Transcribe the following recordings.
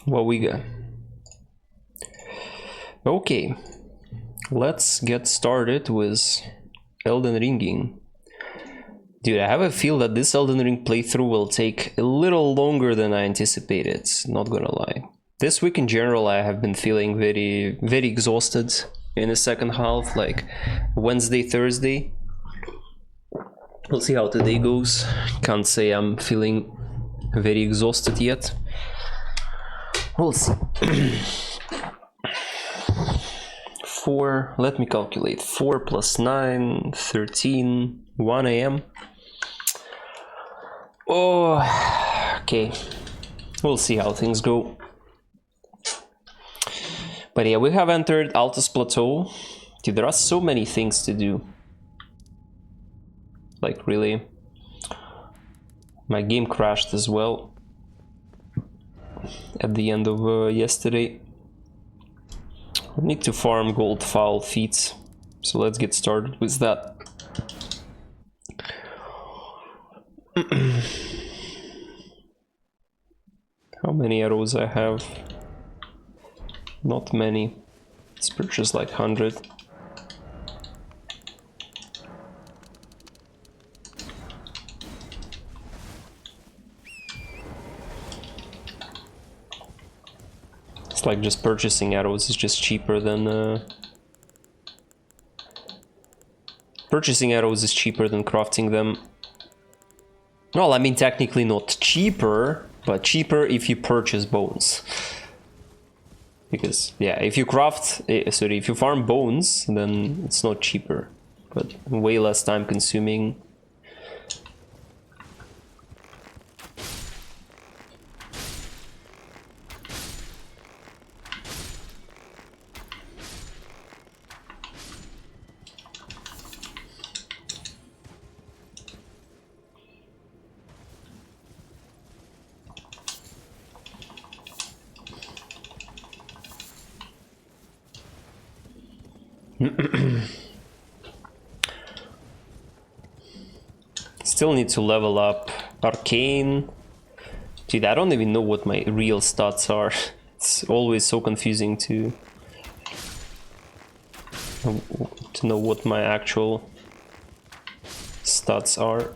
what we got. Okay, let's get started with Elden Ringing. Dude, I have a feel that this Elden Ring playthrough will take a little longer than I anticipated, not gonna lie. This week in general I have been feeling very exhausted in the second half, like Wednesday, Thursday. We'll see how today goes. Can't say I'm feeling very exhausted yet. We'll see. 4, let me calculate. 4 plus 9, 13, 1 a.m. Oh, okay. We'll see how things go. But yeah, we have entered Altus Plateau. Dude, there are so many things to do. Like, really. My game crashed as well at the end of yesterday. I need to farm gold fowl feats, so let's get started with that. How many arrows I have? Not many. Let's purchase like 100. It's like just purchasing arrows is just cheaper than purchasing arrows is cheaper than crafting them. Well, I mean technically not cheaper, but cheaper if you purchase bones. Because yeah, if you craft, if you farm bones, then it's not cheaper, but way less time consuming. Still need to level up Arcane. Dude, I don't even know what my real stats are. It's always so confusing to know what my actual stats are.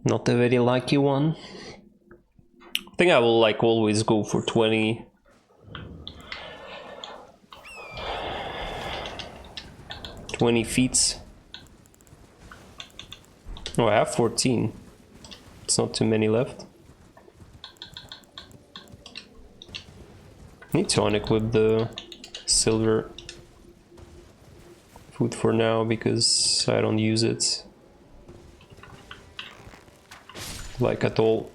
Not a very lucky one. I think I will like always go for 20. Feet. Oh, I have 14. It's not too many left. Need to unequip the silver food for now because I don't use it like at all.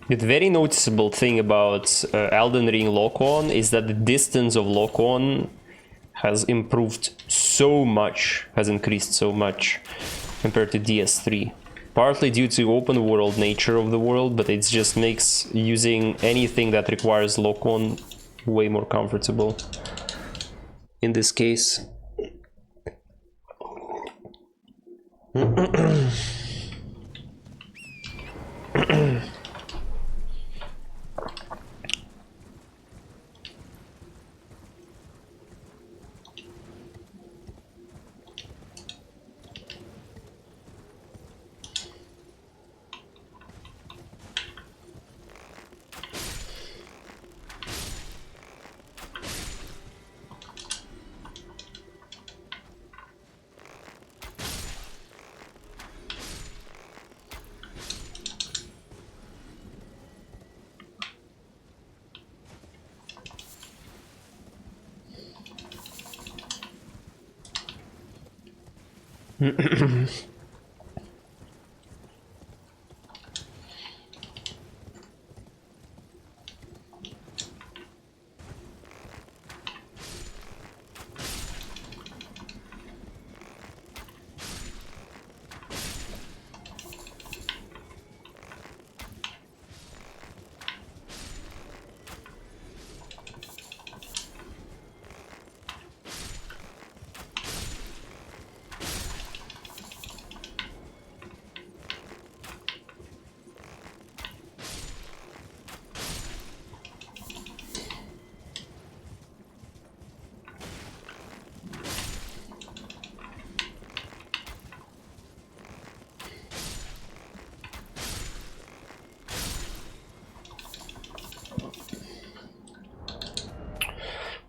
The very noticeable thing about Elden Ring lock-on is that the distance of lock-on has improved so much, has increased so much compared to DS3. Partly due to open world nature of the world, but it just makes using anything that requires lock-on way more comfortable in this case.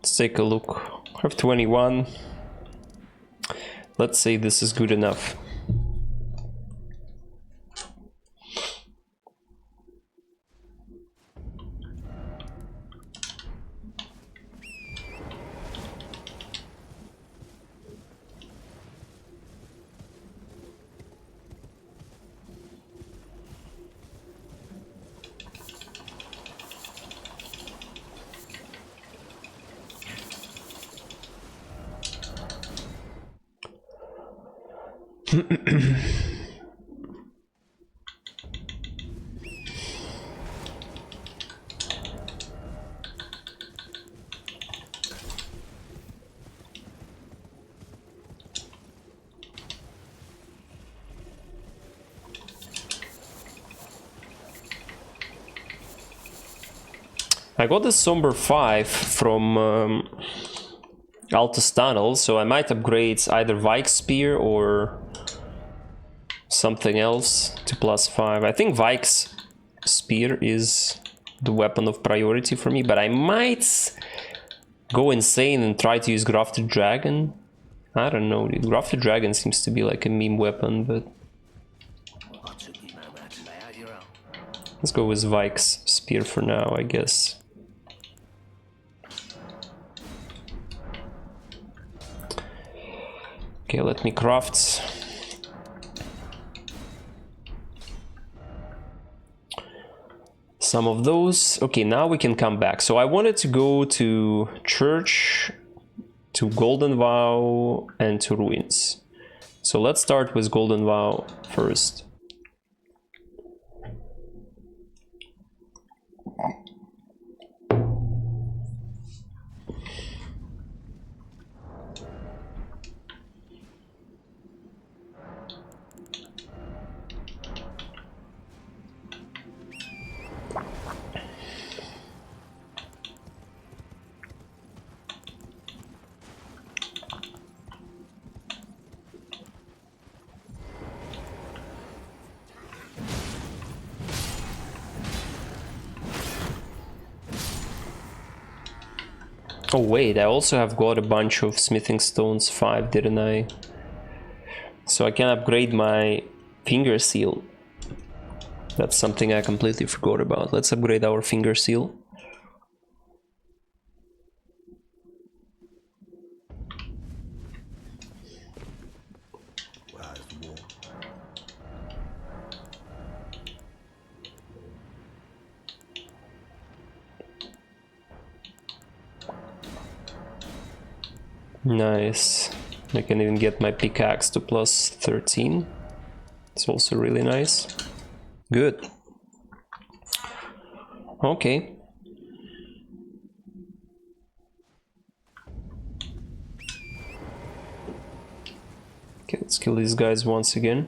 Let's take a look. I have 21. Let's say this is good enough. I got the Somber 5 from Altus Tunnel, so I might upgrade either Vike's Spear or something else to +5. I think Vike's Spear is the weapon of priority for me, but I might go insane and try to use Grafted Dragon. I don't know, dude. Grafted Dragon seems to be like a meme weapon, but let's go with Vike's Spear for now, I guess. Okay, let me craft. Some of those. Okay, now we can come back. So I wanted to go to church, to Golden Vow, and to ruins. So let's start with Golden Vow first. Oh wait, I also have got a bunch of smithing stones, 5, didn't I? So I can upgrade my finger seal. That's something I completely forgot about. Let's upgrade our finger seal. Nice. I can even get my pickaxe to plus 13. It's also really nice. Good. Okay. Okay, let's kill these guys once again.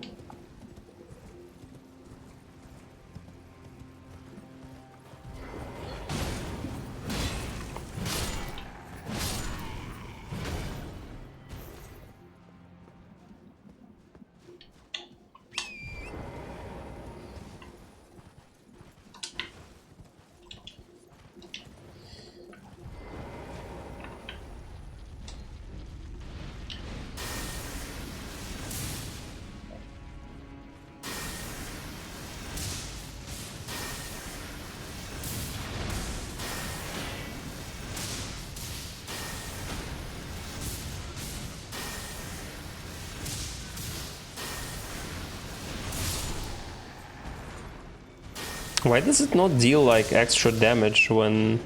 Why does it not deal like extra damage when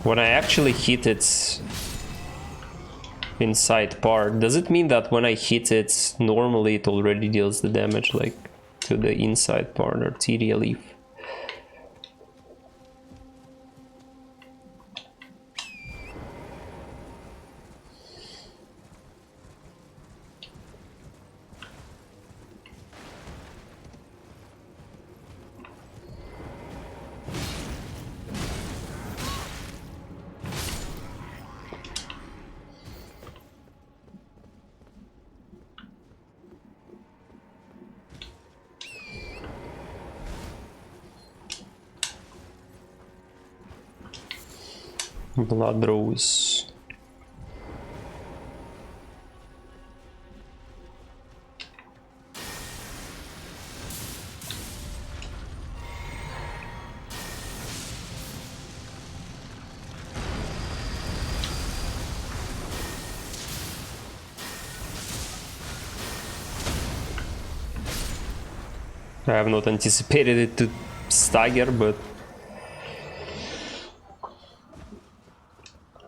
I actually hit its inside part? Does it mean that when I hit it normally it already deals the damage like to the inside part, arterial leaf? Blood rose. I have not anticipated it to stagger, but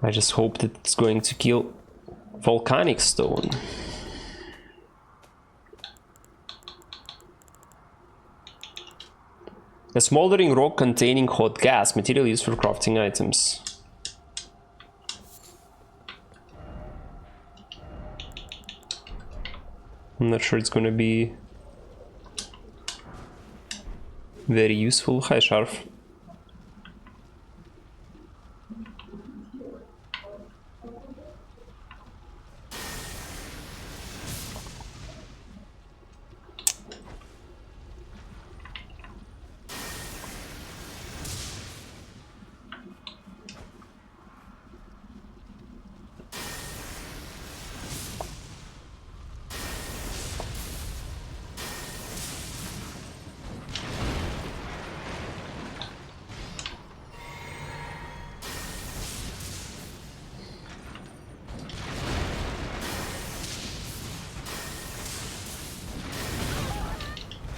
I just hope that it's going to kill volcanic stone. A smoldering rock containing hot gas, material used for crafting items. I'm not sure it's gonna be very useful. Hi, Sharf.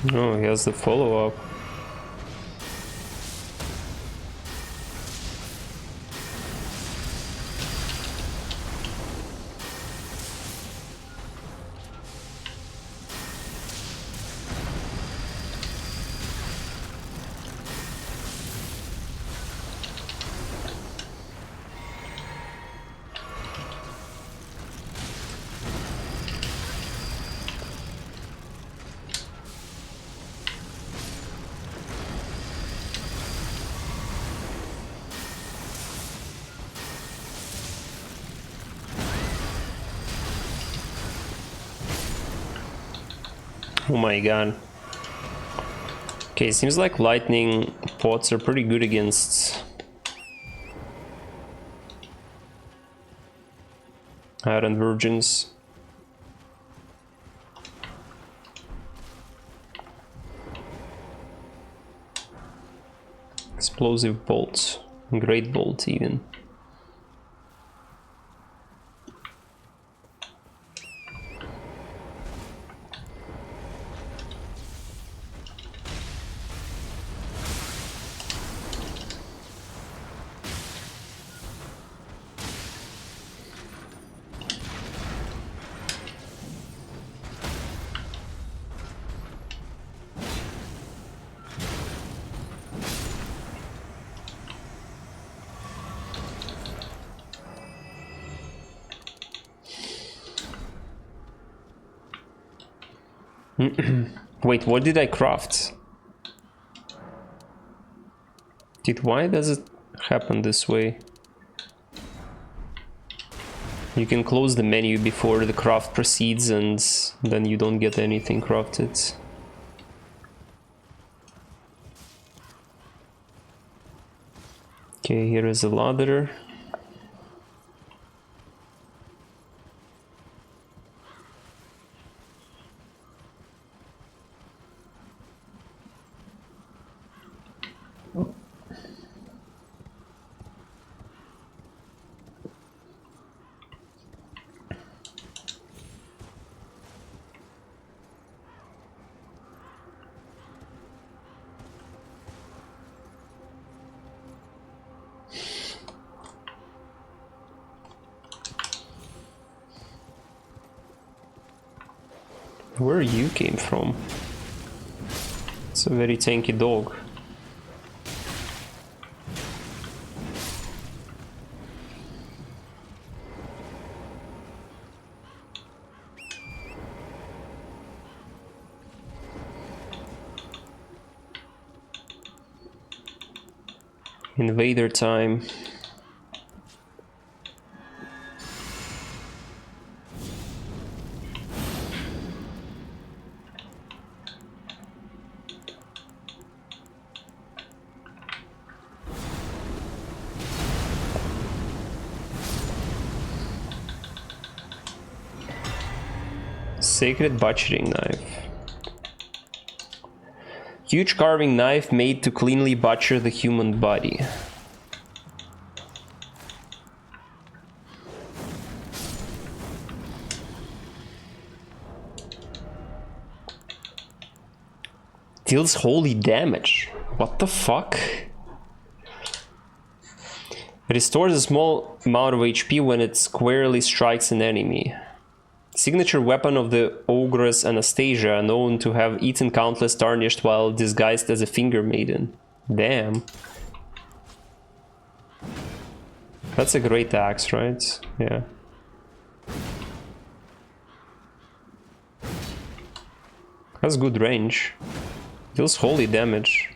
No, he has the follow-up. Oh my god. Okay, seems like lightning pots are pretty good against iron virgins. Explosive bolts, great bolt even. Wait, what did I craft? Why does it happen this way? You can close the menu before the craft proceeds and then you don't get anything crafted. Okay, here is a ladder. Where you came from? It's a very tanky dog. Invader time. Sacred butchering knife. Huge carving knife made to cleanly butcher the human body. Deals holy damage. What the fuck? Restores a small amount of HP when it squarely strikes an enemy. Signature weapon of the Ogress Anastasia, known to have eaten countless tarnished while disguised as a finger maiden. Damn. That's a great axe, right? Yeah. Has good range. Deals holy damage.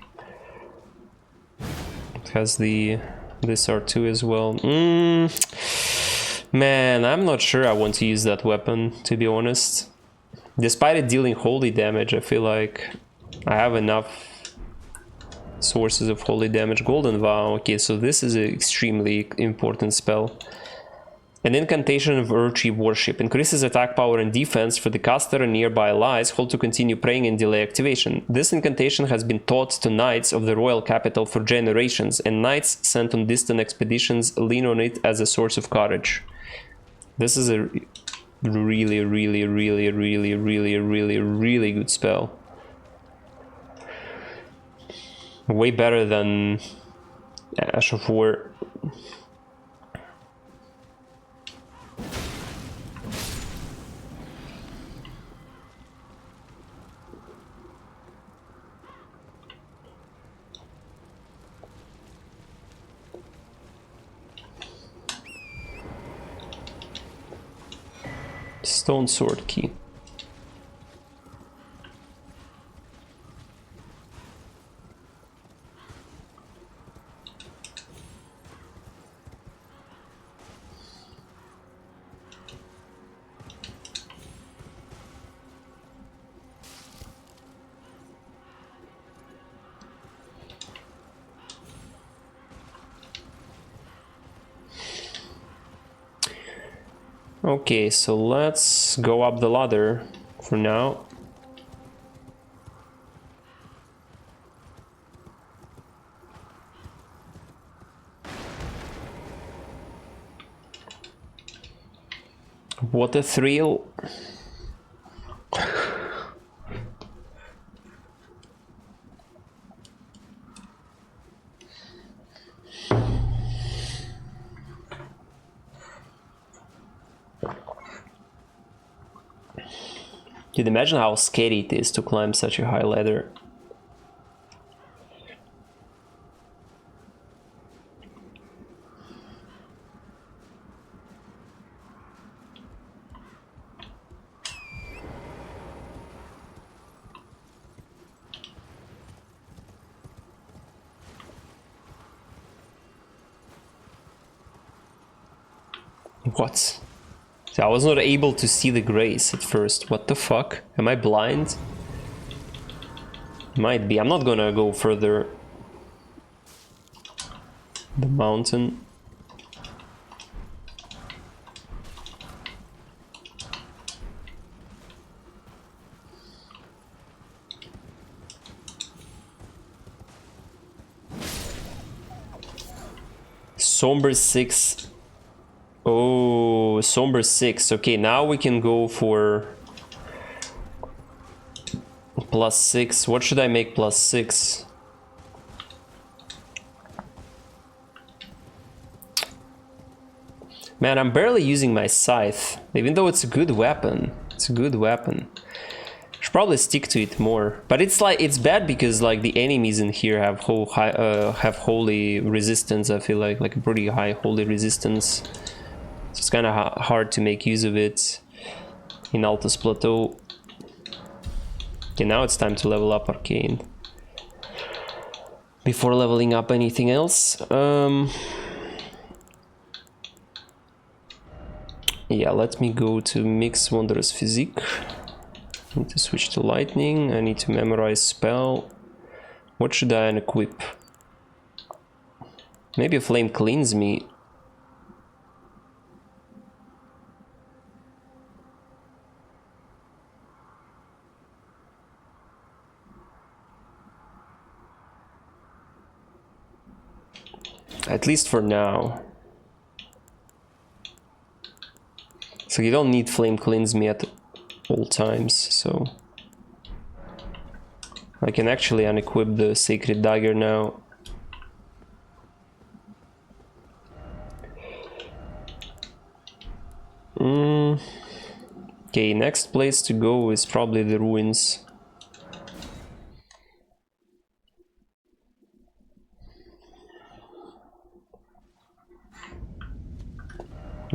It has this R2 as well. Man, I'm not sure I want to use that weapon, to be honest. Despite it dealing holy damage, I feel like I have enough sources of holy damage. Golden Vow, okay, so this is an extremely important spell. An incantation of Urchi worship increases attack power and defense for the caster and nearby allies. Hold to continue praying and delay activation. This incantation has been taught to knights of the royal capital for generations, and knights sent on distant expeditions lean on it as a source of courage. This is a really good spell. Way better than Ash of War. Stone sword key. Okay, so let's go up the ladder for now. What a thrill. Dude, imagine how scary it is to climb such a high ladder. What? So I was not able to see the grace at first. What the fuck? Am I blind? Might be. I'm not gonna go further. The mountain. Somber 6. Oh, Somber 6. Okay, now we can go for +6. What should I make +6? Man, I'm barely using my scythe, even though it's a good weapon. It's a good weapon. Should probably stick to it more. But it's like it's bad because like the enemies in here have have holy resistance. I feel like a pretty high holy resistance. So it's kind of hard to make use of it in Altus Plateau. Okay, now it's time to level up Arcane. Before leveling up anything else. Yeah, let me go to Mix Wondrous Physique. I need to switch to Lightning. I need to memorize spell. What should I unequip? Maybe a Flame Cleanse Me. At least for now. So you don't need Flame Cleanse Me at all times, so I can actually unequip the Sacred Dagger now. Okay, next place to go is probably the ruins.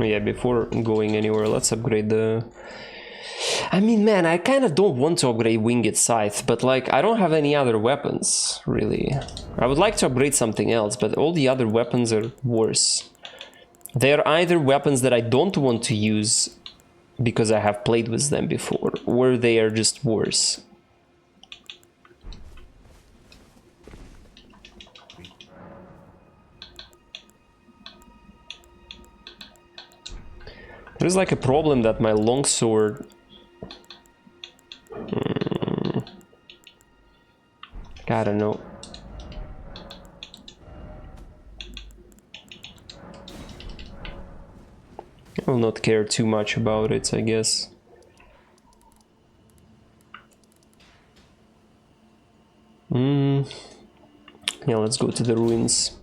Yeah, before going anywhere, let's upgrade the... I mean, man, I kind of don't want to upgrade Winged Scythe, but like, I don't have any other weapons, really. I would like to upgrade something else, but all the other weapons are worse. They're either weapons that I don't want to use because I have played with them before, or they are just worse. There's like a problem that my longsword... I don't know. I will not care too much about it, I guess. Yeah, let's go to the ruins.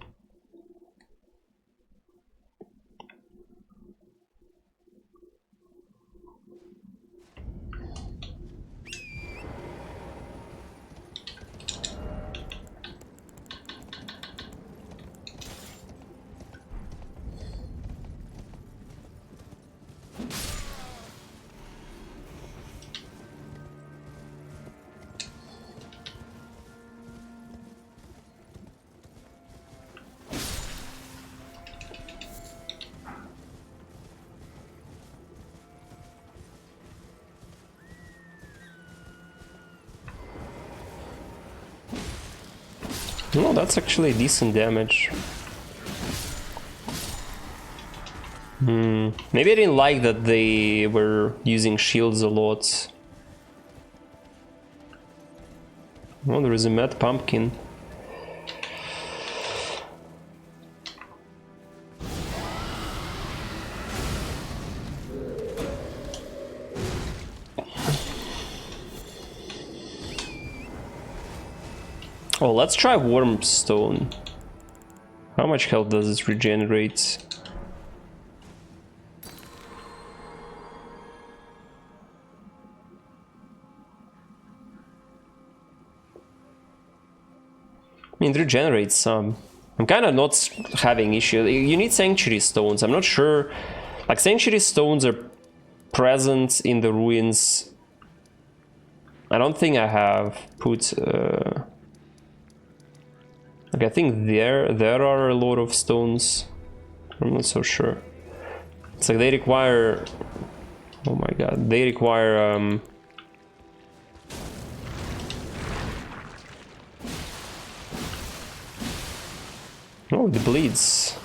No, that's actually decent damage. Maybe I didn't like that they were using shields a lot. Oh, there is a mad pumpkin. Oh, let's try Wormstone. How much health does it regenerate? I mean, it regenerates some. I'm kind of not having issue. You need Sanctuary Stones. I'm not sure. Like, Sanctuary Stones are present in the ruins. I don't think I have put... Like, I think there are a lot of stones. I'm not so sure. It's like they require... Oh my god. They require... Oh, it bleeds.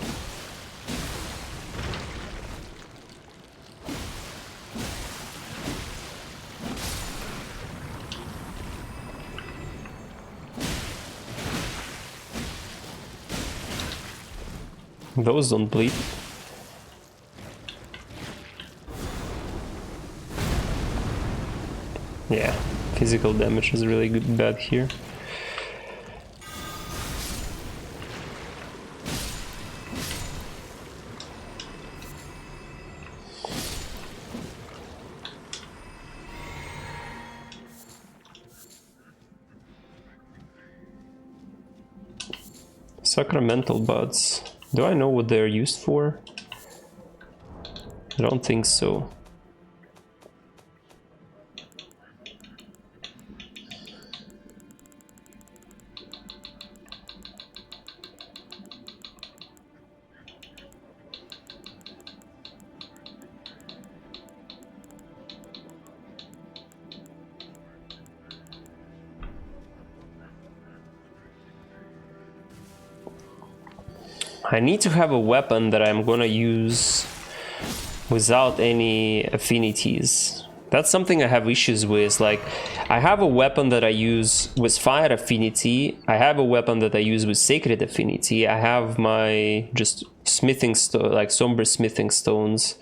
Those don't bleed. Yeah, physical damage is really good, bad here. Sacramental buds. Do I know what they're used for? I don't think so. I need to have a weapon that I'm gonna use without any affinities. That's something I have issues with. Like, I have a weapon that I use with fire affinity. I have a weapon that I use with sacred affinity. I have my just smithing stone, like somber smithing stones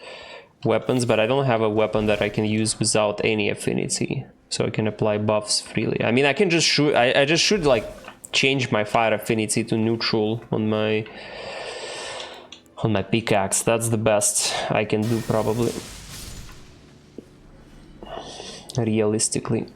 weapons, but I don't have a weapon that I can use without any affinity. So I can apply buffs freely. I mean, I can just shoot, I just should like change my fire affinity to neutral on my pickaxe. That's the best I can do, probably. Realistically.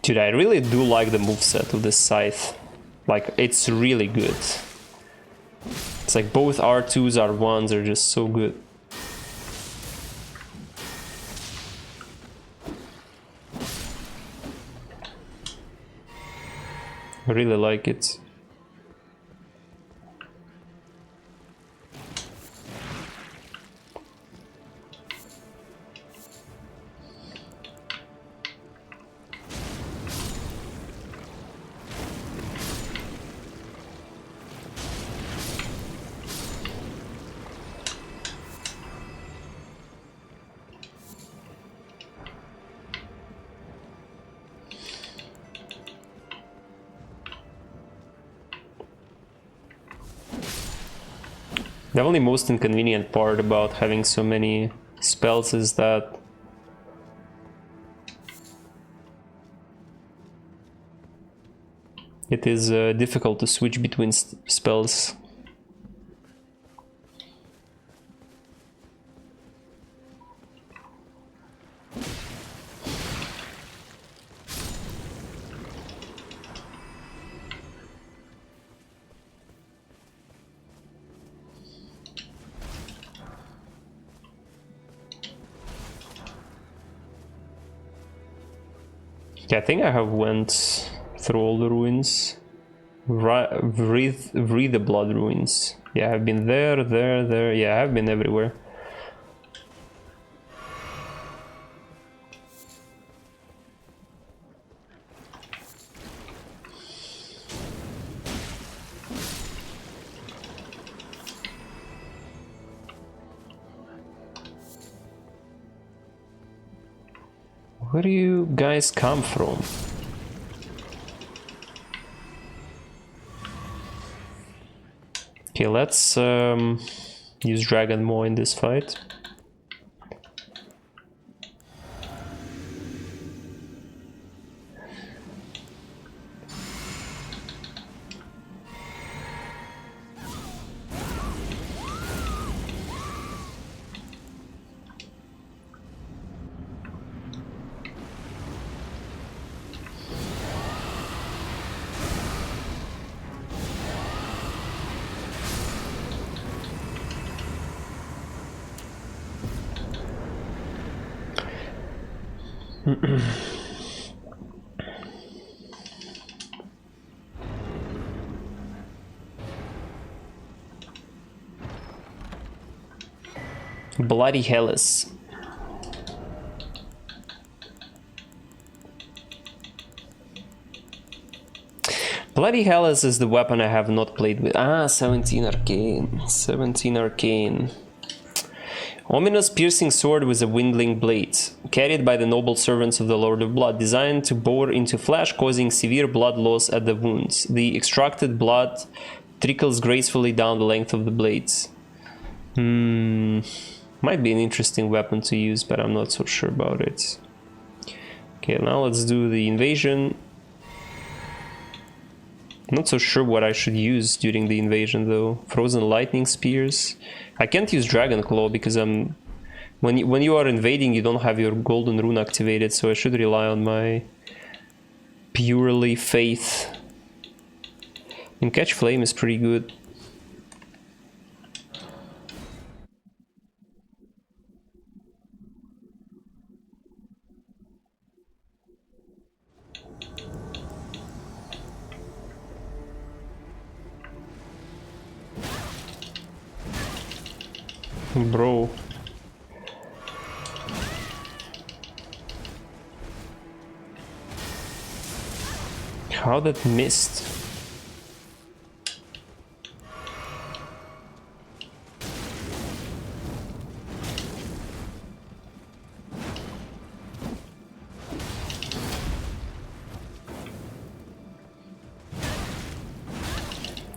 Dude, I really do like the moveset of this scythe. Like, it's really good. It's like both R2s, R1s are just so good. really like it. The only most inconvenient part about having so many spells is that it is difficult to switch between spells. Yeah, I think I have went through all the ruins. Breathe the blood ruins. Yeah, I've been there. Yeah, I've been everywhere. Where do you guys come from? Okay, let's use Dragon Maw in this fight. Bloody Hellas. Bloody Hellas is the weapon I have not played with. Ah, 17 Arcane. 17 Arcane. Ominous piercing sword with a windling blade, carried by the noble servants of the Lord of Blood, designed to bore into flesh, causing severe blood loss at the wounds. The extracted blood trickles gracefully down the length of the blades. Might be an interesting weapon to use, but I'm not so sure about it. Okay, now let's do the invasion. Not so sure what I should use during the invasion though. Frozen lightning spears. I can't use Dragon Claw because when you are invading you don't have your golden rune activated, so I should rely on my purely faith. And Catch Flame is pretty good. Bro. How that missed?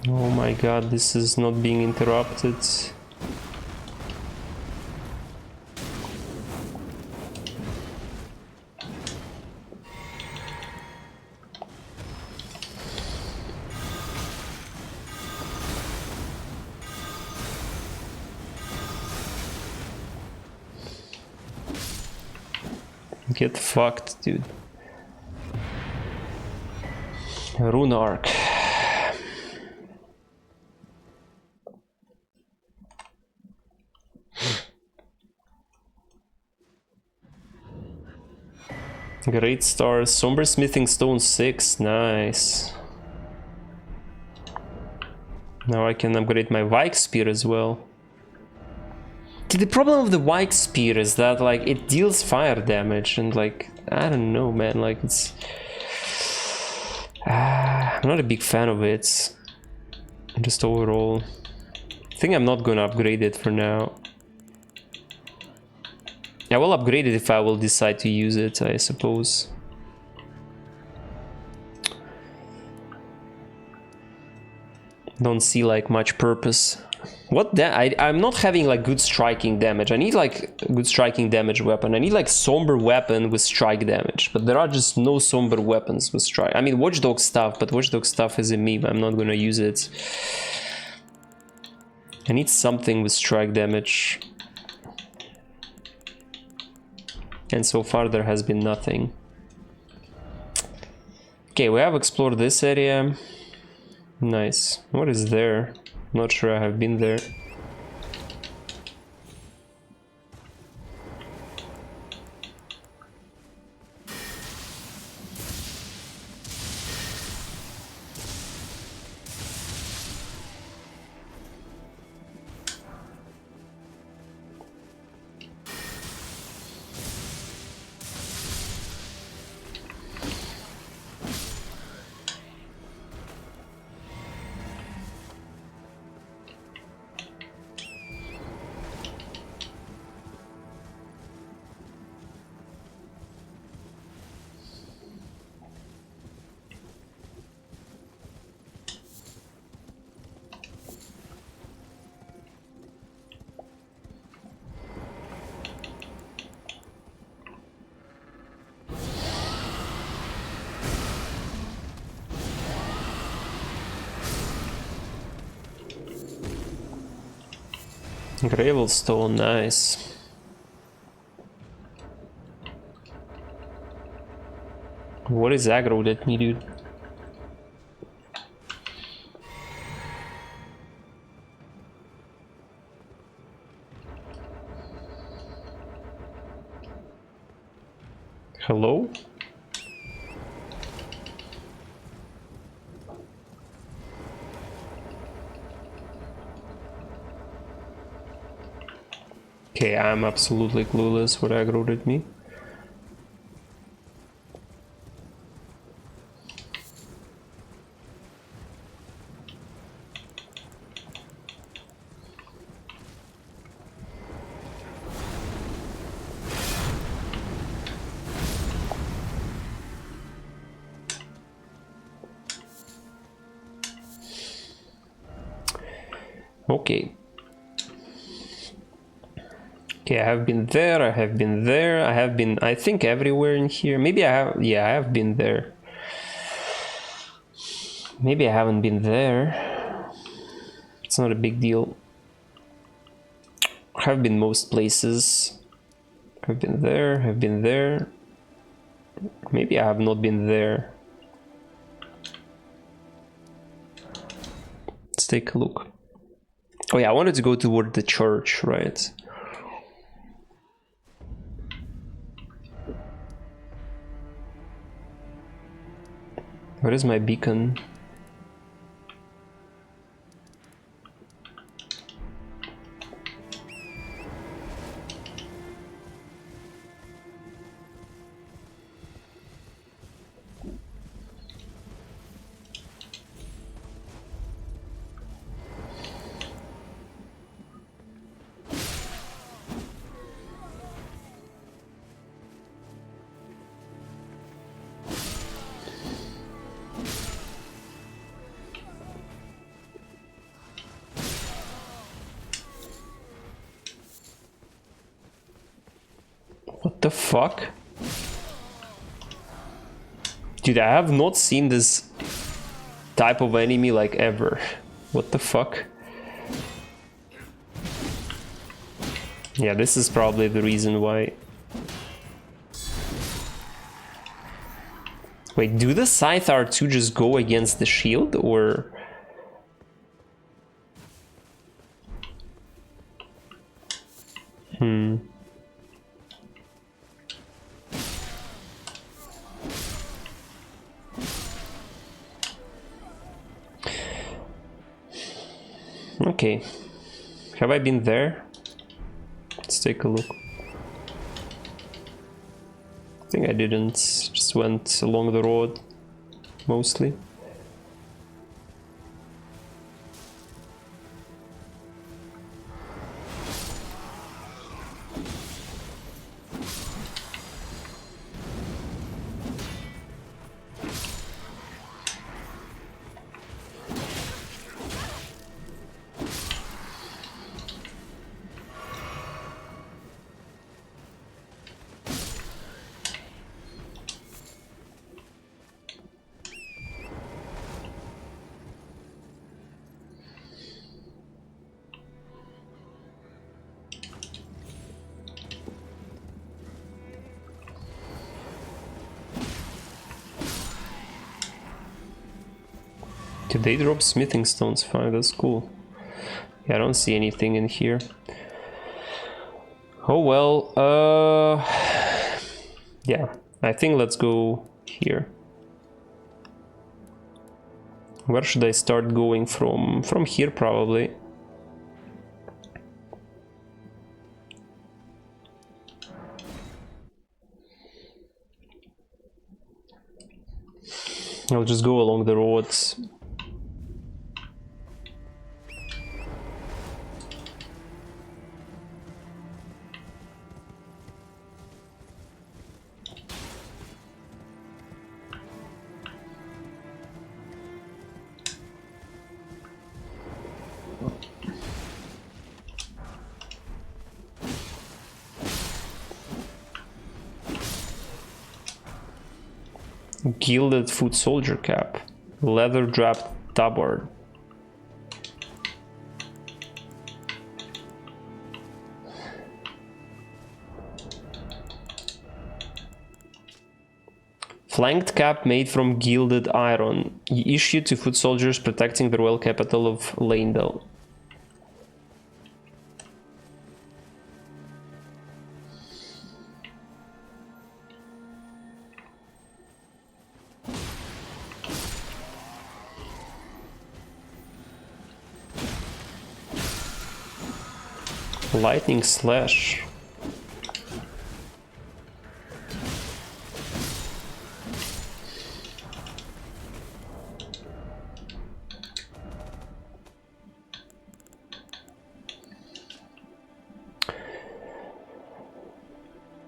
Oh my god, this is not being interrupted. Get fucked, dude. Rune Arc. Great stars. Somber Smithing Stone 6. Nice. Now I can upgrade my Vike Spear as well. See, the problem of the Vike Spear is that, like, it deals fire damage, and, like, I don't know, man, like, it's... I'm not a big fan of it. Just overall. I think I'm not gonna upgrade it for now. I will upgrade it if I will decide to use it, I suppose. Don't see like much purpose. What I'm not having like good striking damage. I need like a good striking damage weapon. I need like somber weapon with strike damage. But there are just no somber weapons with strike. I mean Watchdog stuff, but Watchdog stuff is a meme. I'm not gonna use it. I need something with strike damage. And so far there has been nothing. Okay, we have explored this area. Nice. What is there? Not sure I have been there. Gravelstone, nice. What is aggroed at me, dude? Hello? Okay, I'm absolutely clueless what aggroed at me. Okay. Okay, I have been there, I have been there, I have been, I think, everywhere in here. Maybe I have, yeah, I have been there. Maybe I haven't been there. It's not a big deal. I have been most places. I've been there, I've been there. Maybe I have not been there. Let's take a look. Oh yeah, I wanted to go toward the church, right? Where is my beacon? What the fuck? Dude, I have not seen this type of enemy like ever. What the fuck? Yeah, this is probably the reason why. Wait, do the Scythe R2 just go against the shield, or...? Okay. Have I been there? Let's take a look. I think I didn't. Just went along the road, mostly. Did they drop smithing stones? Fine, that's cool. Yeah, I don't see anything in here. Oh well, yeah, I think let's go here. Where should I start going from? From here, probably. I'll just go along the roads. Gilded foot soldier cap. Leather draped tabard. Flanked cap made from gilded iron. Issued to foot soldiers protecting the royal capital of Leyndell. Lightning slash.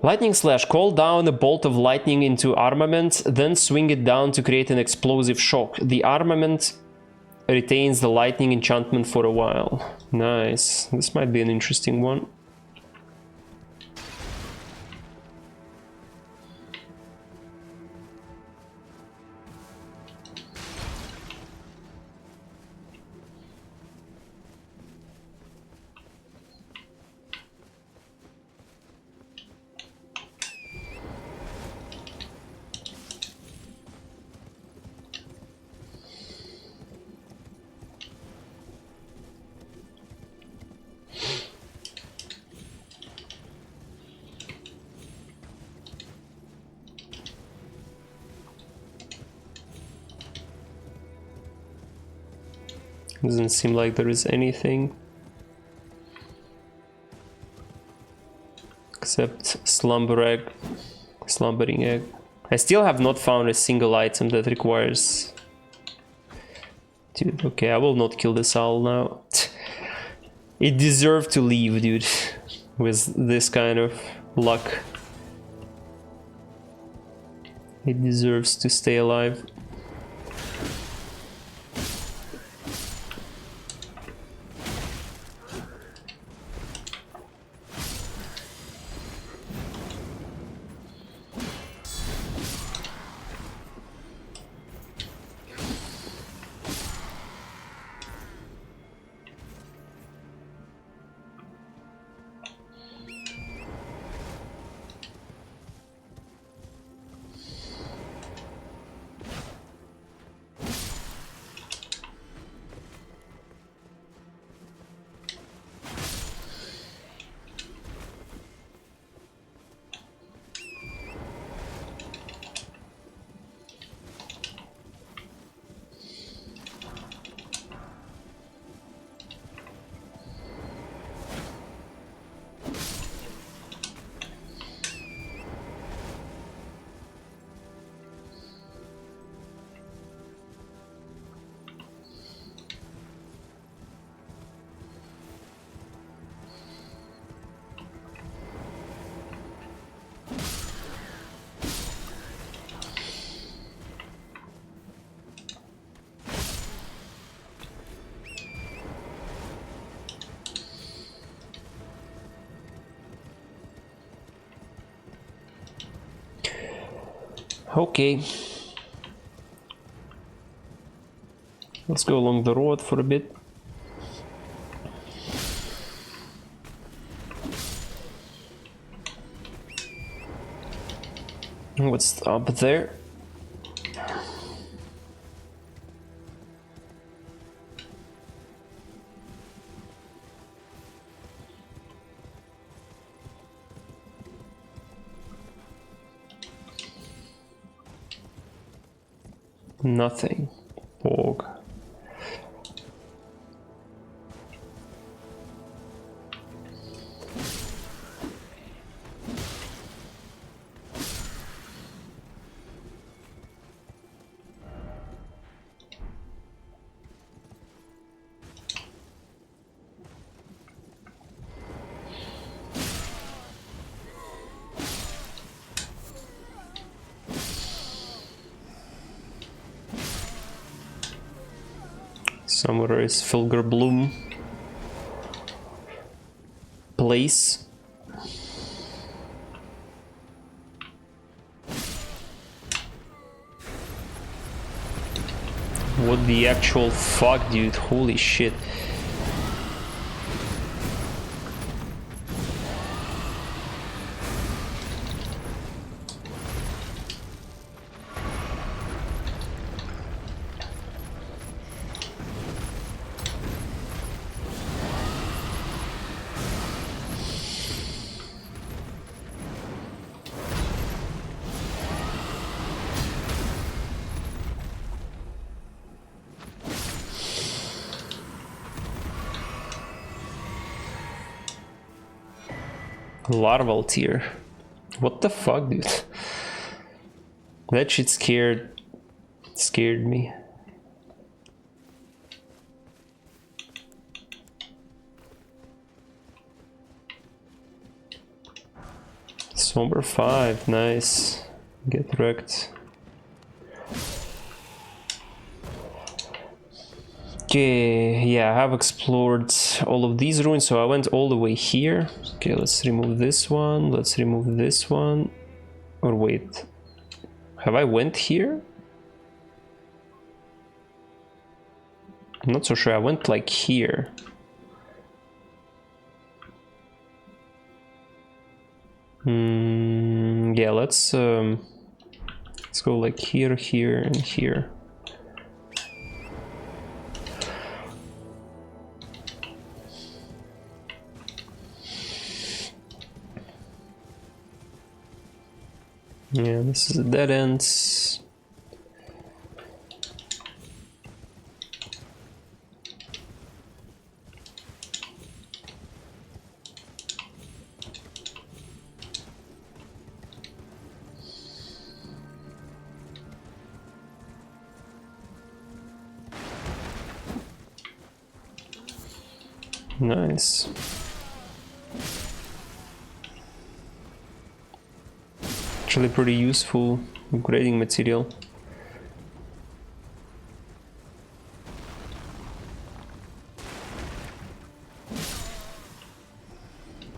Lightning slash. Call down a bolt of lightning into armament, then swing it down to create an explosive shock. The armament retains the lightning enchantment for a while. Nice. This might be an interesting one. Doesn't seem like there is anything except slumbering egg. I still have not found a single item that requires... Dude, okay, I will not kill this owl now. It deserved to leave, dude, with this kind of luck. It deserves to stay alive. Okay. Let's go along the road for a bit. What's up there? Nothing. Bog. Somewhere is Fulgur Bloom place. What the actual fuck, dude? Holy shit. Larval tier. What the fuck, dude? That shit scared me. Somber 5, nice. Get wrecked. Okay, yeah, I have explored all of these ruins, so I went all the way here. Okay, let's remove this one, let's remove this one. Or wait, have I went here? I'm not so sure, I went like here. Yeah, let's go like here, here, and here. Yeah, this is a dead end. Nice. Actually pretty useful upgrading material.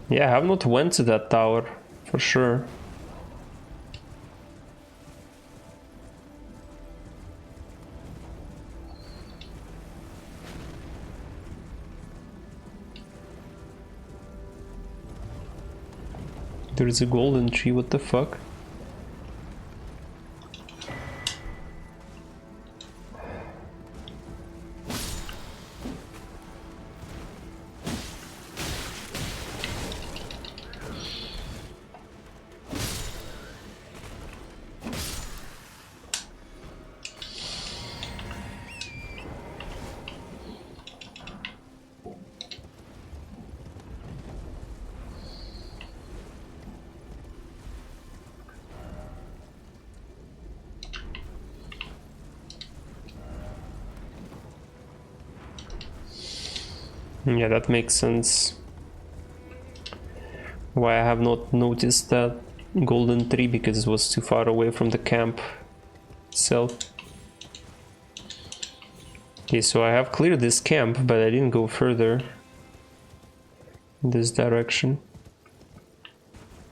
Yeah, I have not went to that tower for sure. There is a golden tree, what the fuck? Yeah, that makes sense. Why I have not noticed that golden tree, because it was too far away from the camp itself. Okay, so I have cleared this camp, but I didn't go further in this direction.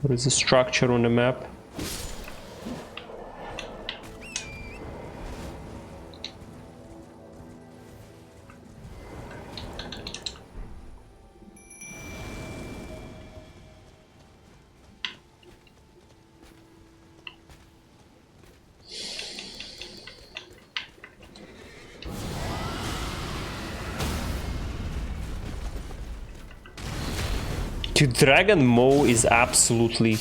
There is a structure on the map. Dude, Dragon Mo is absolutely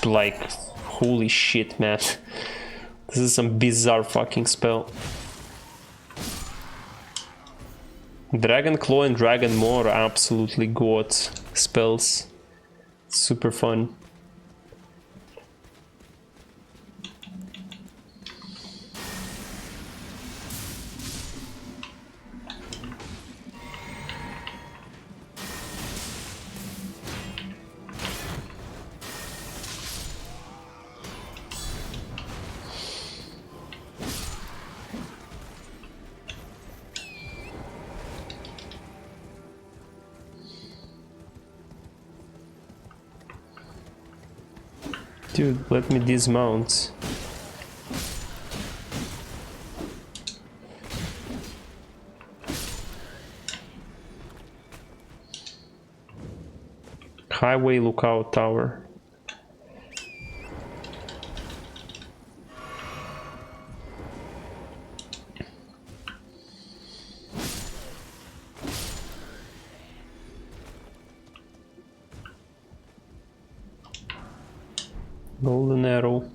like, holy shit, man. This is some bizarre fucking spell. Dragon Claw and Dragon Mo are absolutely god spells. Super fun. Dude, let me dismount. Highway Lookout Tower. Golden arrow.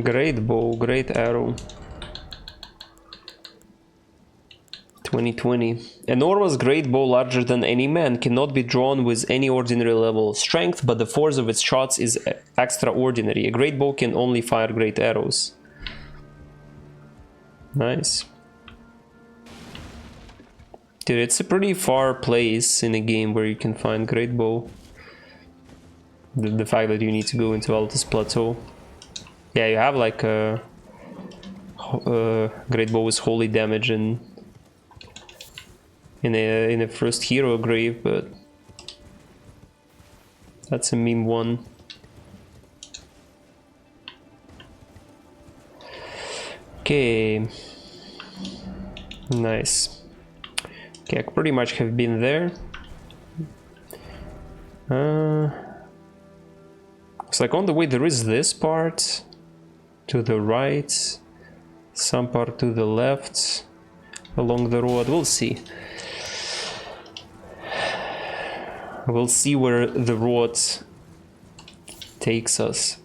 Great bow, great arrow. 2020. Enormous great bow larger than any man cannot be drawn with any ordinary level of strength, but the force of its shots is extraordinary. A great bow can only fire great arrows. Nice. Dude, it's a pretty far place in a game where you can find great bow. The fact that you need to go into Altus Plateau. Yeah, you have like a great bow with holy damage in a first hero grave, but that's a meme one. Okay, nice. Okay, I pretty much have been there. It's like on the way there is this part to the right, some part to the left along the road. We'll see. We'll see where the road takes us.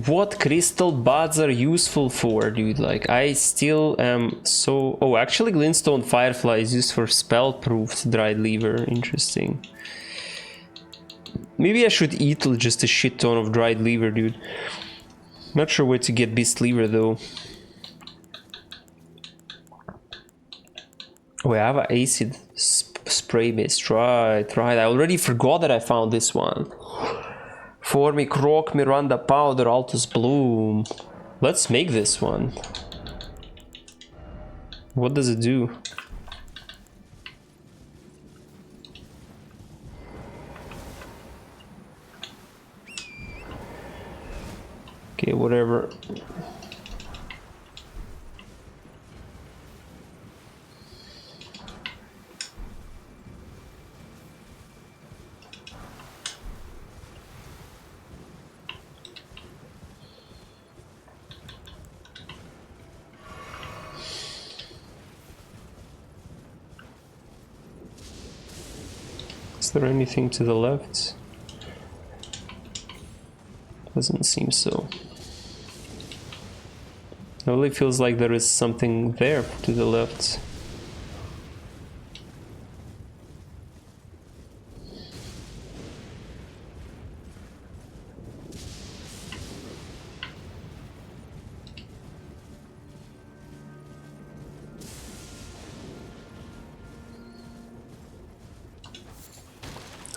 What crystal buds are useful for, dude? Like, I still am so... Oh, actually glintstone firefly is used for spell-proofed dried lever. Interesting. Maybe I should eat just a shit ton of dried lever, dude. Not sure where to get beast lever, though. Oh, I have an acid spray mist. Right. I already forgot that I found this one. Formic Rock, Miranda Powder, Altus Bloom. Let's make this one. What does it do? Okay, whatever. Is there anything to the left? Doesn't seem so. It only feels like there is something there to the left.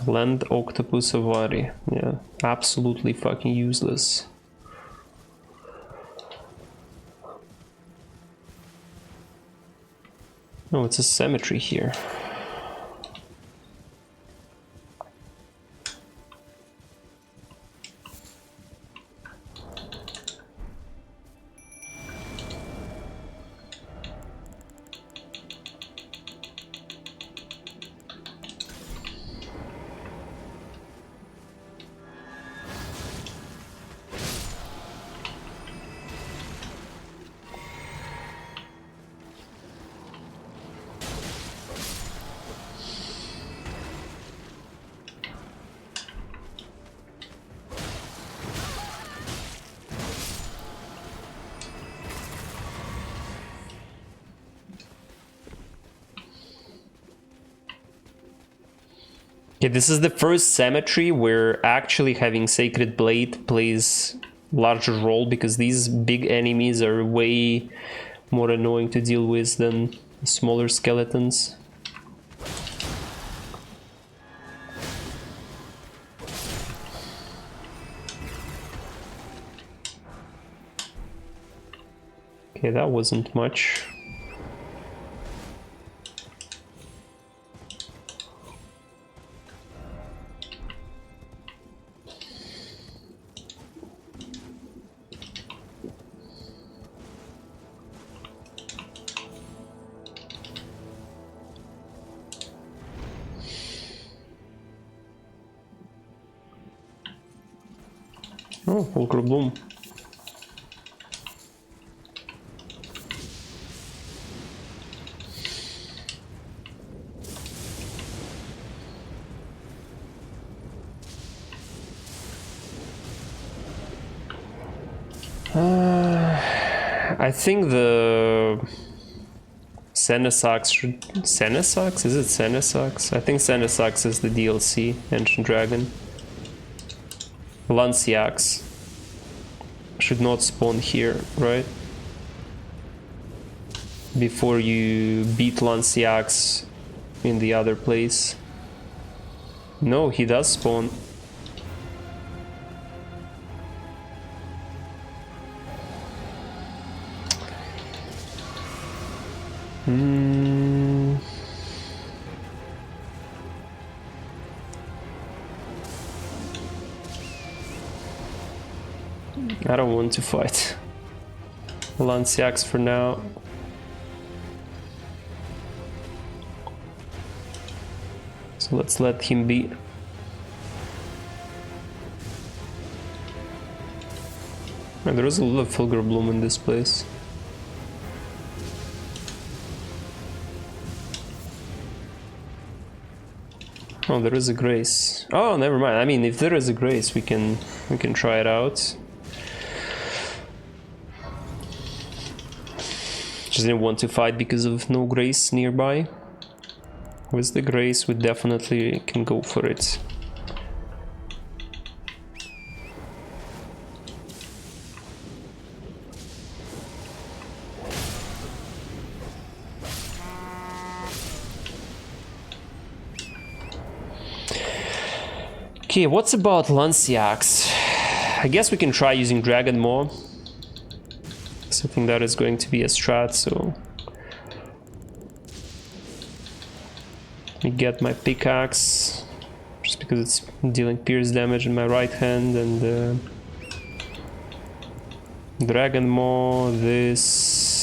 Land octopus avari. Yeah, absolutely fucking useless. Oh, it's a cemetery here. Okay, this is the first cemetery where actually having Sacred Blade plays larger role, because these big enemies are way more annoying to deal with than smaller skeletons. Okay, that wasn't much. Oh, Fulcrum Bloom. I think the Senesax should... Senesax? Is it Senesax? I think Senesax is the DLC, Ancient Dragon. Lanciax should not spawn here, right? Before you beat Lanciax in the other place. No, he does spawn. I don't want to fight Lanciax for now. So let's let him be. And there is a lot of Fulgur Bloom in this place. Oh, there is a Grace. Oh, never mind. I mean, if there is a Grace, we can try it out. Just didn't want to fight because of no Grace nearby. With the Grace, we definitely can go for it. Okay, what's about Lanciax? I guess we can try using Dragon more. So I think that is going to be a strat, so... Let me get my pickaxe, just because it's dealing pierce damage in my right hand, and Dragon Maw, this...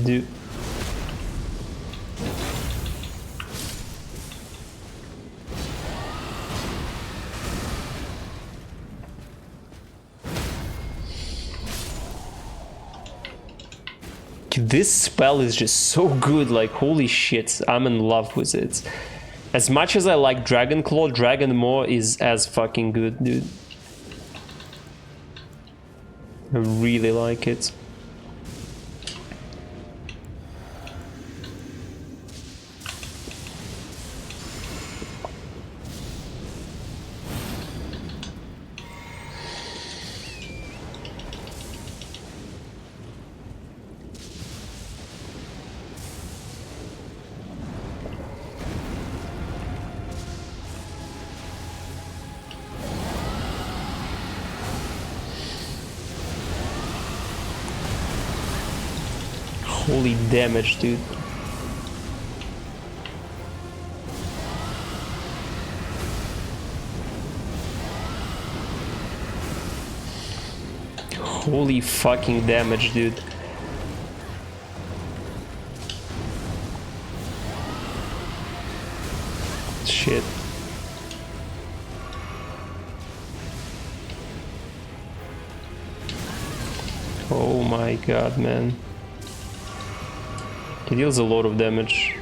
Do... This spell is just so good, like holy shit, I'm in love with it. As much as I like Dragon Claw, Dragon Maw is as fucking good, dude. I really like it. Holy damage, dude. Holy fucking damage, dude. Shit. Oh my god, man. He deals a lot of damage.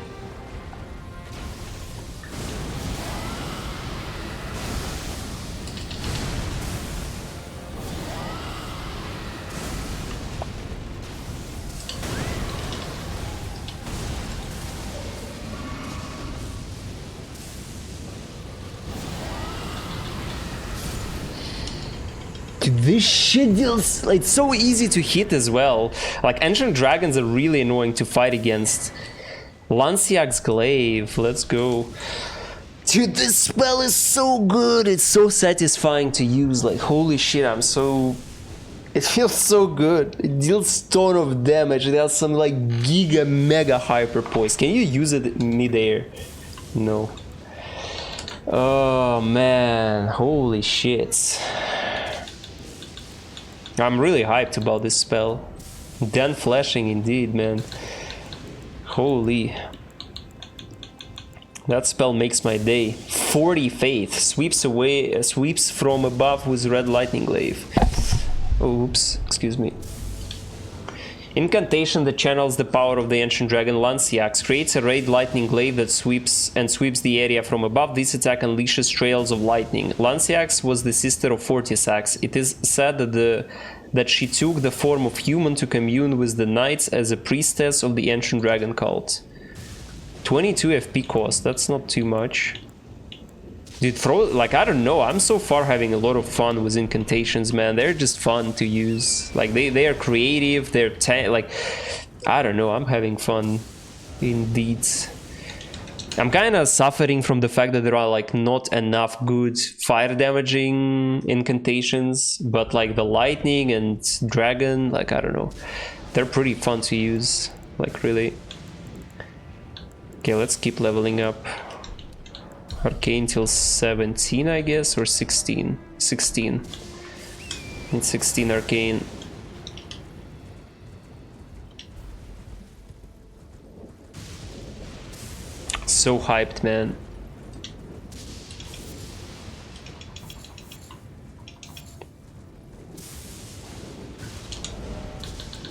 This shit deals, like, it's so easy to hit as well. Like, ancient dragons are really annoying to fight against. Lanciax Glaive, let's go. Dude, this spell is so good. It's so satisfying to use. Like, holy shit, I'm so... It feels so good. It deals ton of damage. It has some, like, giga mega hyper poise. Can you use it mid-air? No. Oh, man. Holy shit. I'm really hyped about this spell. Den flashing indeed, man. Holy. That spell makes my day. 40 faith. Sweeps from above with red lightning glaive. Oh, oops, excuse me. Incantation that channels the power of the ancient dragon Lanciax creates a red lightning glaive that sweeps the area from above. This attack unleashes trails of lightning. Lanciax was the sister of Fortisax. It is said that she took the form of human to commune with the knights as a priestess of the ancient dragon cult. 22 FP cost, that's not too much. Dude, like, I don't know, I'm so far having a lot of fun with incantations, man. They're just fun to use. Like, they are creative, they're like, I don't know, I'm having fun indeed. I'm kind of suffering from the fact that there are, like, not enough good fire damaging incantations, but like the lightning and dragon, like, I don't know, they're pretty fun to use, like, really. Okay, let's keep leveling up. Arcane till 17, I guess, or 16. 16. It's 16 arcane. So hyped, man.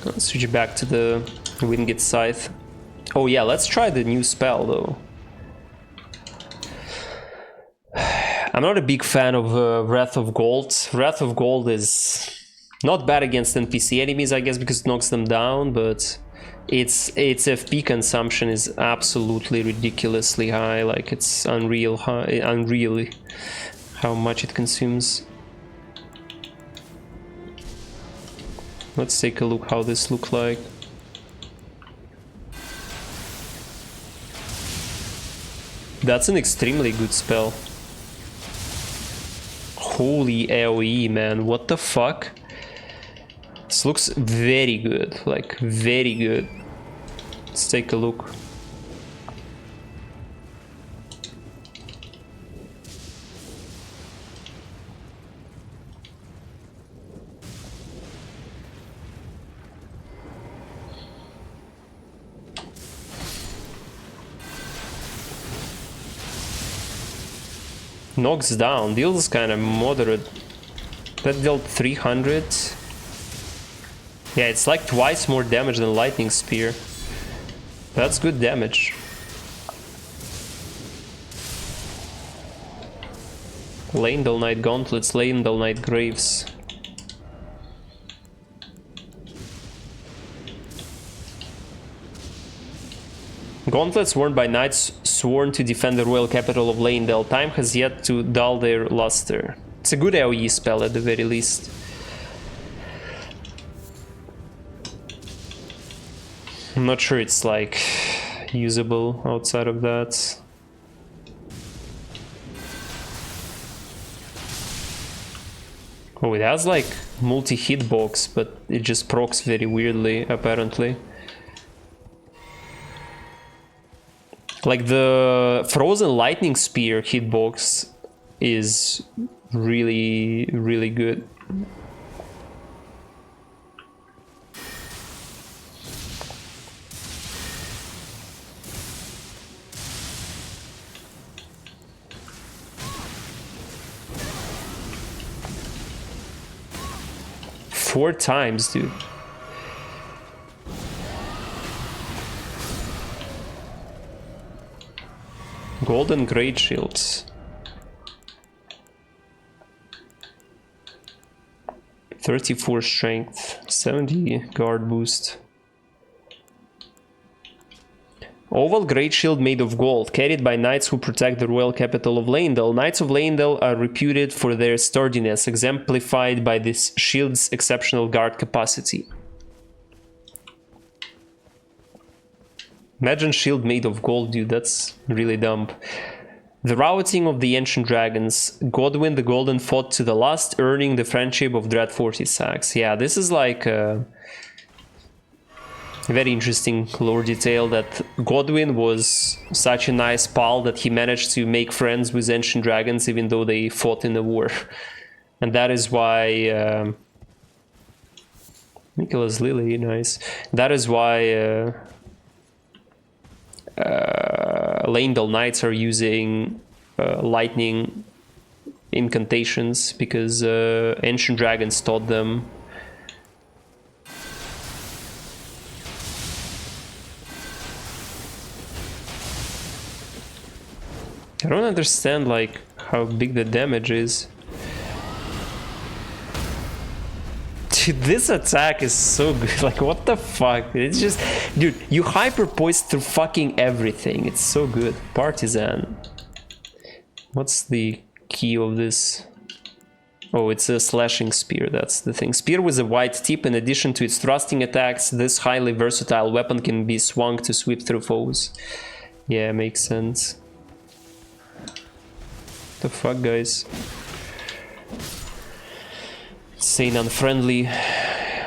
Let's switch back to the Winged Scythe. Oh yeah, let's try the new spell though. I'm not a big fan of Wrath of Gold. Wrath of Gold is not bad against NPC enemies, I guess, because it knocks them down, but its FP consumption is absolutely ridiculously high. Like, it's unreally how much it consumes. Let's take a look how this looks like. That's an extremely good spell. Holy AoE, man, what the fuck? This looks very good, like, very good. Let's take a look. Knocks down, deals kind of moderate. That dealt 300. Yeah, it's like twice more damage than Lightning Spear. That's good damage. Leyndell Knight Gauntlets, Leyndell Knight Graves. Gauntlets worn by knights sworn to defend the royal capital of Leyndell. Time has yet to dull their luster. It's a good AoE spell at the very least. I'm not sure it's like usable outside of that. Oh, it has like multi-hitbox, but it just procs very weirdly, apparently. Like the Frozen Lightning Spear hitbox is really, really good. Four times, dude. Golden Great Shields. 34 strength, 70 guard boost. Oval Great Shield made of gold, carried by knights who protect the royal capital of Leyndell. Knights of Leyndell are reputed for their sturdiness, exemplified by this shield's exceptional guard capacity. Imagine shield made of gold, dude, that's really dumb. The routing of the ancient dragons. Godwyn the Golden fought to the last, earning the friendship of Dread Fortisax. Yeah, this is like a very interesting lore detail that Godwyn was such a nice pal that he managed to make friends with ancient dragons even though they fought in the war. And that is why... Nicholas Lilly, nice. That is why... Leyndell Knights are using lightning incantations because ancient dragons taught them. I don't understand like how big the damage is. Dude, this attack is so good. Like, what the fuck? It's just... Dude, you hyper-poise through fucking everything. It's so good. Partisan. What's the key of this? Oh, it's a slashing spear. That's the thing. Spear with a wide tip. In addition to its thrusting attacks, this highly versatile weapon can be swung to sweep through foes. Yeah, makes sense. The fuck, guys? Insane, unfriendly,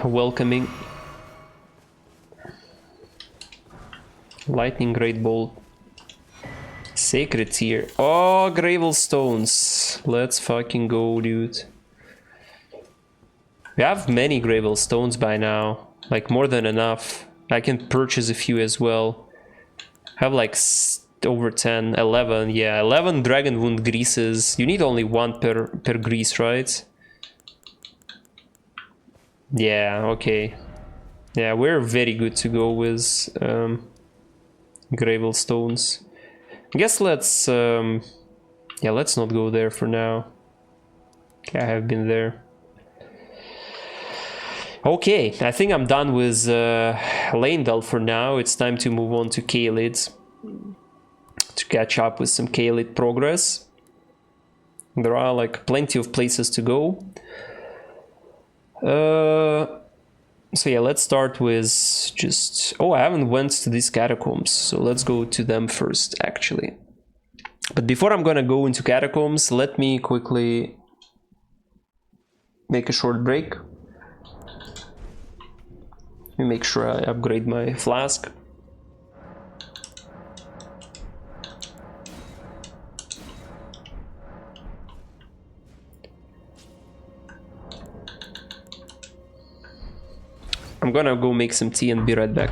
welcoming. Lightning Great Bolt. Sacred Tear. Oh, Gravel Stones. Let's fucking go, dude. We have many Gravel Stones by now. Like, more than enough. I can purchase a few as well. I have like over 10, 11. Yeah, 11 Dragon Wound Greases. You need only one per grease, right? Yeah, okay. Yeah, we're very good to go with gravel stones. I guess let's yeah, let's not go there for now. Okay, I have been there. Okay, I think I'm done with Leyndell for now. It's time to move on to Caelid to catch up with some Caelid progress. There are like plenty of places to go. So yeah, let's start with just... Oh, I haven't went to these catacombs, so let's go to them first, actually. But before I'm gonna go into catacombs, let me quickly make a short break. Let me make sure I upgrade my flask. I'm gonna go make some tea and be right back.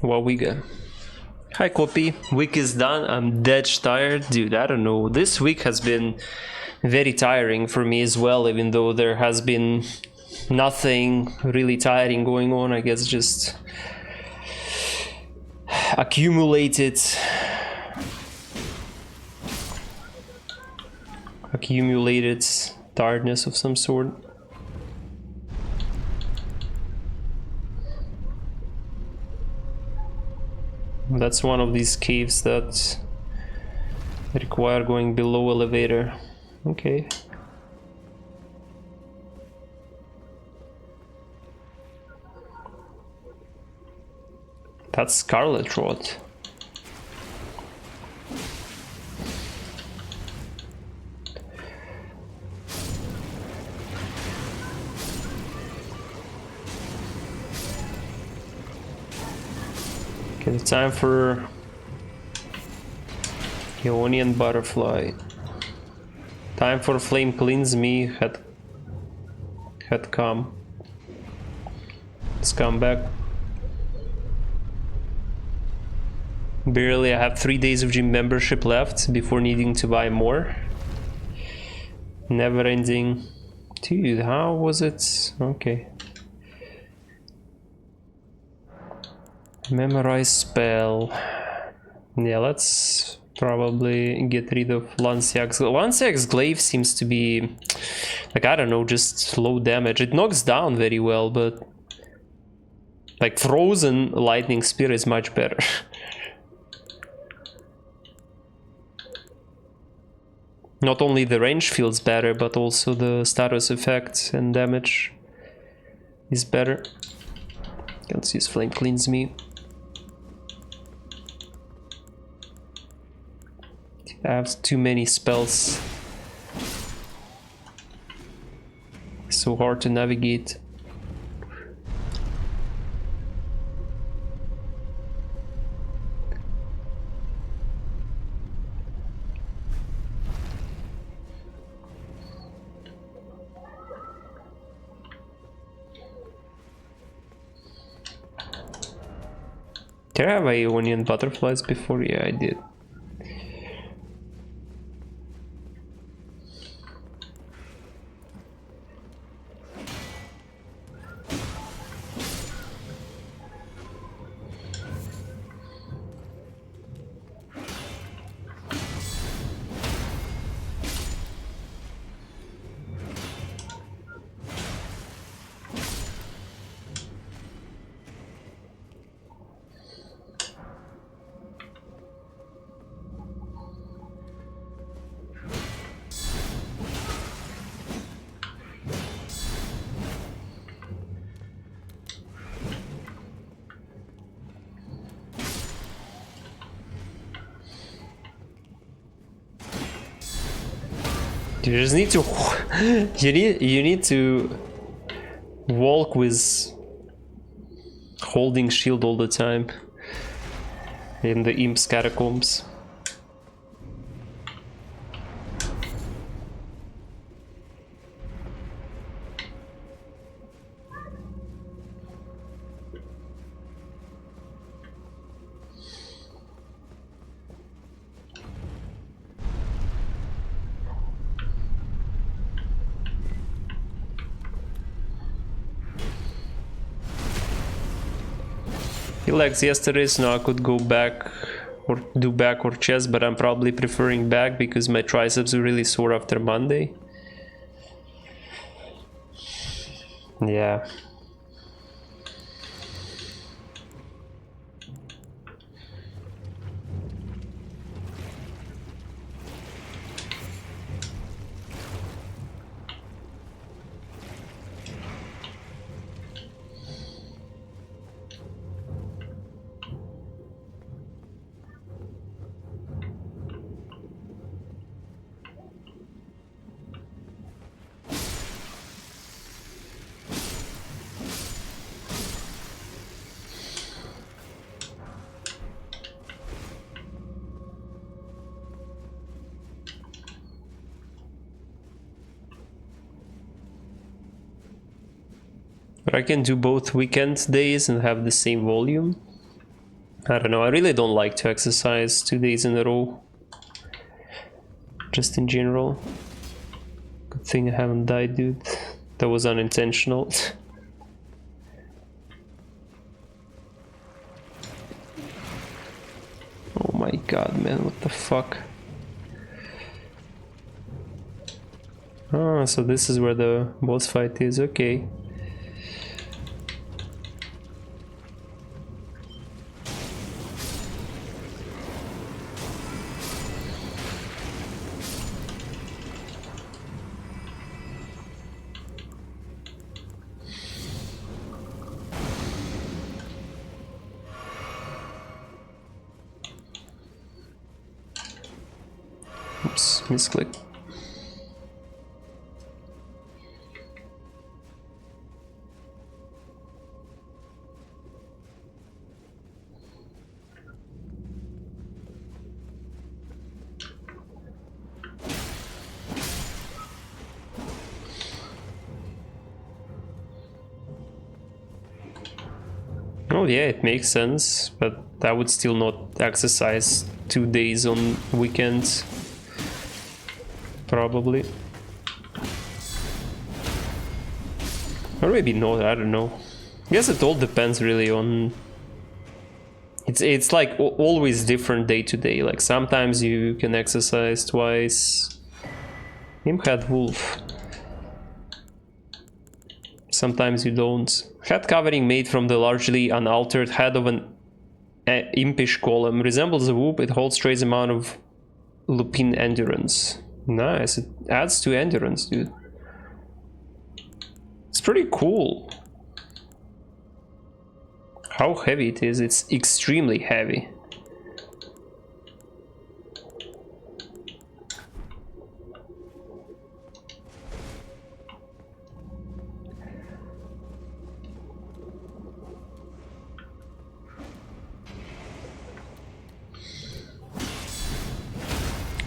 What we got? Hi, Kopi. Week is done. I'm dead tired. Dude, I don't know. This week has been very tiring for me as well, even though there has been nothing really tiring going on. I guess just accumulated tiredness of some sort. That's one of these caves that require going below elevator. Okay. That's Scarlet Rot. Okay, time for Ionian Butterfly. Time for Flame Cleanse Me had come. Let's come back. Barely, I have 3 days of gym membership left before needing to buy more. Never ending. Dude, how was it? Okay. Memorize spell. Yeah, let's probably get rid of Lanciax. Lanciax Glaive seems to be, like, I don't know, just low damage. It knocks down very well, but like Frozen Lightning Spear is much better. Not only the range feels better, but also the status effect and damage is better. Let's use Flame Cleanse Me. I have too many spells. So hard to navigate. Did I have Ionian Butterflies before? Yeah, I did. You just need to you need to walk with holding shield all the time in the Imp's catacombs. He legs yesterday, so now I could go back or do back or chest, but I'm probably preferring back because my triceps are really sore after Monday. Yeah. But I can do both weekend days and have the same volume. I don't know, I really don't like to exercise 2 days in a row. Just in general. Good thing I haven't died, dude. That was unintentional. Oh my god, man, what the fuck? Ah, so this is where the boss fight is, okay. Oops, misclick. Oh yeah, it makes sense, but I would still not exercise 2 days on weekends. Probably. Or maybe not, I don't know. I guess it all depends really on... It's like always different day to day. Like sometimes you can exercise twice. Him had wolf. Sometimes you don't. Head covering made from the largely unaltered head of an impish golem. Resembles a whoop, it holds trace amount of lupine endurance. Nice, it adds to endurance, dude. It's pretty cool. How heavy it is, it's extremely heavy.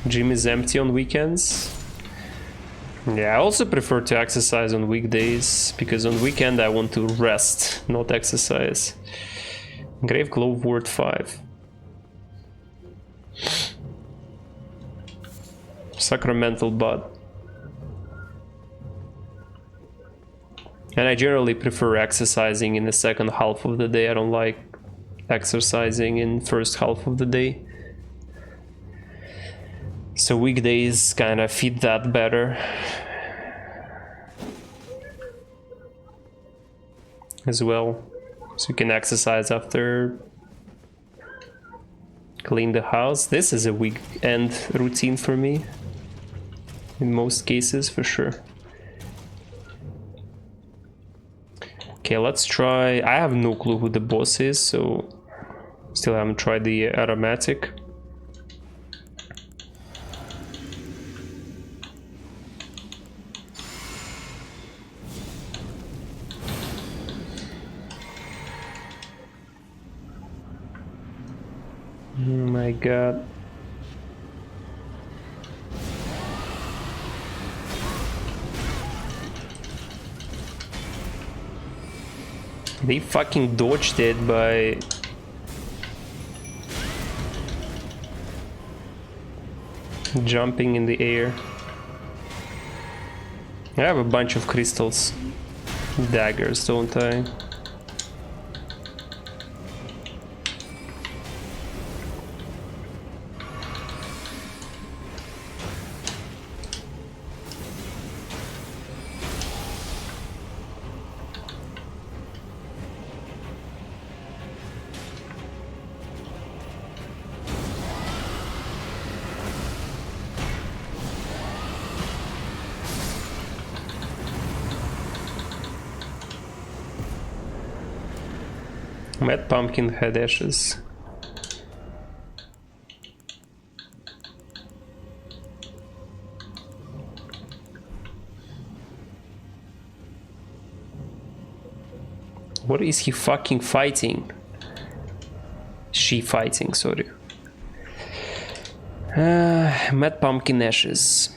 Gym is empty on weekends. Yeah, I also prefer to exercise on weekdays, because on weekend I want to rest, not exercise. Grave Glove Word 5. Sacramental Bud. And I generally prefer exercising in the second half of the day. I don't like exercising in first half of the day. So weekdays kind of fit that better. As well. So you can exercise after clean the house. This is a weekend routine for me. In most cases, for sure. Okay, let's try... I have no clue who the boss is, so... Still haven't tried the aromatic. Oh my god. They fucking dodged it by... jumping in the air. I have a bunch of crystals. Daggers, don't I? Mad pumpkin head ashes. What is he fucking fighting? She fighting, sorry. Mad pumpkin ashes.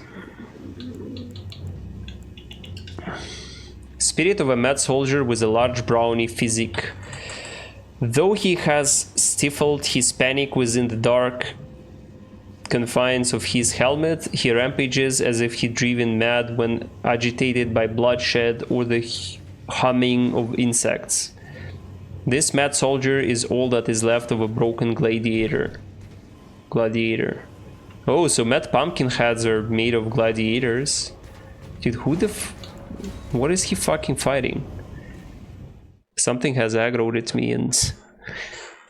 Spirit of a mad soldier with a large brownie physique. Though he has stifled his panic within the dark confines of his helmet. He rampages as if he'd driven mad when agitated by bloodshed or the humming of insects. This mad soldier is all that is left of a broken gladiator. Oh, so mad pumpkin heads are made of gladiators. Dude, who the what is he fucking fighting? Something has aggroed at me and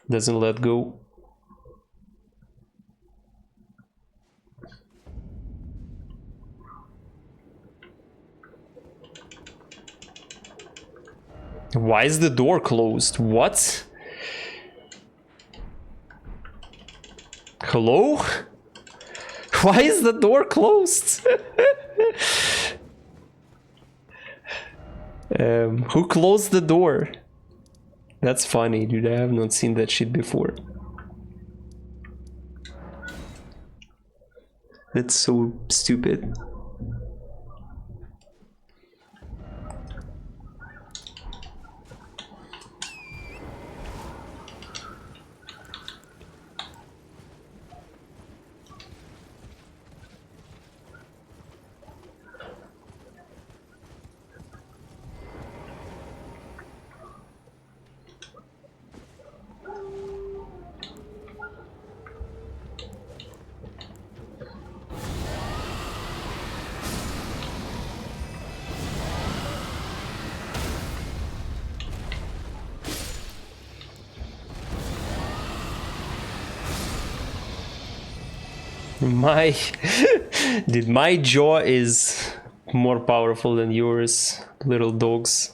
doesn't let go. Why is the door closed? What? Hello? Why is the door closed? Who closed the door? That's funny, dude. I have not seen that shit before. That's so stupid. My dude, my jaw is more powerful than yours, little dogs.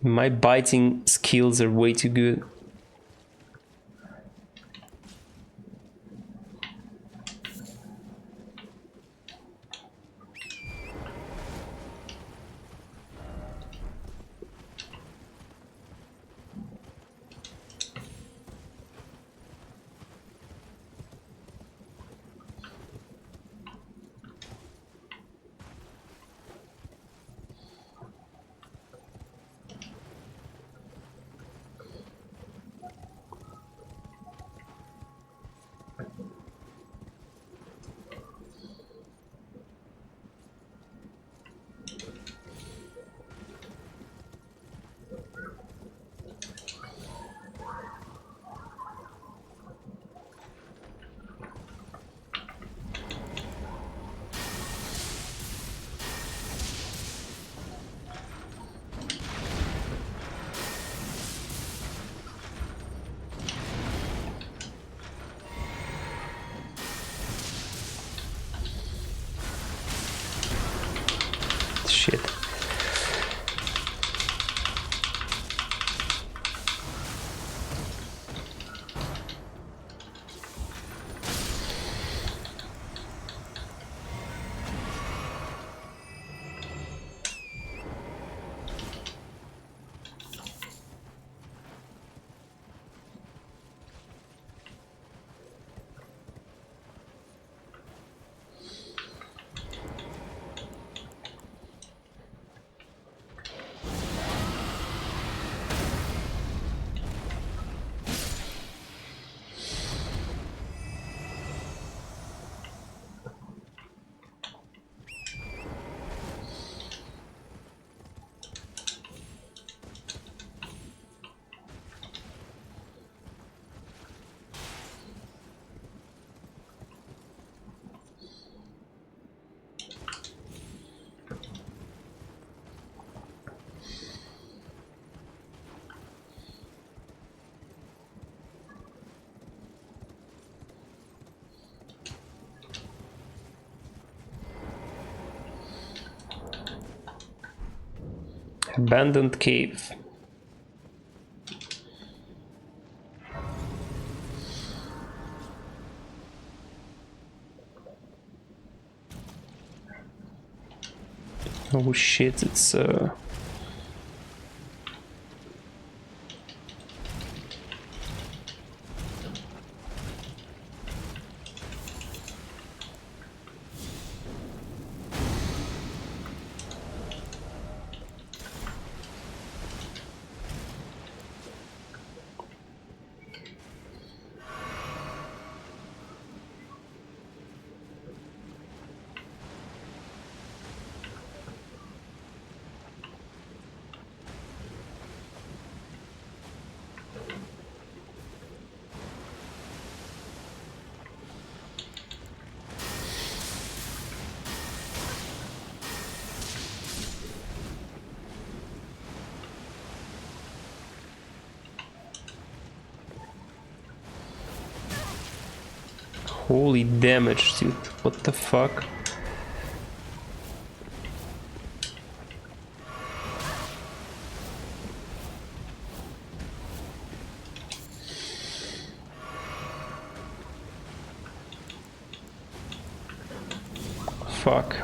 My biting skills are way too good. Shit. Abandoned cave. Oh shit, it's Holy damage, dude. What the fuck? Fuck.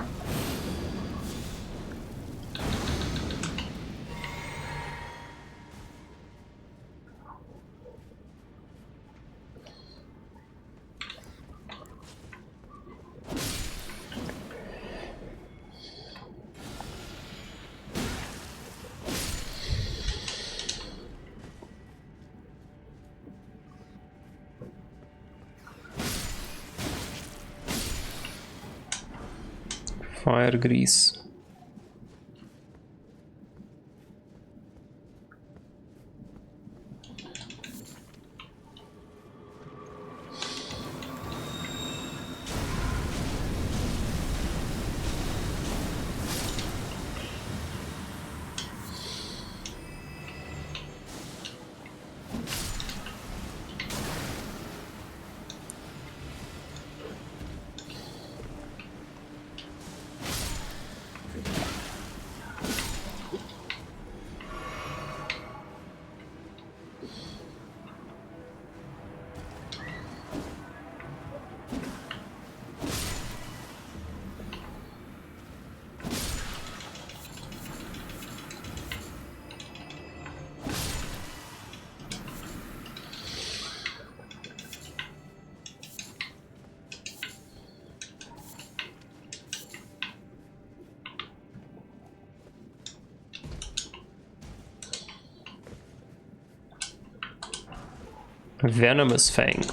Fire grease. Venomous Fang.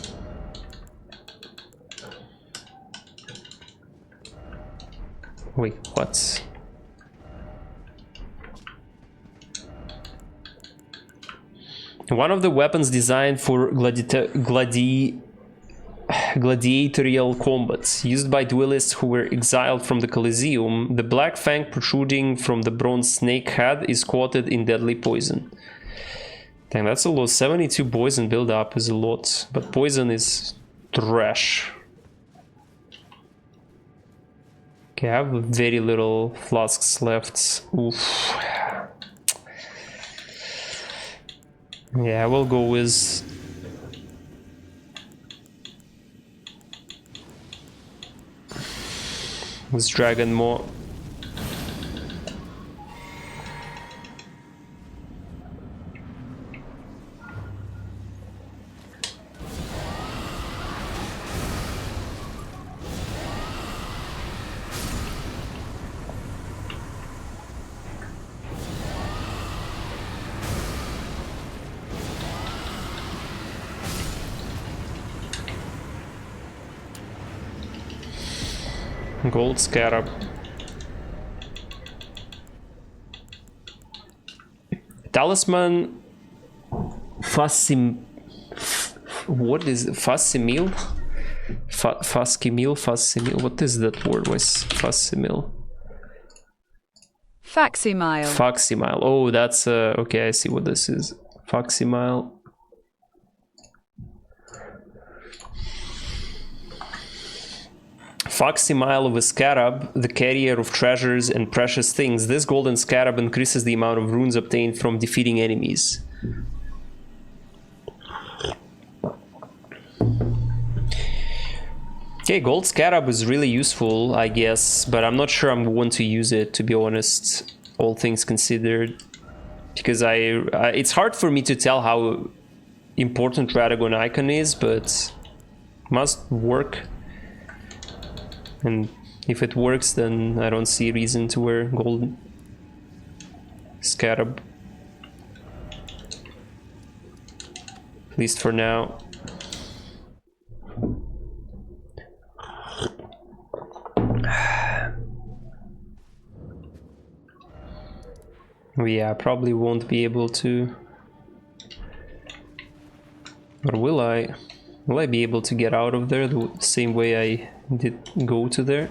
Wait, what? One of the weapons designed for gladiatorial combats, used by duelists who were exiled from the Colosseum, the black fang protruding from the bronze snake head is coated in deadly poison. Dang, that's a lot. 72 poison build up is a lot, but poison is trash. Okay, I have very little flasks left. Oof. Yeah, we'll go with Dragon Maw. Gold Scarab. Talisman what is it? Fassimil? Fassimil? What is that word? What's Fassimil? Facsimile. Facsimile. Oh, that's okay, I see what this is. Facsimile. Facsimile of a scarab, the carrier of treasures and precious things. This golden scarab increases the amount of runes obtained from defeating enemies. Okay, gold scarab is really useful, I guess, but I'm not sure I'm going to use it, to be honest, all things considered. Because it's hard for me to tell how important Radagon Icon is, but must work. And if it works, then I don't see a reason to wear gold scarab. At least for now. Yeah, I probably won't be able to. Or will I? Will I be able to get out of there the same way I did go to there?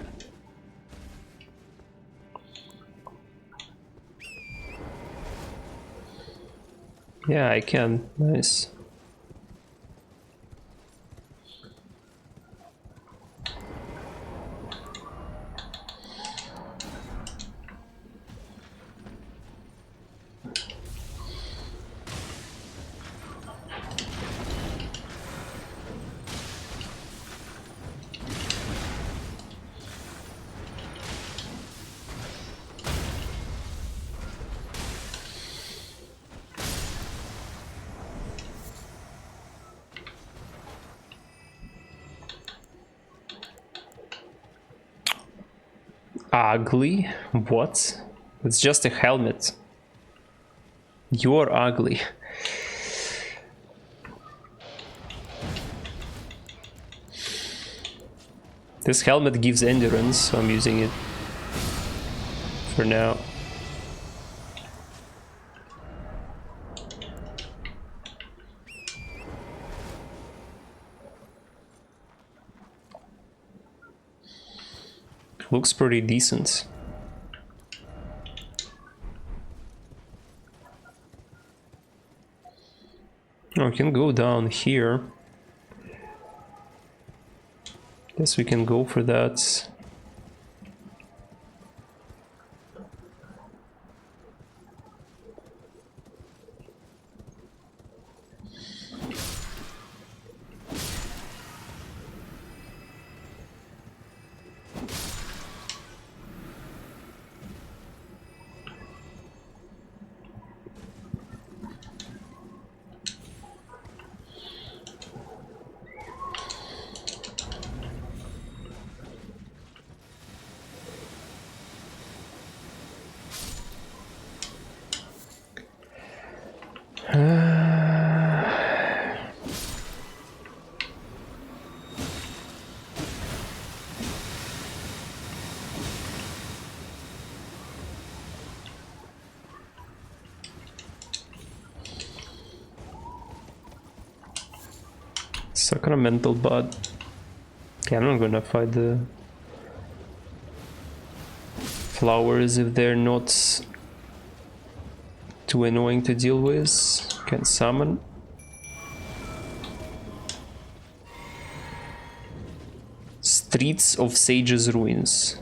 Yeah, I can. Nice. Ugly? What? It's just a helmet. You're ugly. This helmet gives endurance, so I'm using it for now. Looks pretty decent. Oh, we can go down here. Guess we can go for that. Sacramental bud. Okay, I'm not gonna fight the flowers if they're not too annoying to deal with. Can summon. Streets of Sage's Ruins.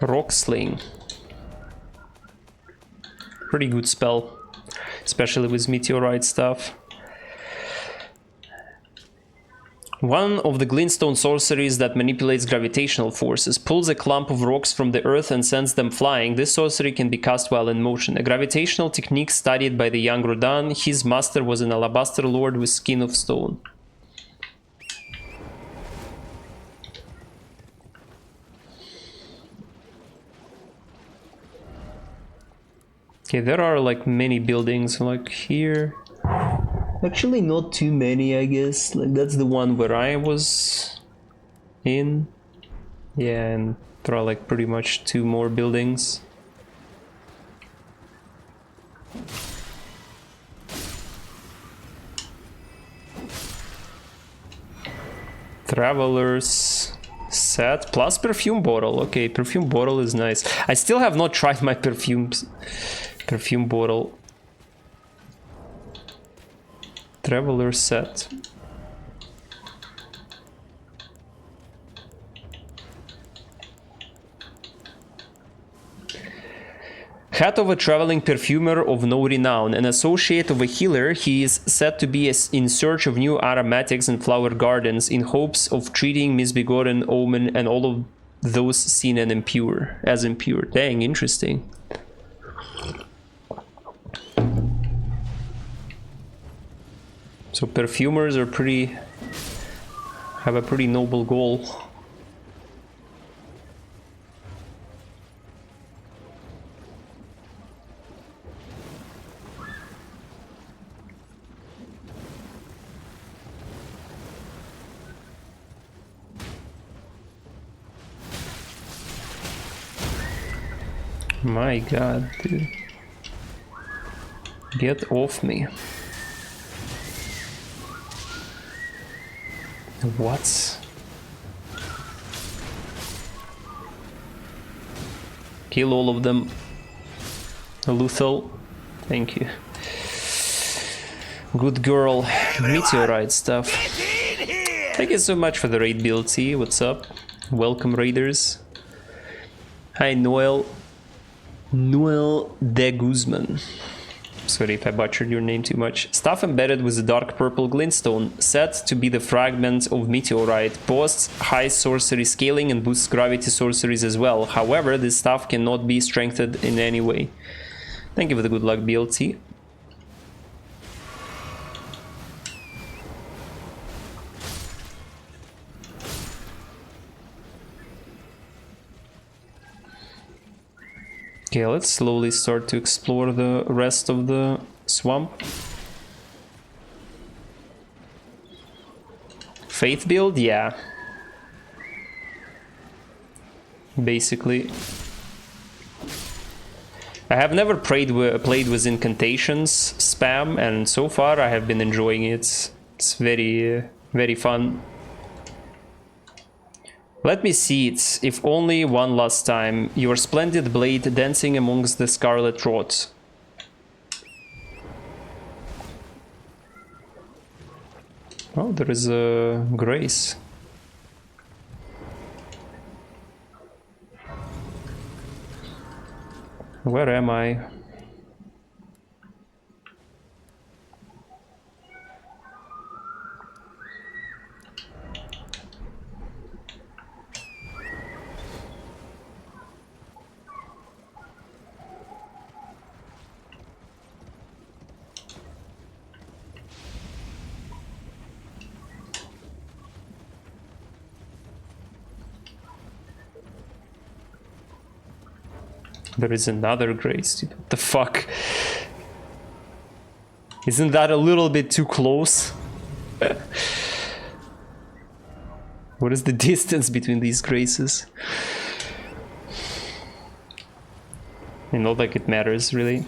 Rock Sling. Pretty good spell, especially with meteorite stuff. One of the glintstone sorceries that manipulates gravitational forces pulls a clump of rocks from the earth and sends them flying. This sorcery can be cast while in motion. A gravitational technique studied by the young Rodan. His master was an alabaster lord with skin of stone. Okay, there are like many buildings like here. Actually not too many, I guess. Like that's the one where I was in. Yeah, and there are like pretty much 2 more buildings. Traveler's set plus perfume bottle. Okay, perfume bottle is nice. I still have not tried my perfume bottle. Traveler set. Hat of a traveling perfumer of no renown, an associate of a healer, he is said to be in search of new aromatics and flower gardens in hopes of treating misbegotten, omen, and all of those seen and impure. Dang, interesting. So perfumers are have a pretty noble goal. My god, dude. Get off me. What? Kill all of them. Lethal. Thank you. Good girl. Meteorite stuff. Thank you so much for the raid, BLT. What's up? Welcome, raiders. Hi, Noel. Noel de Guzman. Sorry if I butchered your name too much. Stuff embedded with a dark purple glintstone, said to be the fragment of meteorite, boasts high sorcery scaling and boosts gravity sorceries as well. However, this stuff cannot be strengthened in any way. Thank you for the good luck, BLT. Okay, let's slowly start to explore the rest of the swamp. Faith build? Yeah. Basically. I have never played with incantations spam, and so far I have been enjoying it. It's very, very fun. Let me see it, if only one last time. Your splendid blade dancing amongst the scarlet rot. Oh, there is a grace. Where am I? There is another grace, dude. What the fuck? Isn't that a little bit too close? What is the distance between these graces? Not like it matters, really.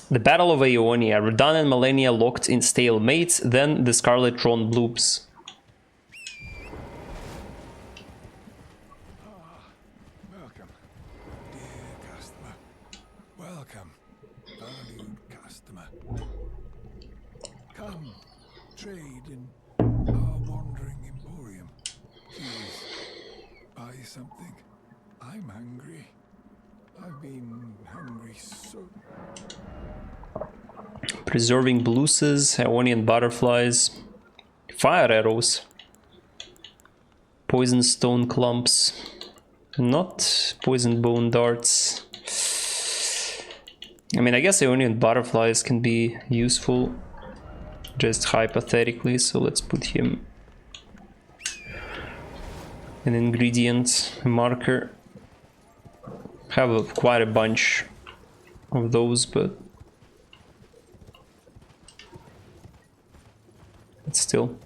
The Battle of Aeonia. Radahn and Malenia locked in stalemate, then the Scarlet Throne bloops. Trade in our wandering emporium. Please, buy something. I'm hungry. I've been hungry so... Preserving bluses, Aeonian butterflies, fire arrows, poison stone clumps, not poison bone darts. I mean, I guess Aeonian butterflies can be useful. Just hypothetically, so let's put him an ingredient marker. Have quite a bunch of those, but still.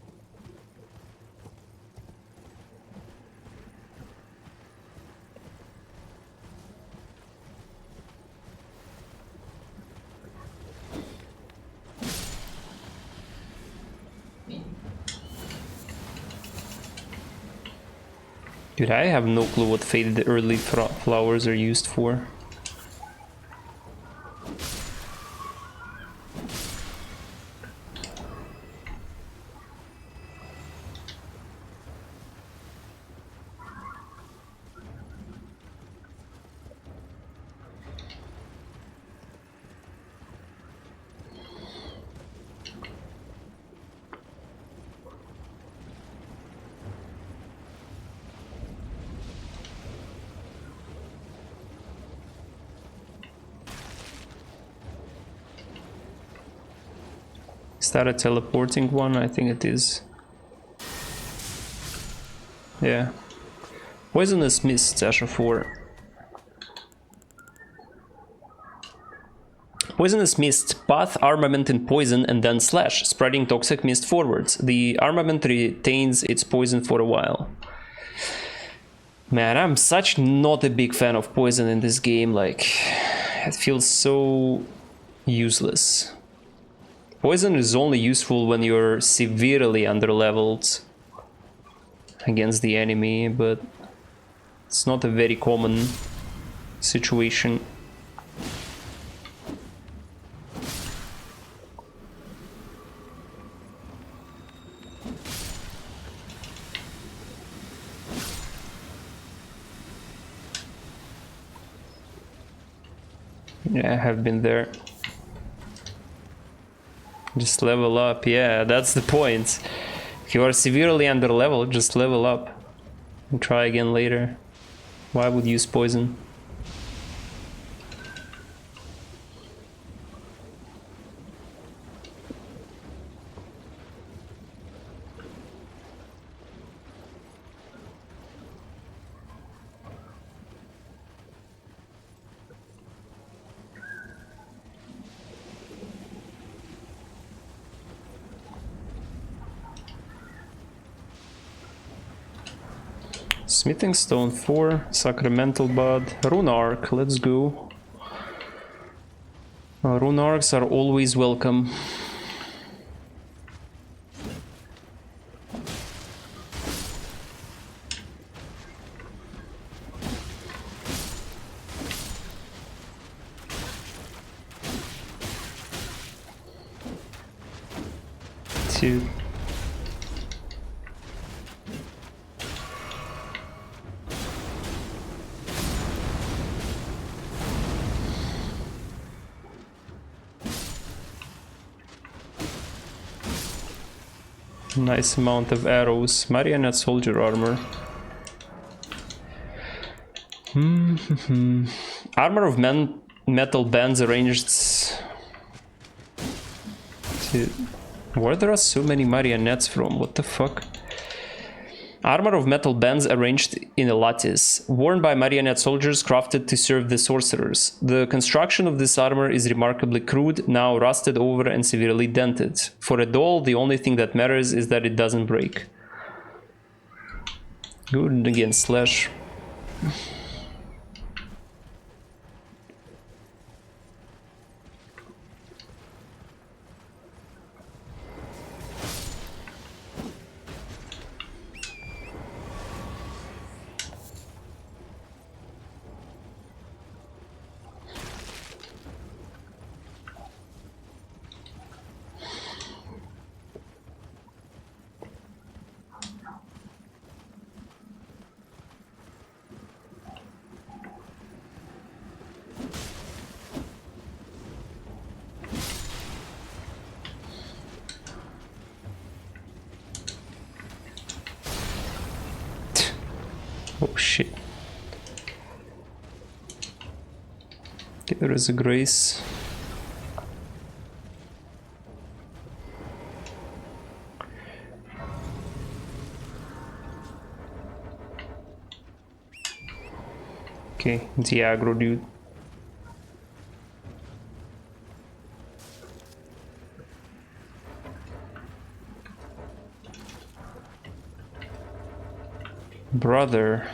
Dude, I have no clue what faded early flowers are used for. Is that a teleporting one? I think it is. Yeah. Poisonous Mist, Asher 4. Poisonous Mist, path, armament in poison and then slash, spreading toxic mist forwards. The armament retains its poison for a while. Man, I'm such not a big fan of poison in this game, like, it feels so useless. Poison is only useful when you're severely underleveled against the enemy, but it's not a very common situation. Yeah, I have been there. Just level up, yeah, that's the point. If you are severely under level, just level up and try again later. Why would you use poison? Smithing Stone 4, Sacramental Bud, Rune Arc, let's go. Rune Arcs are always welcome. Two. Nice amount of arrows. Marionette soldier armor. Armor of metal bands arranged to... Where there are so many marionettes from? What the fuck? Armor of metal bands arranged in a lattice, worn by marionette soldiers crafted to serve the sorcerers. The construction of this armor is remarkably crude, now rusted over and severely dented. For a doll, the only thing that matters is that it doesn't break. Good against slash. Oh shit. Okay, there is a grace. Okay, the aggro dude. Brother.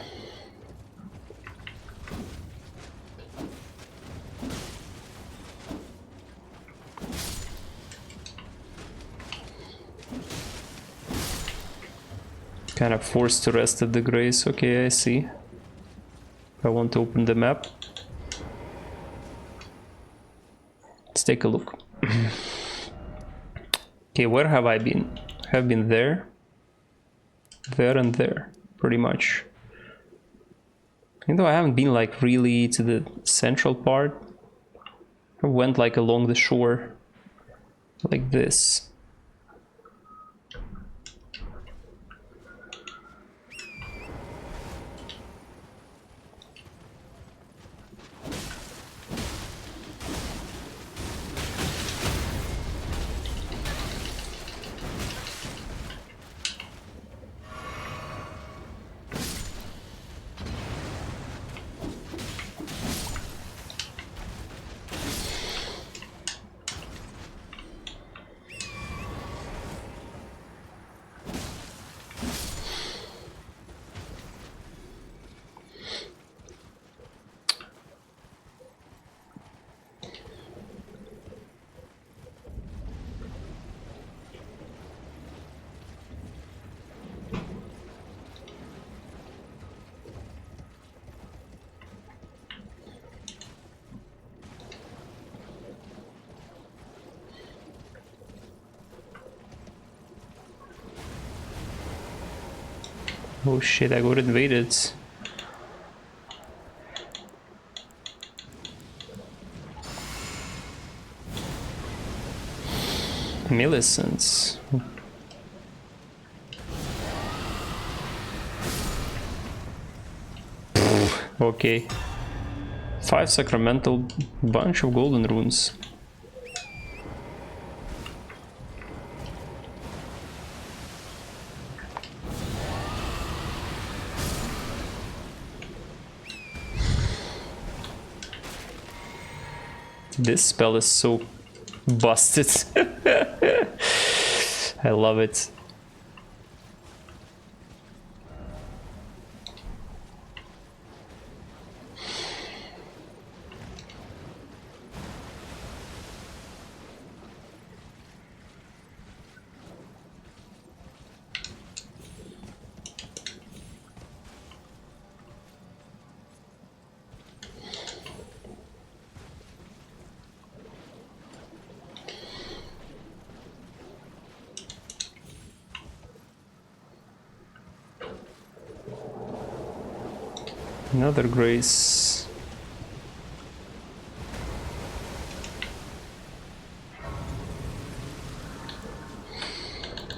Kind of forced to rest at the grace. Okay, I see. I want to open the map. Let's take a look. Okay, where have I been? I've been there, there and there, pretty much. Even though I haven't been like really to the central part, I went like along the shore, like this. Oh shit, I got invaded. Millicents. Okay. 5 sacramental, bunch of golden runes. This spell is so busted. I love it. Another grace.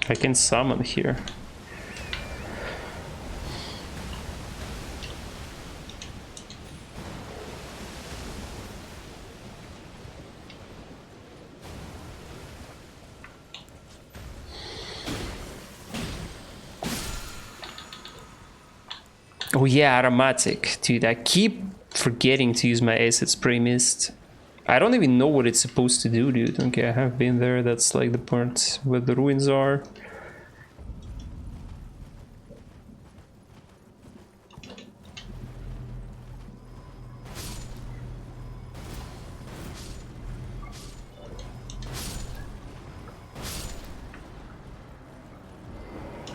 I can summon here. Oh yeah, aromatic. Dude, I keep forgetting to use my acid spray mist. I don't even know what it's supposed to do, dude. Okay, I have been there. That's like the part where the ruins are.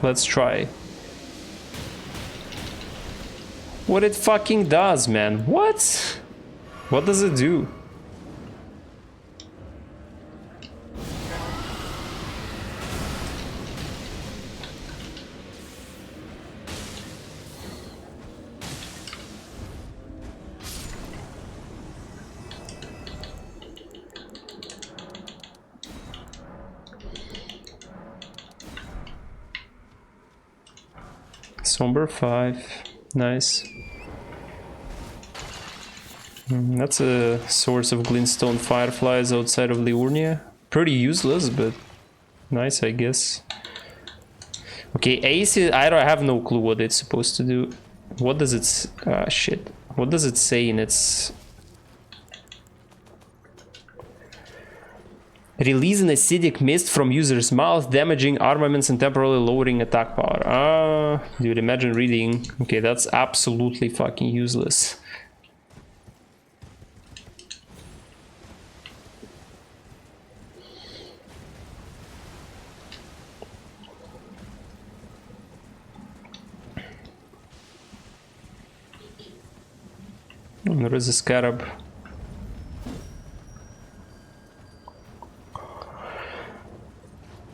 Let's try. What it fucking does, man. What? What does it do? Somber 5. Nice. That's a source of glintstone fireflies outside of Liurnia. Pretty useless, but nice, I guess. Okay, Ace, I have no clue what it's supposed to do. What does it... shit. What does it say in its... Release an acidic mist from user's mouth, damaging armaments and temporarily lowering attack power. Dude, imagine reading. Okay, that's absolutely fucking useless. There is a scarab.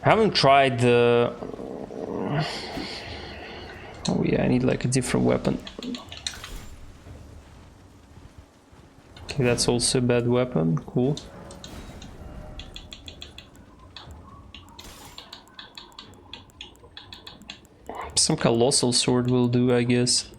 I haven't tried the... Oh yeah, I need like a different weapon. Okay, that's also a bad weapon. Cool. Some colossal sword will do, I guess.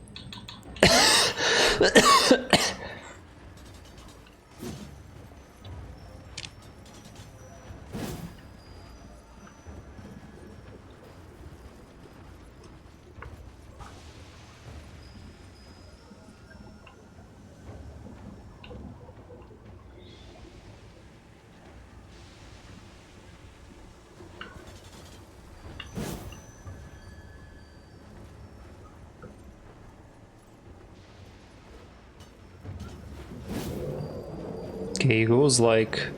Okay, it goes like...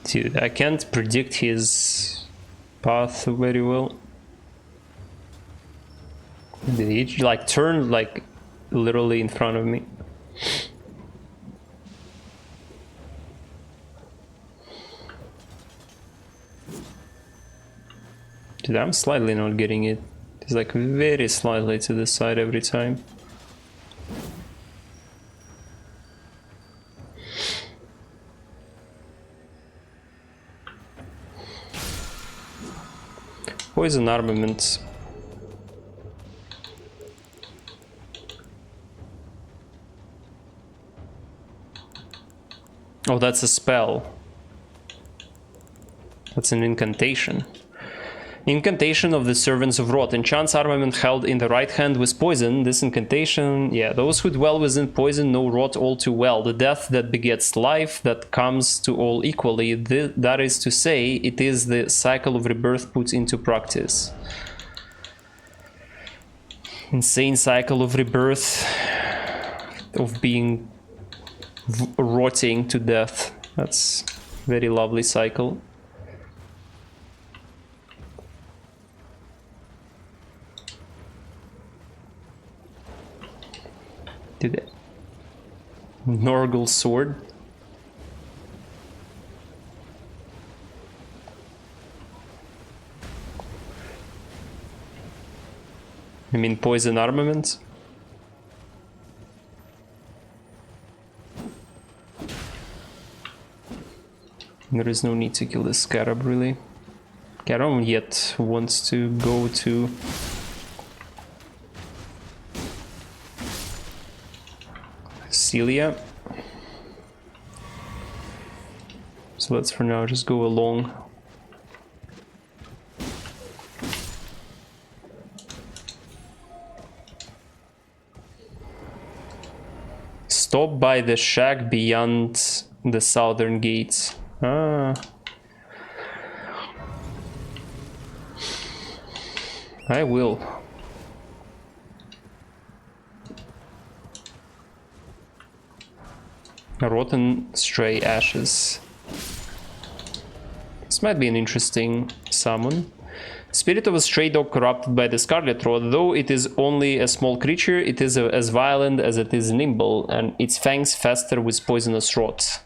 Dude, I can't predict his path very well. Did he like turn like literally in front of me? Dude, I'm slightly not getting it. It's like very slightly to the side every time. Poison armaments. Oh, that's a spell. That's an incantation. Incantation of the Servants of Rot. Enchants armament held in the right hand with poison. This incantation, yeah, those who dwell within poison know rot all too well. The death that begets life that comes to all equally. That is to say, it is the cycle of rebirth put into practice. Insane cycle of rebirth, of being rotting to death. That's very lovely cycle. Did it? Norgal sword. I mean poison armament. There is no need to kill the scarab, really. I don't yet want to go to Celia. So let's for now just go along. Stop by the shack beyond the southern gates. Ah. I will. Rotten stray ashes. This might be an interesting summon. Spirit of a stray dog corrupted by the Scarlet Rot. Though it is only a small creature, it is as violent as it is nimble, and its fangs faster with poisonous rot.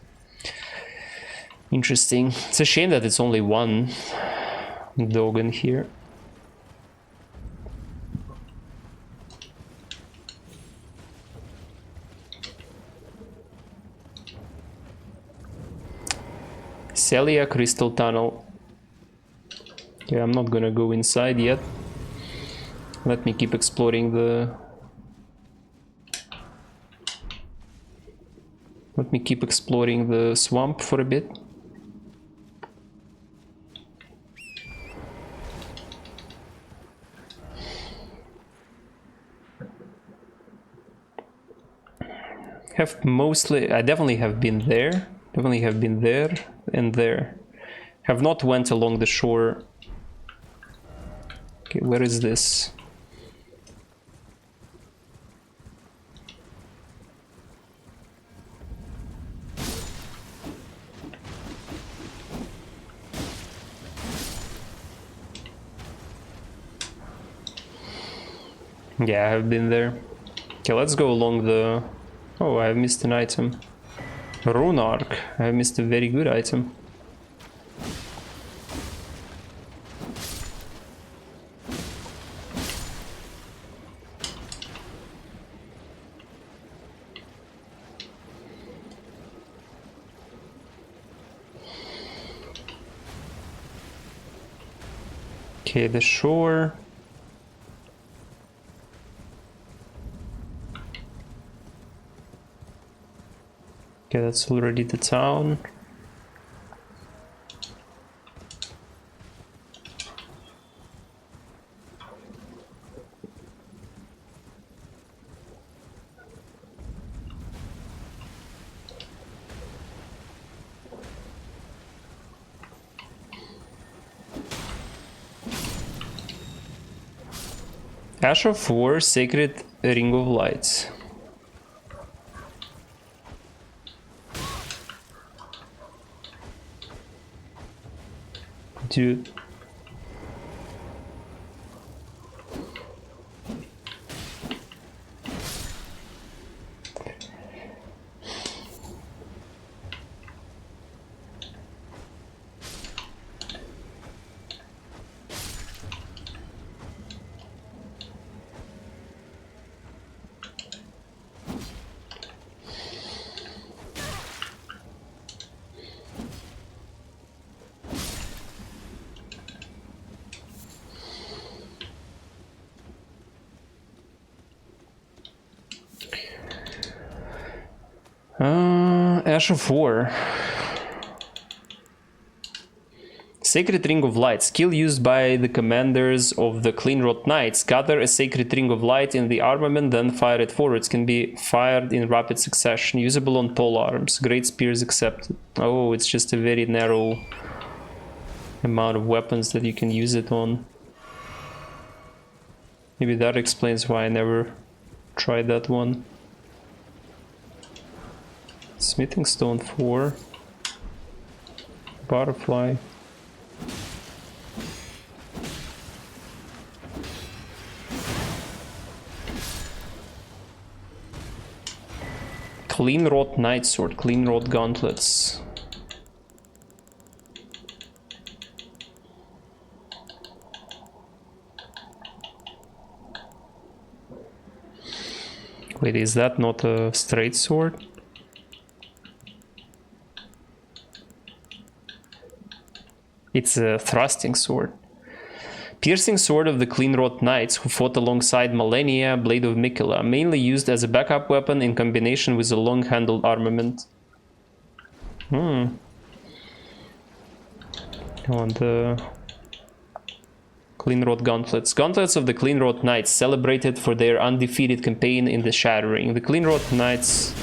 Interesting. It's a shame that it's only one dog in here. Celia Crystal Tunnel. Yeah, I'm not gonna go inside yet. Let me keep exploring the... Let me keep exploring the swamp for a bit. I definitely have been there. Definitely have been there and there. Have not went along the shore. Okay, where is this? Yeah, I have been there. Okay, let's go along the... Oh, I have missed an item. Rune Arc. I have missed a very good item. Okay, the shore. Okay, that's already the town. Ash of War, Sacred Ring of Lights. Dude. Ash of War. Sacred Ring of Light. Skill used by the commanders of the Cleanrot Knights. Gather a Sacred Ring of Light in the armament, then fire it forwards. Can be fired in rapid succession. Usable on pole arms. Great spears accepted. Oh, it's just a very narrow amount of weapons that you can use it on. Maybe that explains why I never tried that one. Smithing Stone 4. Butterfly. Cleanrot Knight Sword, Cleanrot Gauntlets. Wait, is that not a straight sword? It's a thrusting sword. Piercing sword of the Cleanrot Knights who fought alongside Malenia, Blade of Miquella, mainly used as a backup weapon in combination with a long-handled armament. On the Cleanrot Gauntlets. Gauntlets of the Cleanrot Knights, celebrated for their undefeated campaign in the Shattering. The Cleanrot Knights...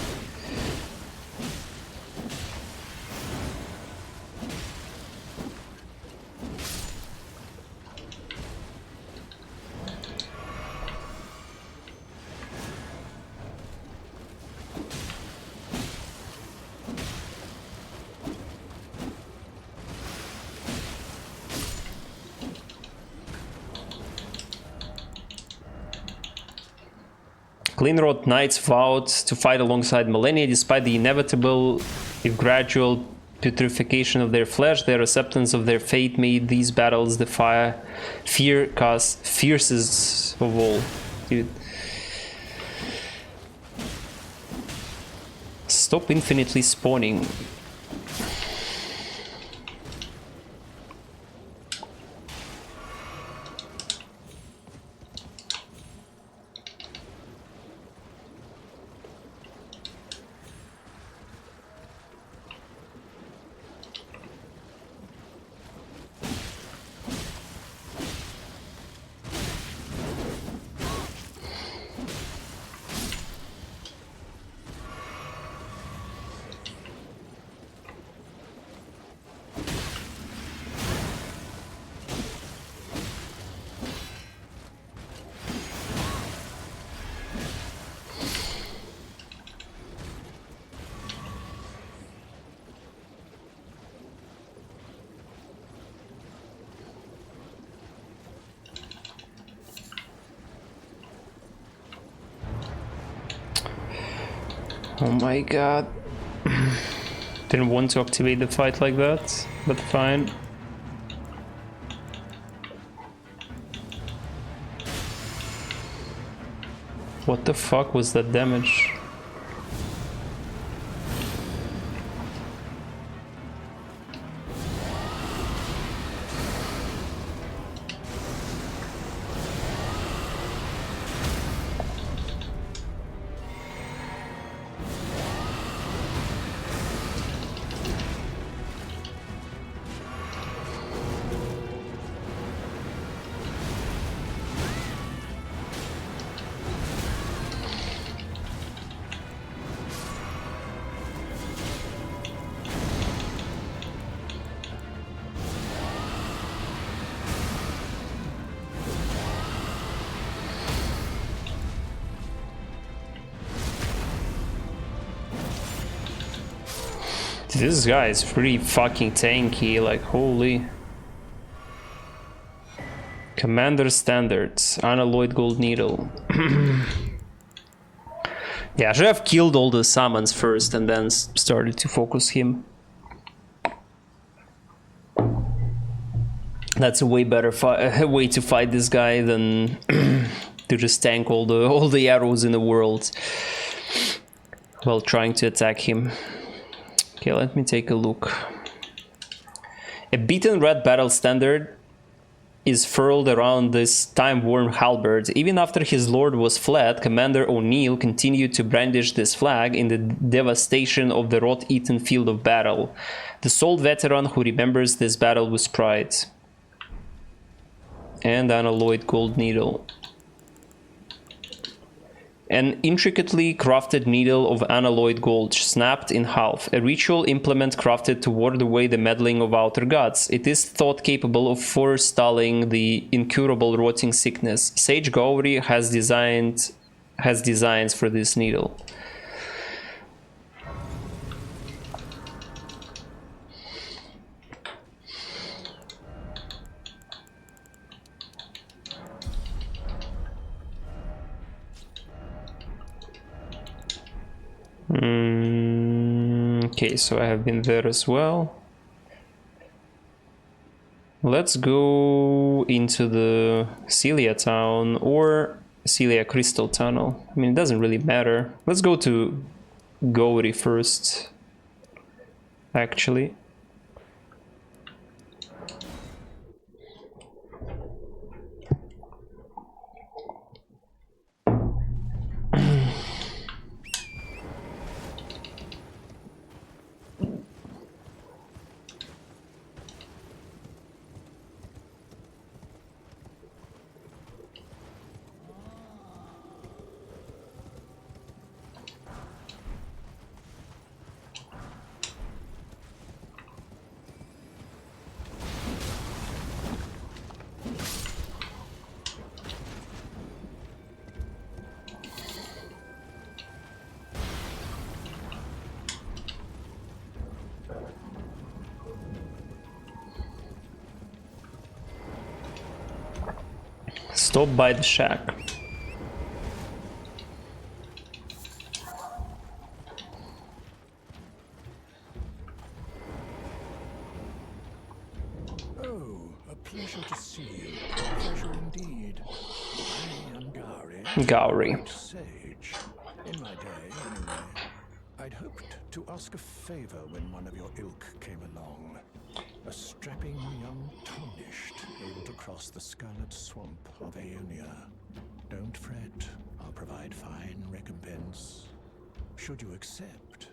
Cleanrot Knights vowed to fight alongside Malenia despite the inevitable, if gradual, putrefaction of their flesh. Their acceptance of their fate made these battles the fiercest of all. Dude. Stop infinitely spawning. Oh my god. Didn't want to activate the fight like that, but fine. What the fuck was that damage? This guy is pretty fucking tanky, like holy. Commander Standards, Unalloyed Gold Needle. Yeah, I should have killed all the summons first and then started to focus him. That's a way better way to fight this guy than to just tank all the arrows in the world while trying to attack him. Okay, let me take a look. A beaten red battle standard is furled around this time-worn halberd. Even after his lord was fled, Commander O'Neill continued to brandish this flag in the devastation of the rot-eaten field of battle. The sole veteran who remembers this battle with pride. And unalloyed gold needle. An intricately crafted needle of unalloyed gold, snapped in half, a ritual implement crafted to ward away the meddling of outer gods. It is thought capable of forestalling the incurable rotting sickness. Sage Gowry has designs for this needle. Okay, so I have been there as well. Let's go into the Celia town or Celia Crystal Tunnel. I mean, it doesn't really matter. Let's go to Gowry first, actually. Stop by the shack. Oh, a pleasure to see you. A pleasure indeed. I am Gowry. Gowry. Sage. In my day, anyway. I'd hoped to ask a favor when one of your ilk came along. A strapping young tarnished, able to cross the scarlet swamp of Aeonia. Don't fret, I'll provide fine recompense. Should you accept,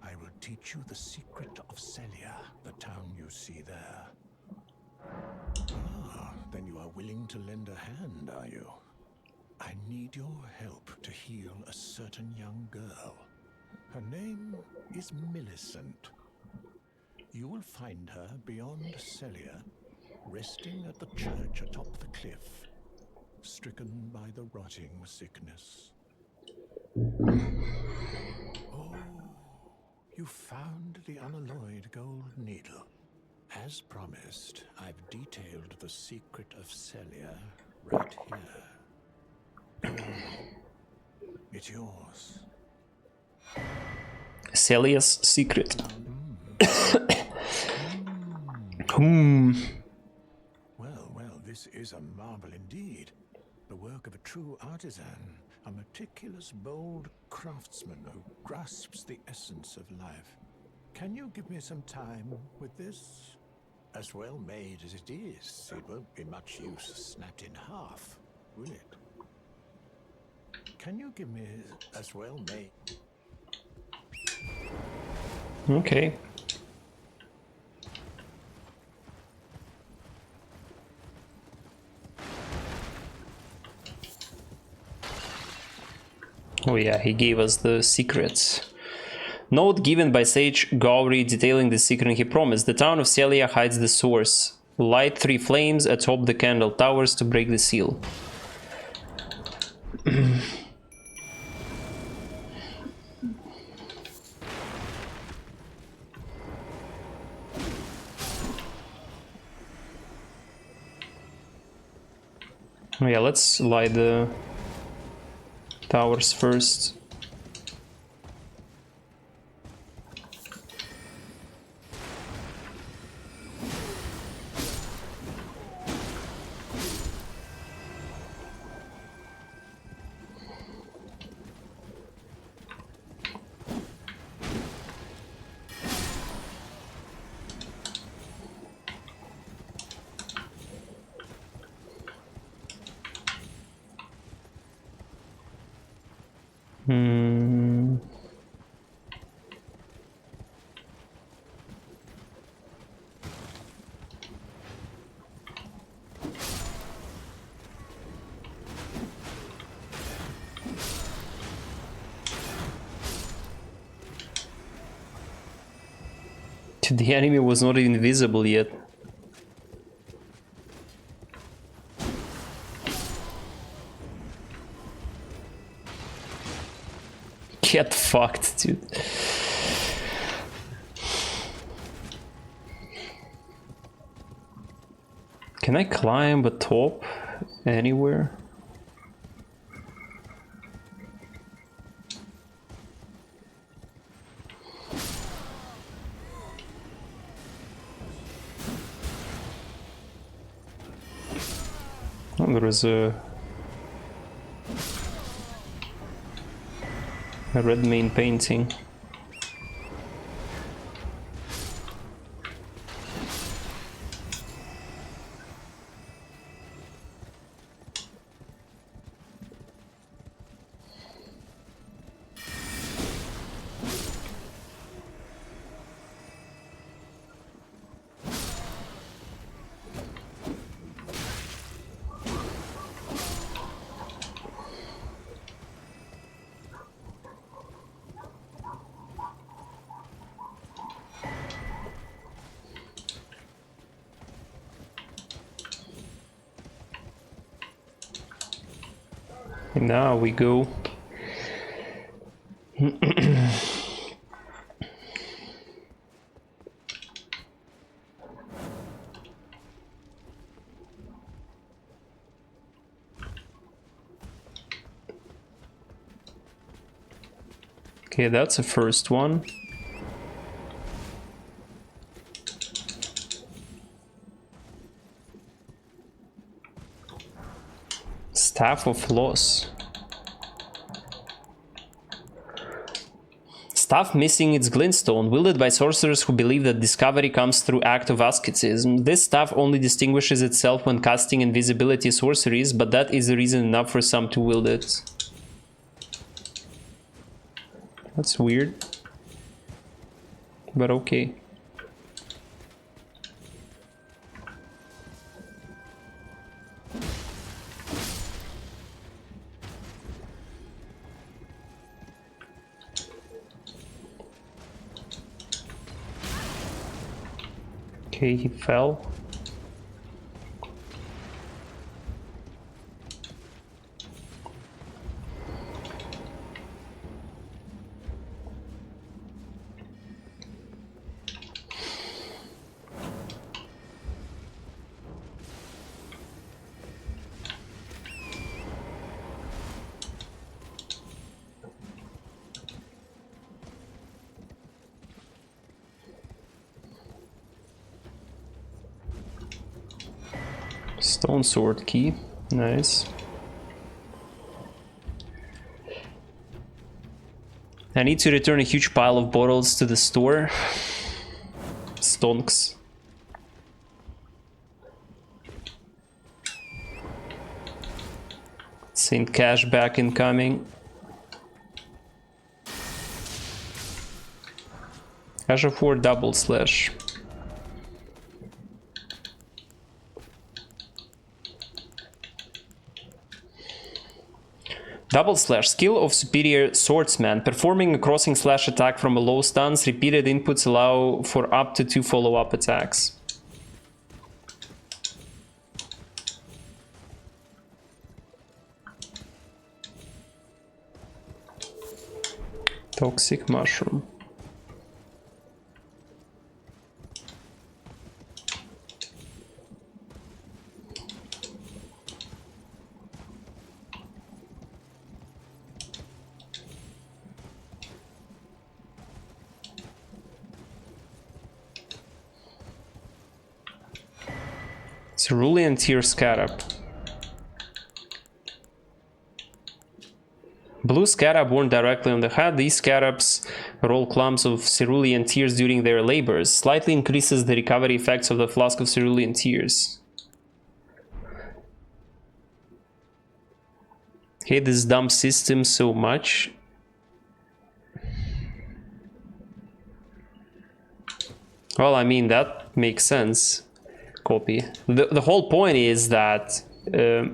I will teach you the secret of Celia, the town you see there. Ah, then you are willing to lend a hand, are you? I need your help to heal a certain young girl. Her name is Millicent. You will find her beyond Celia, resting at the church atop the cliff, stricken by the rotting sickness. Oh, you found the unalloyed gold needle. As promised, I've detailed the secret of Celia right here. It's yours. Celia's secret. Well, this is a marvel indeed. The work of a true artisan, a meticulous, bold craftsman who grasps the essence of life. Can you give me some time with this? As well made as it is, it won't be much use snapped in half, will it? Can you give me as well made? Okay. Oh yeah, he gave us the secrets. Note given by Sage Gowry detailing the secret he promised. The town of Celia hides the source. Light 3 flames atop the candle towers to break the seal. Oh yeah, let's light the towers first. Hmm. The enemy was not invisible yet. Get fucked, dude. Can I climb atop anywhere? Oh, there is a red main painting. And now we go. Okay, that's the first one. Staff of Loss. Staff missing its glintstone, wielded by sorcerers who believe that discovery comes through act of asceticism. This staff only distinguishes itself when casting invisibility sorceries, but that is reason enough for some to wield it. That's weird. But okay. Okay, he fell. Stone sword key, nice. I need to return a huge pile of bottles to the store. Stonks. Saint Cash back incoming. Cash of War double slash. Double slash, skill of superior swordsman. Performing a crossing slash attack from a low stance, repeated inputs allow for up to 2 follow-up attacks. Toxic mushroom. Cerulean Tear Scarab. Blue scarab worn directly on the head. These scarabs roll clumps of cerulean tears during their labors. Slightly increases the recovery effects of the flask of cerulean tears. Hate this dumb system so much. Well, I mean, that makes sense. Copy. The whole point is that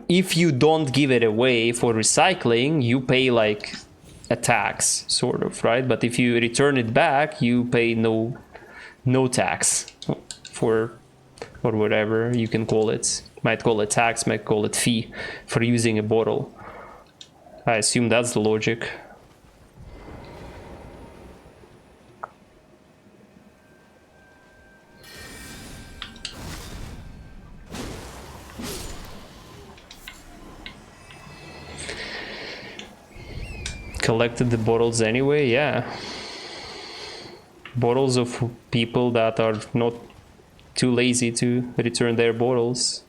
if you don't give it away for recycling, you pay like a tax, sort of, right? But if you return it back, you pay no tax for, or whatever you can call it. Might call it tax, might call it fee for using a bottle. I assume that's the logic. Collected the bottles anyway, yeah. Bottles of people that are not too lazy to return their bottles.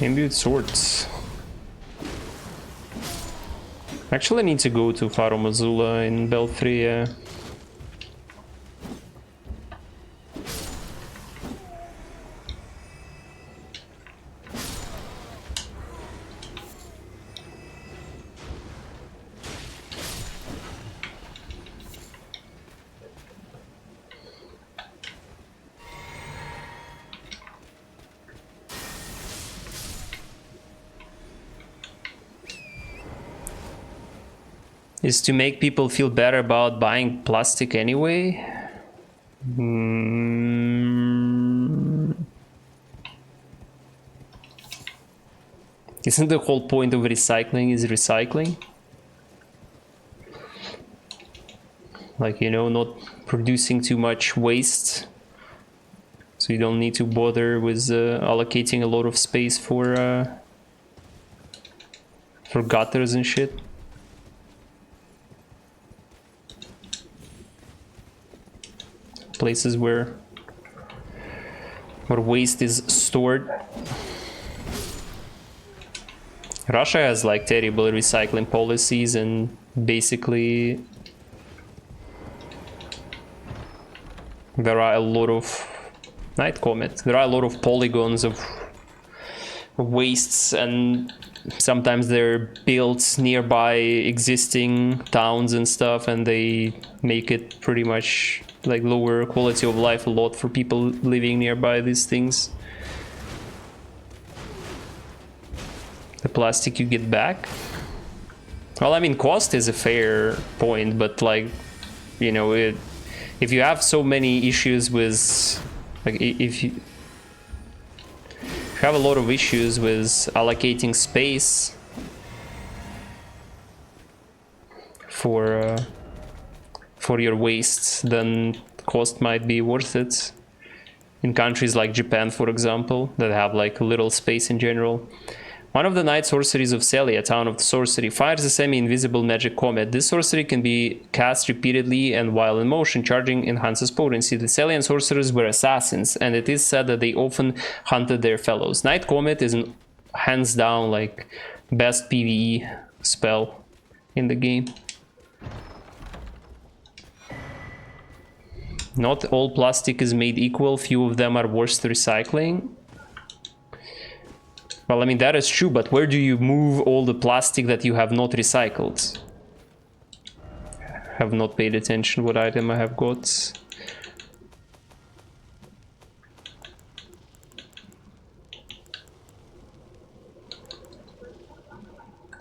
Imbued swords. Actually, I need to go to Faro Mazula in Belfry. Is to make people feel better about buying plastic anyway. Isn't the whole point of recycling is recycling? Like, you know, not producing too much waste. So you don't need to bother with allocating a lot of space for gutters and shit. Places where waste is stored. Russia has like terrible recycling policies, and basically there are a lot of Night Comet. There are a lot of polygons of wastes, and sometimes they're built nearby existing towns and stuff, and they make it pretty much like lower quality of life a lot for people living nearby these things. The plastic you get back? Well, I mean, cost is a fair point, but like, you know, if you have so many issues with, like, if you have a lot of issues with allocating space for your wastes, then cost might be worth it. In countries like Japan, for example, that have like little space in general. One of the night sorceries of Celia, Town of the Sorcery, fires a semi-invisible magic comet. This sorcery can be cast repeatedly and while in motion, charging enhances potency. The Celian sorcerers were assassins, and it is said that they often hunted their fellows. Night Comet is an hands down like best PvE spell in the game. Not all plastic is made equal, few of them are worth recycling. Well, I mean, that is true, but where do you move all the plastic that you have not recycled? Have not paid attention what item I have got.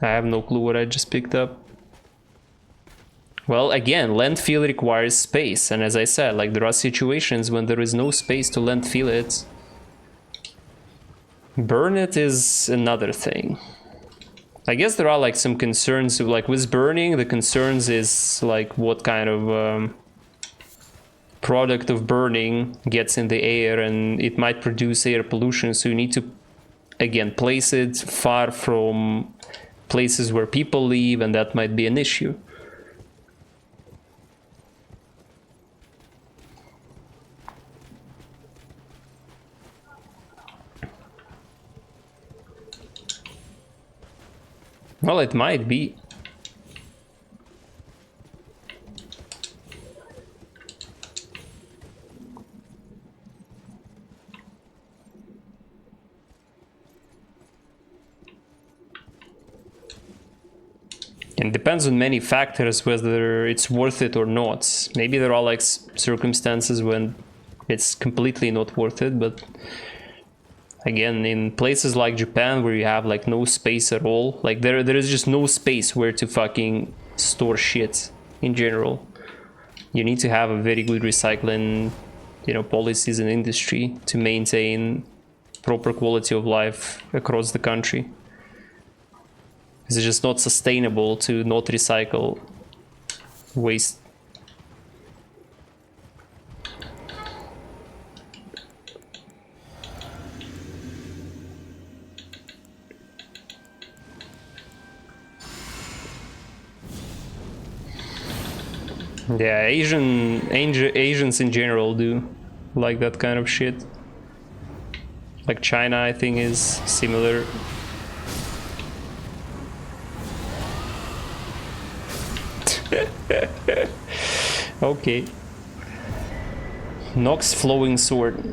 I have no clue what I just picked up. Well, again, landfill requires space, and as I said, like, there are situations when there is no space to landfill it. Burn it is another thing. I guess there are like some concerns, like with burning, the concerns is like what kind of product of burning gets in the air, and it might produce air pollution, so you need to again place it far from places where people live, and that might be an issue. Well, it might be. It depends on many factors whether it's worth it or not. Maybe there are like circumstances when it's completely not worth it, but again, in places like Japan where you have like no space at all, like there is just no space where to fucking store shit in general. You need to have a very good recycling, you know, policies and industry to maintain proper quality of life across the country. It's just not sustainable to not recycle waste. Yeah, Asians in general do like that kind of shit. Like China, I think, is similar. Okay. Nox Flowing Sword.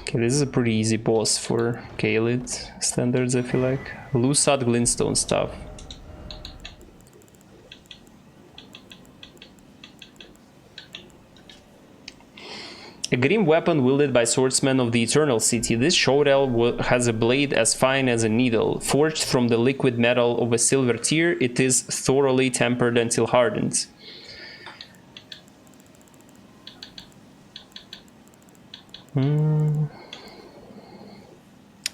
Okay, this is a pretty easy boss for Kaelid standards, I feel like. Lusat Glintstone stuff. A grim weapon wielded by swordsmen of the Eternal City, this shovel has a blade as fine as a needle. Forged from the liquid metal of a silver tear, it is thoroughly tempered until hardened.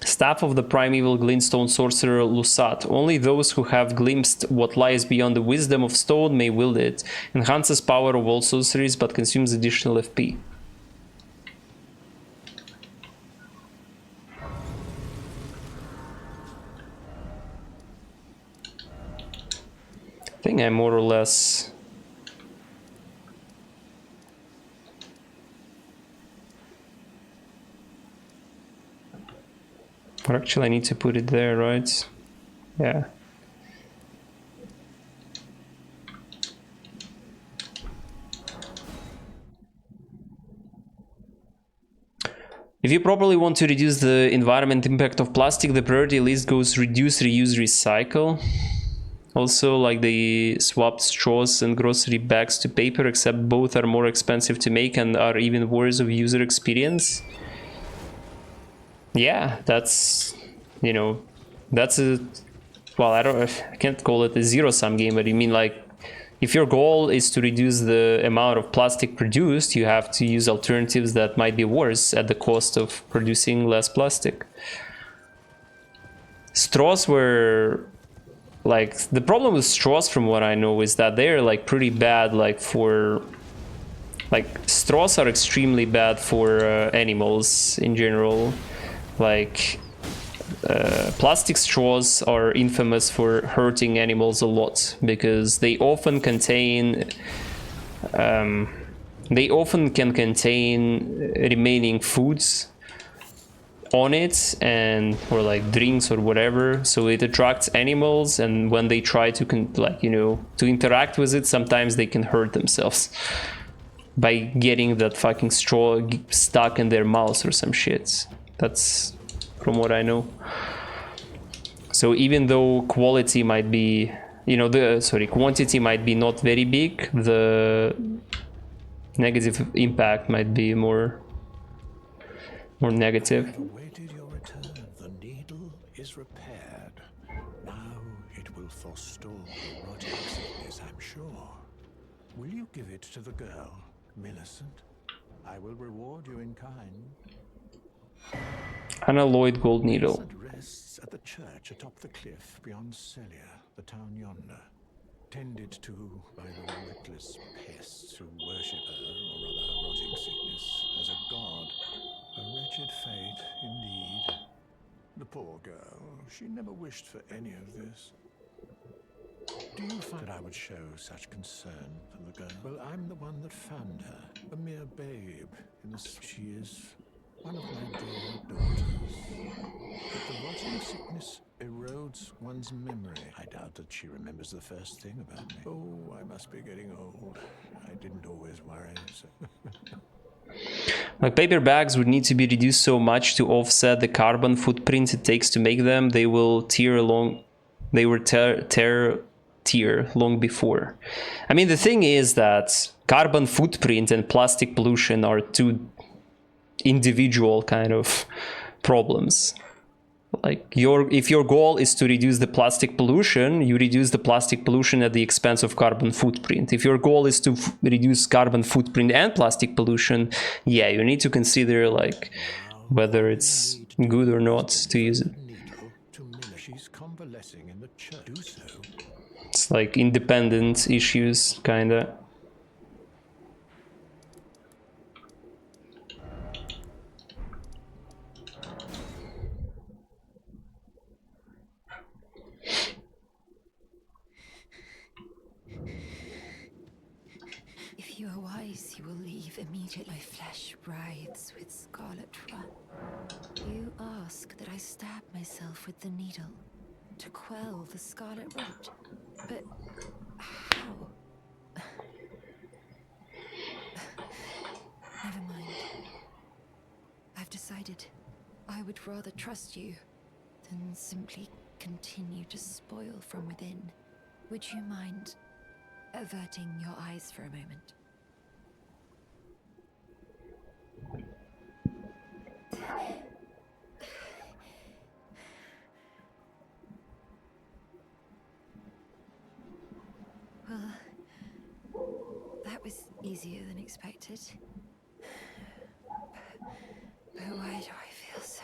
Staff of the primeval glintstone sorcerer Lusat. Only those who have glimpsed what lies beyond the wisdom of stone may wield it. Enhances power of all sorceries but consumes additional FP. I think I more or less... Or actually I need to put it there, right? Yeah. If you properly want to reduce the environment impact of plastic, the priority list goes reduce, reuse, recycle. Also, like they swapped straws and grocery bags to paper, except both are more expensive to make and are even worse of user experience. Yeah, that's, you know, that's a, well, I can't call it a zero-sum game, but I mean, like, if your goal is to reduce the amount of plastic produced, you have to use alternatives that might be worse at the cost of producing less plastic. Straws were... Like, the problem with straws, from what I know, is that they're like pretty bad, like for... Like, straws are extremely bad for animals in general. Like, plastic straws are infamous for hurting animals a lot, because they often contain... they often can contain remaining foods on it, and or like drinks or whatever, so it attracts animals, and when they try to like, you know, to interact with it, sometimes they can hurt themselves by getting that fucking straw stuck in their mouths or some shit. That's from what I know. So even though quality might be, you know, quantity might be not very big, the negative impact might be more negative. Awaited your return. The needle is repaired. Now it will forestall the rotting sickness, I'm sure. Will you give it to the girl, Millicent? I will reward you in kind. Unalloyed gold needle. Millicent rests at the church atop the cliff beyond Celia, the town yonder, tended to by the witless pests who worship her, or rather her rotting sickness, as a god. A wretched fate, indeed. The poor girl, she never wished for any of this. Do you find that I would show such concern for the girl? Well, I'm the one that found her, a mere babe in the... She is one of my dear daughters. But the rotting sickness erodes one's memory. I doubt that she remembers the first thing about me. Oh, I must be getting old. I didn't always worry, so... Like paper bags would need to be reduced so much to offset the carbon footprint it takes to make them. They will tear along. They were tear long before. I mean, the thing is that carbon footprint and plastic pollution are two individual kind of problems. Like if your goal is to reduce the plastic pollution, you reduce the plastic pollution at the expense of carbon footprint. If your goal is to reduce carbon footprint and plastic pollution, yeah, you need to consider like whether it's good or not to use it. It's like independent issues, kinda. If you are wise, you will leave immediately. My flesh writhes with scarlet rot. You ask that I stab myself with the needle to quell the scarlet rot. But how? Never mind. I've decided I would rather trust you than simply continue to spoil from within. Would you mind averting your eyes for a moment? Well, that was easier than expected. But why do I feel so...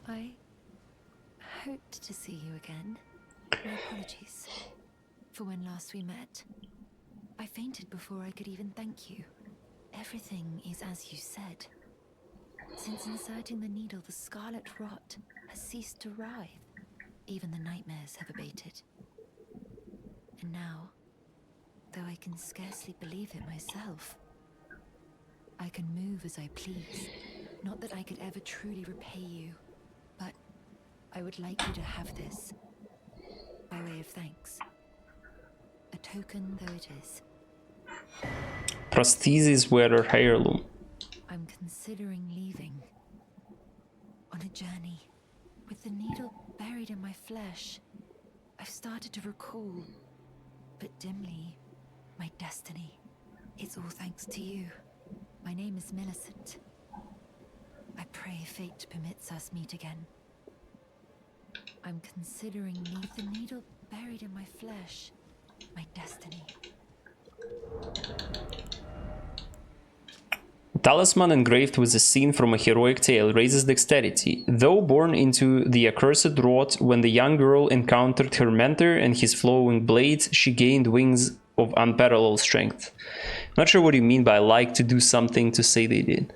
I hoped to see you again. My apologies for when last we met. I fainted before I could even thank you. Everything is as you said. Since inserting the needle, the scarlet rot has ceased to writhe. Even the nightmares have abated. And now, though I can scarcely believe it myself, I can move as I please. Not that I could ever truly repay you, but I would like you to have this, by way of thanks. A token though it is. Prosthesis wearer heirloom. I'm considering leaving. On a journey. With the needle buried in my flesh, I've started to recall, but dimly, my destiny. It's all thanks to you. My name is Millicent. I pray fate permits us meet again. I'm considering with the needle buried in my flesh, my destiny. Talisman engraved with a scene from a heroic tale raises dexterity. Though born into the accursed rot, when the young girl encountered her mentor and his flowing blades, she gained wings of unparalleled strength. Not sure what you mean by like to do something to say they did.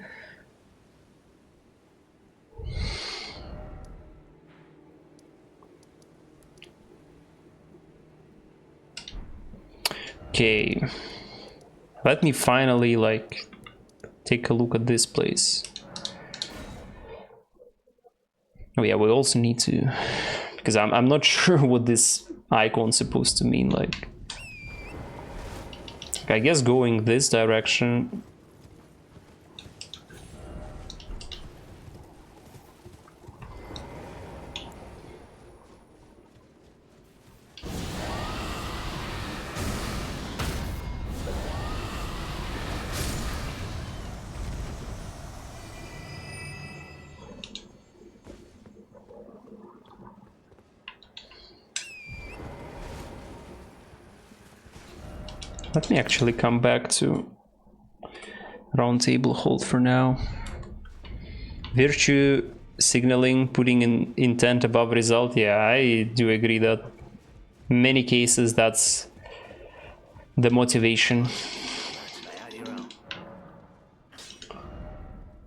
Okay, let me finally take a look at this place. Oh yeah, we also need to, because I'm not sure what this icon's supposed to mean. Like, I guess going this direction Let me actually come back to round table hold for now. Virtue signaling, putting in intent above result. Yeah, I do agree that in many cases that's the motivation.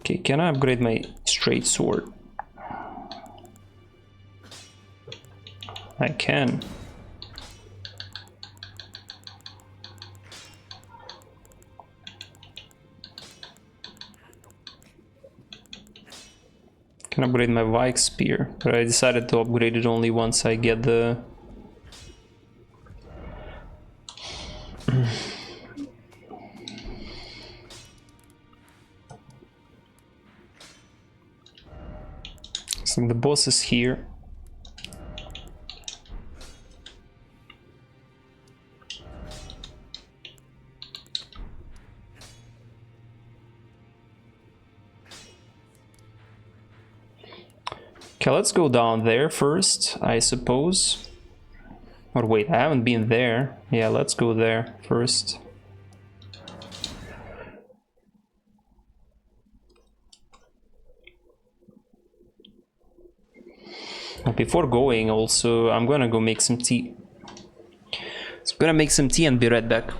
Okay, can I upgrade my straight sword? I can. Can upgrade my Vike spear, but I decided to upgrade it only once I get the so the boss is here. Okay, let's go down there first, I suppose. Or wait, I haven't been there. Yeah, let's go there first. Before going, also, I'm gonna go make some tea. So I'm gonna make some tea and be right back.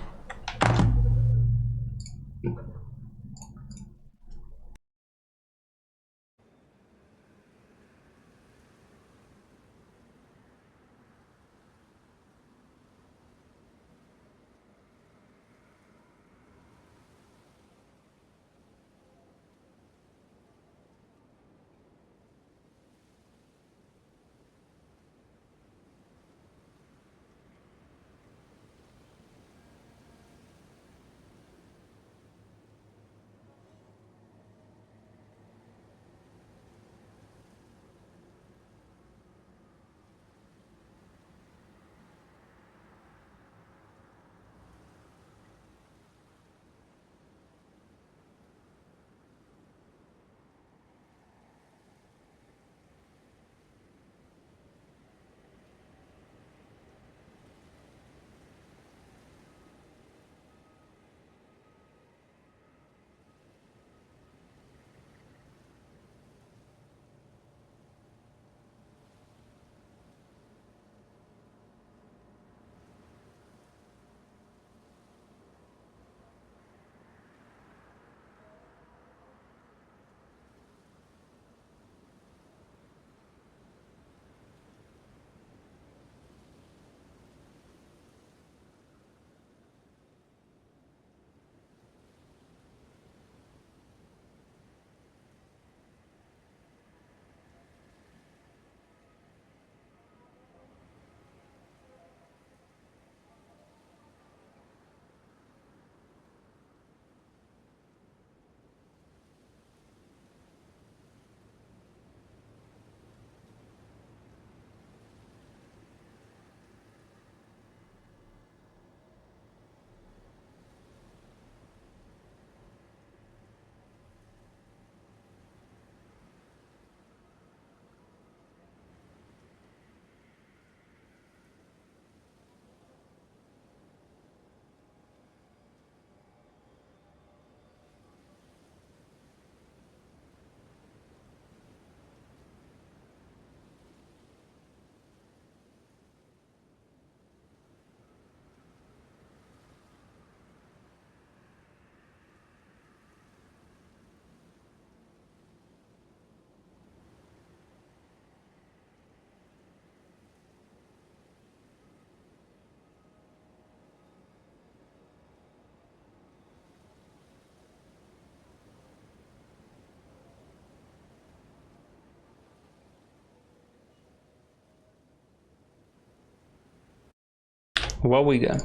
What we got?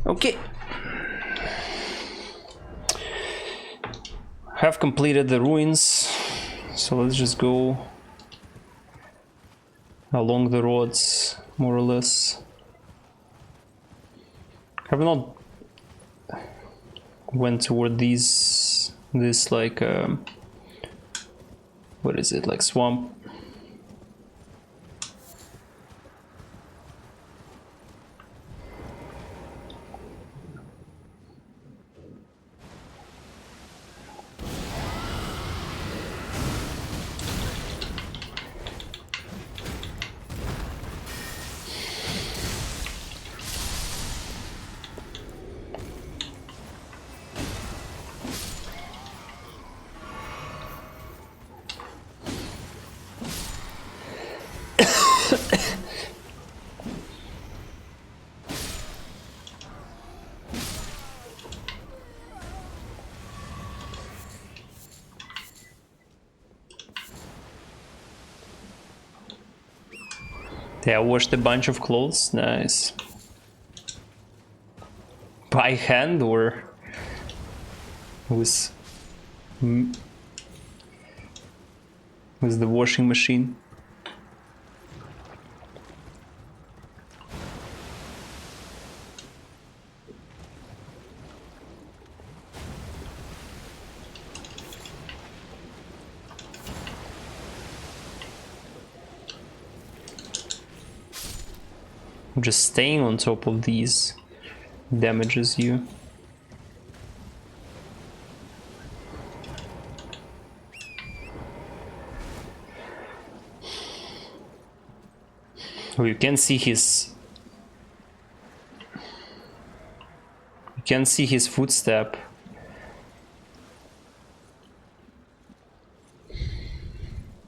Okay. Have completed the ruins, so let's just go along the roads, more or less. Have not went toward this like what is it, like swamp? Yeah, I washed a bunch of clothes. Nice. By hand or with the washing machine? Just staying on top of these damages you. Oh, you can see his... You can see his footstep.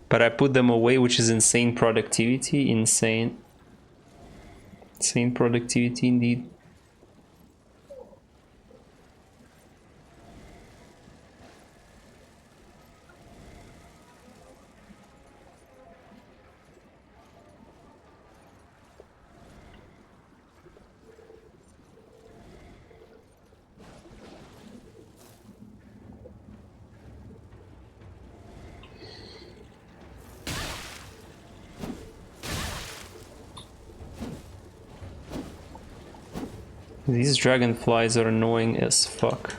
But I put them away, which is insane productivity. Insane productivity indeed. These dragonflies are annoying as fuck.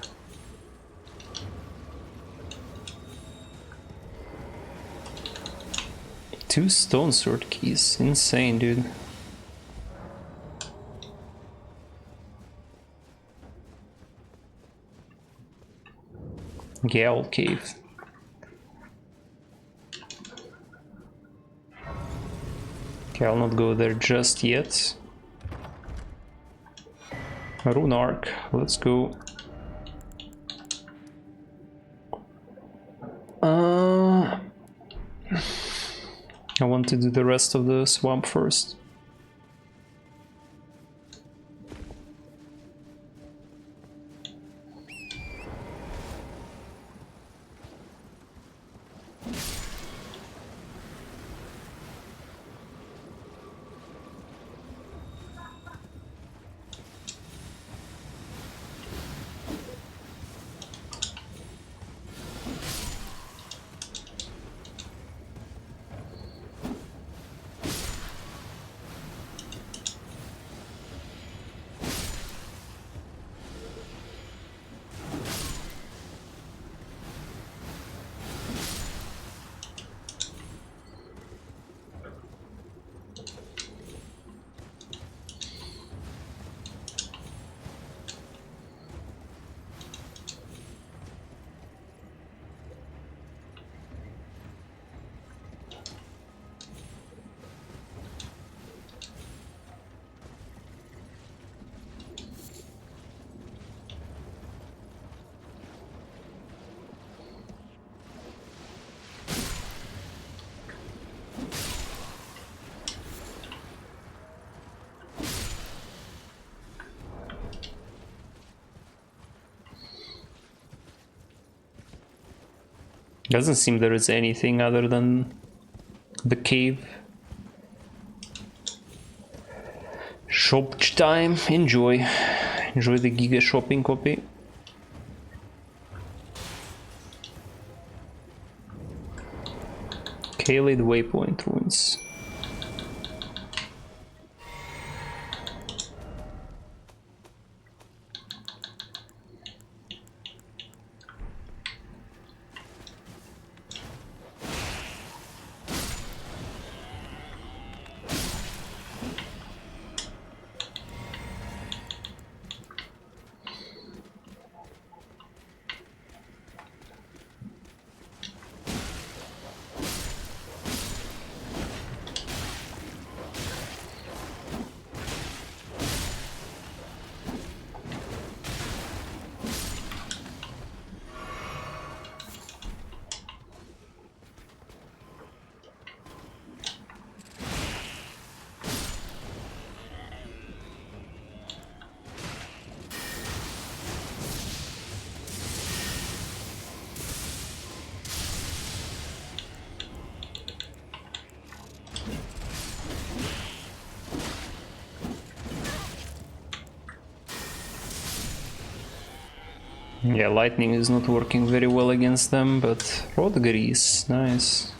Two stone sword keys. Insane, dude. Gal cave. Okay, I'll not go there just yet. Rune Arc, let's go. I want to do the rest of the swamp first. Doesn't seem there is anything other than the cave. Shop time. Enjoy. Enjoy the Giga shopping copy. Kaled Waypoint ruins. Yeah, lightning is not working very well against them, but Rodgers, nice.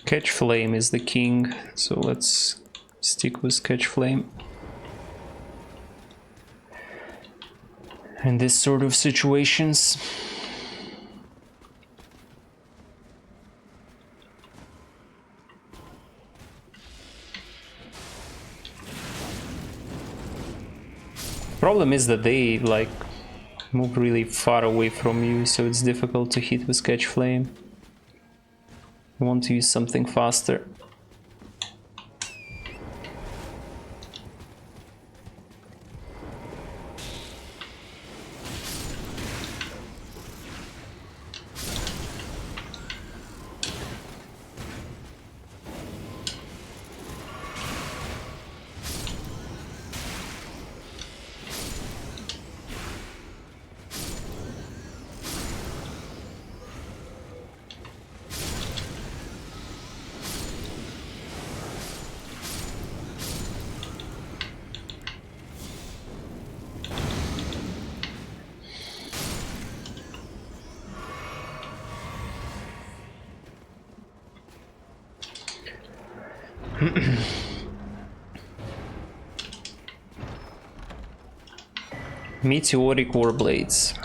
Catch Flame is the king, so let's stick with Catch Flame. In this sort of situations. Problem is that they like move really far away from you, so it's difficult to hit with Catch Flame. You want to use something faster. Meteoric Warblades.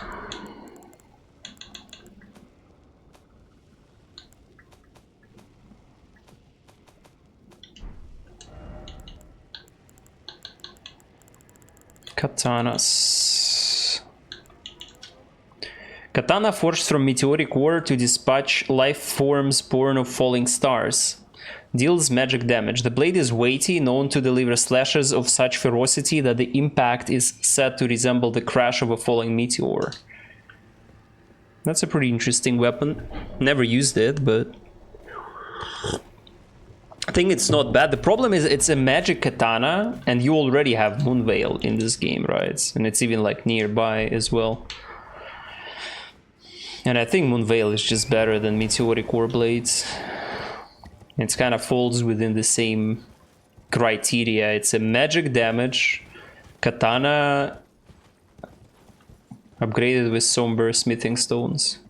Katanas. Katana forged from meteoric ore to dispatch life forms born of falling stars. Deals magic damage. The blade is weighty, known to deliver slashes of such ferocity that the impact is said to resemble the crash of a falling meteor. That's a pretty interesting weapon. Never used it, but I think it's not bad. The problem is it's a magic katana, and you already have Moonveil in this game, right? And it's even like nearby as well. And I think Moonveil is just better than Meteoric Warblades. It kind of falls within the same criteria. It's a magic damage katana upgraded with somber smithing stones.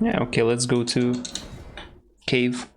Yeah, okay, let's go to cave.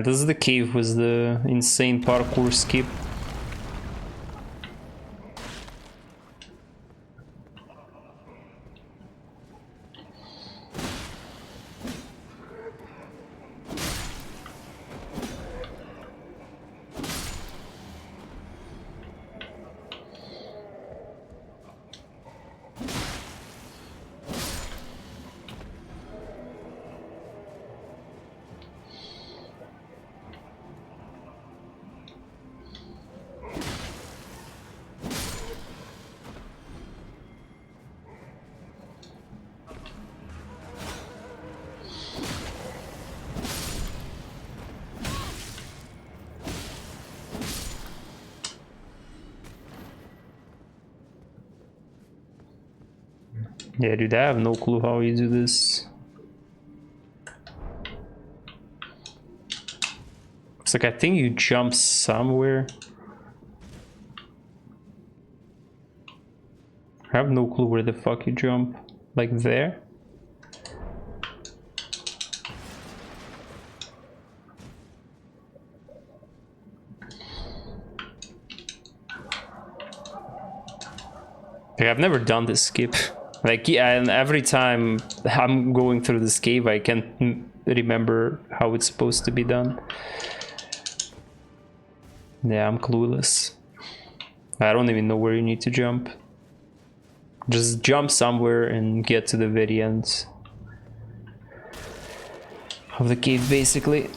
This is the cave with the insane parkour skip. Yeah, dude, I have no clue how you do this. It's like, I think you jump somewhere. I have no clue where the fuck you jump. Like there? Like, I've never done this skip. Like, yeah, and every time I'm going through this cave, I can't remember how it's supposed to be done. Yeah, I'm clueless. I don't even know where you need to jump. Just jump somewhere and get to the very end of the cave, basically.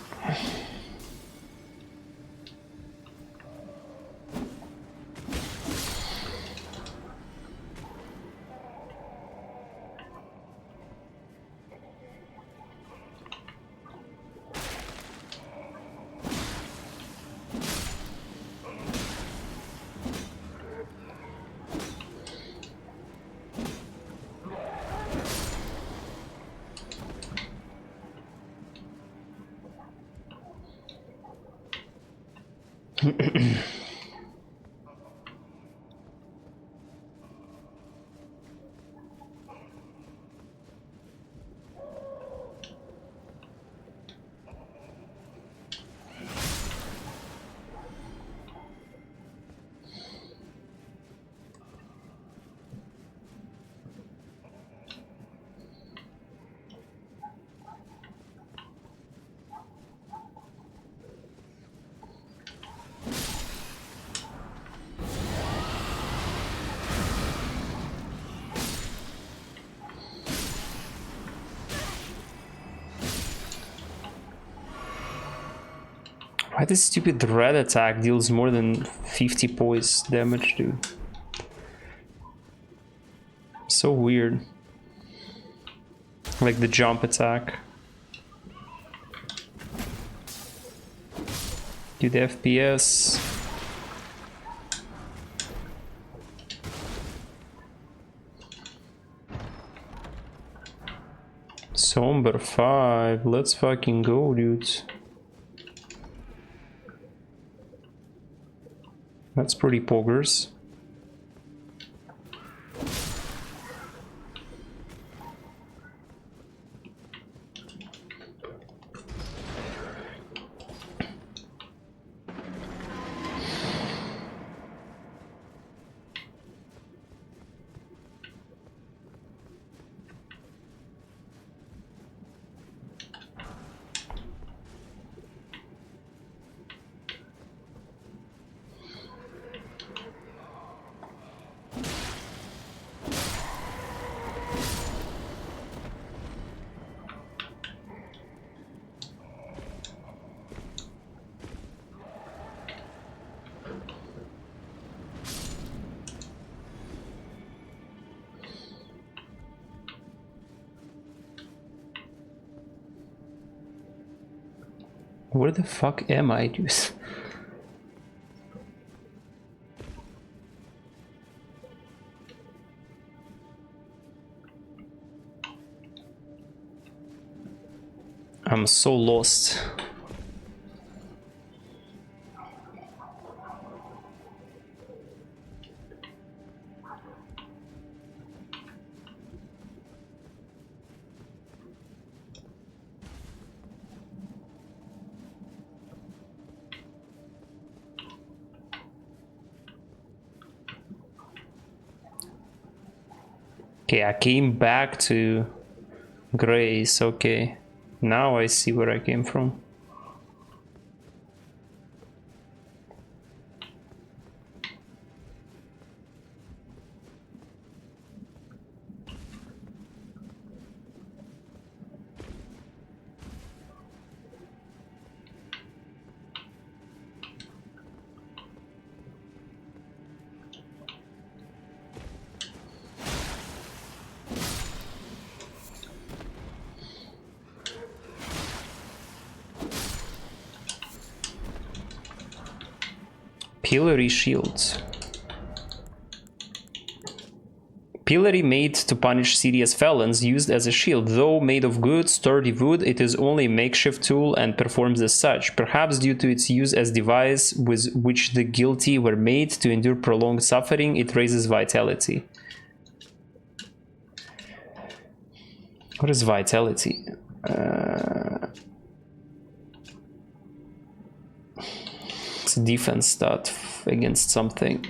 Why this stupid red attack deals more than 50 poise damage, dude? So weird. Like the jump attack. Dude, the FPS. Somber 5, let's fucking go, dudes. That's pretty poggers. Where the fuck am I, dude? I'm so lost. Okay, I came back to Grace, okay. Now I see where I came from. Pillory shields. Pillory made to punish serious felons, used as a shield. Though made of good, sturdy wood, it is only a makeshift tool and performs as such, perhaps due to its use as device with which the guilty were made to endure prolonged suffering. It raises vitality. What is vitality? It's a defense stat against something.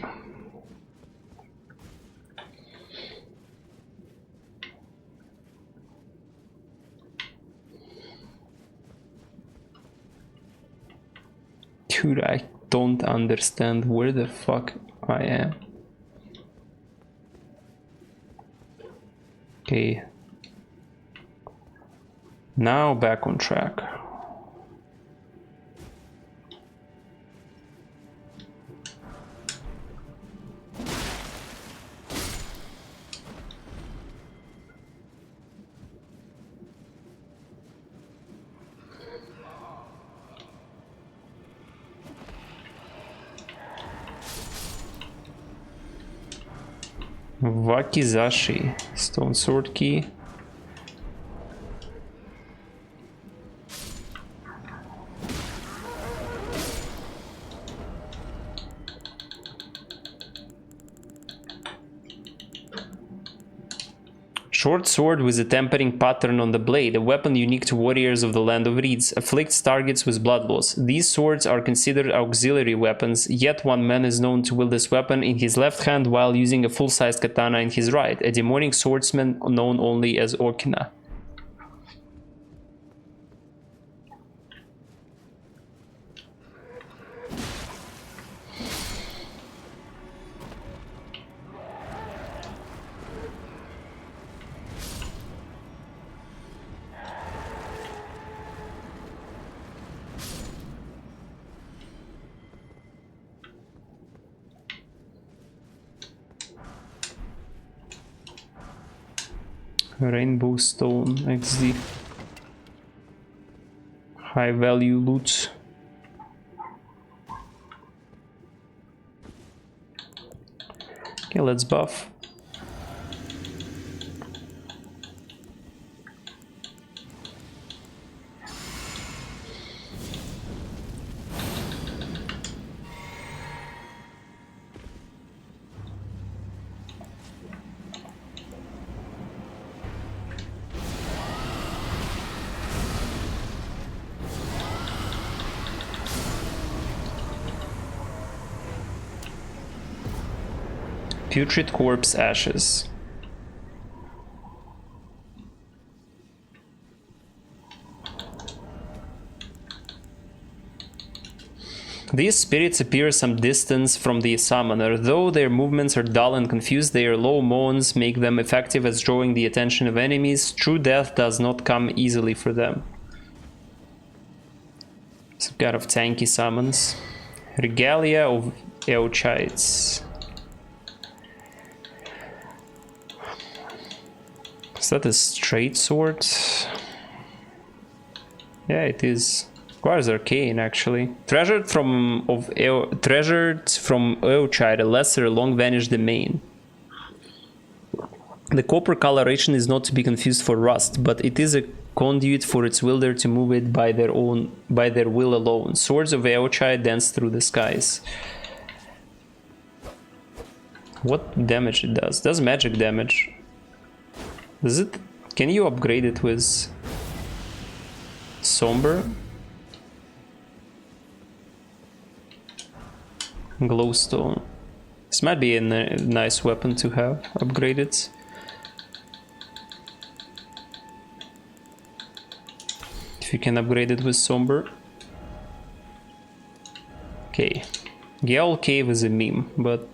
Dude, I don't understand where the fuck I am. Okay. Now back on track. Wakizashi, stone sword key. Short sword with a tempering pattern on the blade, a weapon unique to warriors of the Land of Reeds, afflicts targets with blood loss. These swords are considered auxiliary weapons, yet one man is known to wield this weapon in his left hand while using a full-sized katana in his right, a demonic swordsman known only as Okina. Rainbow Stone XD. High value loot. Okay, let's buff. Putrid corpse ashes. These spirits appear some distance from the summoner. Though their movements are dull and confused, their low moans make them effective as drawing the attention of enemies. True death does not come easily for them. Some kind of tanky summons. Regalia of Eochites. Is that a straight sword? Yeah, it is. Requires arcane, actually. Treasured from Eochite, a lesser, long-vanished domain. The copper coloration is not to be confused for rust, but it is a conduit for its wielder to move it by their will alone. Swords of Eochite dance through the skies. What damage it does? Does magic damage. Does it? Can you upgrade it with Somber? Glowstone. This might be a nice weapon to have upgraded. If you can upgrade it with Somber. Okay. Gale Cave is a meme, but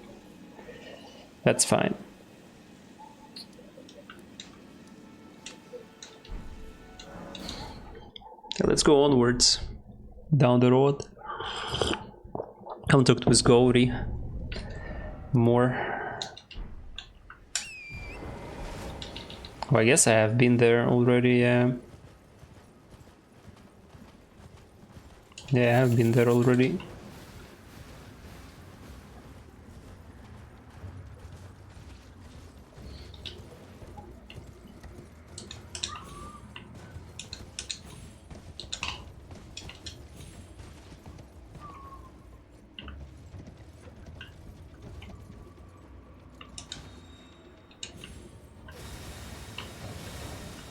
that's fine. Okay, let's go onwards. Down the road. Contact with Gauri. More. Well, I guess I have been there already, yeah. Yeah, I have been there already.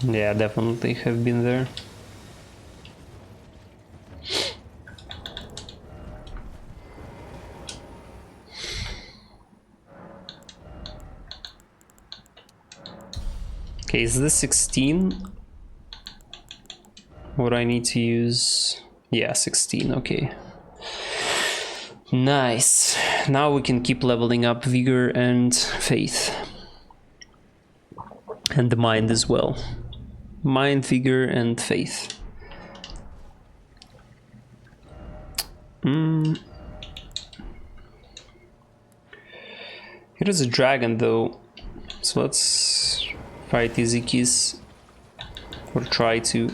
Yeah, definitely have been there. Okay, is this 16? What I need to use? Yeah, 16, okay. Nice. Now we can keep leveling up vigor and faith. And the mind as well. Mind, vigor, and faith. Here is a dragon though. So let's fight Izikis. Or try to.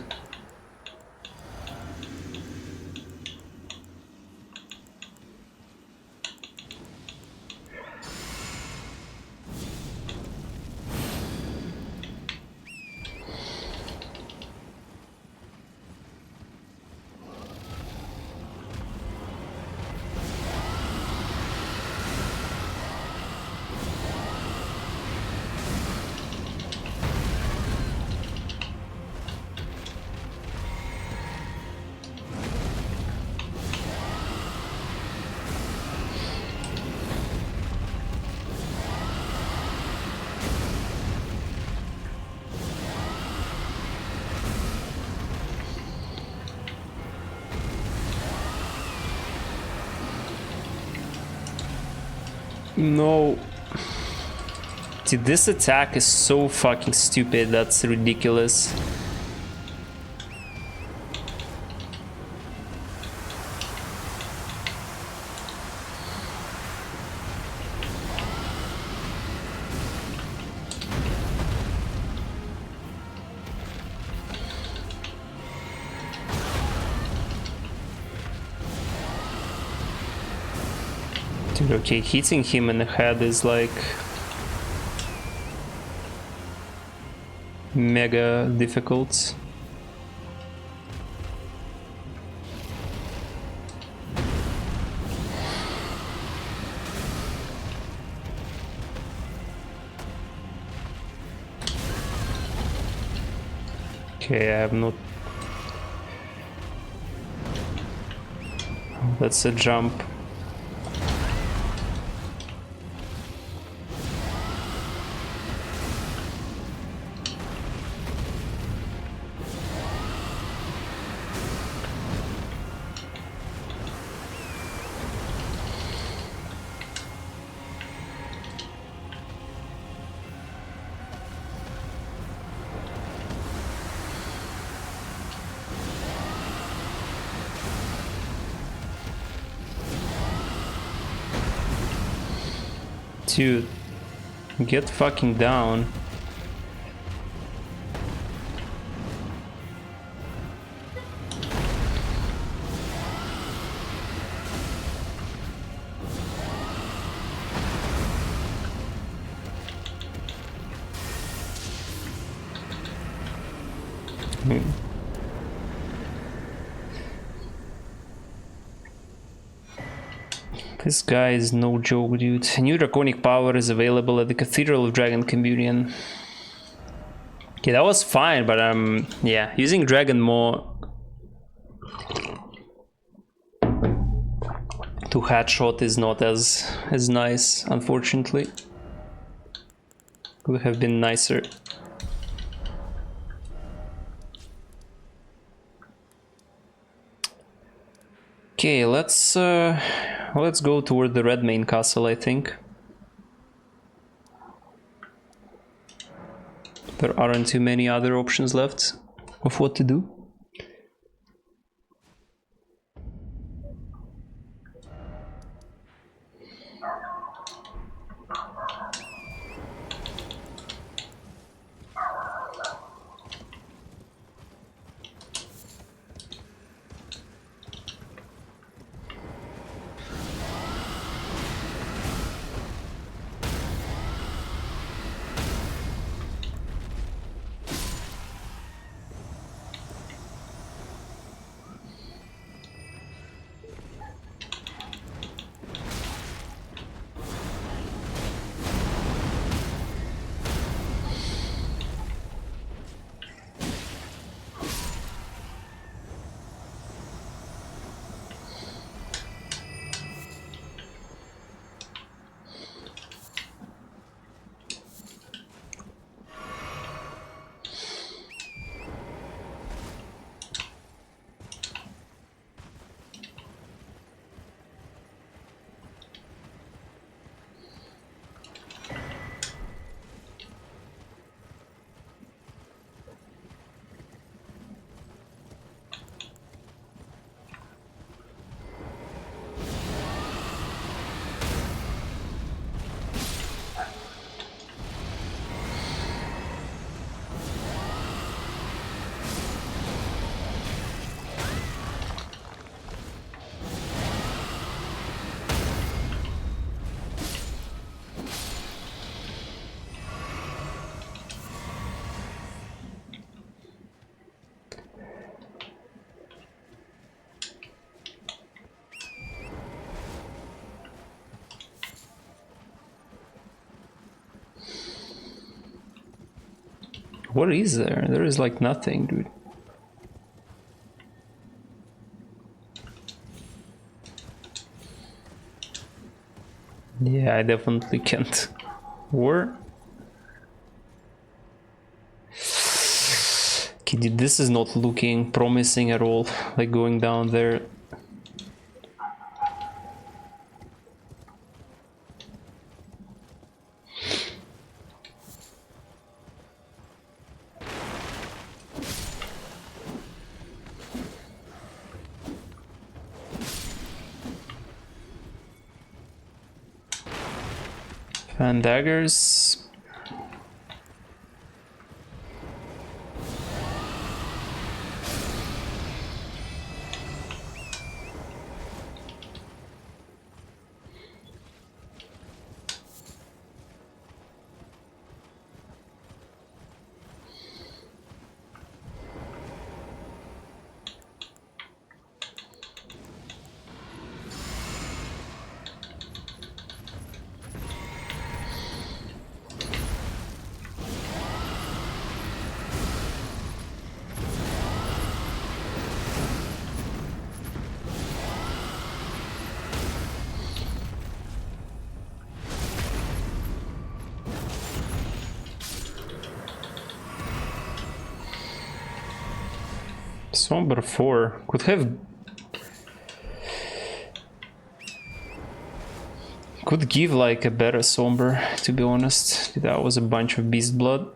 No. Dude, this attack is so fucking stupid, that's ridiculous. Dude, okay, hitting him in the head is like mega difficult. Okay, I have not. That's a jump. Dude, get fucking down. This guy is no joke, dude. New draconic power is available at the Cathedral of Dragon Communion. Okay, that was fine, but yeah, using dragon more to headshot is not as nice, unfortunately. Would have been nicer. Okay, let's go toward the red main castle, I think. There aren't too many other options left of what to do. What is there? There is like nothing, dude. Yeah, I definitely can't. Or... Okay, dude, this is not looking promising at all, like going down there. Fan daggers. Somber 4 could have... Could give like a better Somber, to be honest. That was a bunch of beast blood.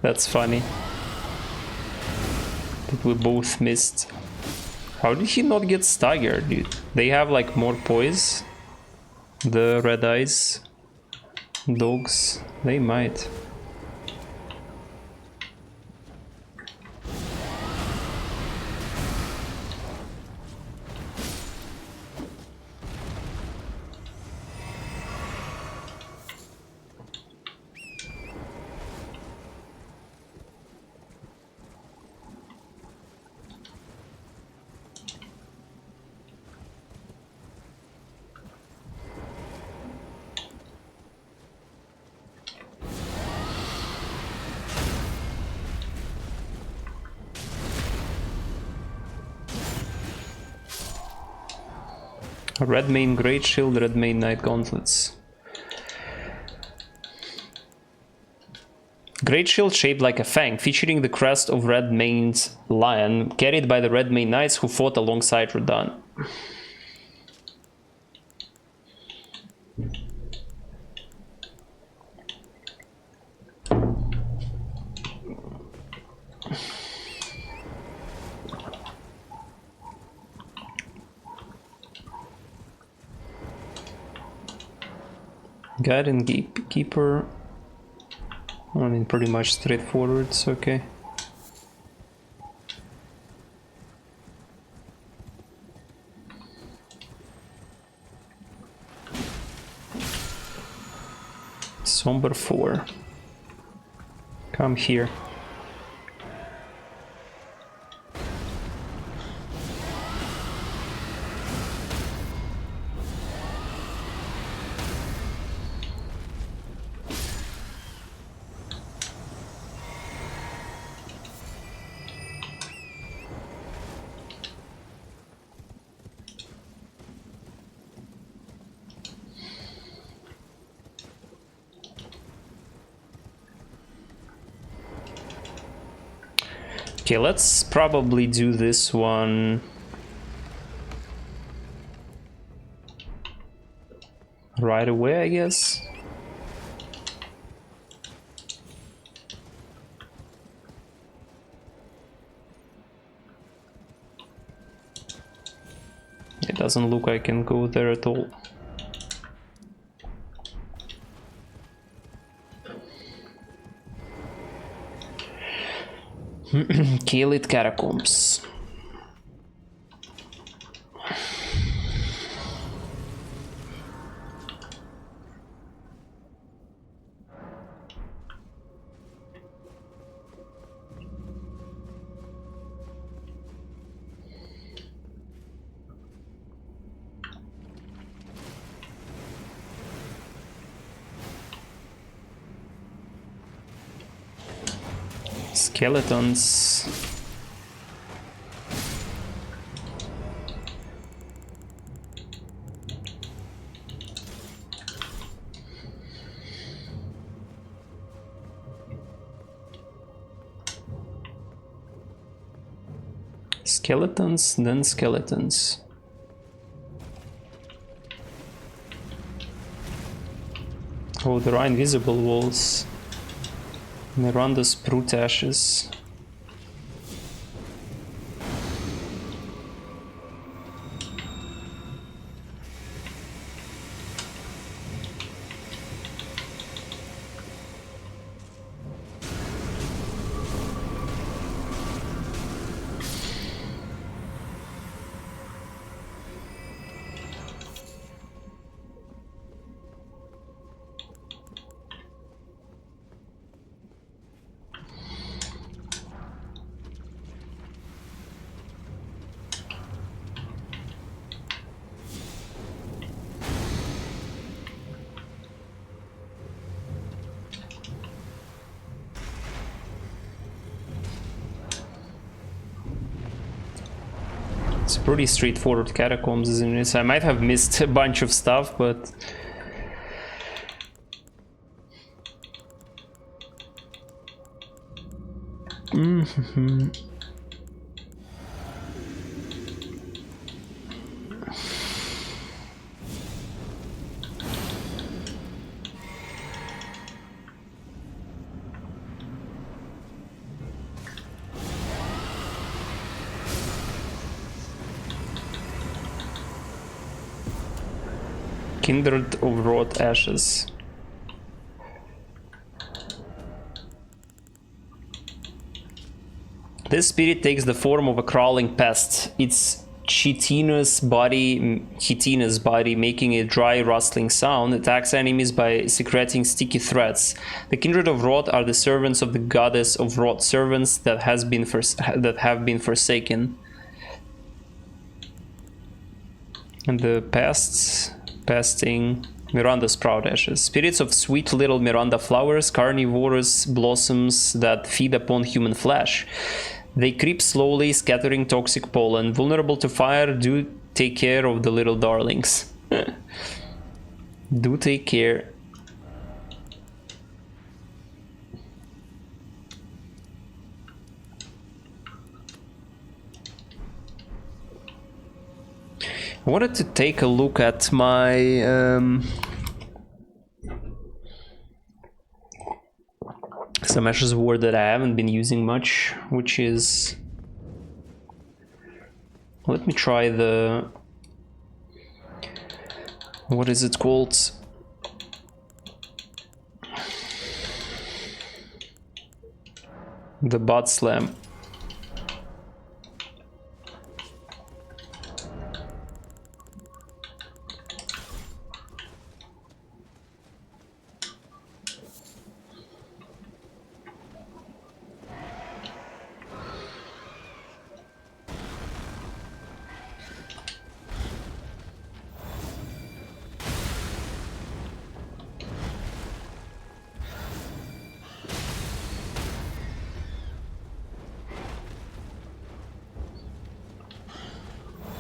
That's funny. That we both missed. How did he not get staggered, dude? They have like more poise. The red eyes dogs, they might. Red main great shield, red main knight gauntlets. Great shield shaped like a fang, featuring the crest of red main's lion, carried by the red main knights who fought alongside Rodan. Guide and Keeper. I mean, pretty much straightforward, it's okay. Somber 4. Come here. Okay, let's probably do this one right away, I guess. It doesn't look like I can go there at all. Kaelid Catacombs. Skeletons. Skeletons, then skeletons. Oh, there are invisible walls. Miranda's brute ashes. It's pretty straightforward catacombs, isn't it? So I might have missed a bunch of stuff, but... Kindred of Wrought Ashes. This spirit takes the form of a crawling pest. Its chitinous body, making a dry rustling sound, attacks enemies by secreting sticky threads. The Kindred of Wrought are the servants of the goddess of Wrought, servants that have been forsaken. And the pesting Miranda's proud ashes. Spirits of sweet little Miranda flowers, carnivorous blossoms that feed upon human flesh. They creep slowly, scattering toxic pollen. Vulnerable to fire, do take care of the little darlings. Do take care. I wanted to take a look at my some Ashes of War that I haven't been using much, which is... Let me try the... What is it called? The Bot Slam.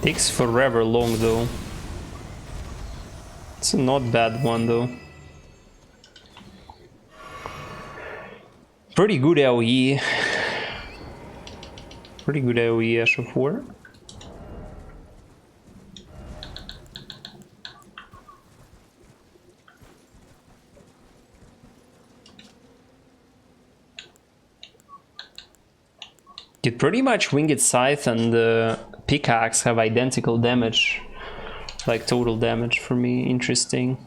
Takes forever long though. It's a not bad one though. Pretty good AoE. Pretty good AoE Ash of War. Did pretty much Winged Scythe and Pickaxe have identical damage, like total damage for me. Interesting.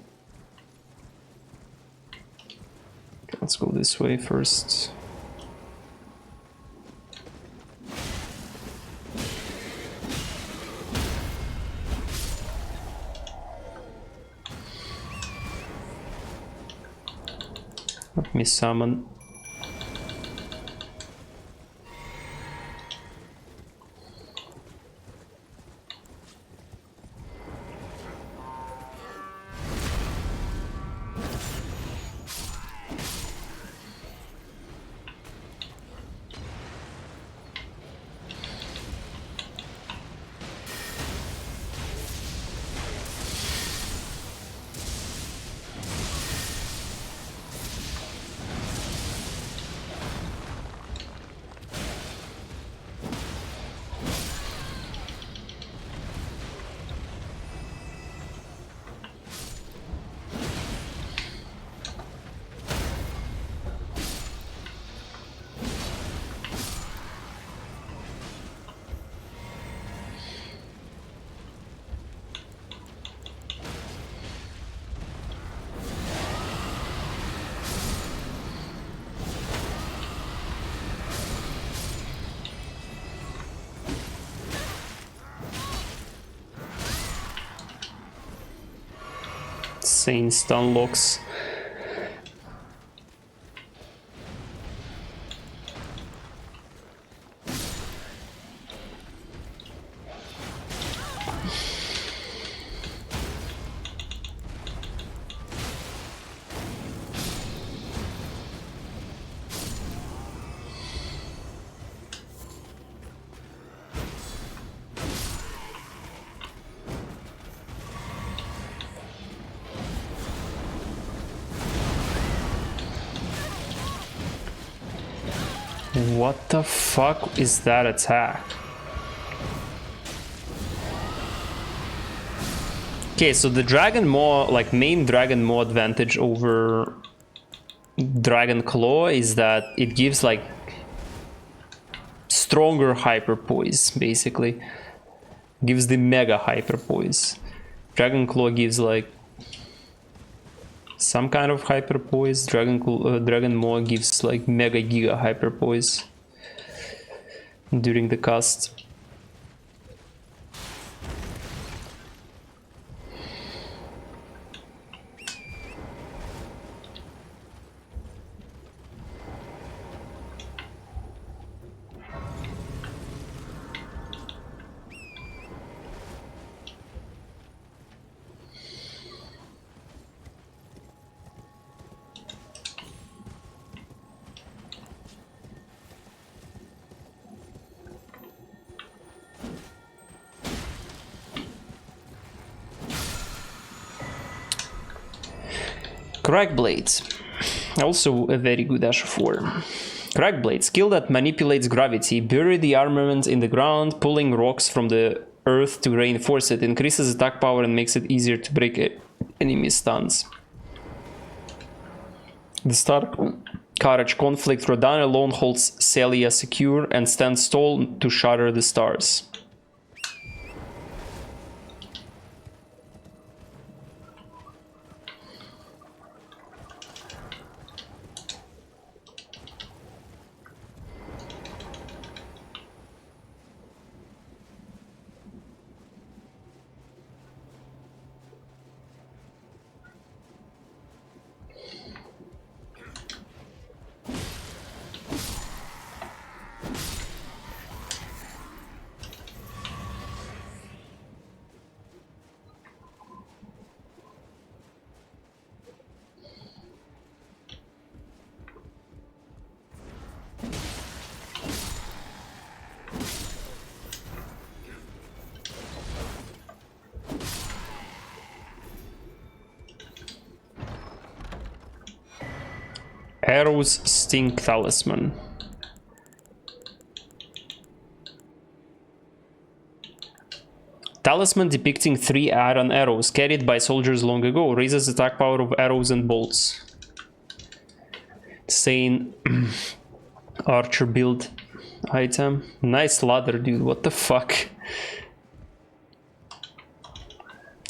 Okay, let's go this way first. Let me summon. Insane stun locks. What the fuck is that attack? Okay, so the Dragon Maw, like main Dragon Maw advantage over Dragon Claw is that it gives like stronger hyper poise, basically. Gives the mega hyper poise. Dragon Claw gives like some kind of hyper poise. Dragon Maw gives like mega giga hyper poise during the cast. Crack Blades, also a very good Ash of War. Crack Blade, skill that manipulates gravity. Bury the armament in the ground, pulling rocks from the earth to reinforce it. Increases attack power and makes it easier to break enemy stuns. The Stark Courage Conflict. Rodan alone holds Celia secure and stands tall to shatter the stars. Arrow's Sting Talisman. Talisman depicting 3 iron arrows carried by soldiers long ago. Raises attack power of arrows and bolts. Insane archer build item. Nice ladder, dude. What the fuck?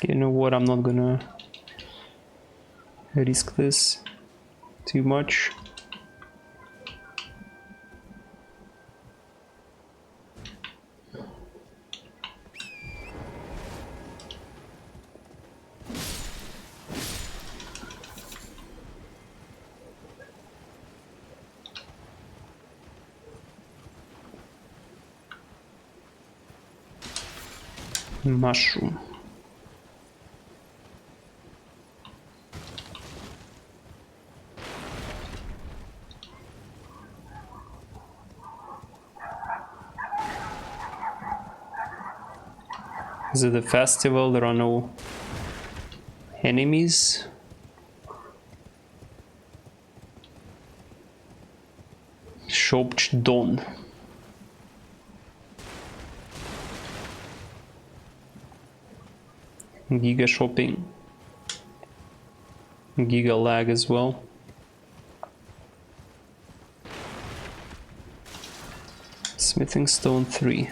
You know what? I'm not gonna risk this too much. Mushroom. Is it a festival? There are no enemies. Shopch Don. Giga shopping. Giga lag as well. Smithing stone 3.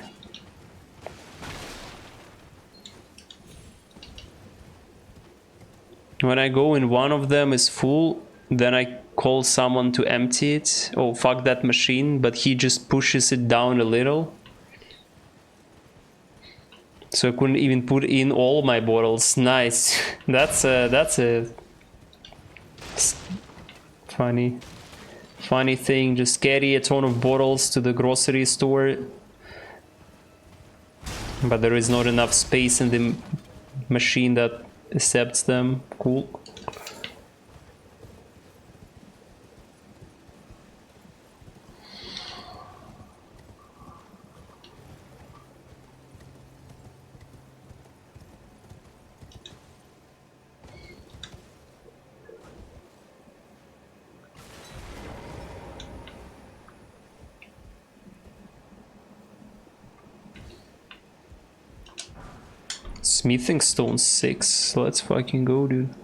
When I go in one of them is full, then I call someone to empty it. Oh, fuck that machine, but he just pushes it down a little. So I couldn't even put in all my bottles. Nice. That's a funny thing. Just carry a ton of bottles to the grocery store, but there is not enough space in the machine that accepts them. Cool. Smithing stone 6. Let's fucking go, dude.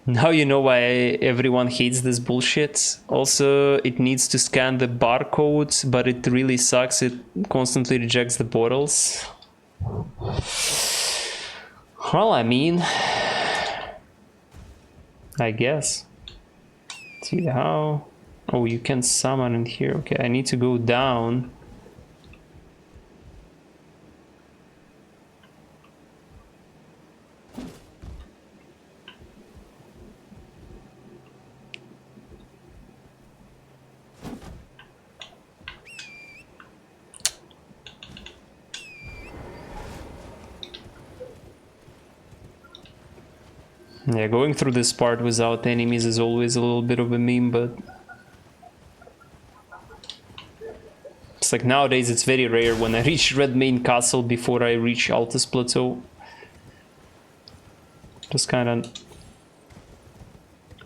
Now you know why everyone hates this bullshit. Also, it needs to scan the barcode, but it really sucks. It constantly rejects the bottles. Well, I mean, I guess. See how? Oh, you can summon in here. Okay, I need to go down. Yeah, going through this part without enemies is always a little bit of a meme, but it's like nowadays it's very rare when I reach Red Main Castle before I reach Altus Plateau. Just kinda...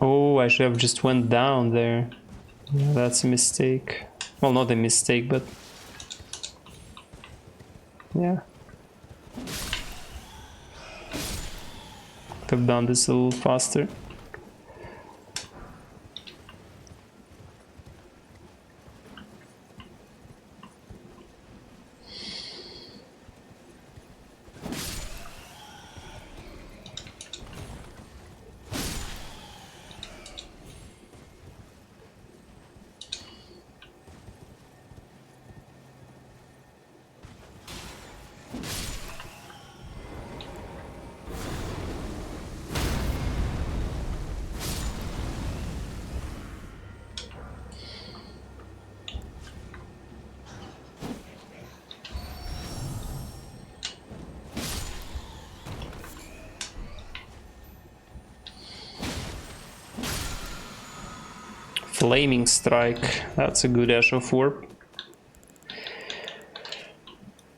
Oh, I should have just went down there. Yeah, that's a mistake. Well, not a mistake, but... Yeah. Could have done this a little faster. Flaming Strike, that's a good Ash of Warp.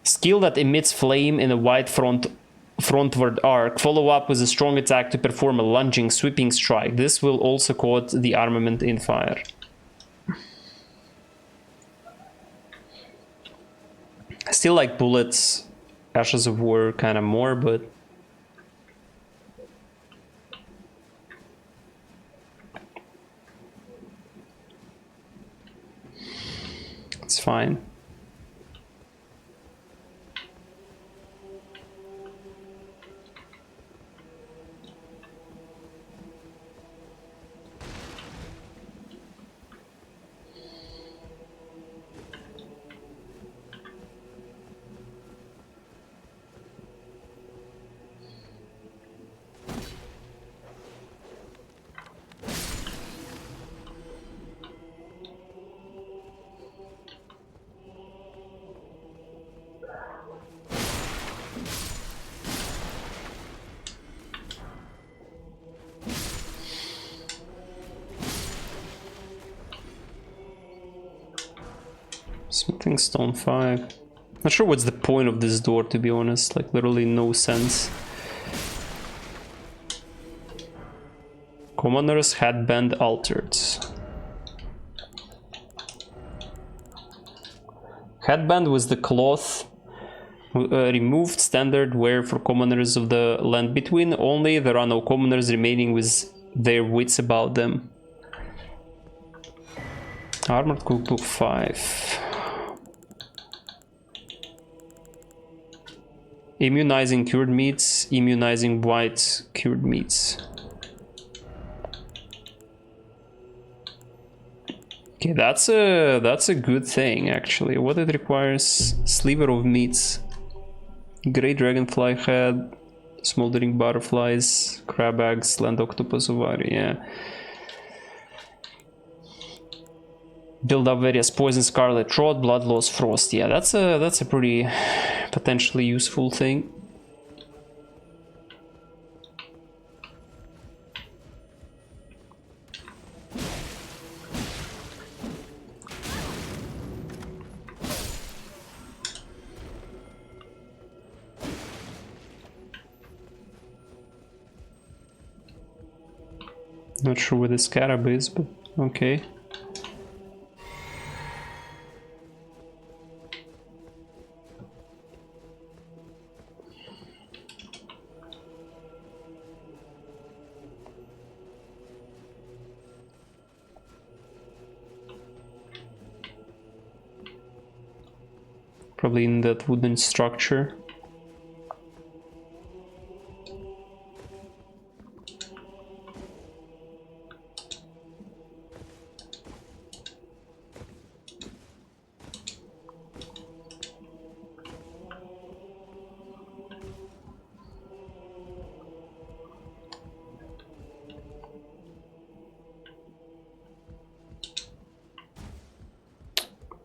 Skill that emits flame in a wide frontward arc. Follow up with a strong attack to perform a lunging, sweeping strike. This will also coat the armament in fire. I still like bullets Ashes of War kind of more, but it's fine. Smithing Stone 5. Not sure what's the point of this door, to be honest. Like, literally no sense. Commoner's Headband altered. Headband was the cloth removed standard wear for commoners of the land between. Only there are no commoners remaining with their wits about them. Armored Cookbook 5. Immunizing cured meats, immunizing white cured meats. Okay, that's a good thing actually. What it requires: sliver of meats, great dragonfly head, smoldering butterflies, crab eggs, land octopus ovari. Yeah. Build up various poison, scarlet rot, blood loss, frost. Yeah, that's a pretty potentially useful thing. Not sure where the scarab is, but okay. Probably in that wooden structure.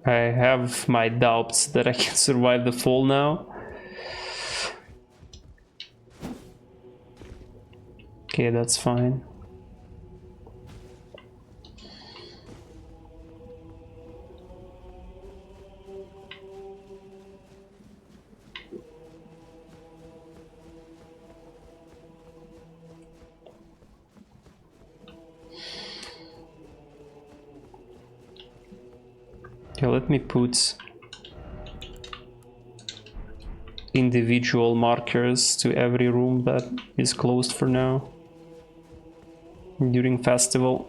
I have my doubts that I can survive the fall now. Okay, that's fine. Okay, let me put individual markers to every room that is closed for now during festival.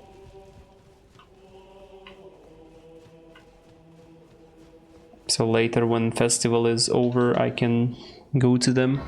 So later when festival is over, I can go to them.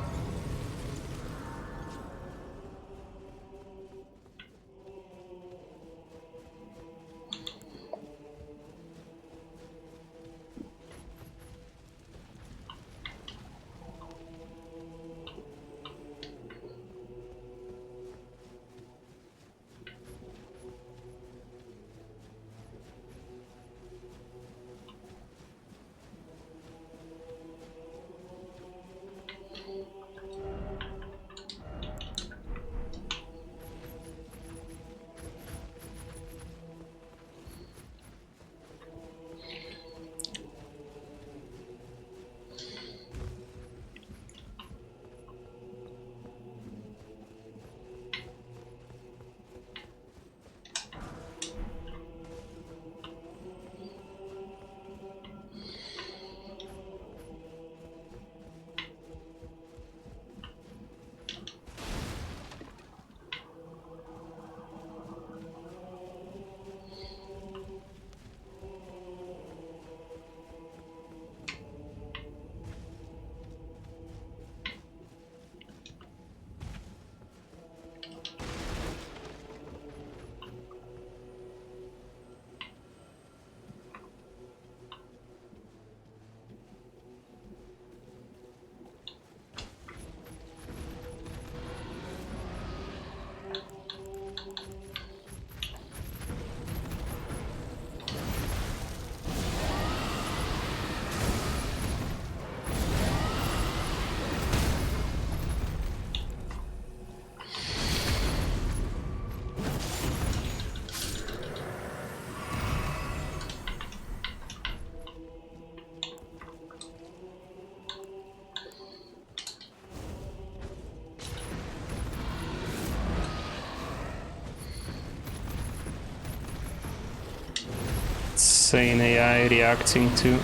insane AI reacting to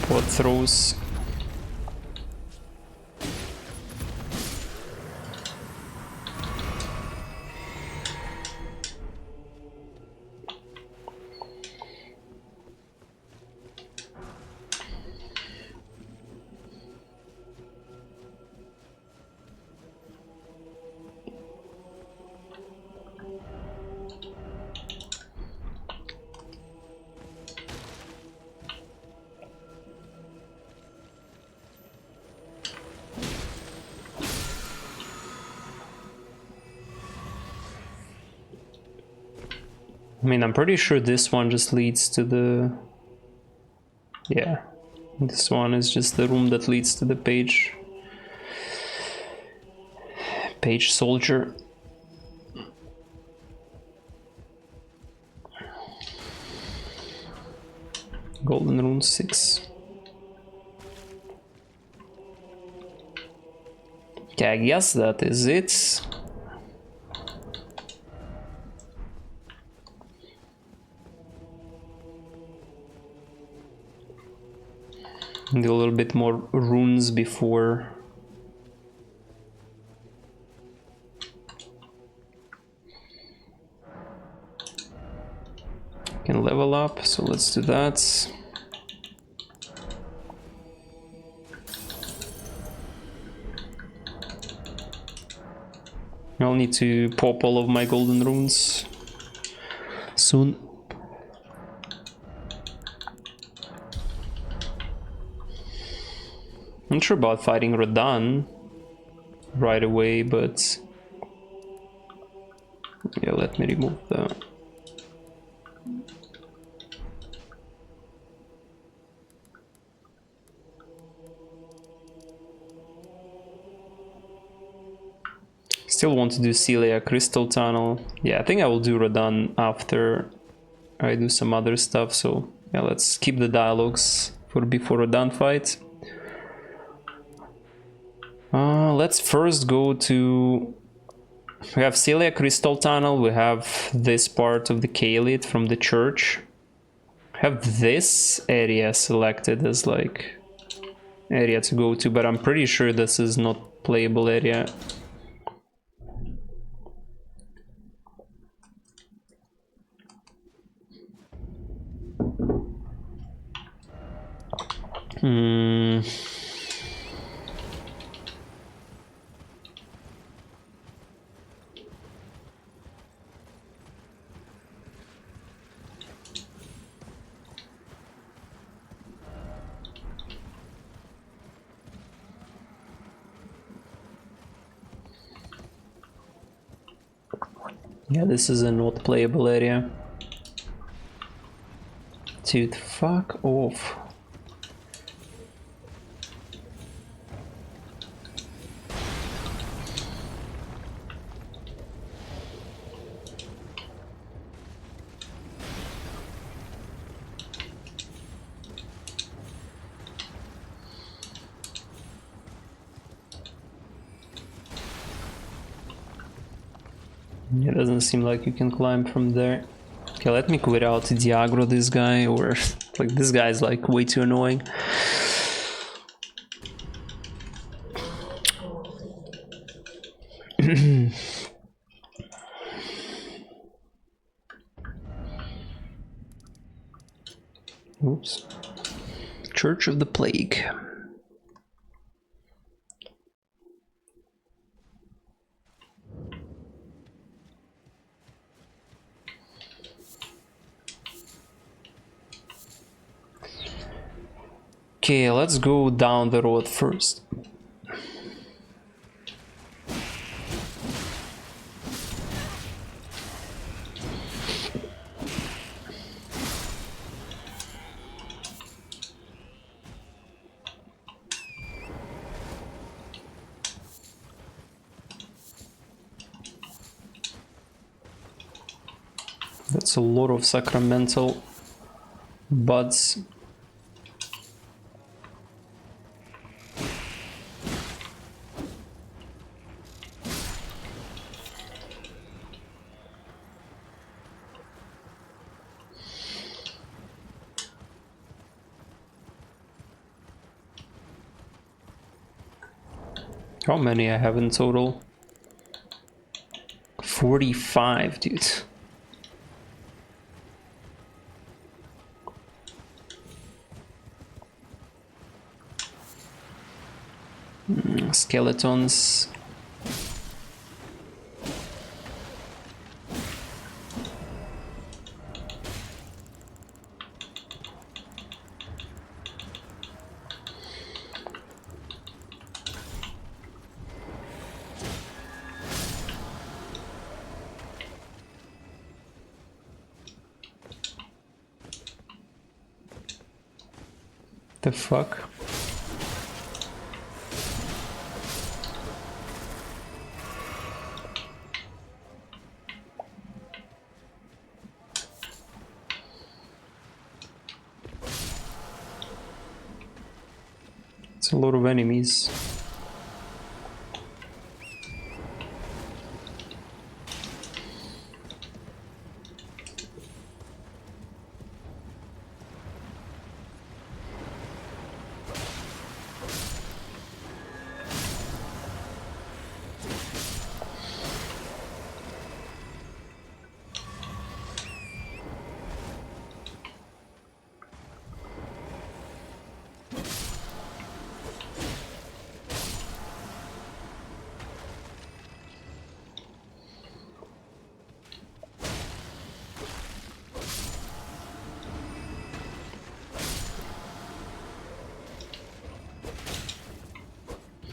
what throws. I mean, I'm pretty sure this one just leads to the... Yeah, this one is just the room that leads to the page soldier. Golden rune 6. Okay, I guess that is it. Do a little bit more runes before can level up, so let's do that. I'll need to pop all of my golden runes soon. I'm not sure about fighting Rodan right away, but yeah, let me remove that. Still want to do Celia Crystal Tunnel. Yeah, I think I will do Rodan after I do some other stuff, so yeah, let's keep the dialogues for before Rodan fight. Let's first go to... We have Celia Crystal Tunnel, we have this part of the Kaelid from the church. I have this area selected as like area to go to, but I'm pretty sure this is not playable area. Yeah, this is a not playable area. Dude, fuck off. It doesn't seem like you can climb from there. Okay, let me quit out Diagro this guy, or like this guy is like way too annoying. Oops. Church of the Plague. Okay, let's go down the road first. That's a lot of sacramental buds. How many I have in total? 45, dude. Skeletons. The fuck? It's a lot of enemies.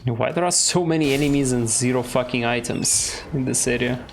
Why there are so many enemies and zero fucking items in this area?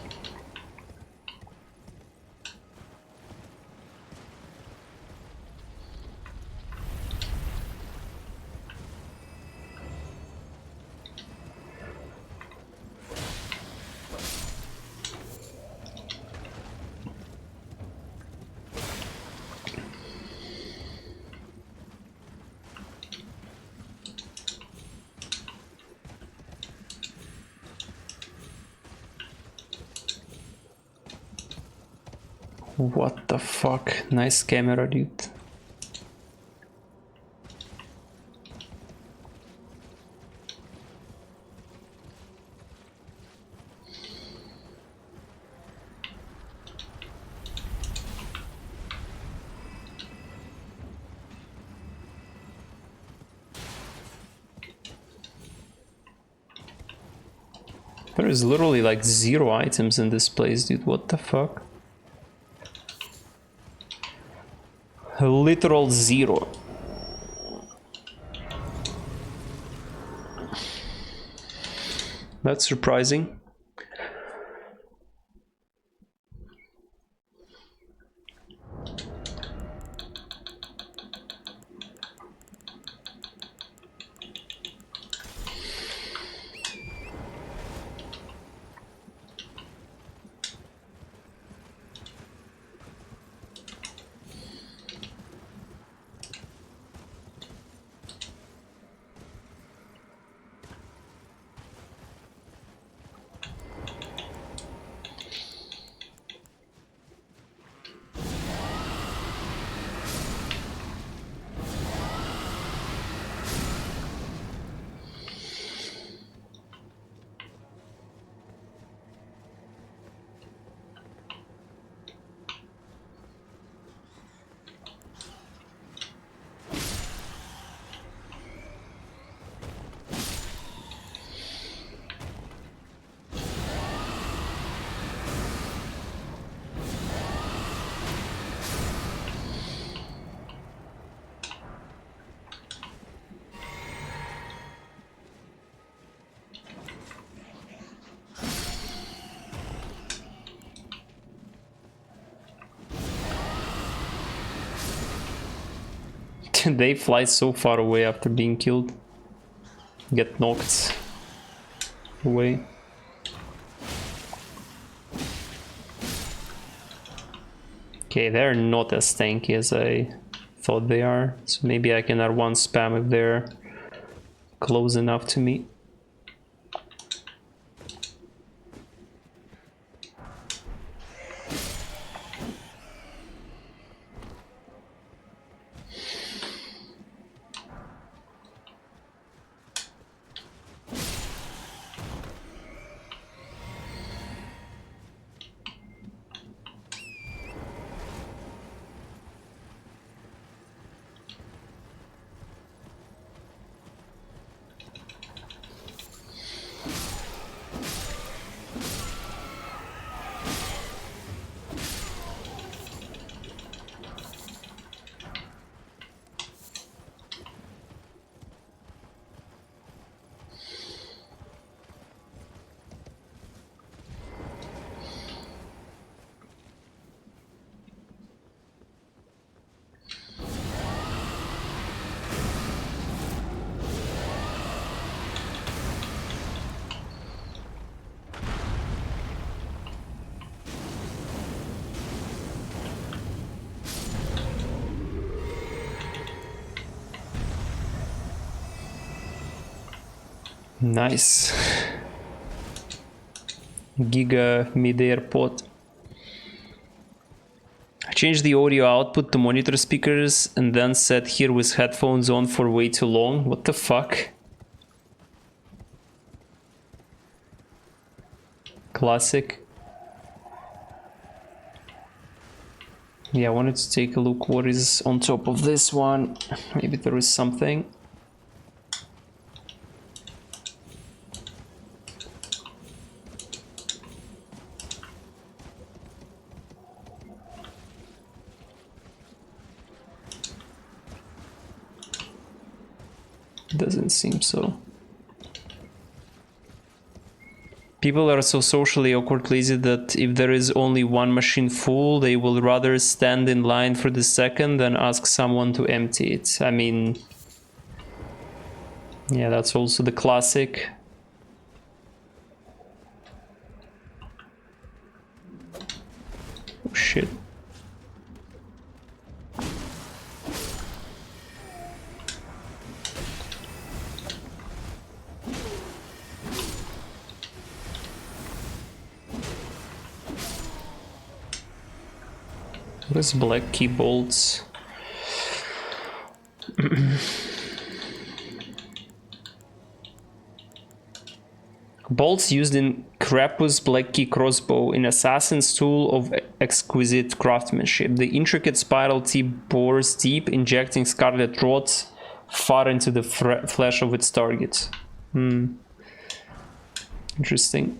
What the fuck? Nice camera, dude. There is literally like zero items in this place, dude. What the fuck? A literal zero. That's surprising. They fly so far away after being killed. Get knocked away. Okay, they're not as tanky as I thought they are. So maybe I can R1 spam if they're close enough to me. Nice. Giga mid-air pod. I changed the audio output to monitor speakers and then sat here with headphones on for way too long. What the fuck? Classic. Yeah, I wanted to take a look what is on top of this one. Maybe there is something. Doesn't seem so. People are so socially awkward lazy that if there is only one machine full, they will rather stand in line for the second than ask someone to empty it. I mean, yeah, that's also the classic. Oh shit. What is black key bolts? Bolts used in Krapus black key crossbow, an assassin's tool of exquisite craftsmanship. The intricate spiral tip bores deep, injecting scarlet rods far into the flesh of its target. Interesting.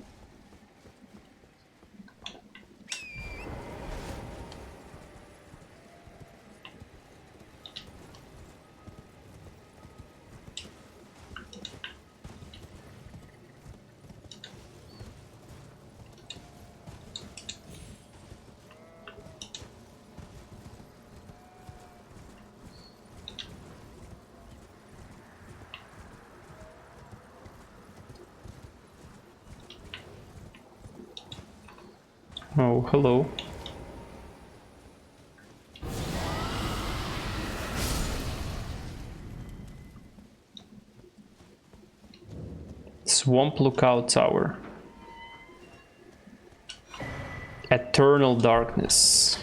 Oh, hello. Swamp Lookout Tower. Eternal Darkness.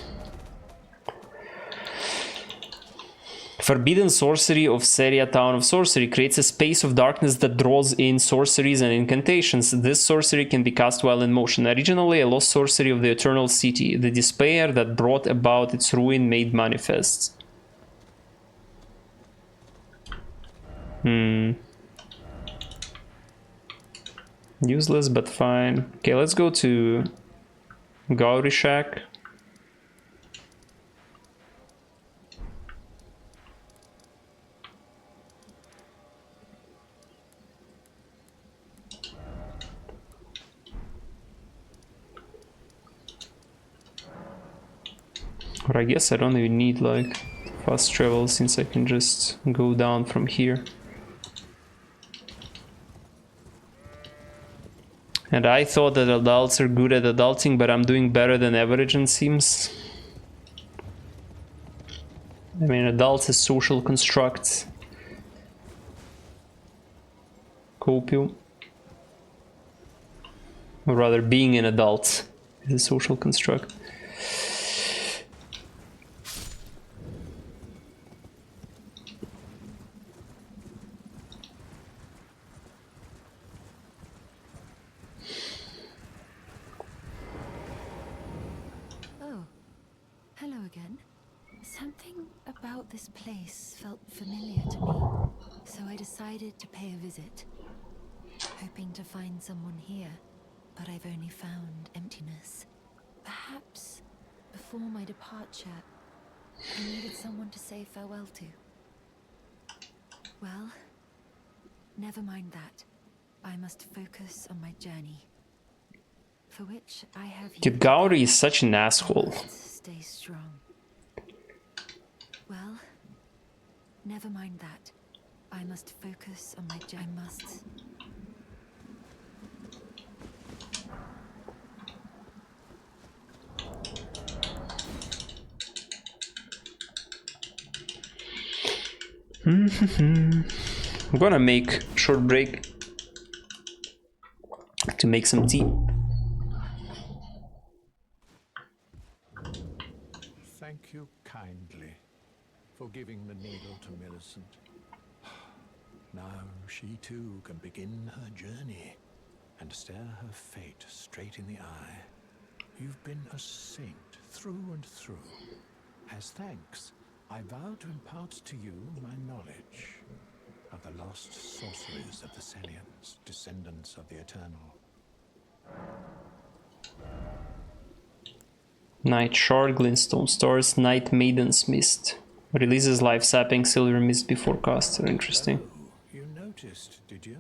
Forbidden sorcery of Seria Town of Sorcery creates a space of darkness that draws in sorceries and incantations. This sorcery can be cast while in motion. Originally a lost sorcery of the Eternal City, the despair that brought about its ruin made manifest. Useless but fine. Okay, let's go to Gauri Shack. Or I guess I don't even need like fast travel since I can just go down from here. And I thought that adults are good at adulting, but I'm doing better than average, it seems. I mean, adults is social constructs. Copium. Or rather, being an adult is a social construct. This place felt familiar to me, so I decided to pay a visit, hoping to find someone here, but I've only found emptiness. Perhaps before my departure, I needed someone to say farewell to. Well, never mind that. I must focus on my journey, for which I have. Dude, Gauri is such an asshole. Stay strong. Well, never mind that. I must focus on my job. I must. I'm gonna make short break to make some tea. Thank you kindly for giving the needle to Millicent. Now she too can begin her journey and stare her fate straight in the eye. You've been a saint through and through. As thanks, I vow to impart to you my knowledge of the lost sorceries of the Selians, descendants of the Eternal. Night Shard, Glintstone Stars, Night Maiden's Mist. Releases life-sapping silver mist before caster. Interesting. Oh, you noticed, did you?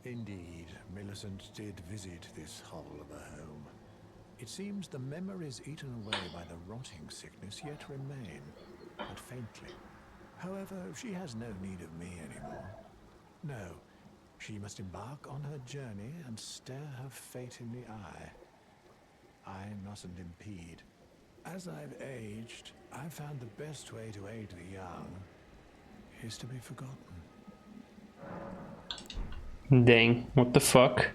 Indeed, Millicent did visit this hovel of a home. It seems the memories eaten away by the rotting sickness yet remain, but faintly. However, she has no need of me anymore. No, she must embark on her journey and stare her fate in the eye. I mustn't impede. As I've aged, I've found the best way to aid the young is to be forgotten. Dang, what the fuck?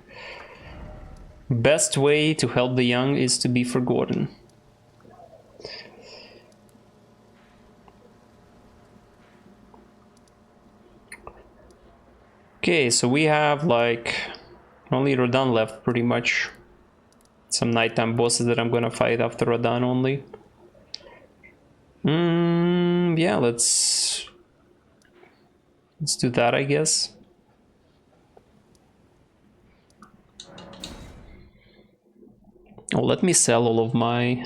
Best way to help the young is to be forgotten. Okay, so we have like only Rodan left pretty much. Some nighttime bosses that I'm gonna fight after Rodan only. Yeah, let's do that, I guess. Oh, let me sell all of my...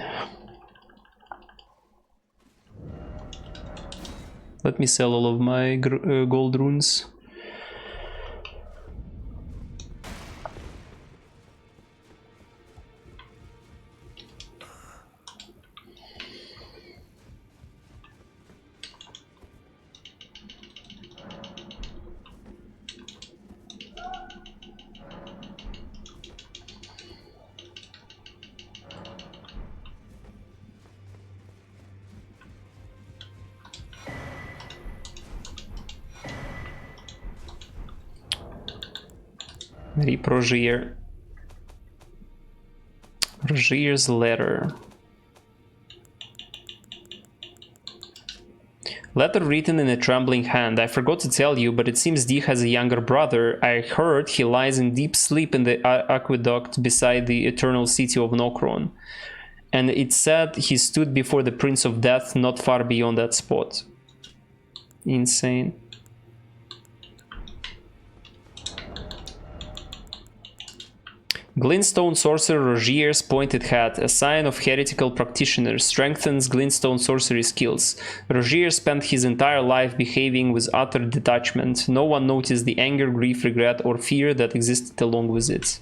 Let me sell all of my gold runes. Reap Rogier. Rogier's letter. Letter written in a trembling hand. I forgot to tell you, but it seems Dee has a younger brother. I heard he lies in deep sleep in the aqueduct beside the eternal city of Nokron. And it said he stood before the Prince of Death not far beyond that spot. Insane. Glintstone Sorcerer Rogier's pointed hat, a sign of heretical practitioners, strengthens Glintstone sorcery skills. Rogier spent his entire life behaving with utter detachment. No one noticed the anger, grief, regret, or fear that existed along with it.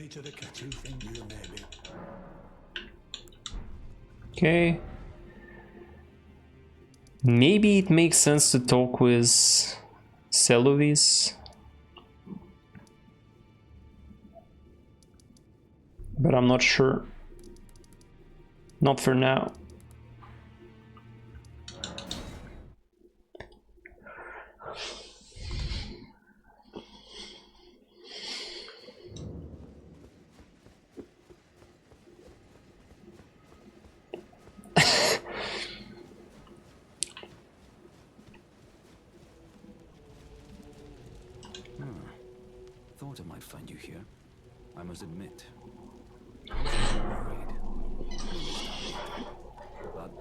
To the maybe. Okay. Maybe it makes sense to talk with Selovis. But I'm not sure. Not for now. Thought I might find you here. I must admit, I was a little worried. But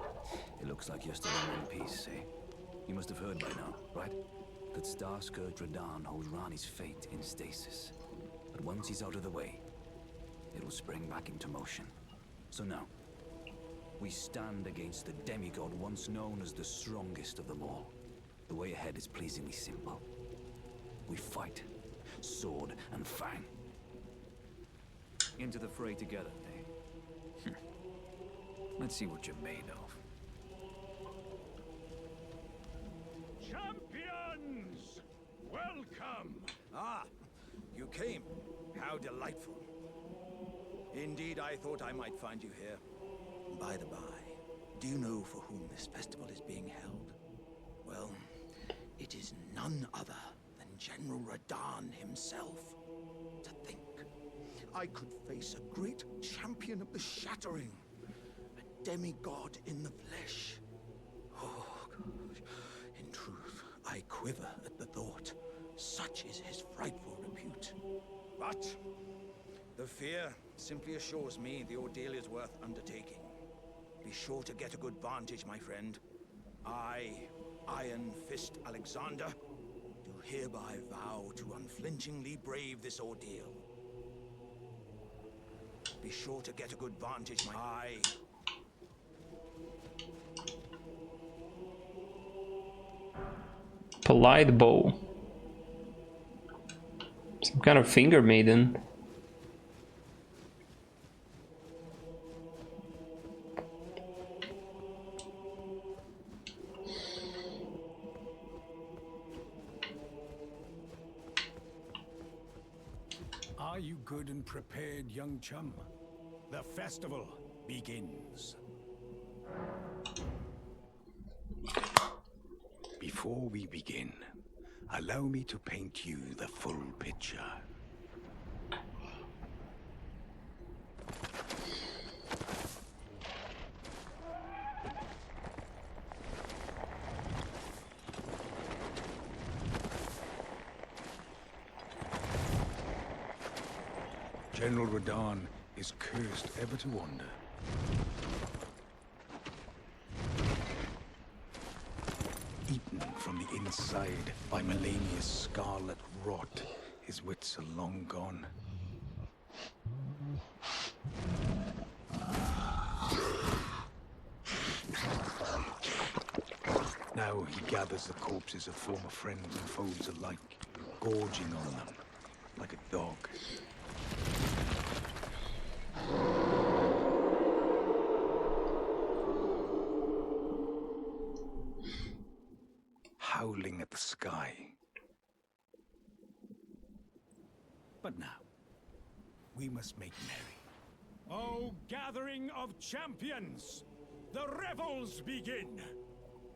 it looks like you're still in one piece, eh? You must have heard by now, right? That Star-Scourge Radahn holds Rani's fate in stasis. But once he's out of the way, it'll spring back into motion. So now, we stand against the demigod once known as the strongest of them all. The way ahead is pleasingly simple. We fight. Sword and fang. Into the fray together, eh? Let's see what you're made of. Champions! Welcome! Ah, you came. How delightful. Indeed, I thought I might find you here. By the by, do you know for whom this festival is being held? Well, it is none other than General Radahn himself. To think, I could face a great champion of the Shattering, a demigod in the flesh. Oh, gosh. In truth, I quiver at the thought. Such is his frightful repute. But the fear simply assures me the ordeal is worth undertaking. Be sure to get a good vantage, my friend. I, Iron Fist Alexander, do hereby vow to unflinchingly brave this ordeal. Be sure to get a good vantage, my... Polite bow. Some kind of finger maiden. Are you good and prepared, young chum? The festival begins. Before we begin, allow me to paint you the full picture. General Radahn is cursed ever to wander. Eaten from the inside by Melania's scarlet rot, his wits are long gone. Now he gathers the corpses of former friends and foes alike, gorging on them like a dog. Howling at the sky. But now, we must make merry. O gathering of champions! The revels begin!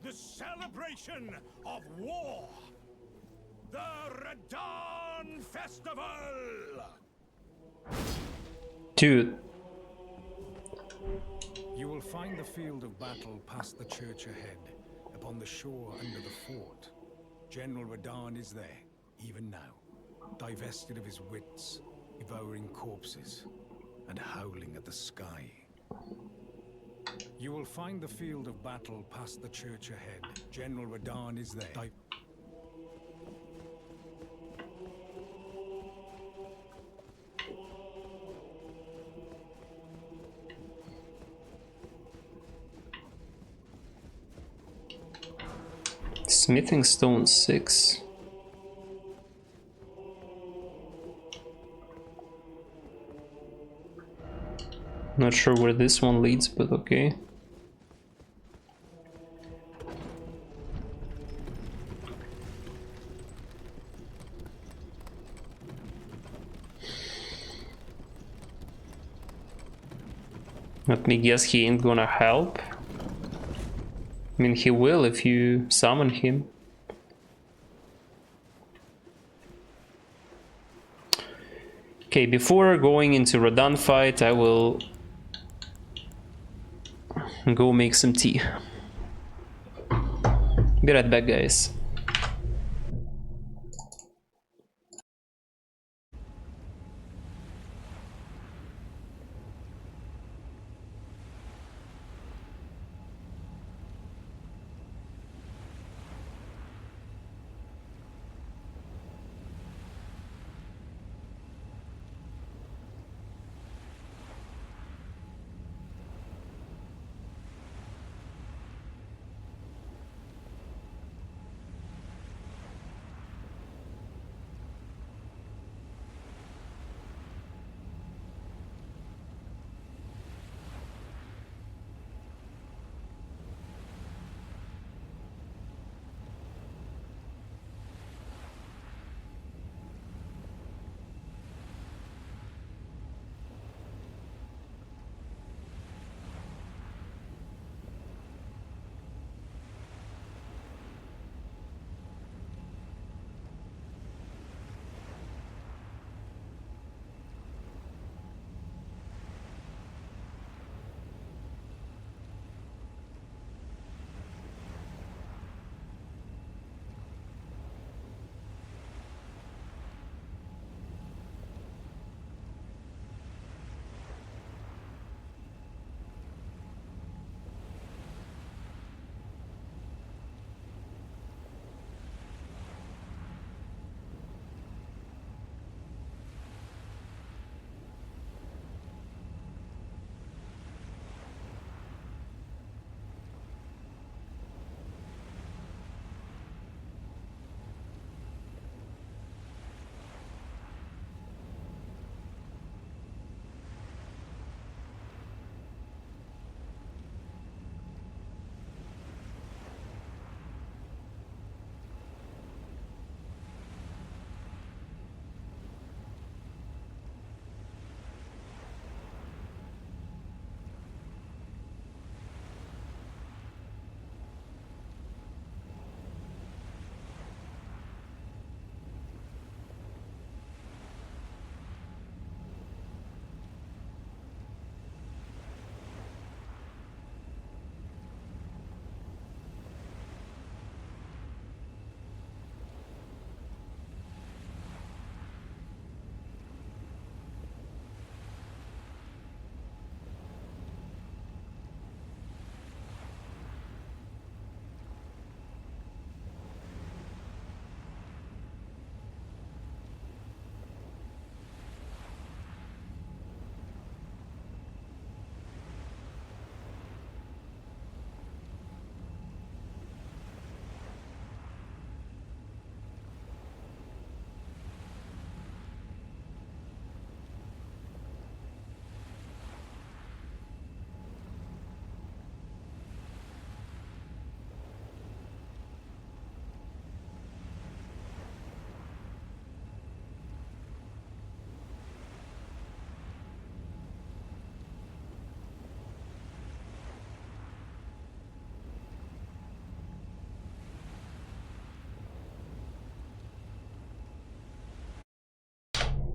The celebration of war! The Radahn Festival! Dude. You will find the field of battle past the church ahead, upon the shore under the fort. General Radahn is there, even now, divested of his wits, devouring corpses, and howling at the sky. You will find the field of battle past the church ahead. General Radahn is there. Smithing stone 6. Not sure where this one leads, but okay. Let me guess, he ain't gonna help. I mean, he will if you summon him. Okay, before going into Radahn fight, I will go make some tea. Be right back, guys.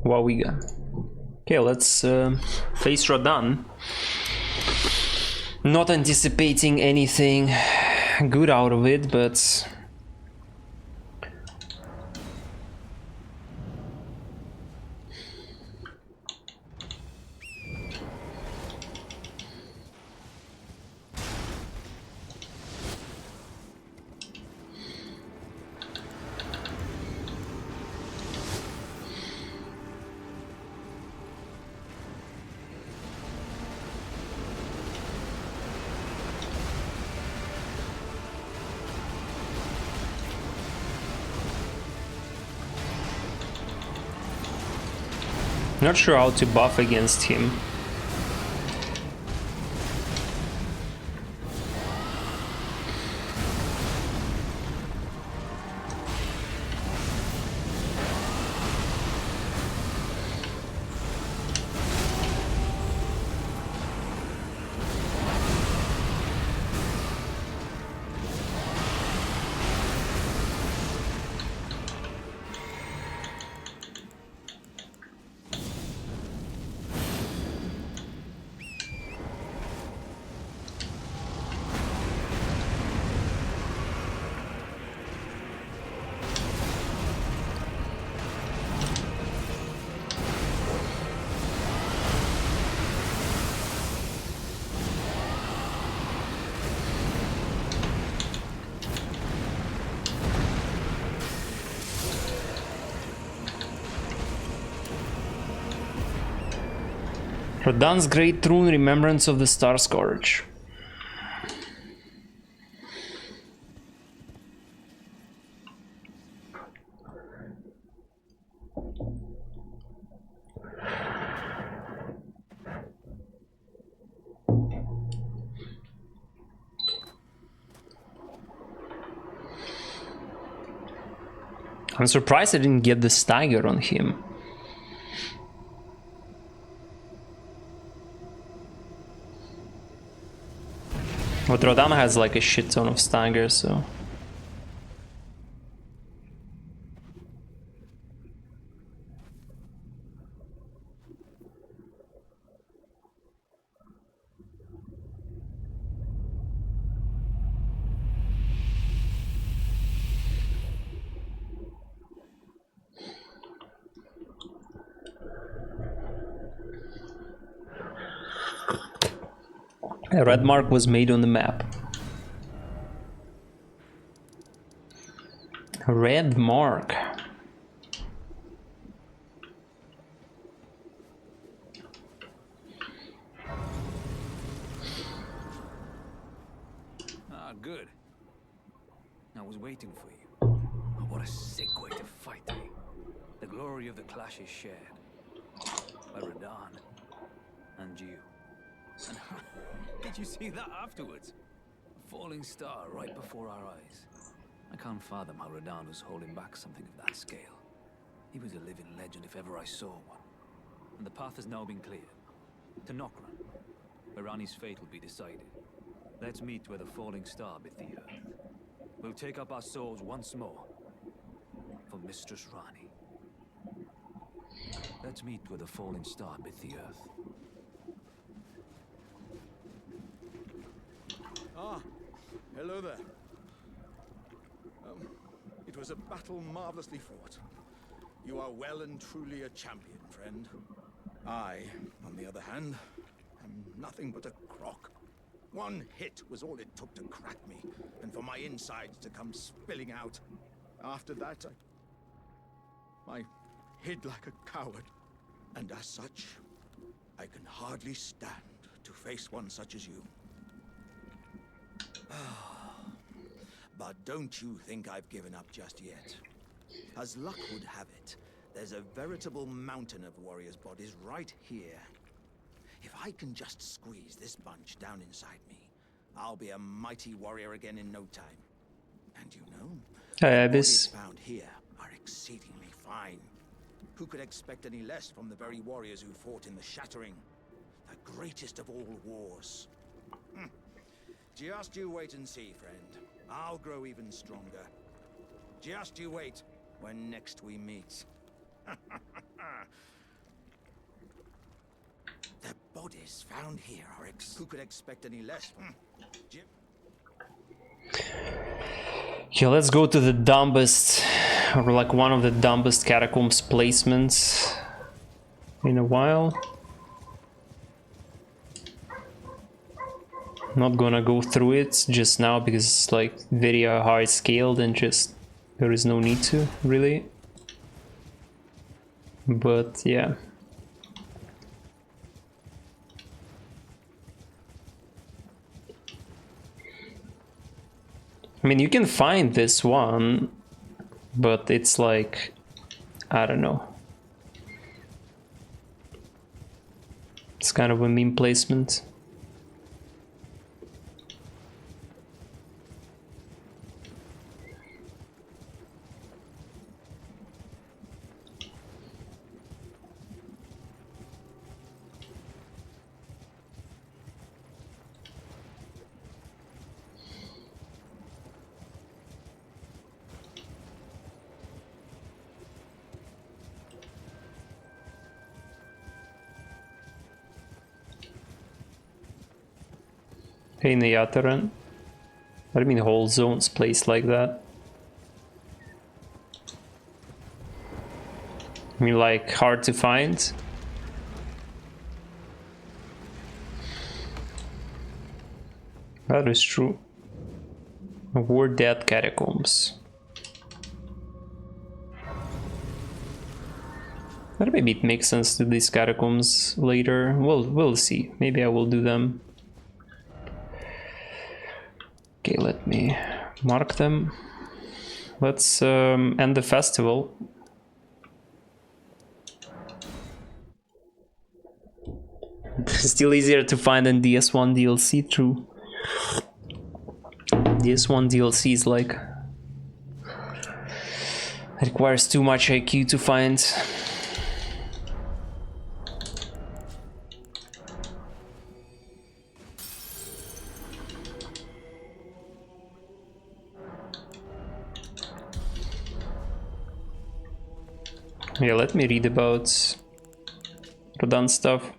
what we got. Okay, let's face Radahn. Not anticipating anything good out of it, but not sure how to buff against him. Radahn's Great Rune, Remembrance of the Star Scourge. I'm surprised I didn't get the stagger on him. But Radahn has like a shit ton of stagger, so... A red mark was made on the map. A red mark. Ah, good. I was waiting for you. Oh, what a sick way to fight, eh? The glory of the clash is shared by Radahn and you. And did you see that afterwards? A falling star right before our eyes. I can't fathom how Radahn was holding back something of that scale. He was a living legend if ever I saw one. And the path has now been cleared. To Nokran, where Rani's fate will be decided. Let's meet where the falling star bit the earth. We'll take up our souls once more for Mistress Rani. Let's meet where the falling star bit the earth. Ah, hello there. It was a battle marvelously fought. You are well and truly a champion, friend. I, on the other hand, am nothing but a crock. One hit was all it took to crack me, and for my insides to come spilling out. After that, I hid like a coward. And as such, I can hardly stand to face one such as you. But don't you think I've given up just yet. As luck would have it, there's a veritable mountain of warriors' bodies right here. If I can just squeeze this bunch down inside me, I'll be a mighty warrior again in no time. And you know, the bodies found here are exceedingly fine. Who could expect any less from the very warriors who fought in the Shattering? The greatest of all wars. Just you wait and see, friend. I'll grow even stronger. Just you wait when next we meet. bodies found here are who could expect any less? Jim? Okay, let's go to the dumbest, or like one of the dumbest catacombs placements in a while. Not gonna go through it just now because it's like very high scaled and just there is no need to really. But yeah. I mean, you can find this one, but it's like, I don't know. It's kind of a meme placement. In the Yataran. I mean whole zones placed like that. I mean like hard to find. That is true. War Dead Catacombs. But maybe it makes sense to do these catacombs later. We'll see. Maybe I will do them. Okay, let me mark them. Let's end the festival. Still easier to find than DS1 DLC, true. DS1 DLC is like... It requires too much IQ to find. Yeah, let me read about Rodan stuff.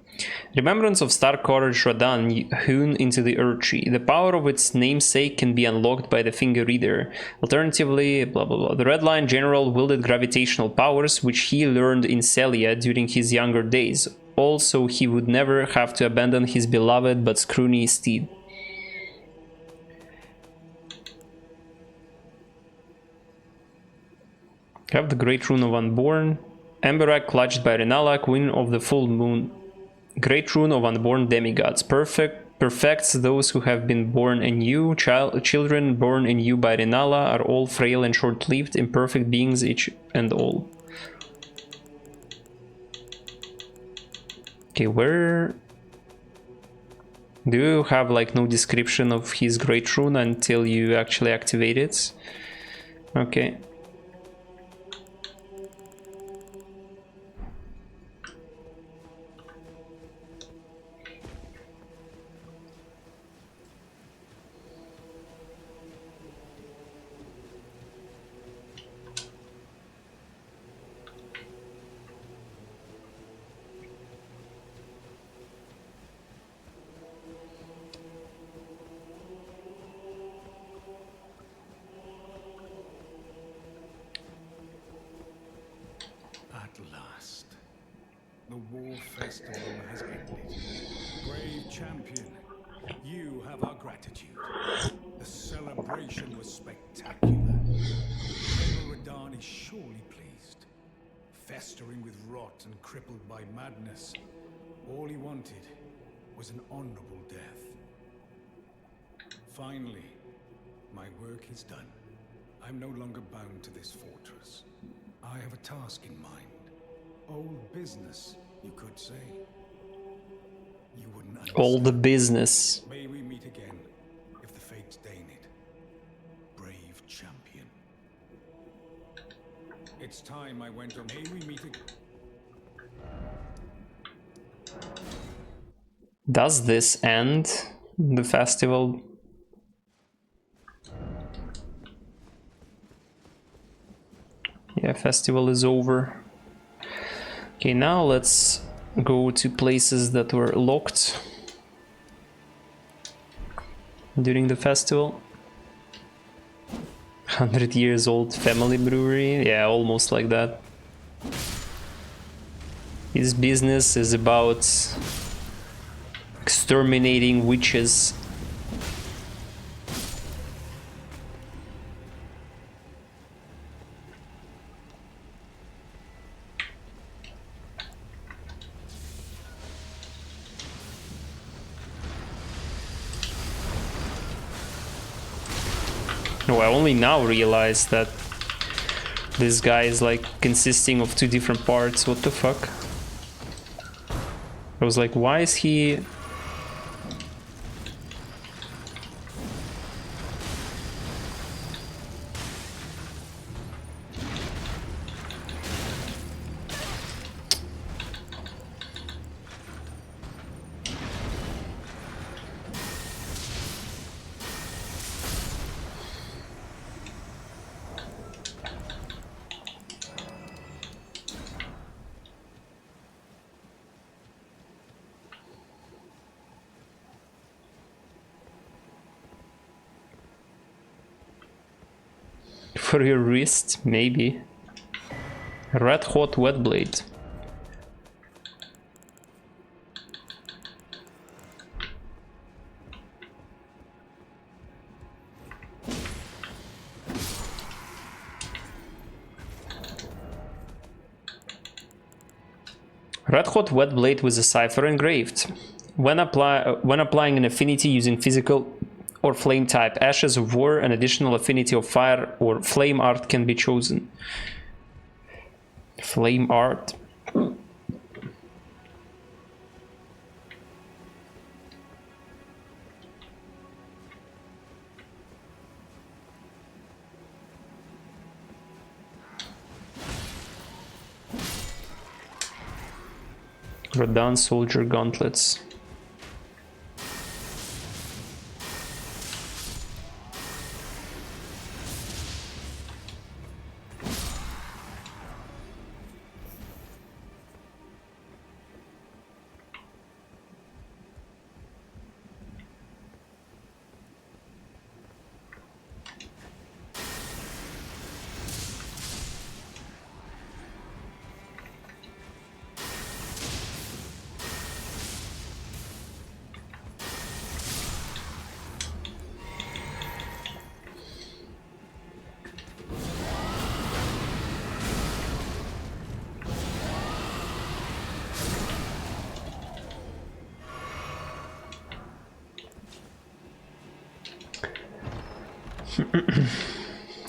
Remembrance of Star Courage Rodan hewn into the Earth Tree. The power of its namesake can be unlocked by the finger reader. Alternatively, blah blah blah. The Red Line General wielded gravitational powers, which he learned in Celia during his younger days. Also, he would never have to abandon his beloved but scrawny steed. Have the Great Rune of Unborn. Emberac clutched by Renala, Queen of the Full Moon. Great Rune of Unborn Demigods. Perfects those who have been born anew. Children born anew by Renala are all frail and short-lived, imperfect beings each and all. Okay, where... Do you have like no description of his Great Rune until you actually activate it? Okay. The war festival has ended. Brave champion, you have our gratitude. The celebration was spectacular. General Radahn is surely pleased. Festering with rot and crippled by madness, all he wanted was an honorable death. Finally, my work is done. I'm no longer bound to this fortress. I have a task in mind. Old business, you could say. You wouldn't understand. All the business. May we meet again, if the fates deign it. Brave champion. It's time I went on. May we meet again. Does this end the festival? Yeah, festival is over. Okay, now let's go to places that were locked during the festival. 100 years old family brewery, yeah, almost like that. His business is about exterminating witches. No, I only now realized that this guy is like consisting of 2 different parts. What the fuck? I was like, why is he... For your wrist, maybe. Red hot wet blade. Red hot wet blade with a cipher engraved. When applying an affinity using physical or flame type ashes of war, an additional affinity of fire or flame art can be chosen. Flame art. Radan soldier gauntlets.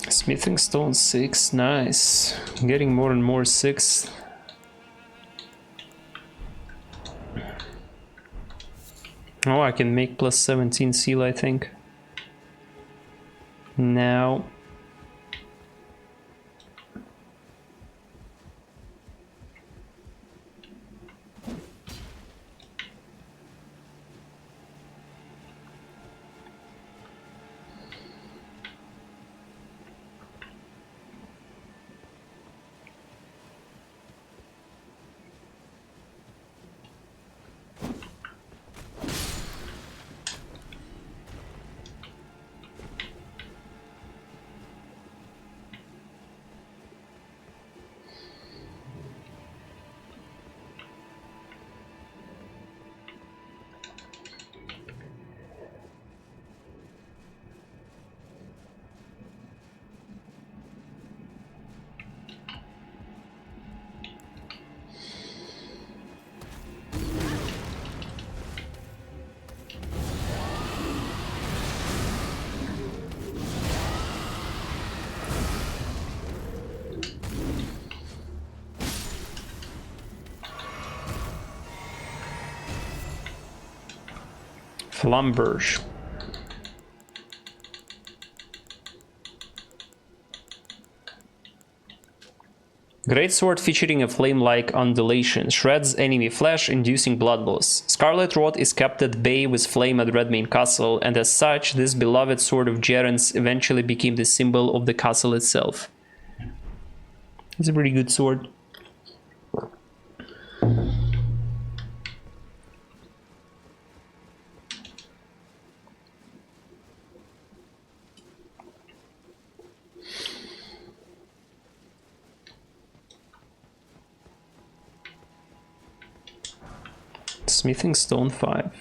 Smithing stone 6, nice. Getting more and more 6. Oh, I can make plus 17 seal, I think. Now. Flamberge. Greatsword featuring a flame-like undulation. Shreds enemy flesh, inducing blood loss. Scarlet Rot is kept at bay with flame at Redmane Castle, and as such, this beloved sword of Gerents eventually became the symbol of the castle itself. It's a pretty good sword. Smithing stone 5.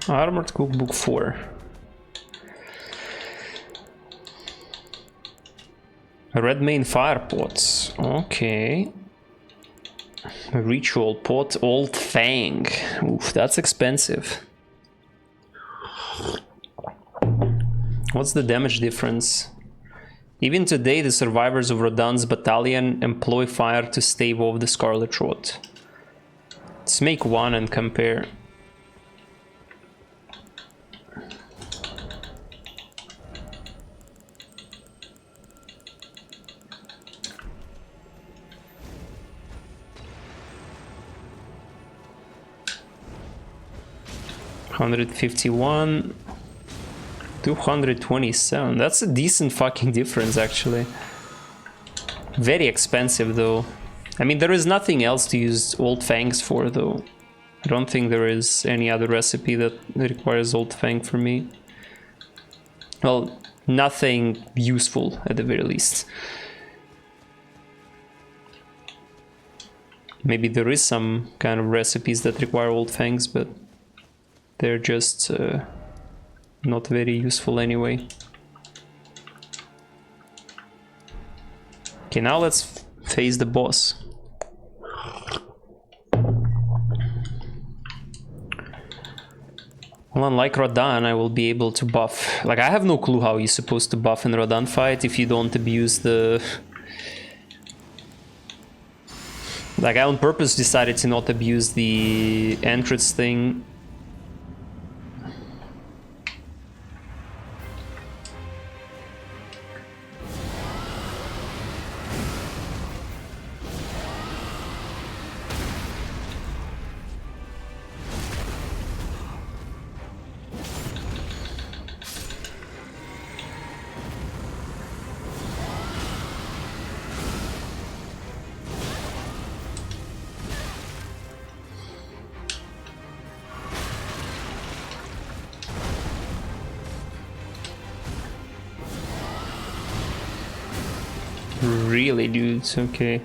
Armored Cookbook 4. Red main fire pots. Okay. Ritual pot, Old Fang. Oof, that's expensive. What's the damage difference? Even today, the survivors of Rodan's battalion employ fire to stave off the Scarlet Rot. Let's make one and compare. $151, $227. That's a decent fucking difference, actually. Very expensive, though. I mean, there is nothing else to use Old Fangs for, though. I don't think there is any other recipe that requires Old Fang for me. Well, nothing useful, at the very least. Maybe there is some kind of recipes that require Old Fangs, but they're just not very useful anyway. Okay, now let's face the boss. Well, unlike Rodan, I will be able to buff. Like, I have no clue how you're supposed to buff in Rodan fight if you don't abuse the... Like, I on purpose decided to not abuse the entrance thing. Really, dudes, okay.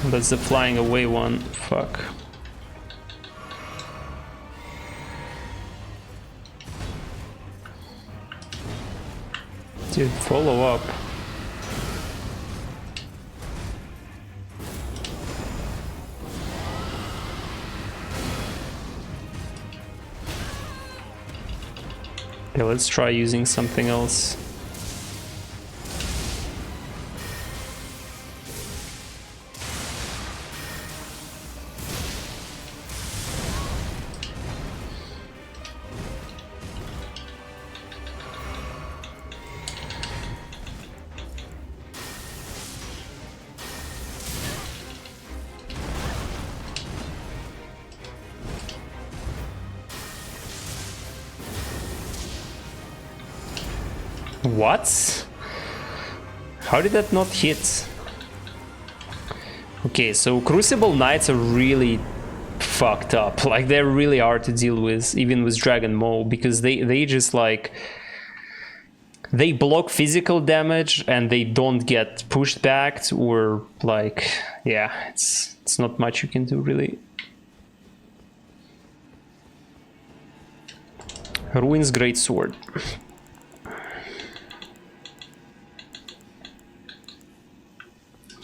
That's the flying away one. Fuck. Dude, follow up. Okay, let's try using something else. What? How did that not hit? Okay, so Crucible Knights are really fucked up. Like, they're really hard to deal with, even with Dragon Maw, because they just like... They block physical damage and they don't get pushed back, or like... Yeah, it's not much you can do, really. Ruin's Greatsword.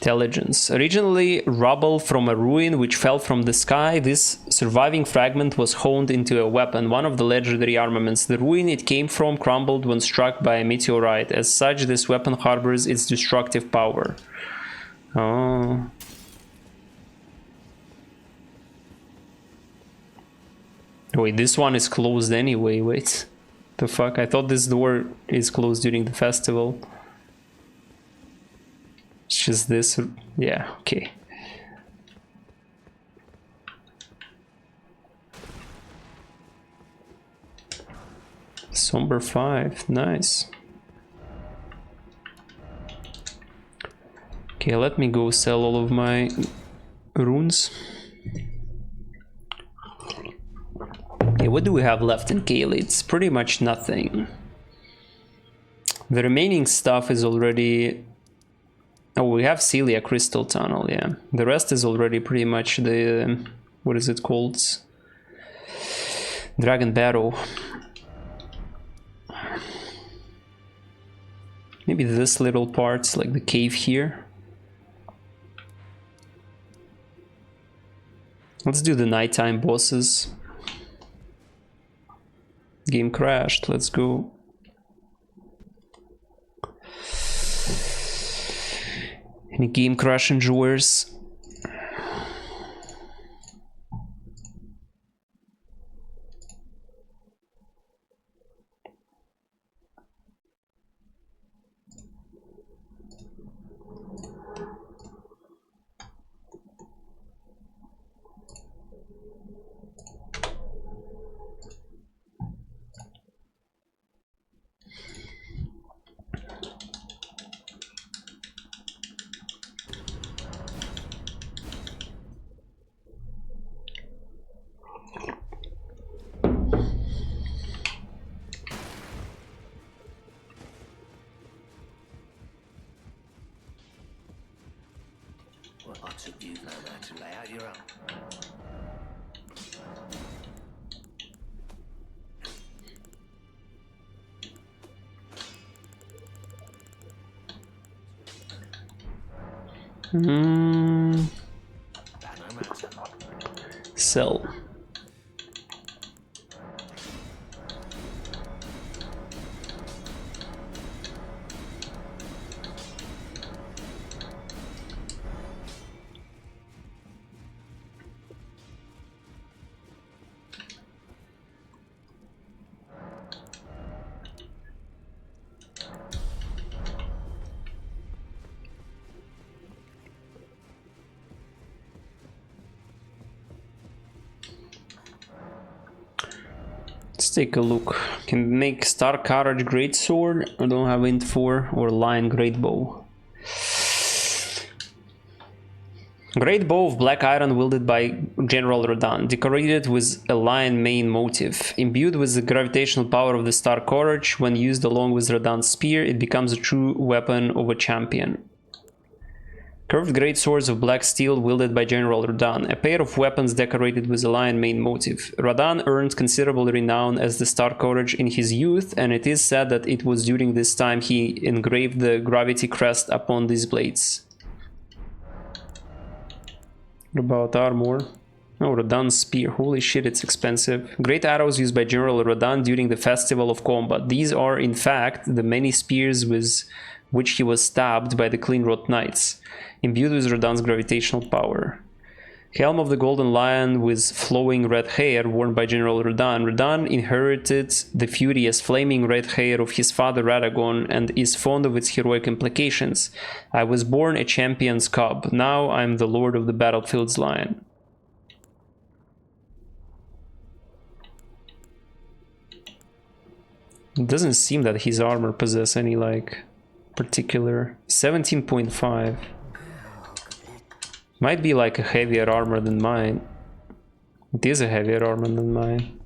Intelligence. Originally rubble from a ruin which fell from the sky, this surviving fragment was honed into a weapon, one of the legendary armaments. The ruin it came from crumbled when struck by a meteorite. As such, this weapon harbors its destructive power. Oh. Wait, this one is closed anyway. Wait. The fuck? I thought this door is closed during the festival. It's just this. Yeah, okay. Somber 5. Nice. Okay, let me go sell all of my runes. Okay, what do we have left in Kale? It's pretty much nothing. The remaining stuff is already... Oh, we have Celia Crystal Tunnel, yeah. The rest is already pretty much the... What is it called? Dragon Barrow. Maybe this little part, like the cave here. Let's do the nighttime bosses. Game crashed, let's go. Any game crash enjoyers? What lots of you know how to lay out your own. Sell. Let's take a look. Can make Star Courage Greatsword. I don't have int for, or Lion Greatbow. Great bow of black iron wielded by General Rodan, decorated with a lion mane motif. Imbued with the gravitational power of the Star Courage, when used along with Rodan's spear, it becomes a true weapon of a champion. Curved great swords of black steel wielded by General Rodan, a pair of weapons decorated with a lion mane motif. Rodan earned considerable renown as the Star Courage in his youth, and it is said that it was during this time he engraved the gravity crest upon these blades. What about armor? Oh, Rodan's spear. Holy shit, it's expensive. Great arrows used by General Rodan during the Festival of Combat. These are, in fact, the many spears with which he was stabbed by the Cleanrot Knights, imbued with Rodan's gravitational power. Helm of the Golden Lion with flowing red hair worn by General Rodan. Rodan inherited the furious flaming red hair of his father Radagon and is fond of its heroic implications. I was born a champion's cub. Now I'm the lord of the battlefield's lion. It doesn't seem that his armor possesses any, like, particular... 17.5. Might be like a heavier armor than mine. It is a heavier armor than mine.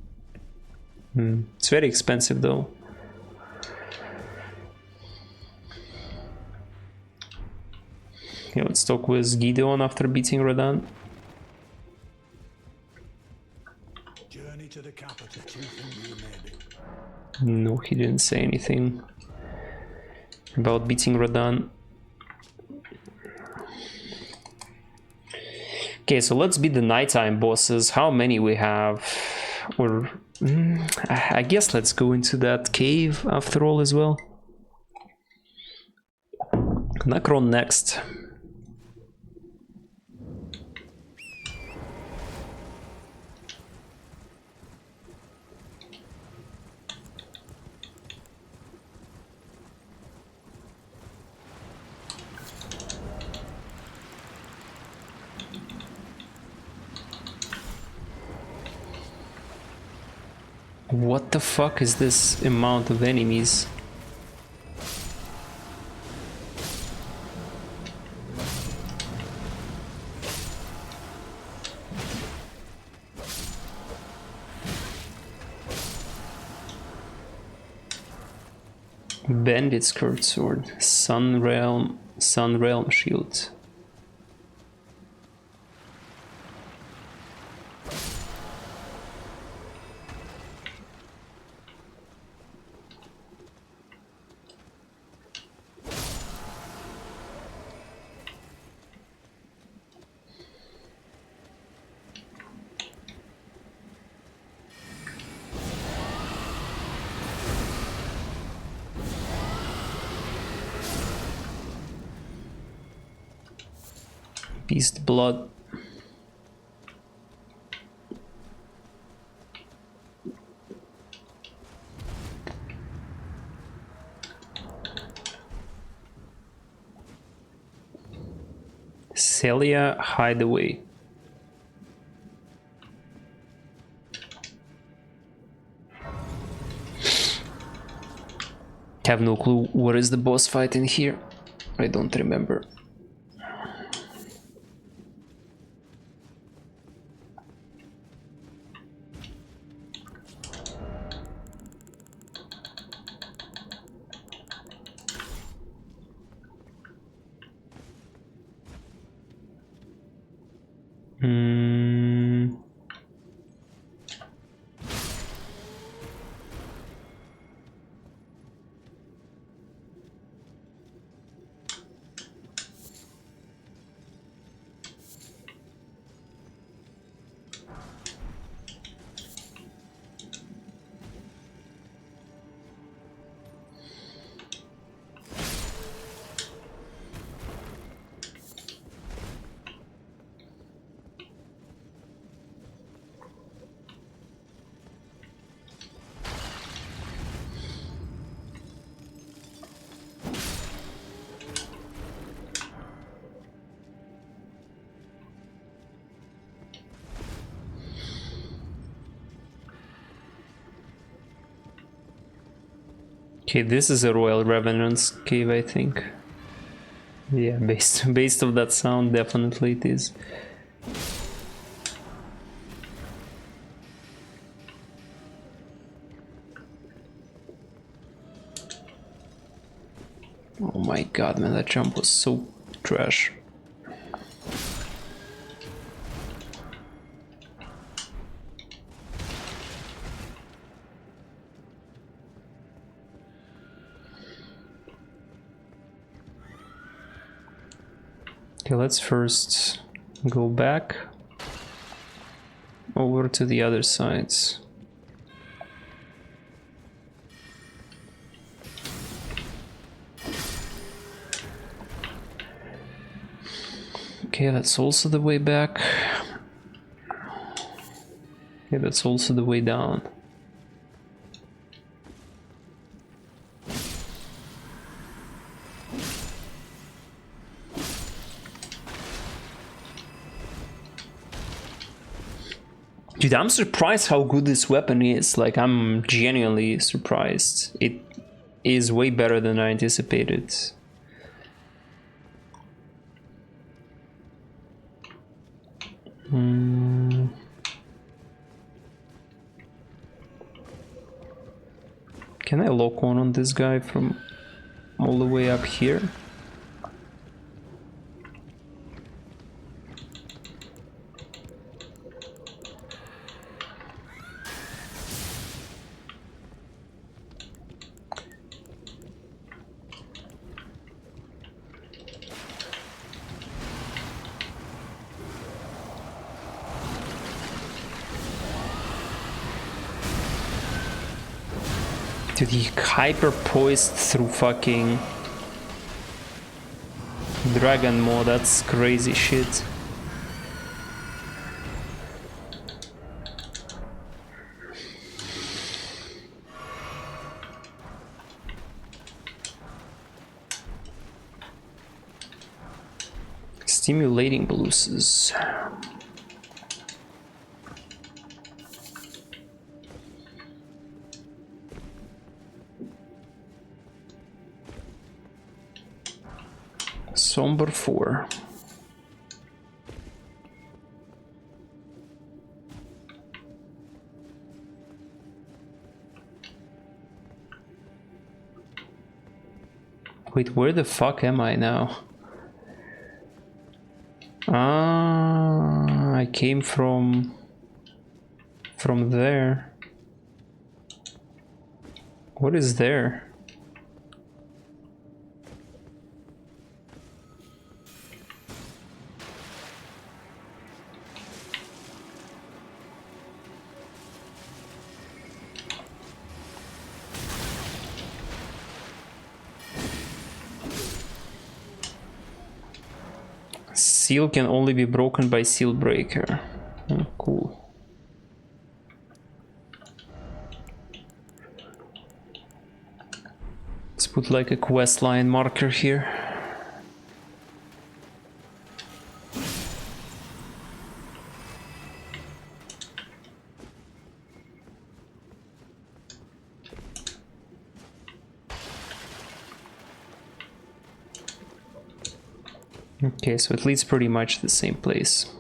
It's very expensive though. Okay, let's talk with Gideon after beating Rodan. Journey to the capital, chieftain, No, he didn't say anything about beating Rodan. Okay, so let's beat the nighttime bosses. How many we have? Or I guess let's go into that cave after all as well. Necron next. What the fuck is this amount of enemies? Bandit skirt sword, sun realm shield. Beast blood. Celia Hideaway. Have no clue what is the boss fight in here. I don't remember. Okay, this is a Royal Revenant's cave, I think. Yeah, based of that sound, definitely it is. Oh my god, man, that jump was so trash. Okay, let's first go back over to the other sides. Okay, that's also the way back. Okay, that's also the way down. Dude, I'm surprised how good this weapon is. Like, I'm genuinely surprised. It is way better than I anticipated. Can I lock on this guy from all the way up here? Dude, he hyper poised through fucking Dragon Maw, that's crazy shit. Stimulating blues. Somber 4. Wait, where the fuck am I now? Ah, I came from there. What is there? Seal can only be broken by seal breaker. Oh, cool. Let's put like a quest line marker here. Okay, so it leads pretty much the same place.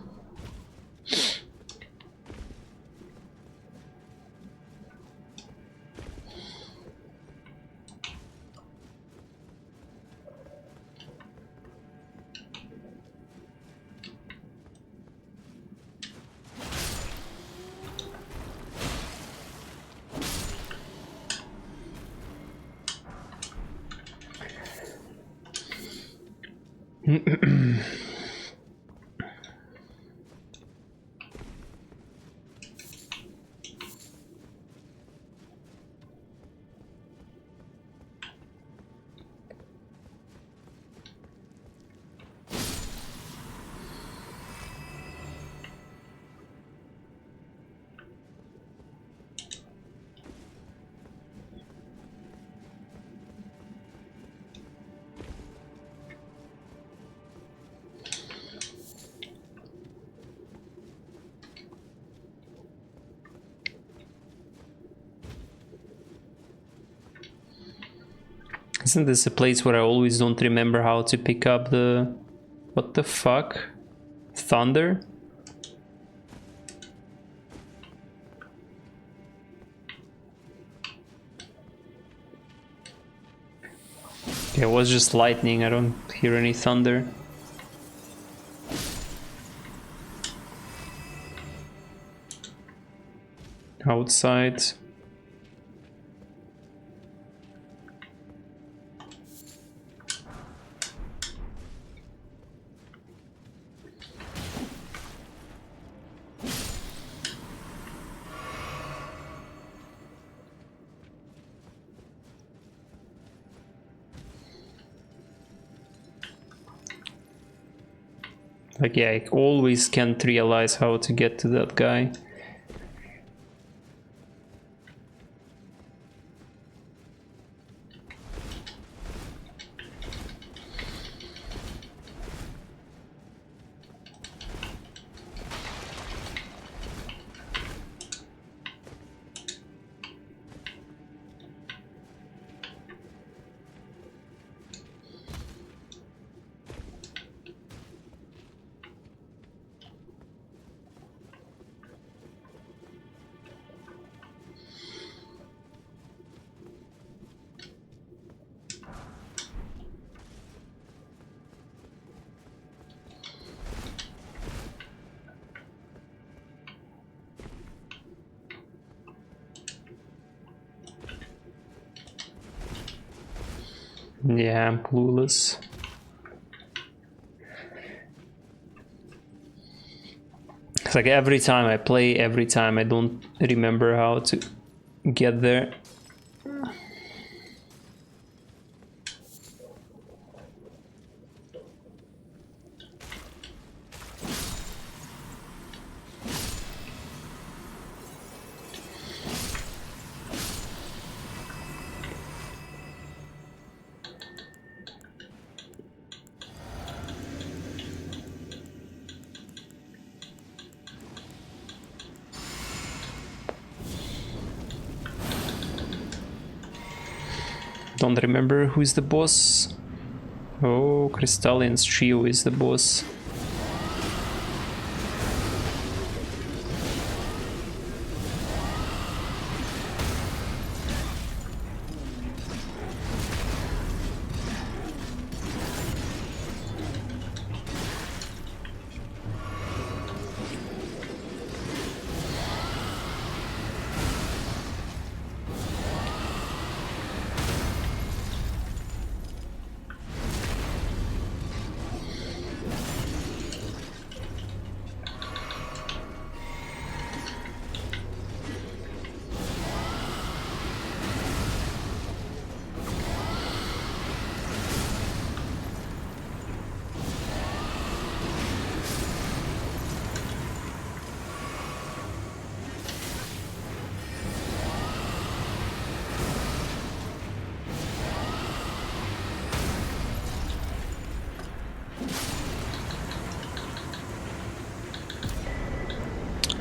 Isn't this a place where I always don't remember how to pick up the... What the fuck? Thunder? It was just lightning, I don't hear any thunder. Outside. Like, yeah, I always can't realize how to get to that guy. Yeah, I'm clueless. It's like every time I play, every time I don't remember how to get there. Don't remember who's the boss. Oh, Crystallian's trio is the boss.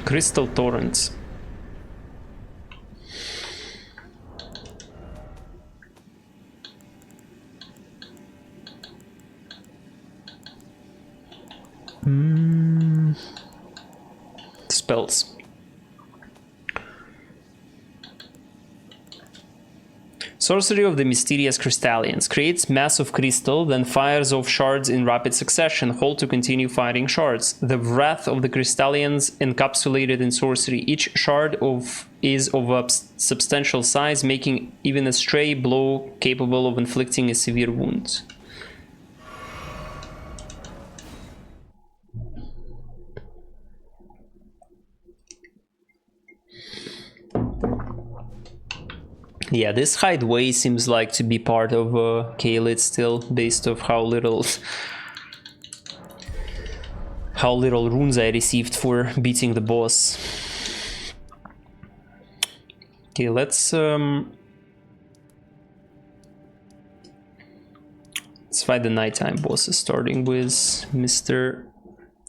Crystal Torrents. Spells. Sorcery of the Mysterious Crystallians. Creates mass of crystal, then fires off shards in rapid succession. Hold to continue firing shards. The wrath of the Crystallians encapsulated in sorcery. Each shard is of a substantial size, making even a stray blow capable of inflicting a severe wound. Yeah, this hideaway seems like to be part of Kaelid still, based off how little runes I received for beating the boss. Okay, let's fight the nighttime bosses, starting with Mr.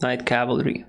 Night Cavalry.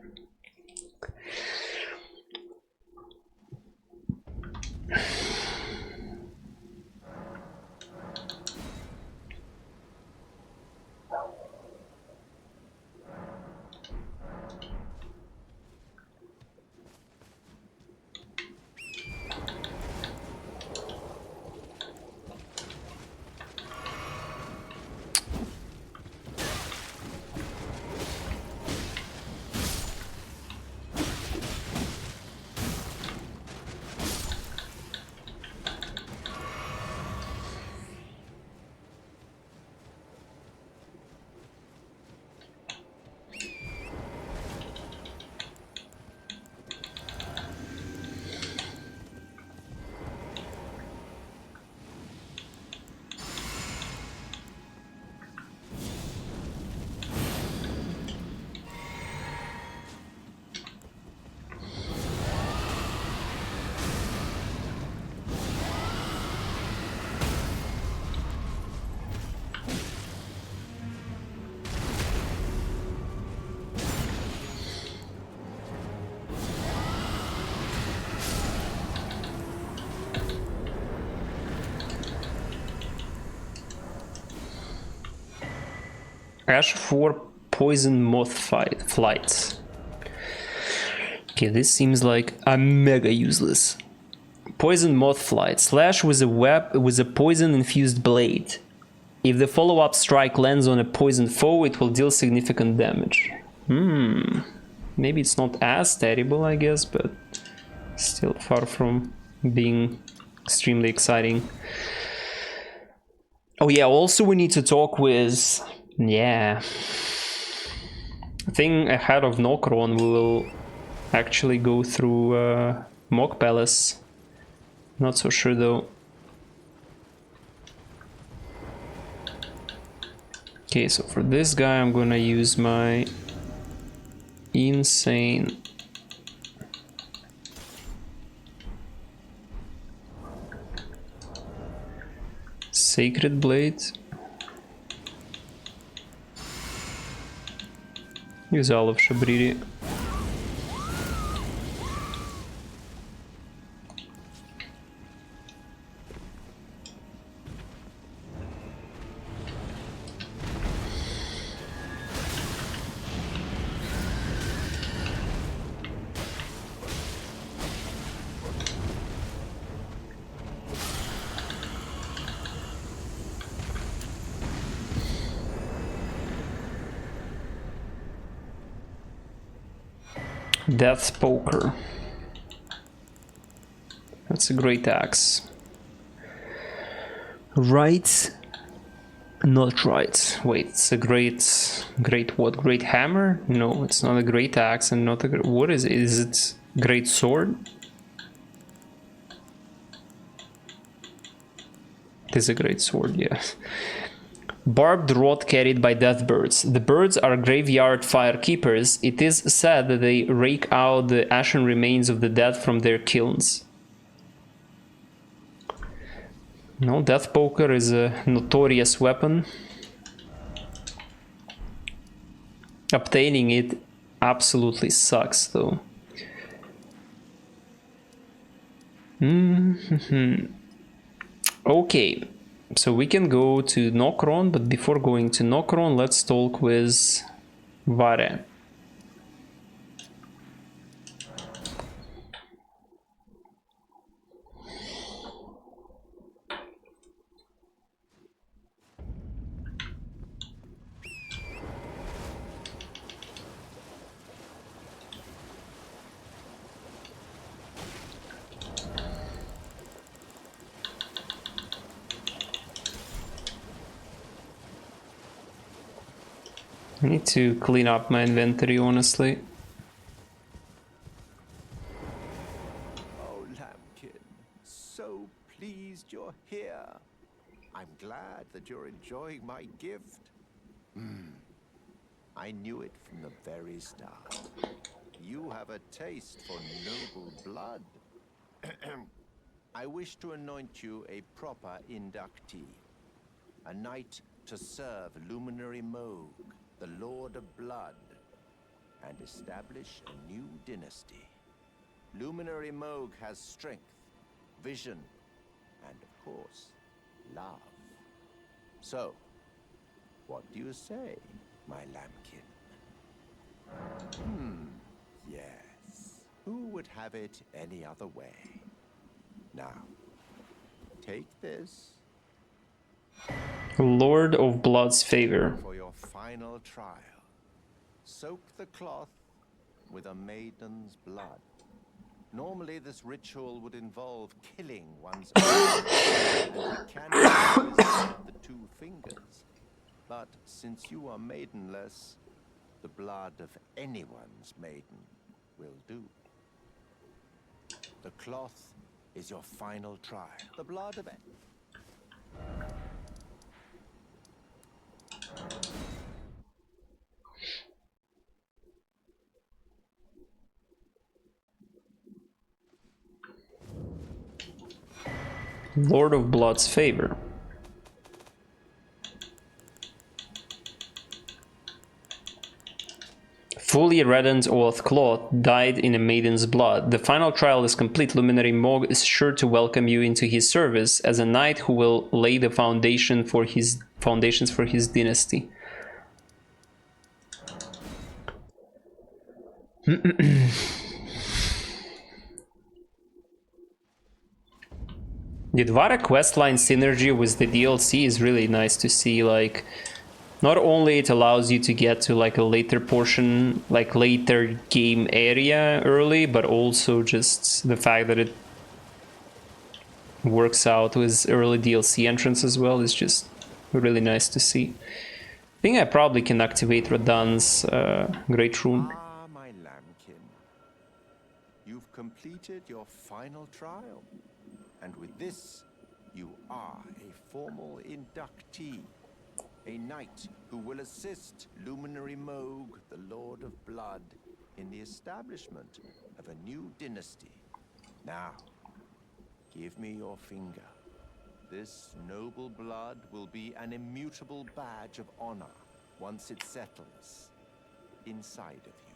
Ash 4 Poison Moth Flight. Okay, this seems like a mega useless. Poison Moth Flight. Slash with a poison infused blade. If the follow-up strike lands on a poisoned foe, it will deal significant damage. Maybe it's not as terrible, I guess, but still far from being extremely exciting. Oh yeah, also we need to talk with... Yeah. I think ahead of Nokron we will actually go through Mog Palace. Not so sure though. Okay, so for this guy I'm gonna use my insane Sacred Blade. Use all of Shabriri. Death Poker. That's a great axe. Right. Not right. Wait, it's a great what? Great hammer? No, it's not a great axe and not a great... What is it? Is it great sword? It is a great sword, yes. Barbed rod carried by death birds. The birds are graveyard firekeepers. It is said that they rake out the ashen remains of the dead from their kilns. No, death poker is a notorious weapon. Obtaining it absolutely sucks, though. Okay, so we can go to Nokron, but before going to Nokron, let's talk with Vare. I need to clean up my inventory, honestly. Oh, Lambkin, so pleased you're here. I'm glad that you're enjoying my gift. I knew it from the very start. You have a taste for noble blood. I wish to anoint you a proper inductee, a knight to serve Luminary Moog, the Lord of Blood, and establish a new dynasty. Luminary Moog has strength, vision, and of course, love. So, what do you say, my lambkin? Yes. Who would have it any other way? Now, take this Lord of Blood's favor. for your final trial. Soak the cloth with a maiden's blood. Normally, this ritual would involve killing one's own, and you cannot use the two fingers. But since you are maidenless, the blood of anyone's maiden will do. The cloth is your final trial. The blood of Lord of Blood's favor. Fully reddened oath cloth, dyed in a maiden's blood. The final trial is complete. Luminary Moog is sure to welcome you into his service as a knight who will lay the foundations for his dynasty. The Dvara questline synergy with the DLC is really nice to see. Like, not only it allows you to get to like a later portion, like later game area early, but also just the fact that it works out with early DLC entrance as well is just really nice to see. I think I probably can activate Radan's Great Rune. Ah, my lambkin. You've completed your final trial. And with this, you are a formal inductee. A knight who will assist Luminary Moog, the Lord of Blood, in the establishment of a new dynasty. Now, give me your finger. This noble blood will be an immutable badge of honor once it settles inside of you.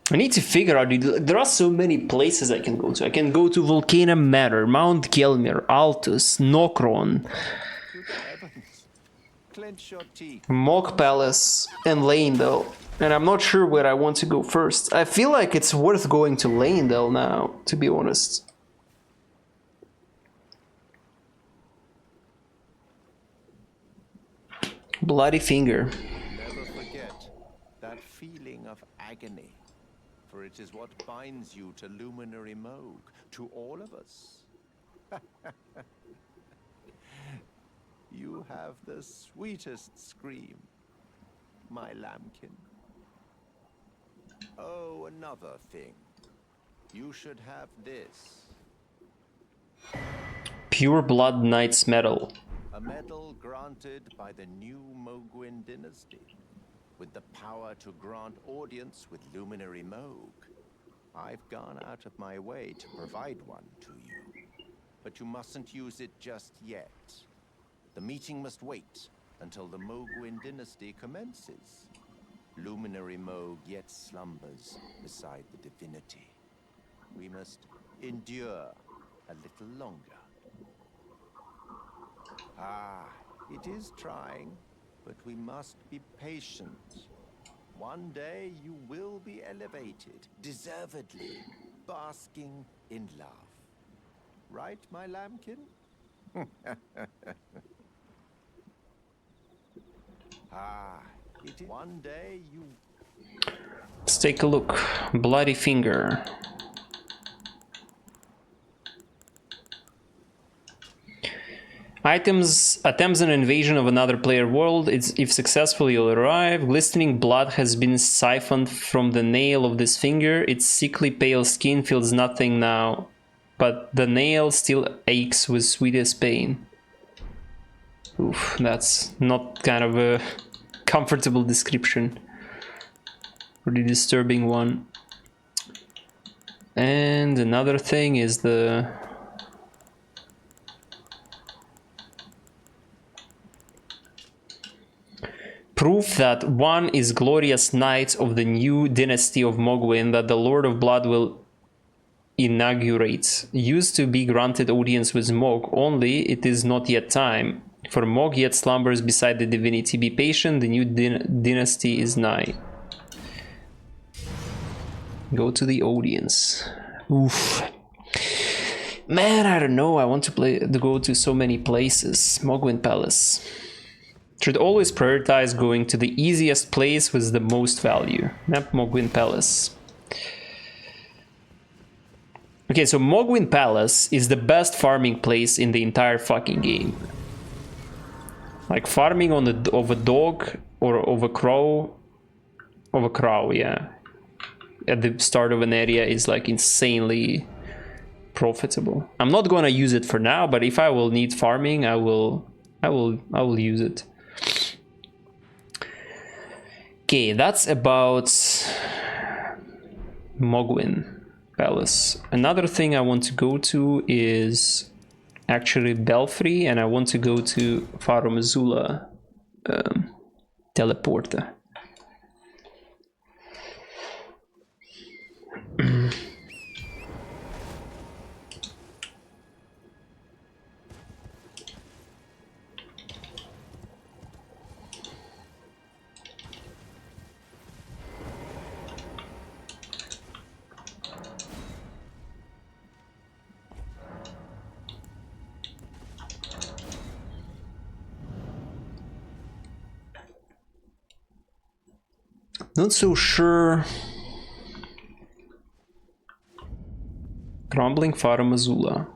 I need to figure out, dude, there are so many places I can go to. I can go to Volcana Manor, Mount Gelmir, Altus, Nokron, Good heavens. Clench your teeth. Mog Palace, and Leyndell. And I'm not sure where I want to go first. I feel like it's worth going to Leyndell now, to be honest. Bloody finger. Never forget that feeling of agony, for it is what binds you to Luminary Moog, to all of us. You have the sweetest scream, my lambkin. Oh, another thing. You should have this. Pure Blood Knight's Medal. A medal granted by the new Mogwin dynasty, with the power to grant audience with Luminary Moog. I've gone out of my way to provide one to you, but you mustn't use it just yet. The meeting must wait until the Mogwin dynasty commences. Luminary Moog yet slumbers beside the divinity. We must endure a little longer. Ah, it is trying, but we must be patient. One day you will be elevated, deservedly, basking in love. Right, my lambkin? Ah, it is one day you... Let's take a look. Bloody finger. Items attempts an invasion of another player world. If successful, you'll arrive. Glistening blood has been siphoned from the nail of this finger. Its sickly pale skin feels nothing now, but the nail still aches with sweetest pain. Oof, that's not kind of a comfortable description. Pretty disturbing one. And another thing is the proof that one is glorious knight of the new dynasty of Mogwin that the Lord of Blood will inaugurate. Used to be granted audience with Mog, only it is not yet time. For Mog yet slumbers beside the divinity. Be patient, the new dynasty is nigh. Go to the audience. Oof. Man, I don't know, I want to go to so many places. Mogwin Palace. Should always prioritize going to the easiest place with the most value. Map Mogwin Palace. Okay, so Mogwin Palace is the best farming place in the entire fucking game. Like farming on of a dog or of a crow, yeah. At the start of an area is like insanely profitable. I'm not gonna use it for now, but if I will need farming, I will use it. Okay, that's about Mogwin Palace. Another thing I want to go to is actually Belfry, and I want to go to Faro Missoula teleporter. Not so sure. Crumbling Faro Missoula.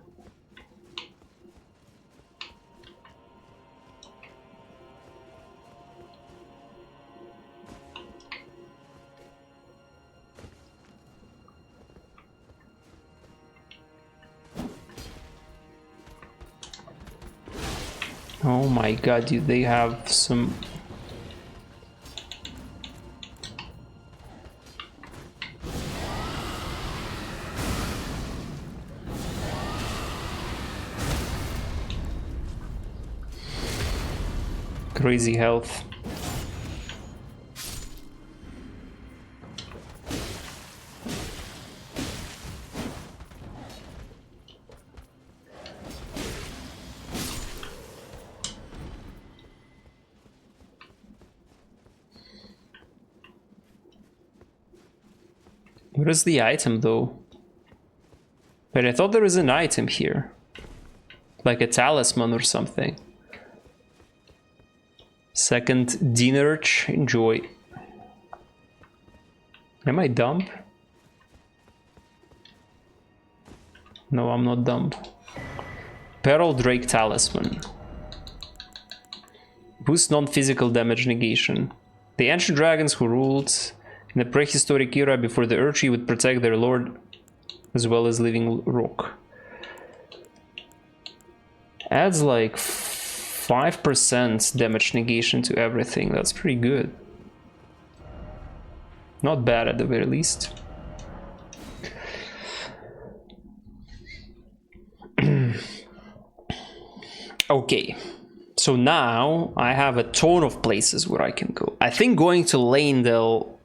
Oh my god, dude, they have some... crazy health. What is the item though? But I thought there was an item here. Like a talisman or something. Second dinner, enjoy. Am I dumb? No, I'm not dumb. Peril Drake Talisman. Boost non-physical damage negation. The ancient dragons who ruled in the prehistoric era before the Urchi would protect their lord as well as living rock. Adds like 5% damage negation to everything. That's pretty good. Not bad at the very least. Okay, so now I have a ton of places where I can go. I think going to Leyndell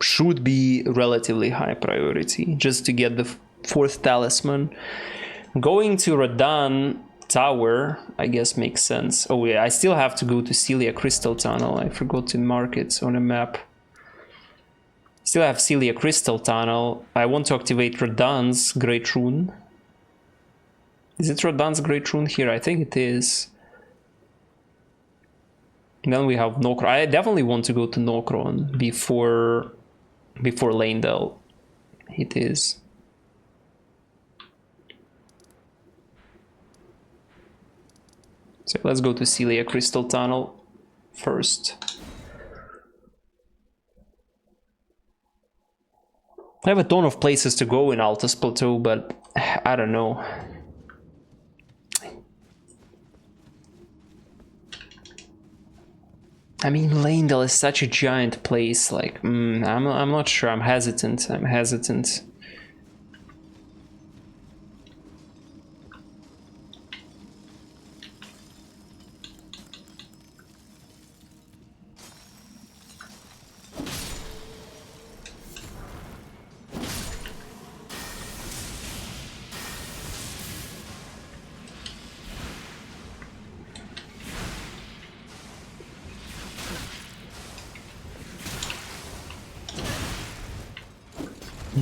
should be relatively high priority, just to get the fourth talisman. Going to Radahn Tower, I guess, makes sense. Oh yeah, I still have to go to Celia Crystal Tunnel. I forgot to mark it on a map. Still have Celia Crystal Tunnel. I want to activate Radahn's Great Rune. Is it Radahn's Great Rune here? I think it is. And then we have Nokron. I definitely want to go to Nokron before Leyndell. It is. So let's go to Celia Crystal Tunnel first. I have a ton of places to go in Altus Plateau, but I don't know. I mean, Leyndell is such a giant place. Like, I'm not sure. I'm hesitant.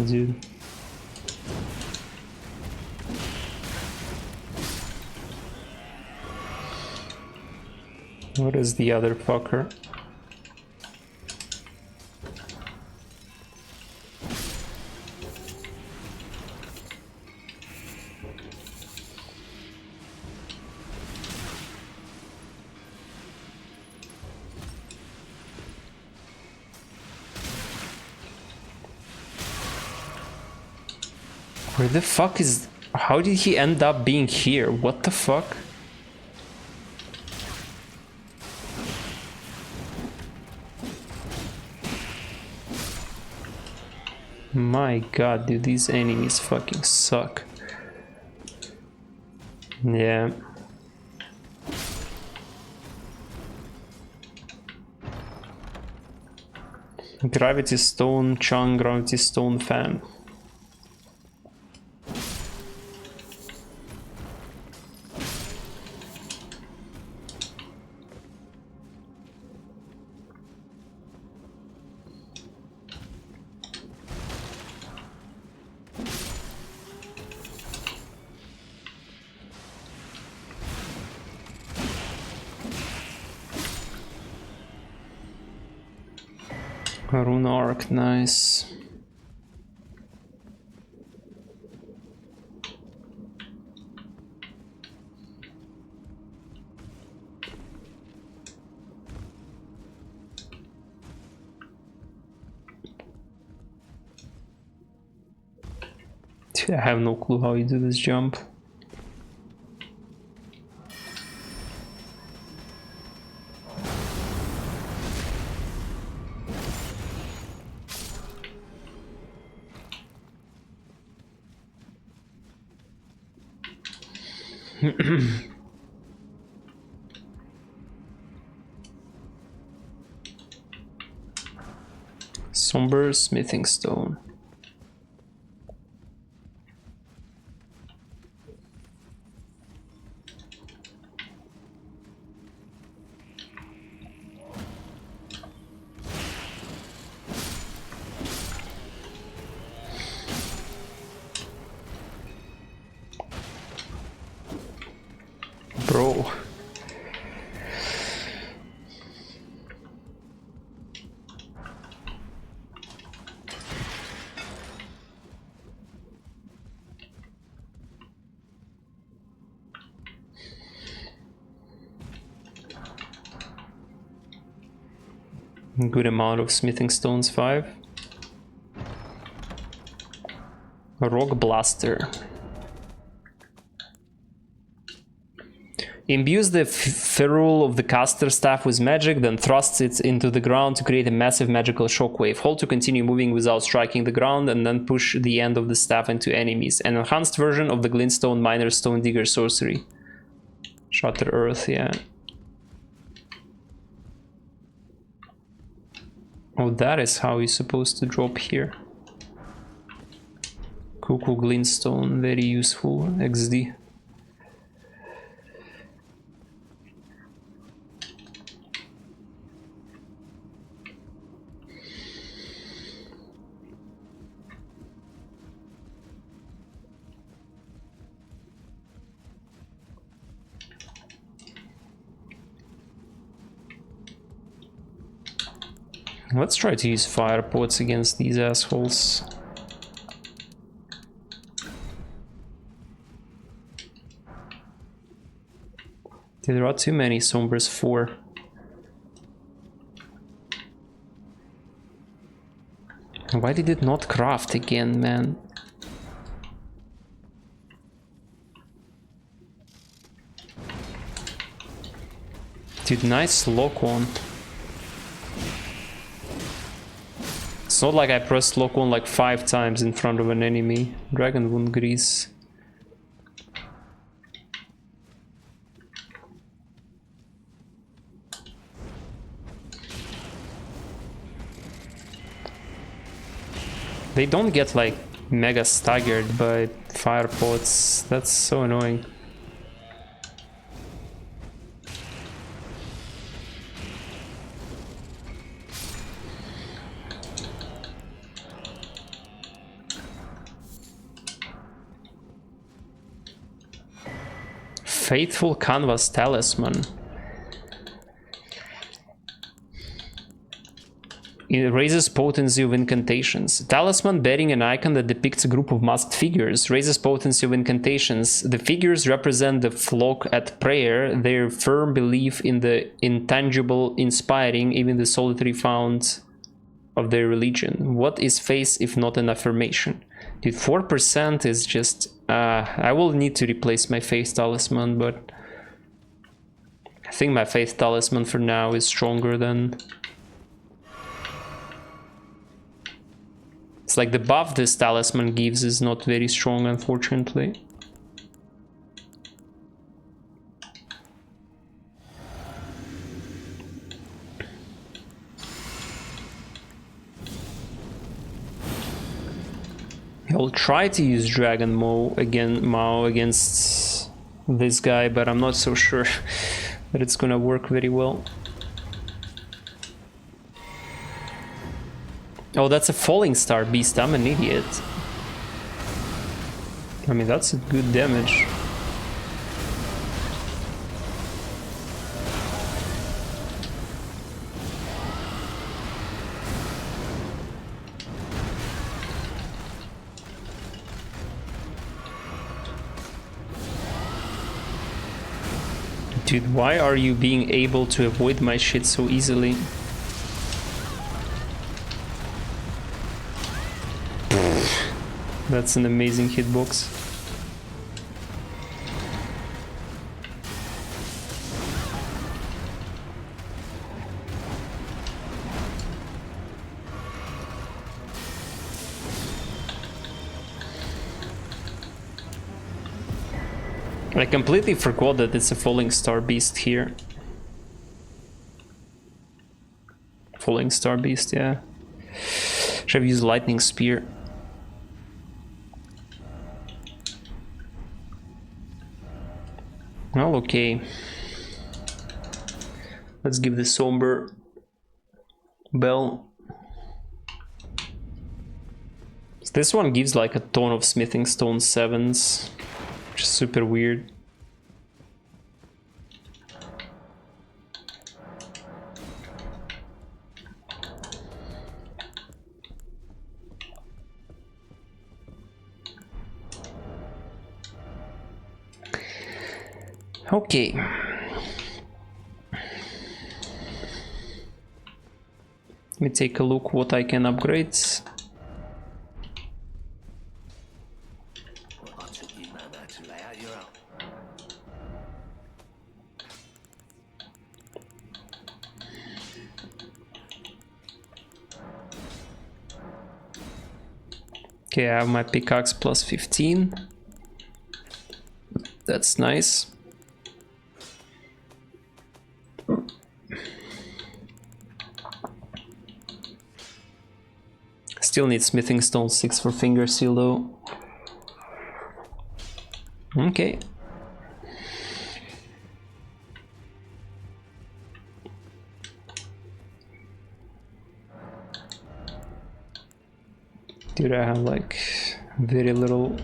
Dude. What is the other fucker? Where the fuck is... How did he end up being here? What the fuck? My god, dude, these enemies fucking suck. Yeah. Gravity Stone, Chung, Gravity Stone Fan. Rune Arc, nice. I have no clue how you do this jump. Somber Smithing Stone. Bro. Good amount of smithing stones, 5. Rock Blaster. Imbues the ferrule of the caster staff with magic, then thrusts it into the ground to create a massive magical shockwave. Hold to continue moving without striking the ground, and then push the end of the staff into enemies. An enhanced version of the Glintstone Miner Stone Digger sorcery. Shatter Earth, yeah. Oh, that is how you're supposed to drop here. Cuckoo Glintstone, very useful. XD. Let's try to use fire pots against these assholes. There are too many Sombras 4. Why did it not craft again, man? Dude, nice lock on. It's not like I pressed lock on like 5 times in front of an enemy. Dragon Wound Grease. They don't get like mega staggered by fire pots. That's so annoying. Faithful Canvas Talisman. It raises potency of incantations. A talisman bearing an icon that depicts a group of masked figures raises potency of incantations. The figures represent the flock at prayer, their firm belief in the intangible inspiring even the solitary fount of their religion. What is faith if not an affirmation? Dude, 4% is just... I will need to replace my faith talisman, but... I think my faith talisman for now is stronger than... It's like the buff this talisman gives is not very strong, unfortunately. I'll try to use Dragon Mao against this guy, but I'm not so sure that it's gonna work very well. Oh, that's a Falling Star Beast. I'm an idiot. I mean, that's a good damage. Dude, why are you being able to avoid my shit so easily? That's an amazing hitbox. I completely forgot that it's a Falling Star Beast here. Falling Star Beast, yeah. Should have used Lightning Spear. Well, okay. Let's give the Somber Bell. So this one gives like a ton of Smithing Stone 7s, which is super weird. Okay. me take a look what I can upgrade. I took you man how to lay out your own. Okay, I have my pickaxe plus 15. That's nice. Still need smithing stone 6 for finger seal though. Okay. Dude, I have like very little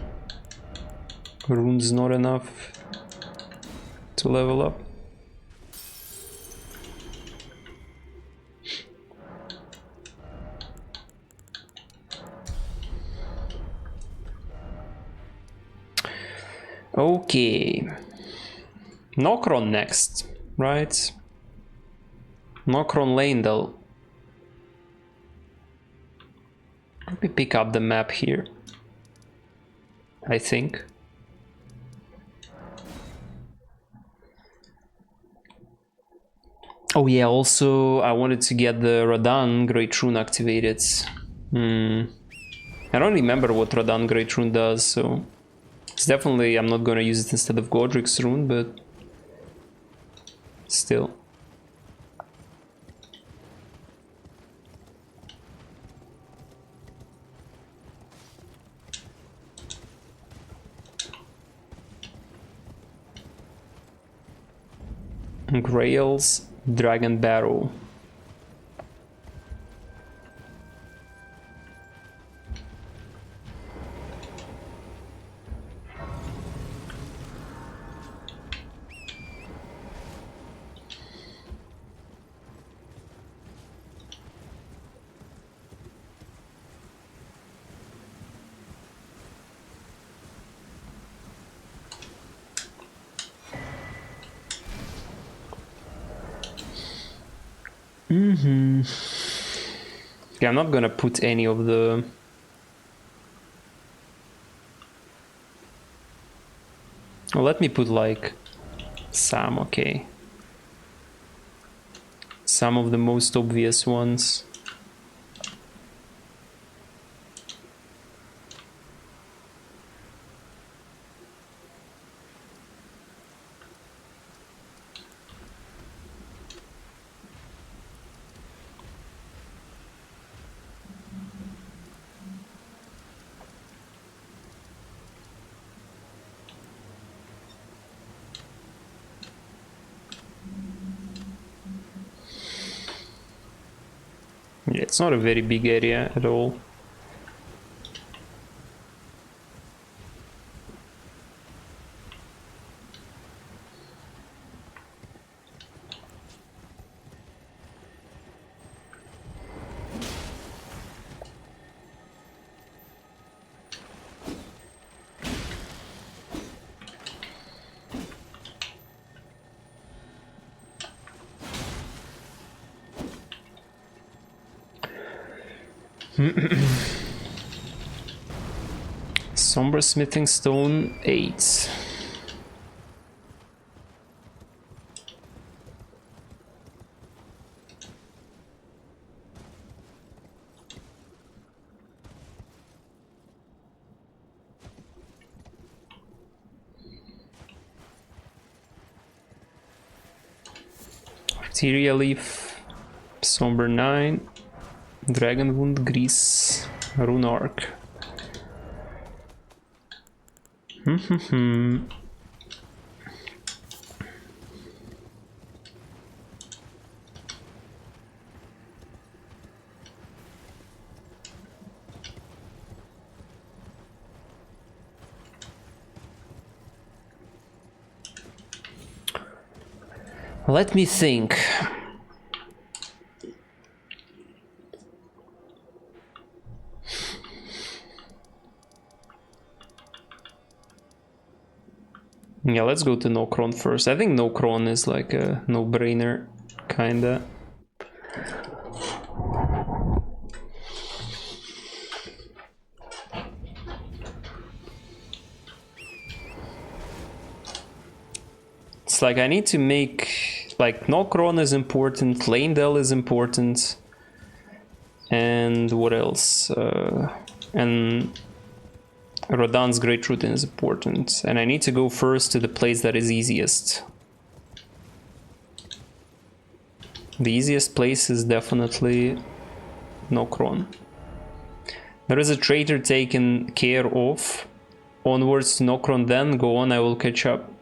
runes, not enough to level up. Okay. Nokron next, right? Nokron Leyndell. Let me pick up the map here, I think. Oh yeah, also I wanted to get the Radan Great Rune activated. I don't remember what Radan Great Rune does, so it's definitely, I'm not gonna use it instead of Godric's Rune, but still. Grail's Dragon Barrow. Okay, I'm not gonna put any of the... Oh, let me put like some, okay. Some of the most obvious ones. Yeah, it's not a very big area at all. Somber Smithing Stone 8. Arteria Leaf, Somber 9, Dragon Wound Grease, Rune Arc. Let me think. Yeah, let's go to Nokron first. I think Nokron is like a no-brainer, kinda. It's like I need to make, like, Nokron is important, Leyndell is important, and what else? And Rodan's Great Routine is important, and I need to go first to the place that is easiest. The easiest place is definitely Nokron. There is a traitor taken care of. Onwards to Nokron, then go on, I will catch up.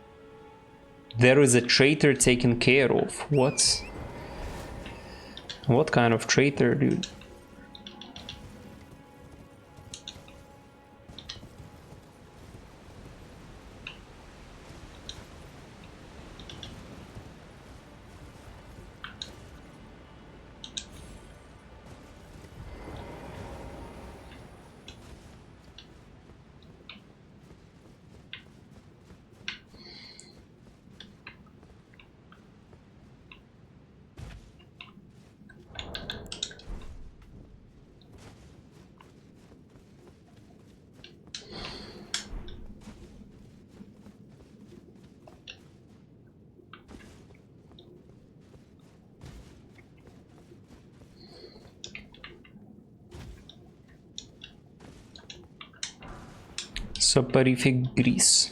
There is a traitor taken care of. What? What kind of traitor, dude? Soporific grease.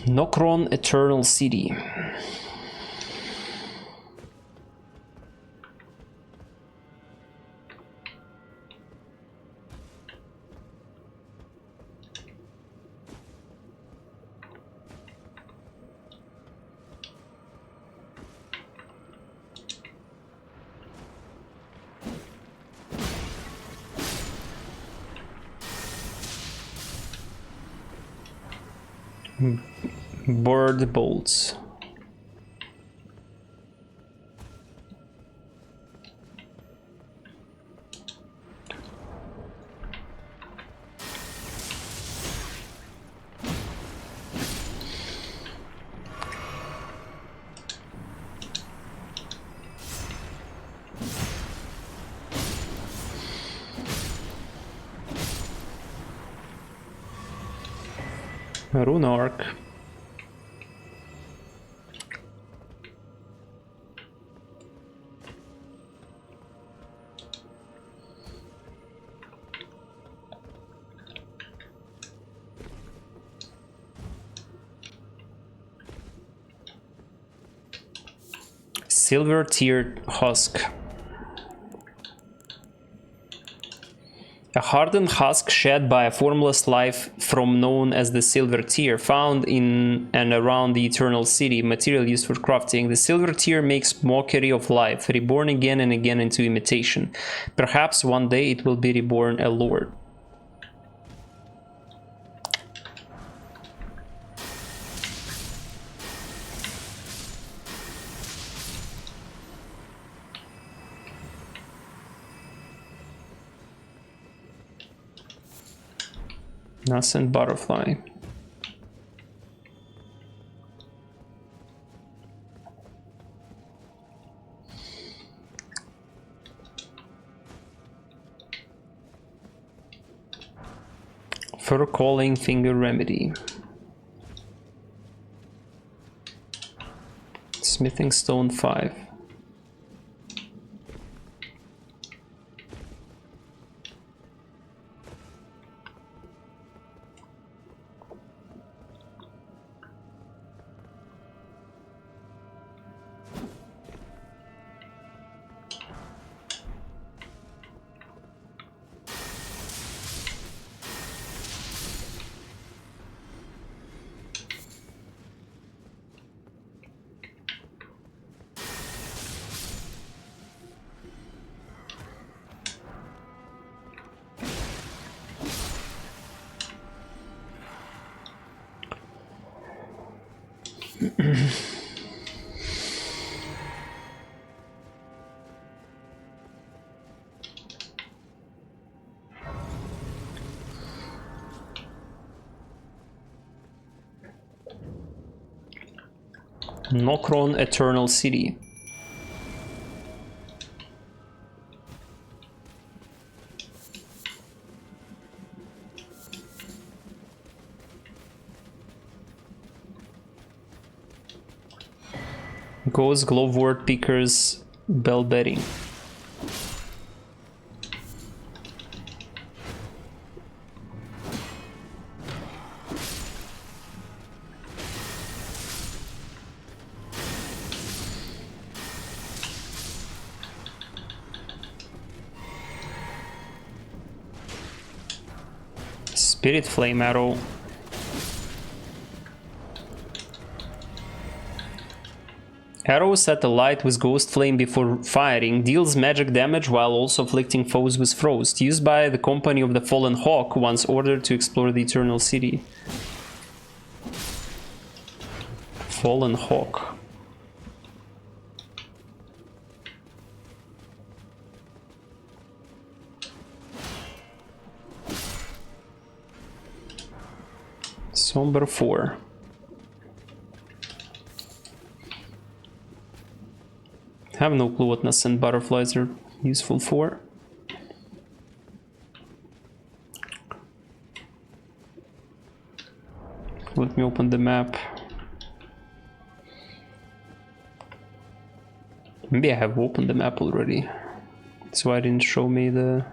Nokron Eternal City. Bird bolts. Rune arc. Silver tiered husk. A hardened husk shed by a formless life from known as the Silver Tear, found in and around the Eternal City, material used for crafting. The Silver Tear makes mockery of life, reborn again and again into imitation. Perhaps one day it will be reborn a lord. Nascent butterfly. Fur calling finger remedy. Smithing stone 5. Nokron Eternal City. goes Glowwort Pickers Bell Betting. Spirit Flame Arrow. Arrow set alight with Ghost Flame before firing deals magic damage while also afflicting foes with frost. Used by the Company of the Fallen Hawk once ordered to explore the Eternal City. Fallen Hawk. Somber 4. Have no clue what Nascent Butterflies are useful for. Let me open the map. Maybe I have opened the map already. That's why it didn't show me the...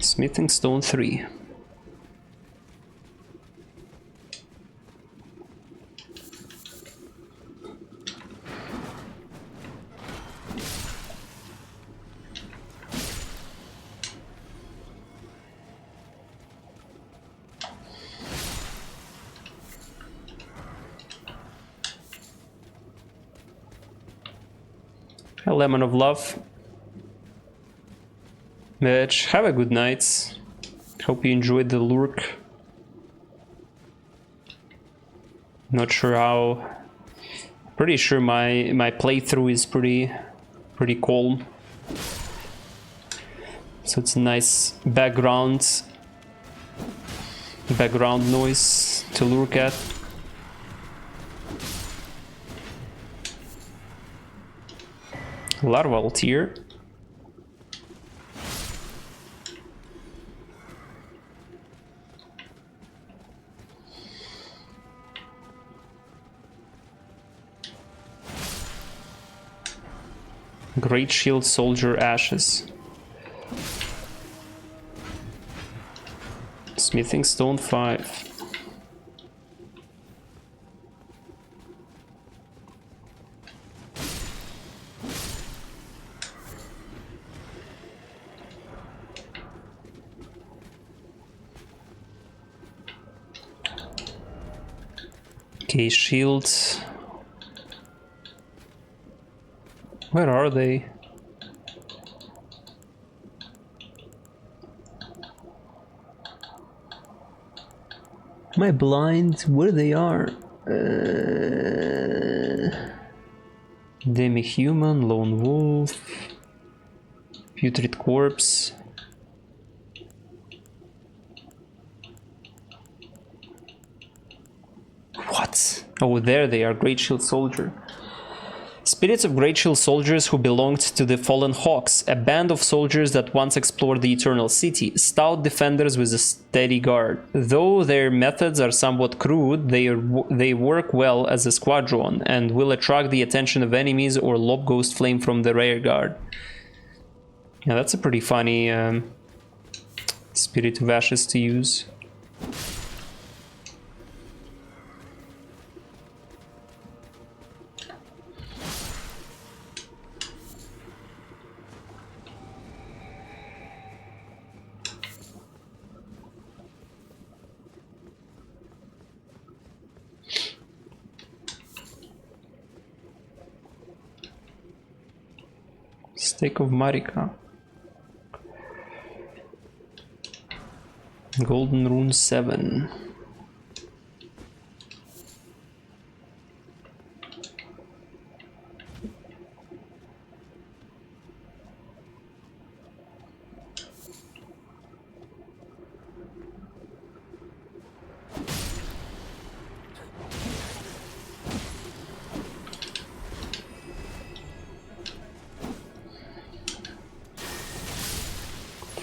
Smithing Stone 3. A Lemon of Love. Mitch, have a good night. Hope you enjoyed the lurk. Not sure how. Pretty sure my playthrough is pretty calm. So it's a nice background noise to look at. Larval tier. Great Shield Soldier Ashes. Smithing Stone 5. Okay, shields. Where are they? Am I blind? Where they are? Demi-human, lone wolf, putrid corpse. What? Oh, there they are. Great Shield Soldier. Spirits of Great Shield Soldiers who belonged to the Fallen Hawks, a band of soldiers that once explored the Eternal City, stout defenders with a steady guard. Though their methods are somewhat crude, they work well as a squadron and will attract the attention of enemies or lob Ghost Flame from the rear guard. Yeah, that's a pretty funny Spirit of Ashes to use. Stake of Marika. Golden Rune 7.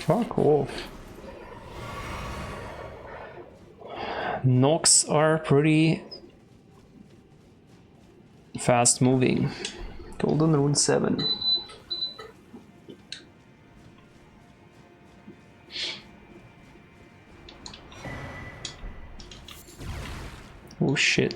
Fuck off. Knocks are pretty fast moving. Golden Rune 7. Oh shit.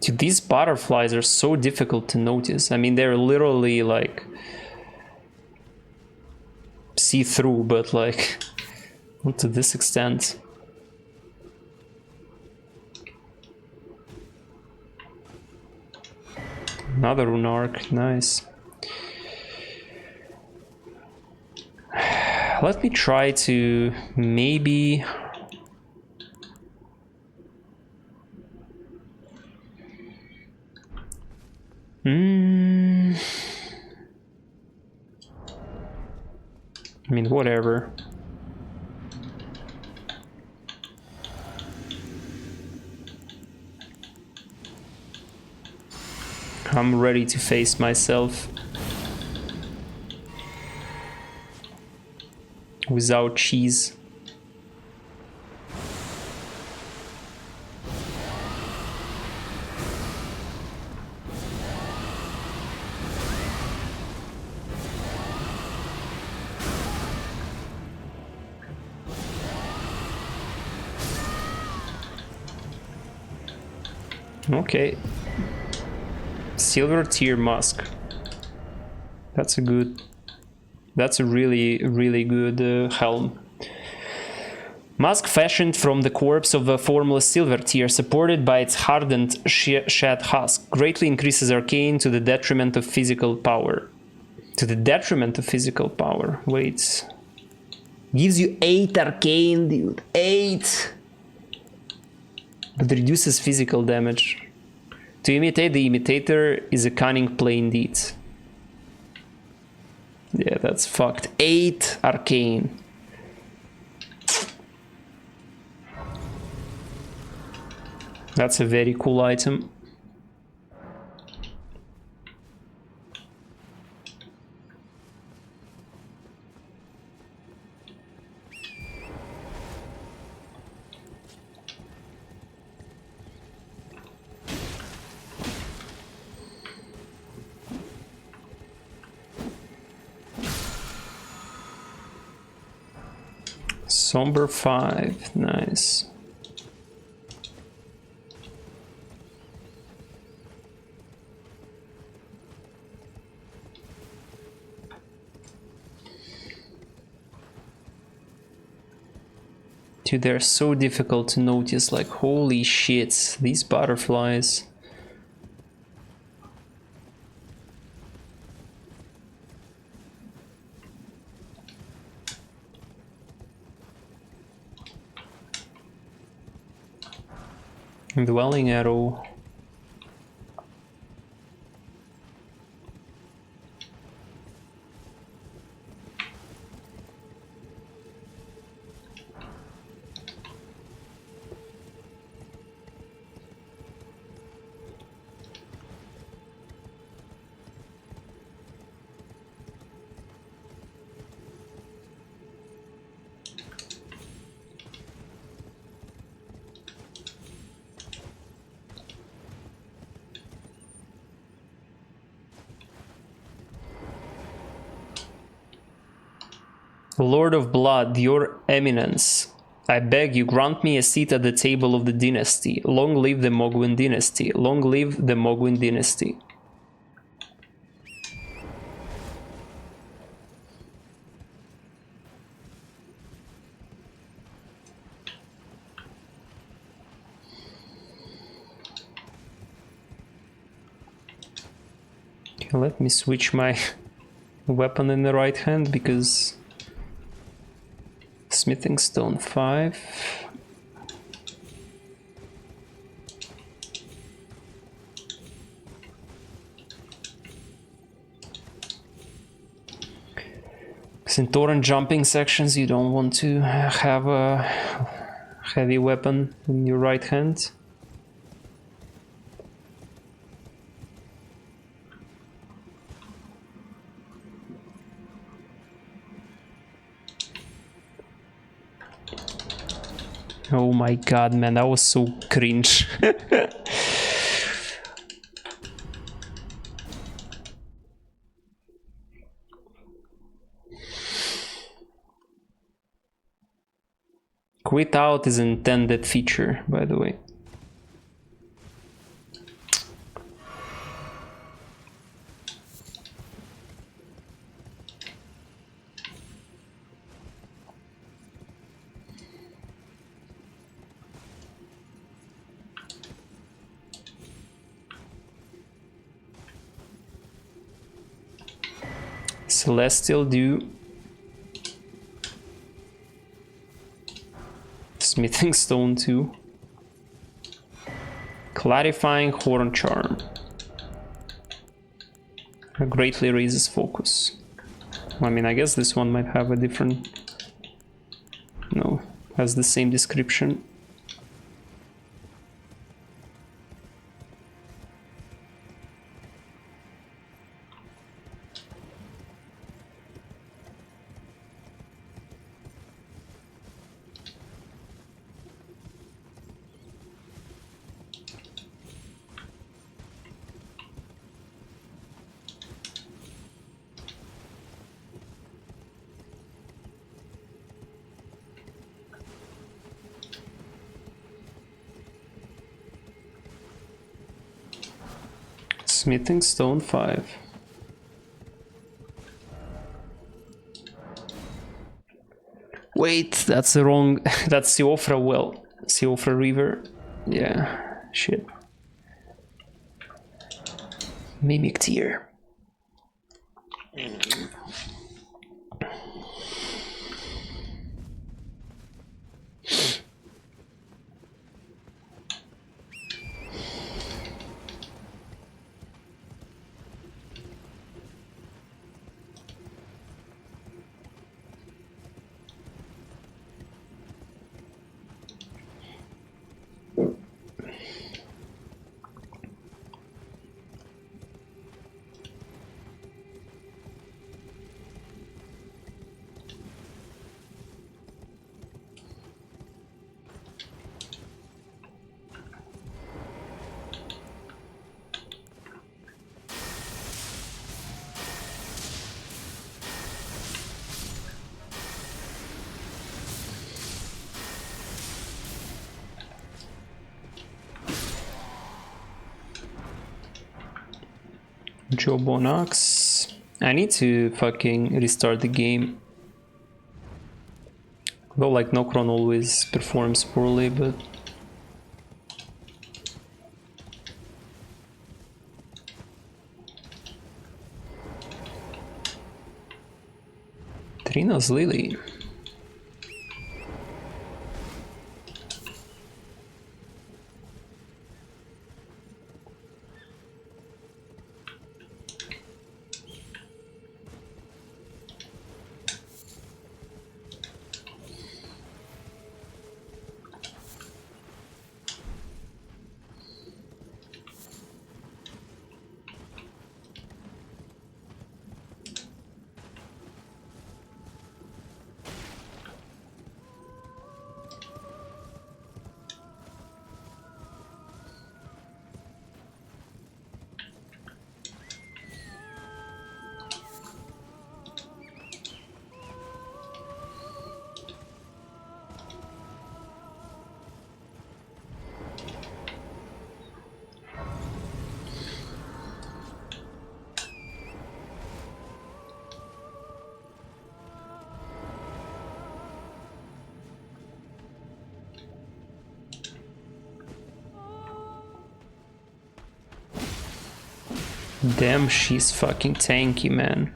Dude, these butterflies are so difficult to notice. I mean, they're literally like see-through, but like not to this extent. Another rune arc, nice. Let me try to maybe... I mean, whatever. I'm ready to face myself. Without cheese. Okay. Silver tier mask. That's a good... That's a really good helm. Mask fashioned from the corpse of a formless silver tier, supported by its hardened shed husk, greatly increases arcane to the detriment of physical power. To the detriment of physical power. Wait. Gives you 8 arcane, dude. 8! But reduces physical damage. To imitate the imitator is a cunning play indeed. Yeah, that's fucked. 8 arcane. That's a very cool item. Somber 5, nice. Dude, they're so difficult to notice, like holy shit, these butterflies. Dwelling arrow. Lord of Blood, your eminence, I beg you, grant me a seat at the table of the dynasty. Long live the Mogwin dynasty. Long live the Mogwin dynasty. Okay, let me switch my weapon in the right hand because... Smithing stone 5. Because in torrent jumping sections you don't want to have a heavy weapon in your right hand. Oh my god, man, that was so cringe. Quit out is an intended feature, by the way. Celestial Dew. Smithing Stone 2. Clarifying Horn Charm. Greatly raises focus. I mean, I guess this one might have a different... No, has the same description. Smithing Stone 5. Wait, that's the wrong... that's Siofra well. Siofra River. Yeah, shit. Mimic Tear. Jobonox. I need to fucking restart the game. Though like Nocron always performs poorly, but... Trina's Lily. Damn, she's fucking tanky, man.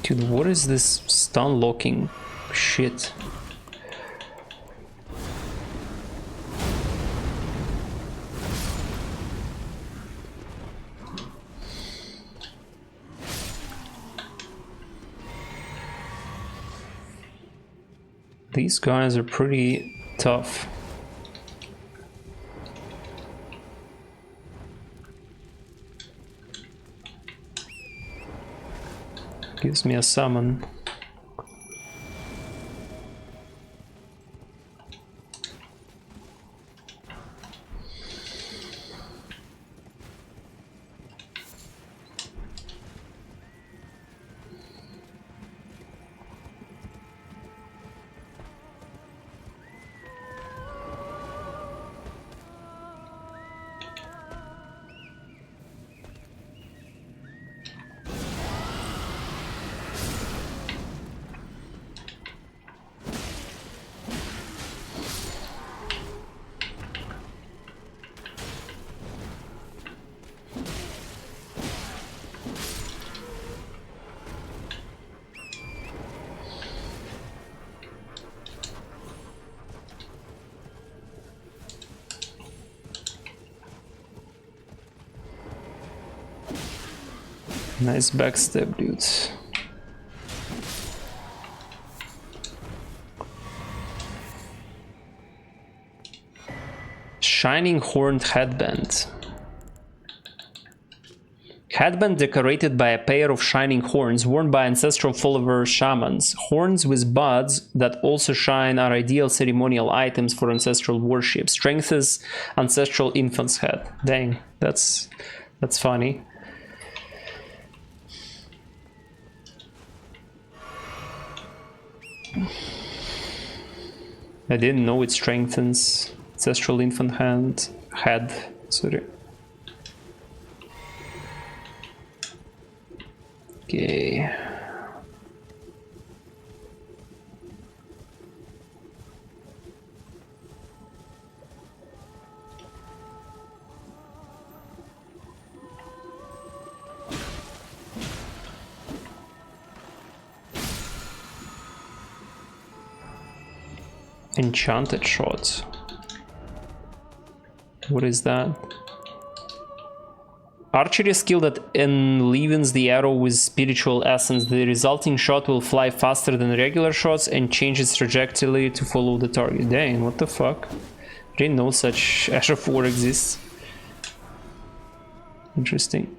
Dude, what is this stun locking shit? These guys are pretty tough. Gives me a summon. Nice backstep, dudes. Shining horned headband. Headband decorated by a pair of shining horns worn by ancestral follower shamans. Horns with buds that also shine are ideal ceremonial items for ancestral worship. Strengthens ancestral infant's head. Dang, that's funny. I didn't know it strengthens ancestral infant head. Sorry. Okay. Enchanted shots. What is that? Archery skill that enlivens the arrow with spiritual essence. The resulting shot will fly faster than regular shots and change its trajectory to follow the target. Dang, what the fuck? Didn't know such Ash of War exists. Interesting.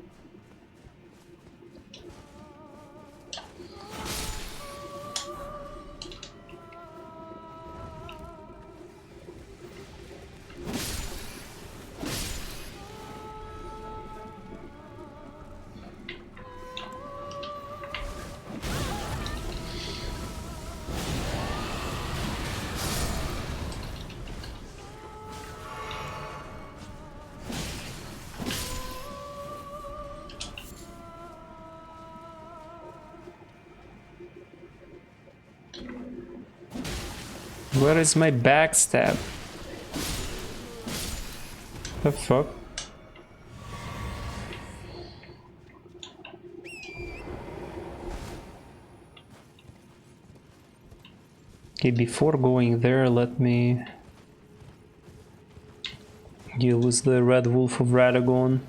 Where is my backstab? The fuck? Okay, before going there, let me deal with the Red Wolf of Radagon.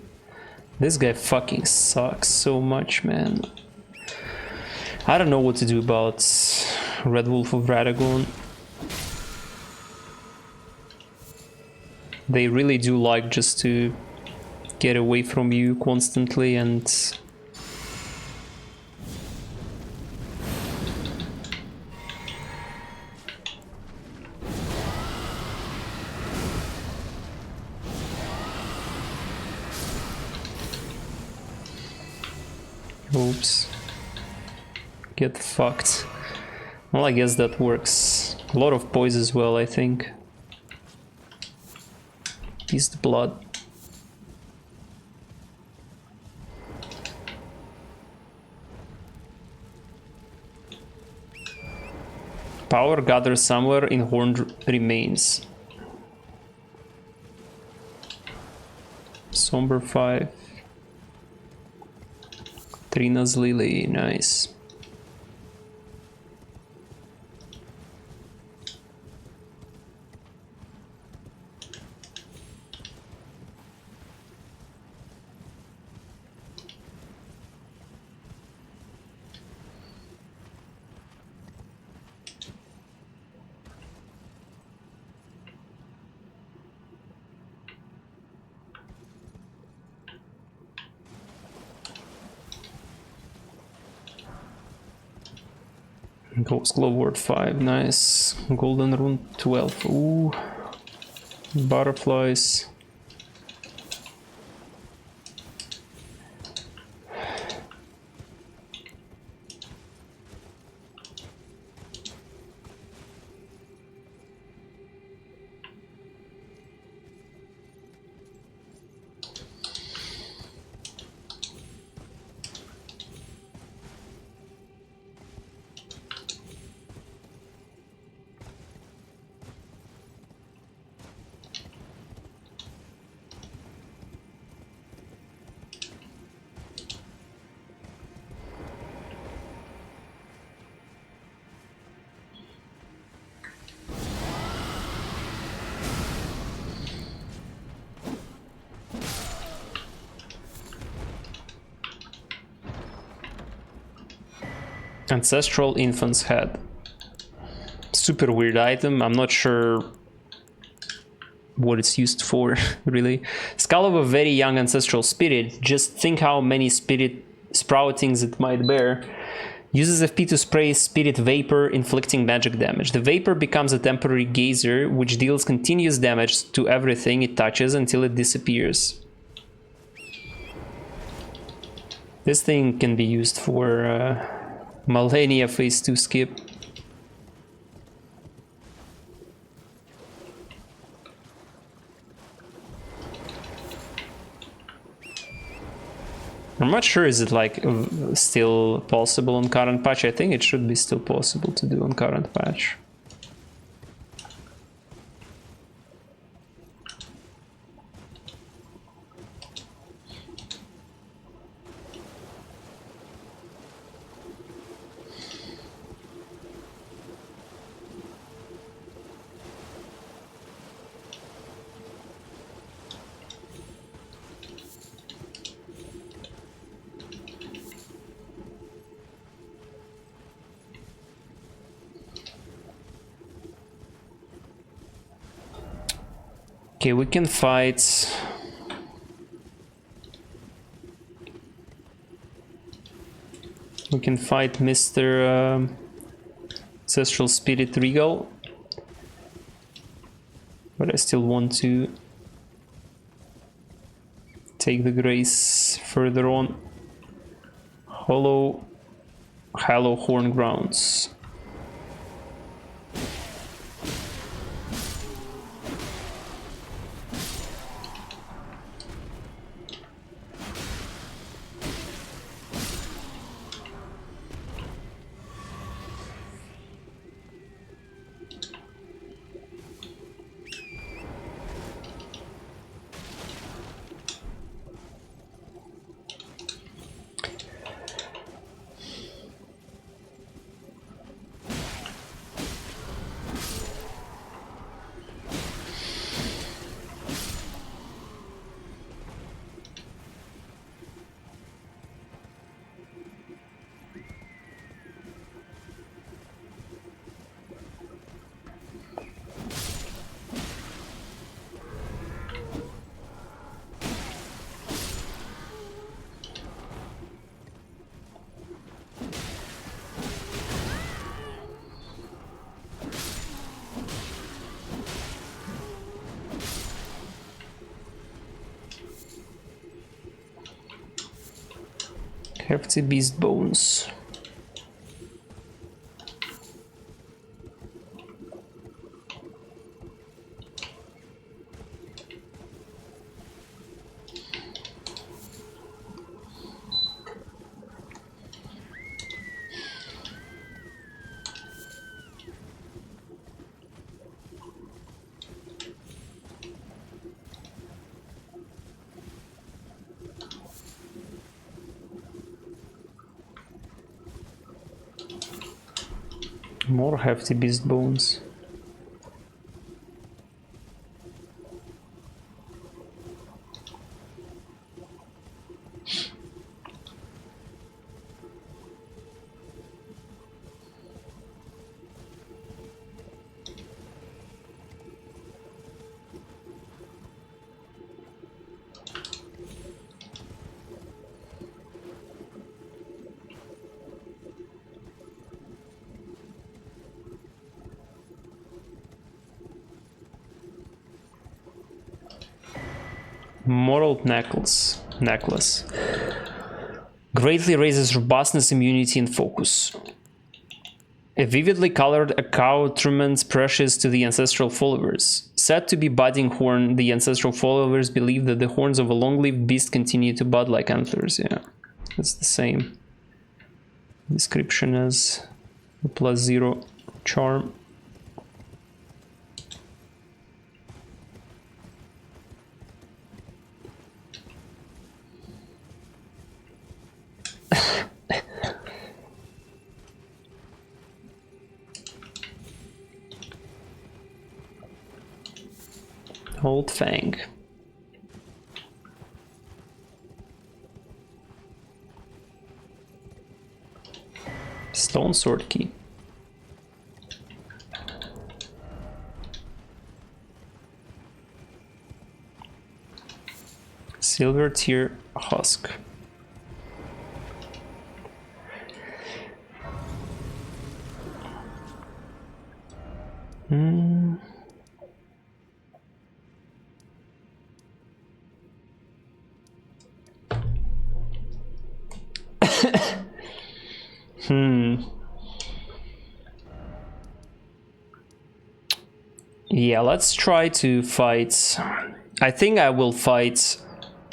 This guy fucking sucks so much, man. I don't know what to do about Red Wolf of Radagon. They really do like just to get away from you constantly and oops. Get fucked. Well, I guess that works. A lot of poise as well, I think. Beast blood. Power gathers somewhere in horned remains. Somber 5. Trina's Lily, nice. Ghost Glow Ward 5, nice. Golden Rune 12, ooh. Butterflies. Ancestral Infant's Head. Super weird item, I'm not sure what it's used for, really. Skull of a very young ancestral spirit, just think how many spirit sproutings it might bear. Uses FP to spray spirit vapor, inflicting magic damage. The vapor becomes a temporary geyser, which deals continuous damage to everything it touches until it disappears. This thing can be used for Malenia phase 2 skip. I'm not sure, is it like still possible on current patch? I think it should be still possible to do on current patch. Okay, we can fight. We can fight Mr. Ancestral Spirit Regal. But I still want to take the Grace further on. Hollow Horn Grounds. Hefty Beast Bones. More Hefty Beast Bones. Moral necklace. Greatly raises robustness, immunity, and focus. A vividly colored accoutrement precious to the ancestral followers. Said to be budding horn, the ancestral followers believe that the horns of a long-lived beast continue to bud like antlers. Yeah, it's the same description as the +0 charm. Old Fang. Stone sword key. Silver tier husk. Yeah, let's try to fight. I think I will fight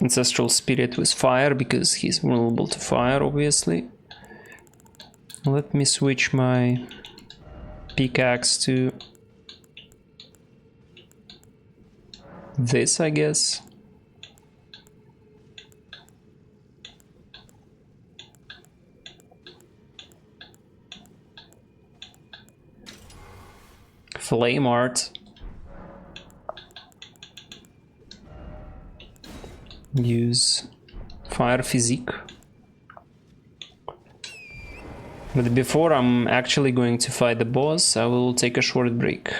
Ancestral Spirit with fire because he's vulnerable to fire, obviously. Let me switch my pickaxe to this, I guess. Flame art. Use fire physique. But before I'm actually going to fight the boss, I will take a short break.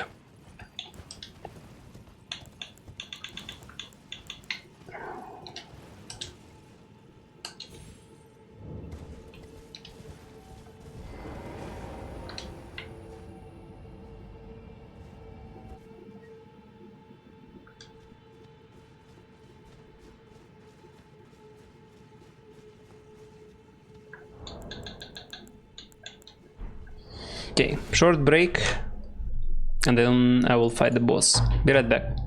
Okay, short break, and then I will fight the boss. Be right back.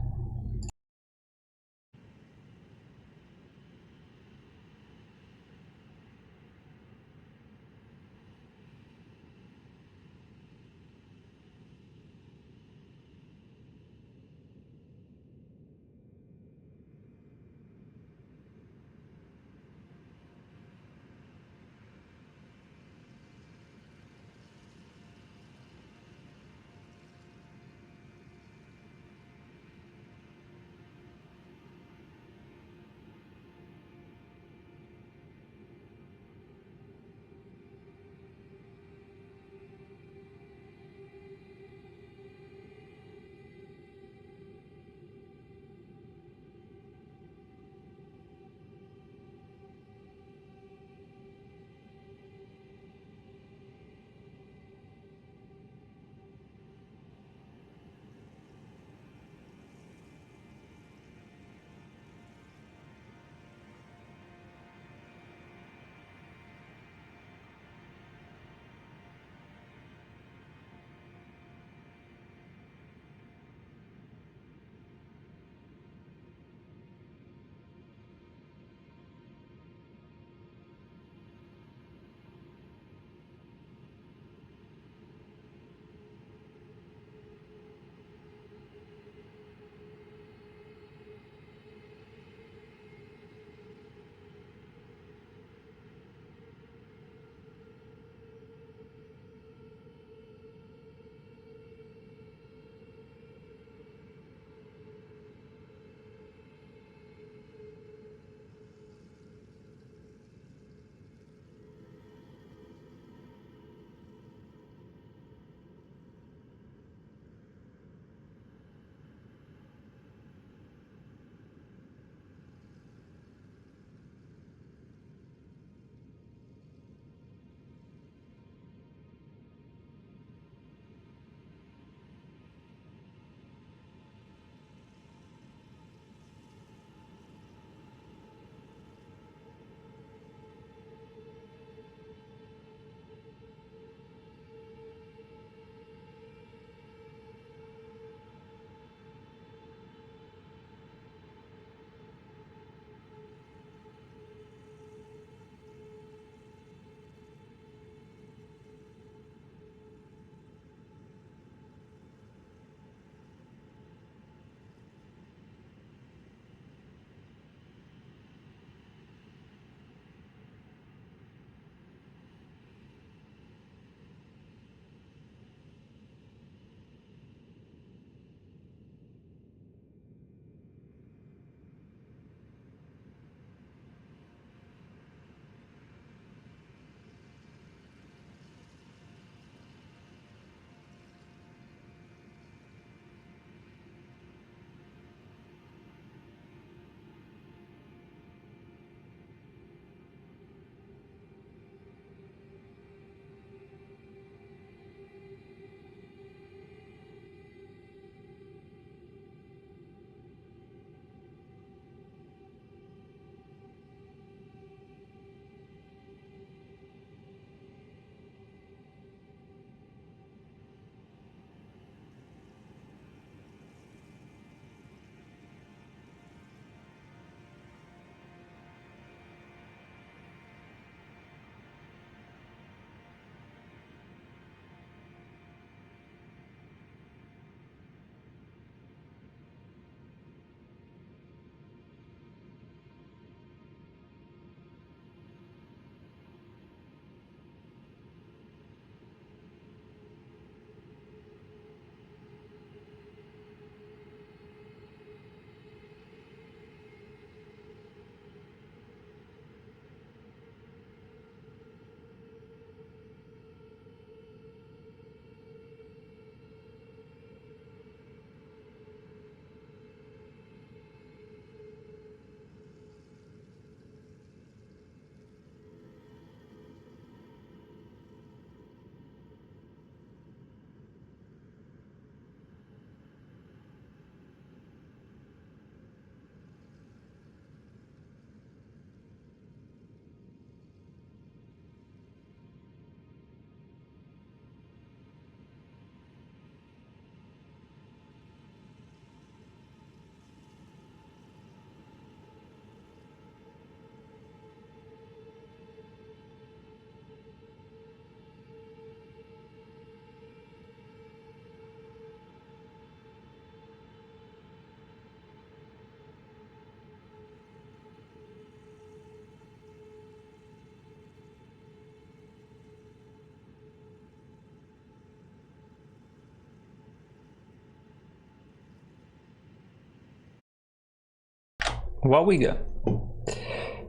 what we got.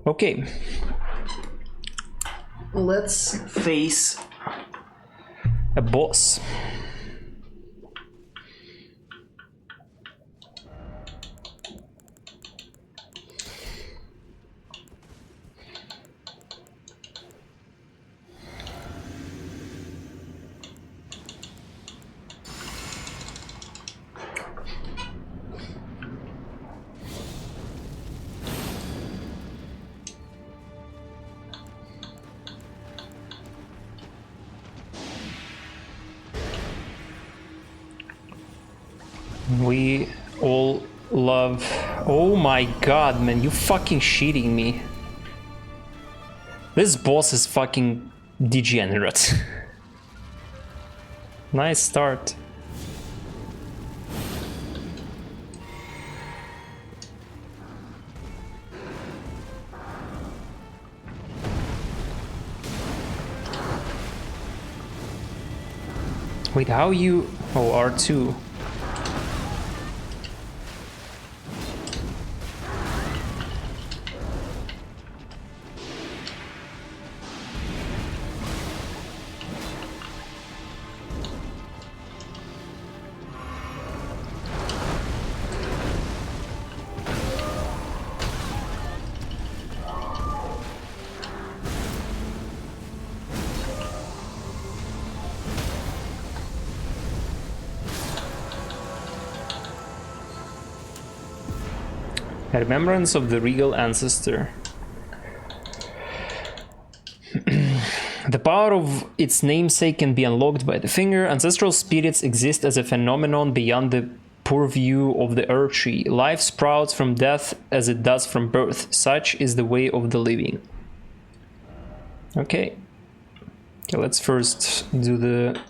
Okay. Let's face a boss. We all love... Oh my god, man, you fucking shitting me. This boss is fucking degenerate. Nice start. Wait, how you... Oh, R2. A remembrance of the regal ancestor. The power of its namesake can be unlocked by the finger. Ancestral spirits exist as a phenomenon beyond the purview of the earth tree. Life sprouts from death as it does from birth. Such is the way of the living. Okay. Okay, let's first do the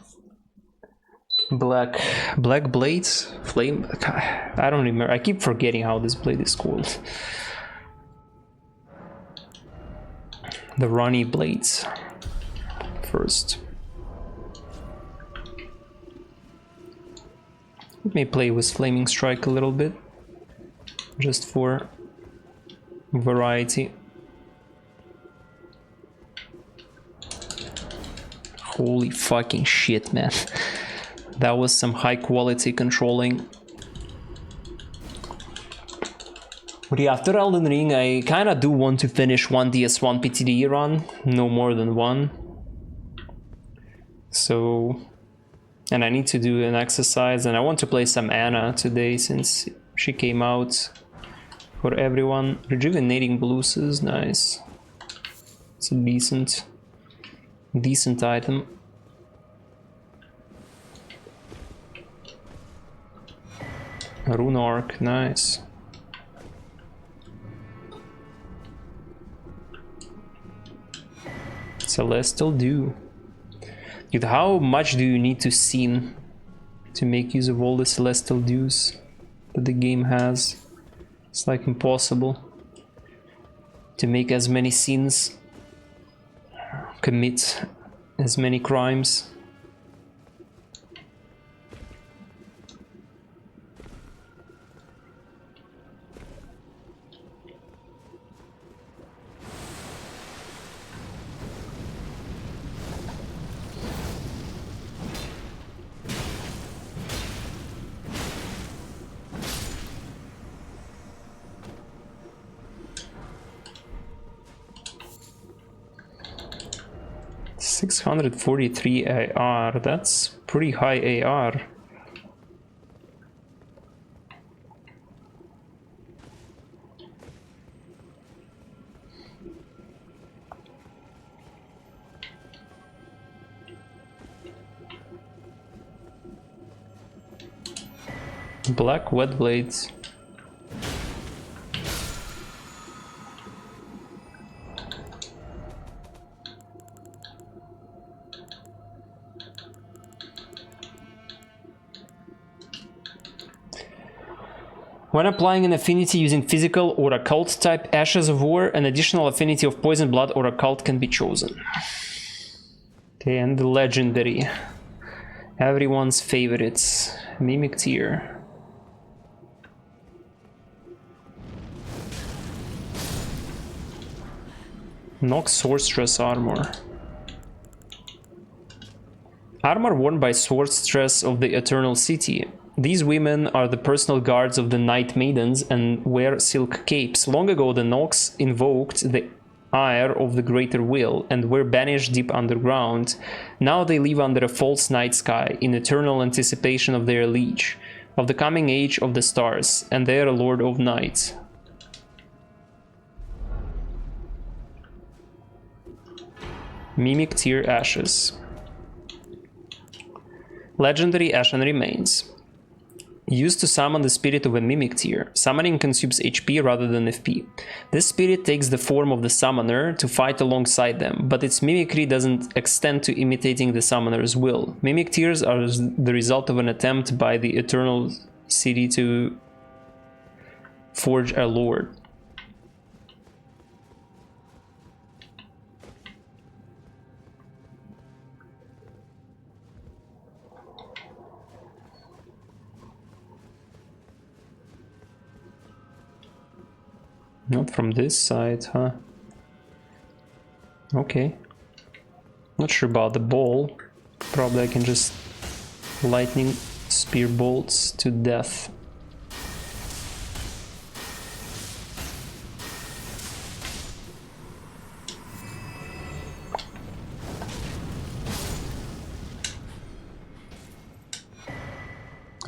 black blades, flame. I don't remember. I keep forgetting how this blade is called. The runny blades first. Let me play with flaming strike a little bit, just for variety. Holy fucking shit, man. That was some high quality controlling. But yeah, after Elden Ring, I kinda do want to finish one DS1 PTDE run, no more than one. So, and I need to do an exercise, and I want to play some Anna today since she came out for everyone. Rejuvenating blues is nice. It's a decent item. Rune Arc, nice. Celestial Dew. Dude, how much do you need to scene to make use of all the Celestial Dews that the game has? It's like impossible to make as many scenes, commit as many crimes. $643 AR, that's pretty high AR. Black wet blades. When applying an affinity using physical or occult type Ashes of War, an additional affinity of Poison, Blood or Occult can be chosen. Okay, and the legendary. Everyone's favorites. Mimic Tear. Nox Sorceress armor. Armor worn by Sorceress of the Eternal City. These women are the personal guards of the Night Maidens and wear silk capes. Long ago, the Nox invoked the ire of the Greater Will and were banished deep underground. Now they live under a false night sky in eternal anticipation of their liege, of the coming age of the stars, and their Lord of Night. Mimic Tear Ashes. Legendary Ashen Remains. Used to summon the spirit of a Mimic Tear. Summoning consumes HP rather than FP. This spirit takes the form of the summoner to fight alongside them, but its mimicry doesn't extend to imitating the summoner's will. Mimic Tears are the result of an attempt by the Eternal City to forge a lord. Not from this side, huh? Okay. Not sure about the ball. Probably I can just lightning spear bolts to death.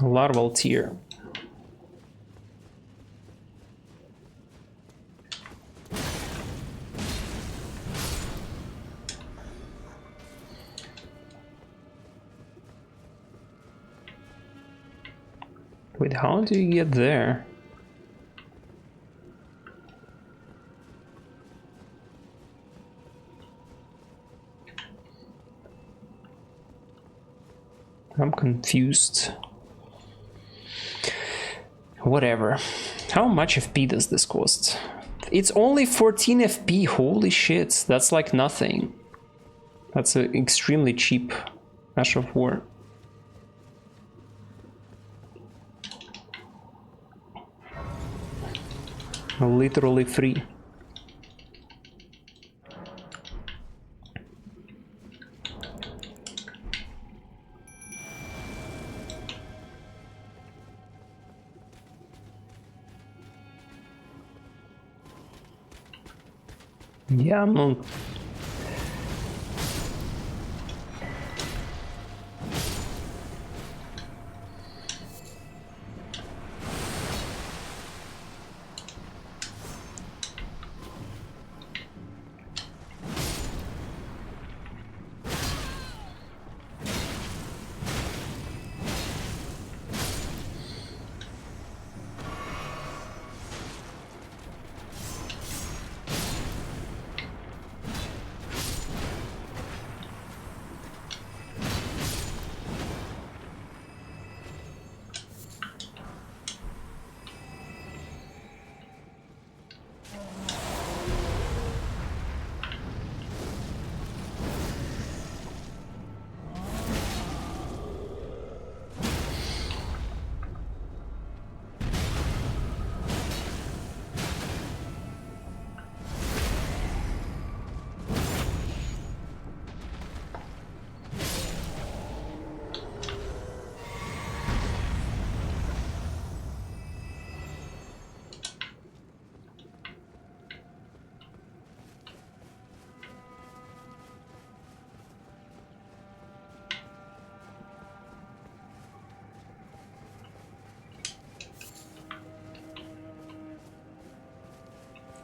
Larval Tear. Wait, how do you get there? I'm confused. Whatever. How much FP does this cost? It's only 14 FP, holy shit, that's like nothing. That's an extremely cheap Ash of War. Literally free. Yeah, I'm not...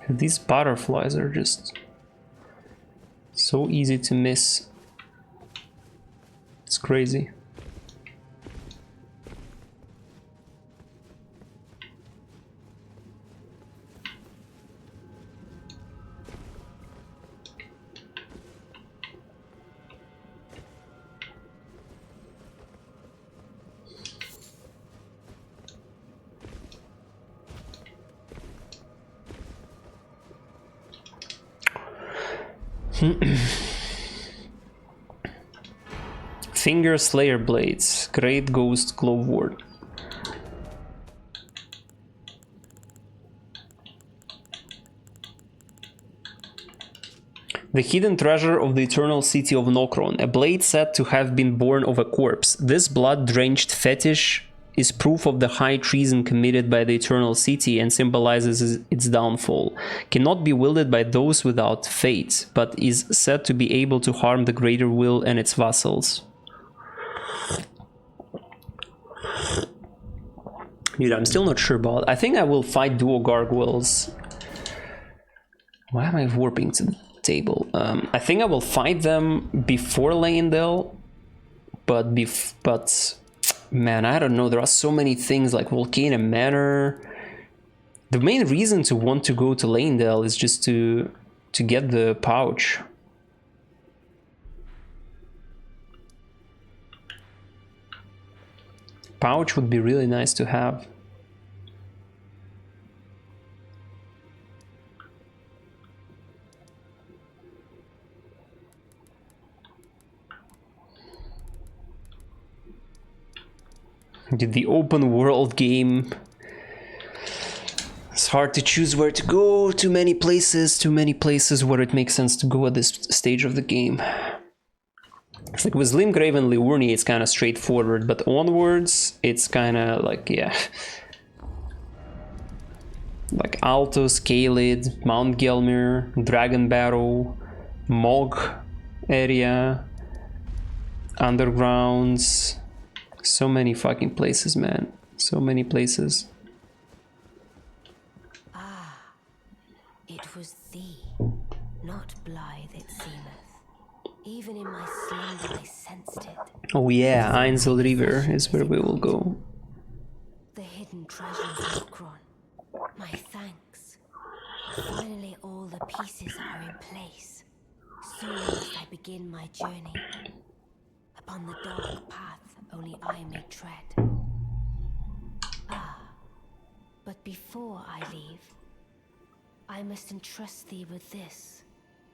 These butterflies are just so easy to miss. It's crazy. Finger Slayer Blades, Great Ghost Glowwort. The hidden treasure of the eternal city of Nokron, a blade said to have been born of a corpse. This blood-drenched fetish is proof of the high treason committed by the eternal city and symbolizes its downfall. Cannot be wielded by those without fate, but is said to be able to harm the greater will and its vassals. Dude, I'm still not sure about. I think I will fight duo gargoyles. Why am I warping to the table? I think I will fight them before Leyndell, but man, I don't know. There are so many things like Volcano Manor. The main reason to want to go to Leyndell is just to get the pouch. Pouch would be really nice to have. Did the open world game. It's hard to choose where to go. Too many places where it makes sense to go at this stage of the game. It's like with Limgrave and Liurni, it's kind of straightforward, but onwards, it's kind of like, yeah. Like Altos, Caelid, Mount Gelmir, Dragon Barrow, Mog area, Undergrounds. So many fucking places, man. So many places. Ah, it was thee, not blithe it seemeth. Even in my slumber I sensed it. Oh yeah, Ainsel River is where we will go. The hidden treasures of Kron. My thanks. Finally all the pieces are in place. Soon must I begin my journey. Upon the dark path only I may tread. Ah, but before I leave, I must entrust thee with this.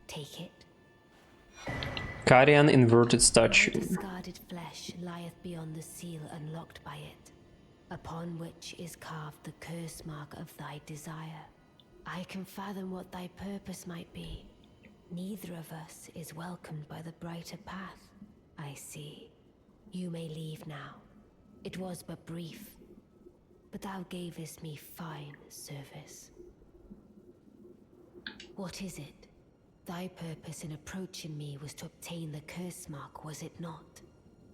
Take it. Carian inverted statue. My discarded flesh lieth beyond the seal unlocked by it, upon which is carved the curse mark of thy desire. I can fathom what thy purpose might be. Neither of us is welcomed by the brighter path. I see. You may leave now. It was but brief, but thou gavest me fine service. What is it? Thy purpose in approaching me was to obtain the curse mark, was it not?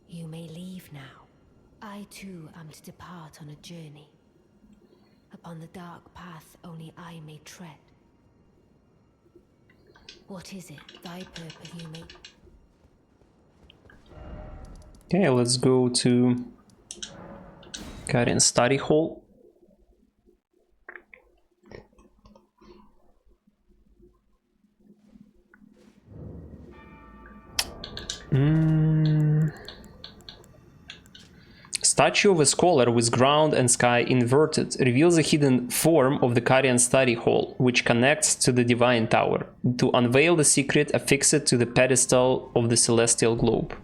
You may leave now. I too am to depart on a journey. Upon the dark path only I may tread. What is it? Thy purpose you may... Okay, let's go to Carian study hall. Statue of a scholar with ground and sky inverted reveals a hidden form of the Carian study hall, which connects to the divine tower. To unveil the secret, affix it to the pedestal of the celestial globe.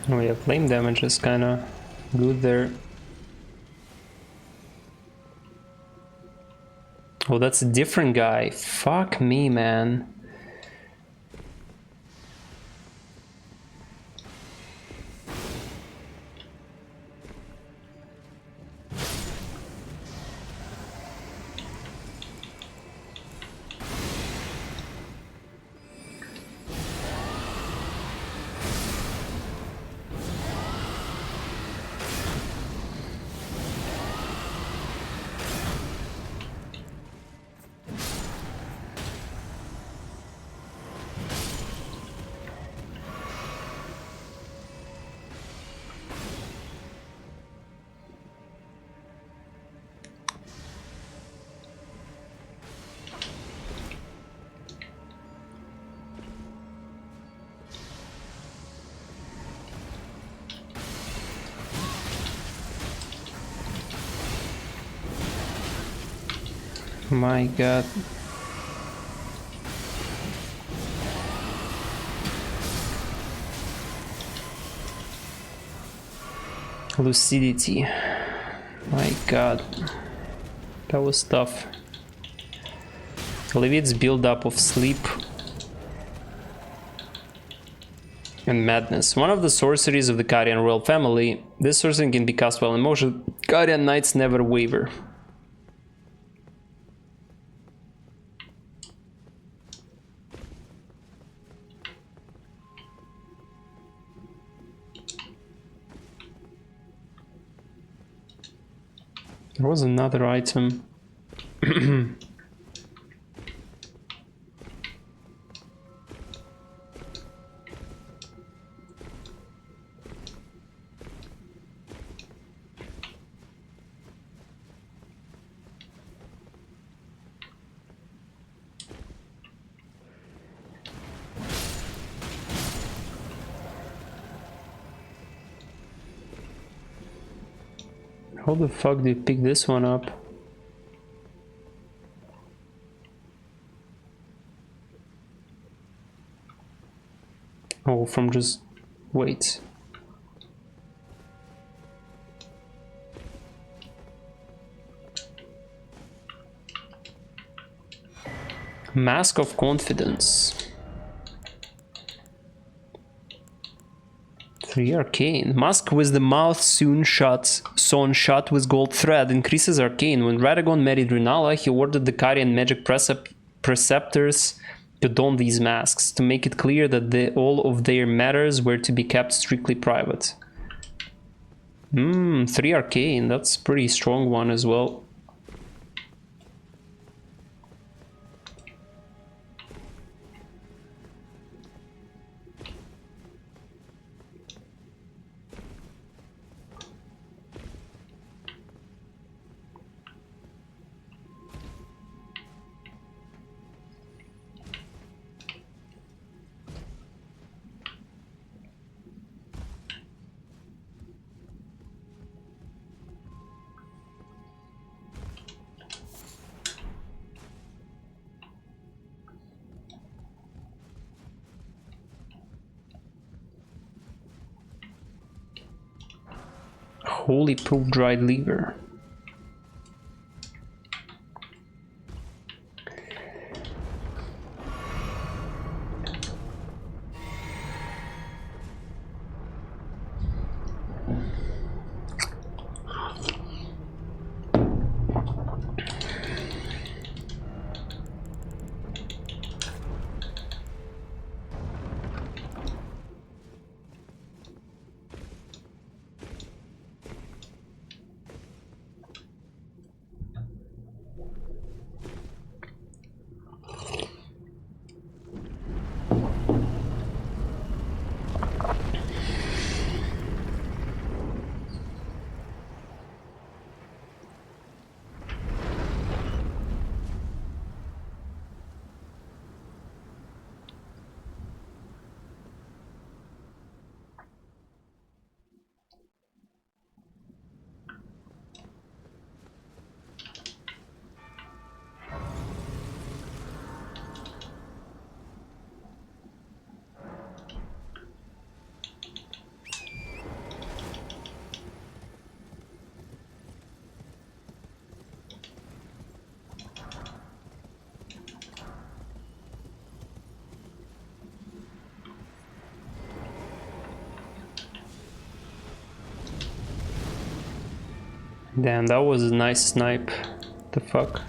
Oh yeah, flame damage is kinda good there. Oh, that's a different guy. Fuck me, man. My god. Lucidity. My god. That was tough. Alleviates build-up of sleep and madness. One of the sorceries of the Carian royal family. This sorcery can be cast while in motion. Carian knights never waver. There was another item. How the fuck did you pick this one up? Oh, from just... wait. Mask of Confidence. 3 arcane. Mask with the mouth sewn shut with gold thread increases arcane. When Radagon married Renala, he ordered the Carian magic preceptors to don these masks, to make it clear that all of their matters were to be kept strictly private. 3 arcane, that's a pretty strong one as well. Holy proof dried liver. Damn, that was a nice snipe. The fuck?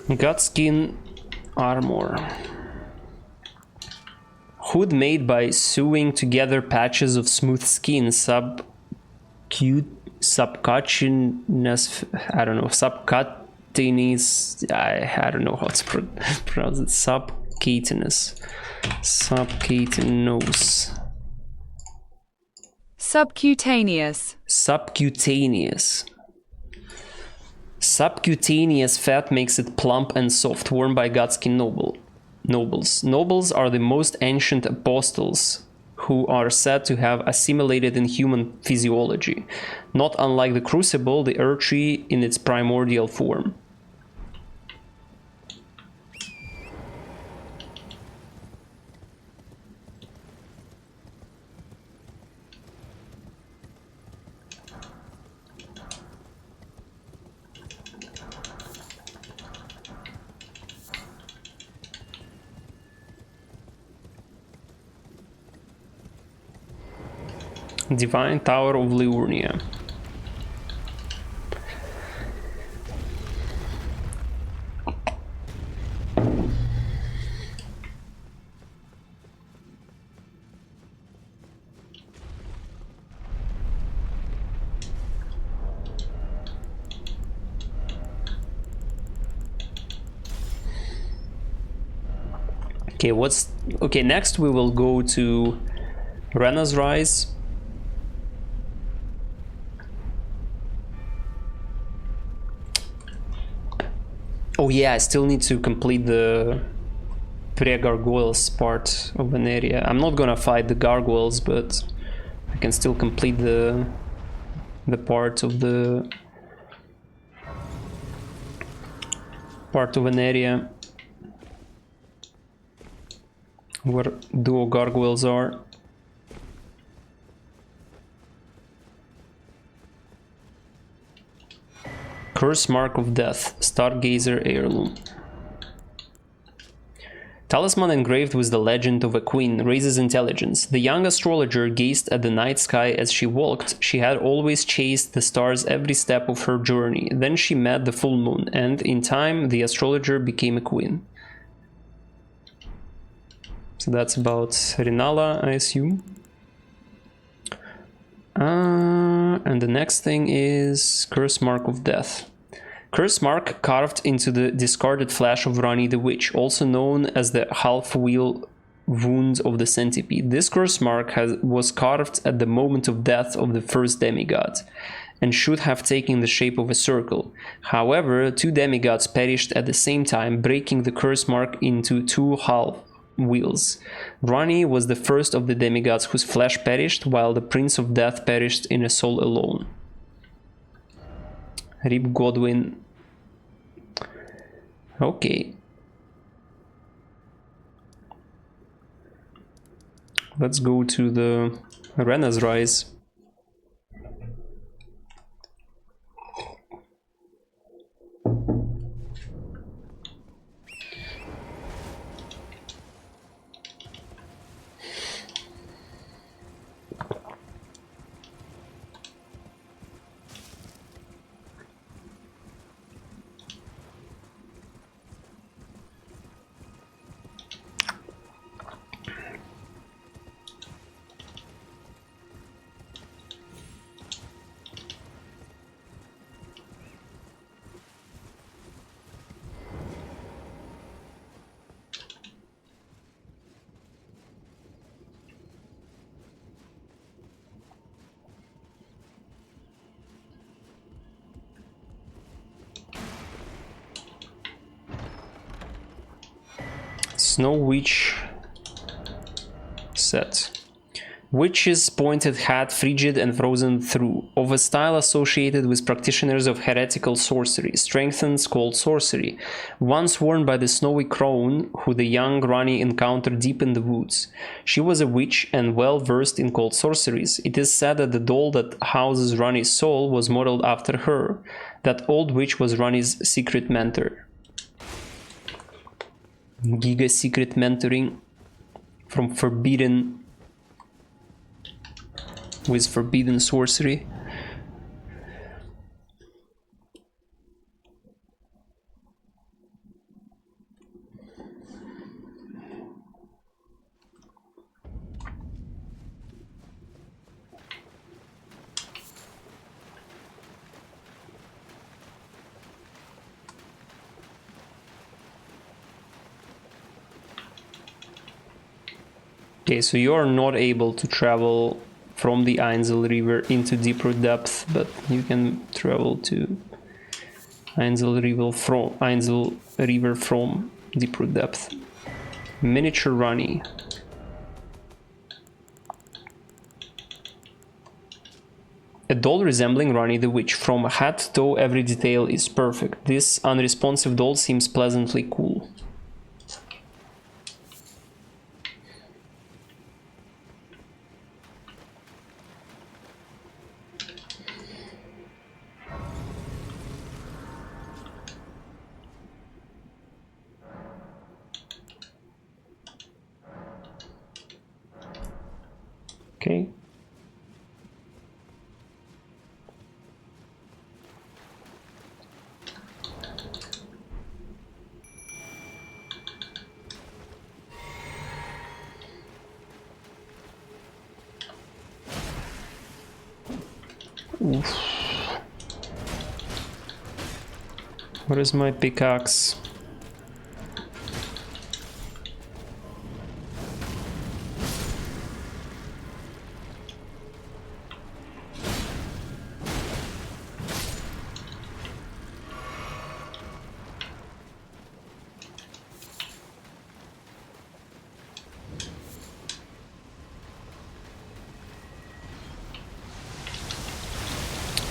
Gutskin armor. hood made by sewing together patches of smooth skin, subcutaneous, I don't know, subcutaneous, I don't know how to pronounce it, subcutaneous. Subcutaneous. Subcutaneous fat makes it plump and soft, worn by Godskin nobles. Nobles are the most ancient apostles who are said to have assimilated in human physiology, not unlike the crucible, the earth tree in its primordial form. Divine Tower of Liurnia. Okay, next we will go to Rena's Rise. Oh yeah, I still need to complete the pre-gargoyles part of an area. I'm not gonna fight the gargoyles, but I can still complete the part of an area where duo gargoyles are. Curse Mark of Death, Stargazer Heirloom. Talisman engraved with the legend of a queen raises intelligence. The young astrologer gazed at the night sky as she walked. She had always chased the stars every step of her journey. Then she met the full moon, and in time the astrologer became a queen. So that's about Rinala, I assume. And the next thing is Curse Mark of Death. Curse Mark carved into the discarded flesh of Rani the Witch, also known as the half-wheel wound of the centipede. This curse mark was carved at the moment of death of the first demigod, and should have taken the shape of a circle. However, 2 demigods perished at the same time, breaking the curse mark into 2 half-wheels. Rani was the first of the demigods whose flesh perished, while the Prince of Death perished in a soul alone. Rip Godwin. Okay. Let's go to the Rena's Rise. Snow Witch set. Witch's pointed hat, frigid and frozen through, of a style associated with practitioners of heretical sorcery, strengthens cold sorcery, once worn by the snowy crone who the young Rani encountered deep in the woods. She was a witch and well versed in cold sorceries. It is said that the doll that houses Rani's soul was modeled after her. That old witch was Rani's secret mentor. Giga secret mentoring from forbidden with forbidden sorcery. Okay, so you are not able to travel from the Ainsel River into deeper depth, but you can travel to Ainsel River from deeper depth. Miniature Runny. A doll resembling Runny the Witch. From head to toe, every detail is perfect. This unresponsive doll seems pleasantly cool. Okay. Oof. Where is my pickaxe?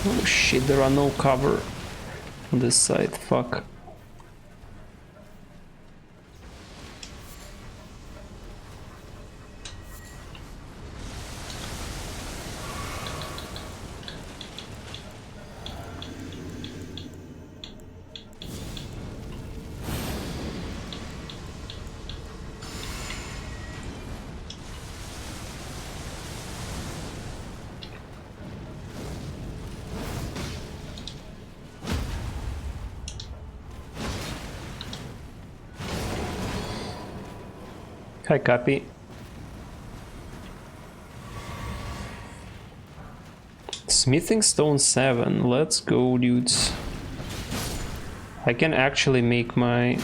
Oh shit, there are no cover on this side, fuck. Hi, copy. Smithing stone 7. Let's go, dudes. I can actually make my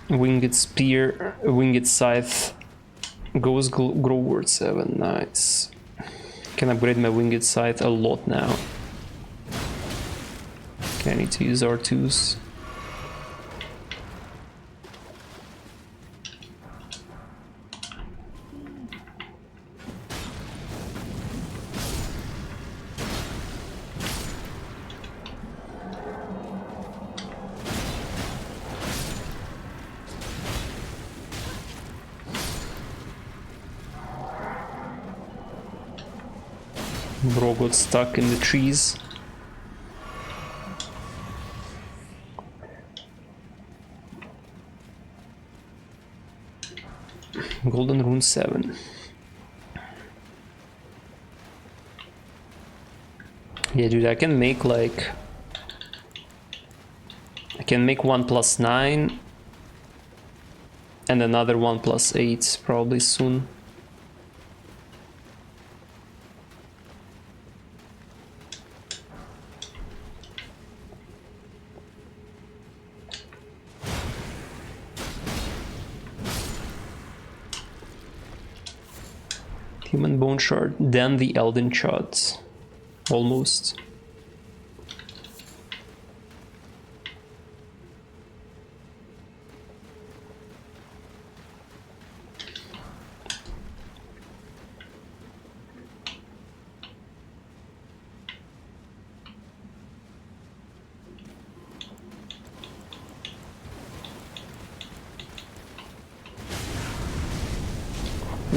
winged spear, winged scythe goes Growward 7. Nice. Can upgrade my winged scythe a lot now. Okay, I need to use R2s. Bro got stuck in the trees. Golden Rune 7. Yeah, dude, I can make like... I can make 1+9 and another 1+8 probably soon. Human Bone Shard, then the Elden Shards. Almost.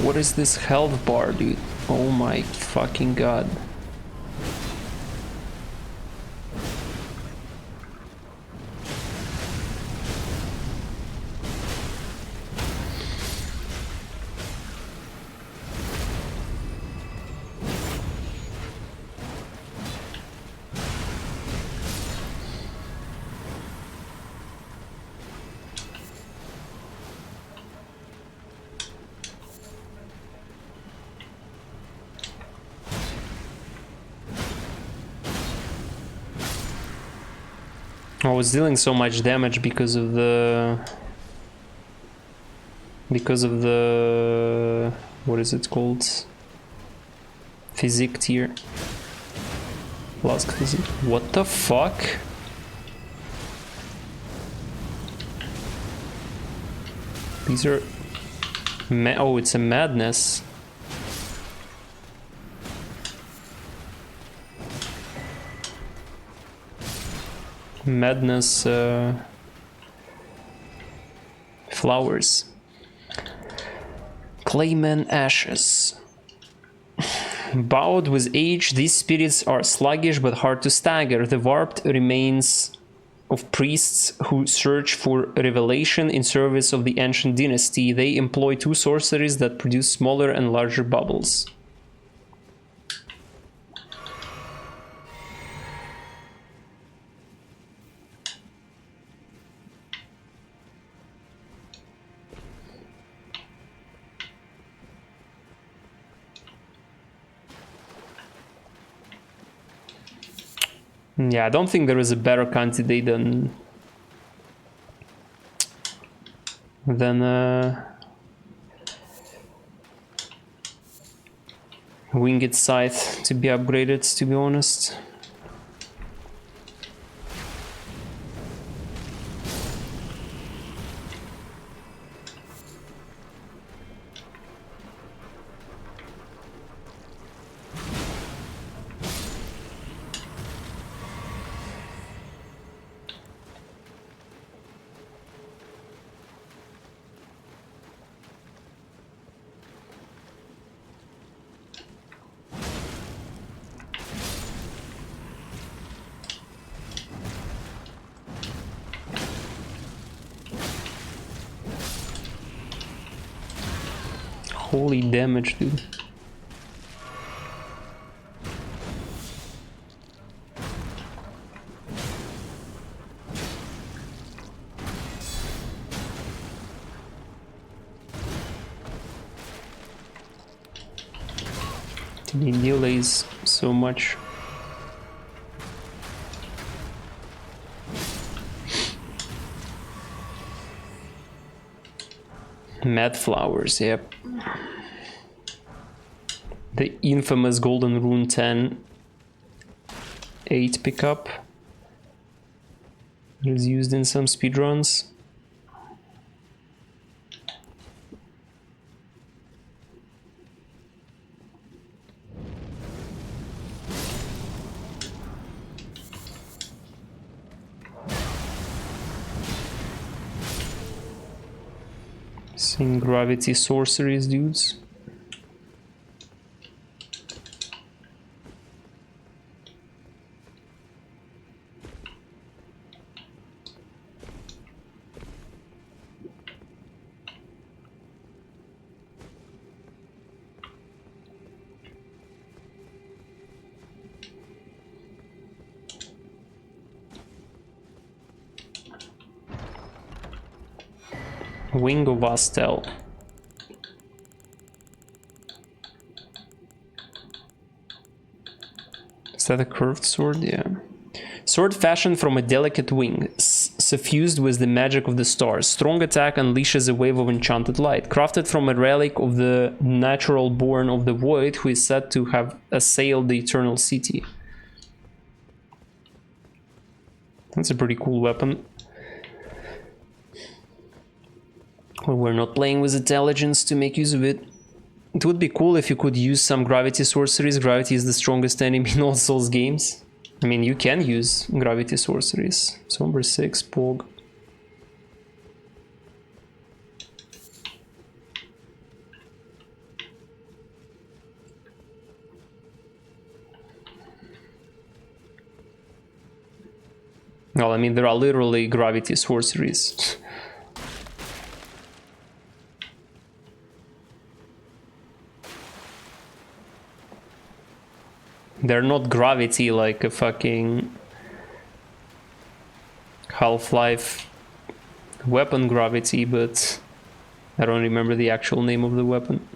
What is this health bar, dude? Oh my fucking god. I was dealing so much damage because of the what is it called? Physique tier. Flask physique. What the fuck? These are oh, it's a madness. Madness flowers. Clayman ashes. Bowed with age, these spirits are sluggish but hard to stagger. The warped remains of priests who search for revelation in service of the ancient dynasty. They employ two sorceries that produce smaller and larger bubbles. Yeah, I don't think there is a better candidate than Winged Scythe to be upgraded, to be honest. Holy damage, dude. He delays so much. Mad flowers, yep. The infamous golden rune 10 8 pickup is used in some speedruns. Seeing gravity sorceries, dudes. Wing of Astel. Is that a curved sword? Yeah. Sword fashioned from a delicate wing, suffused with the magic of the stars. Strong attack unleashes a wave of enchanted light. Crafted from a relic of the natural born of the void, who is said to have assailed the eternal city. That's a pretty cool weapon. Well, we're not playing with intelligence to make use of it. It would be cool if you could use some gravity sorceries. Gravity is the strongest enemy in all Souls games. I mean, you can use gravity sorceries. Somber 6, Pog. Well, I mean, there are literally gravity sorceries. They're not gravity like a fucking Half-Life weapon gravity, but I don't remember the actual name of the weapon.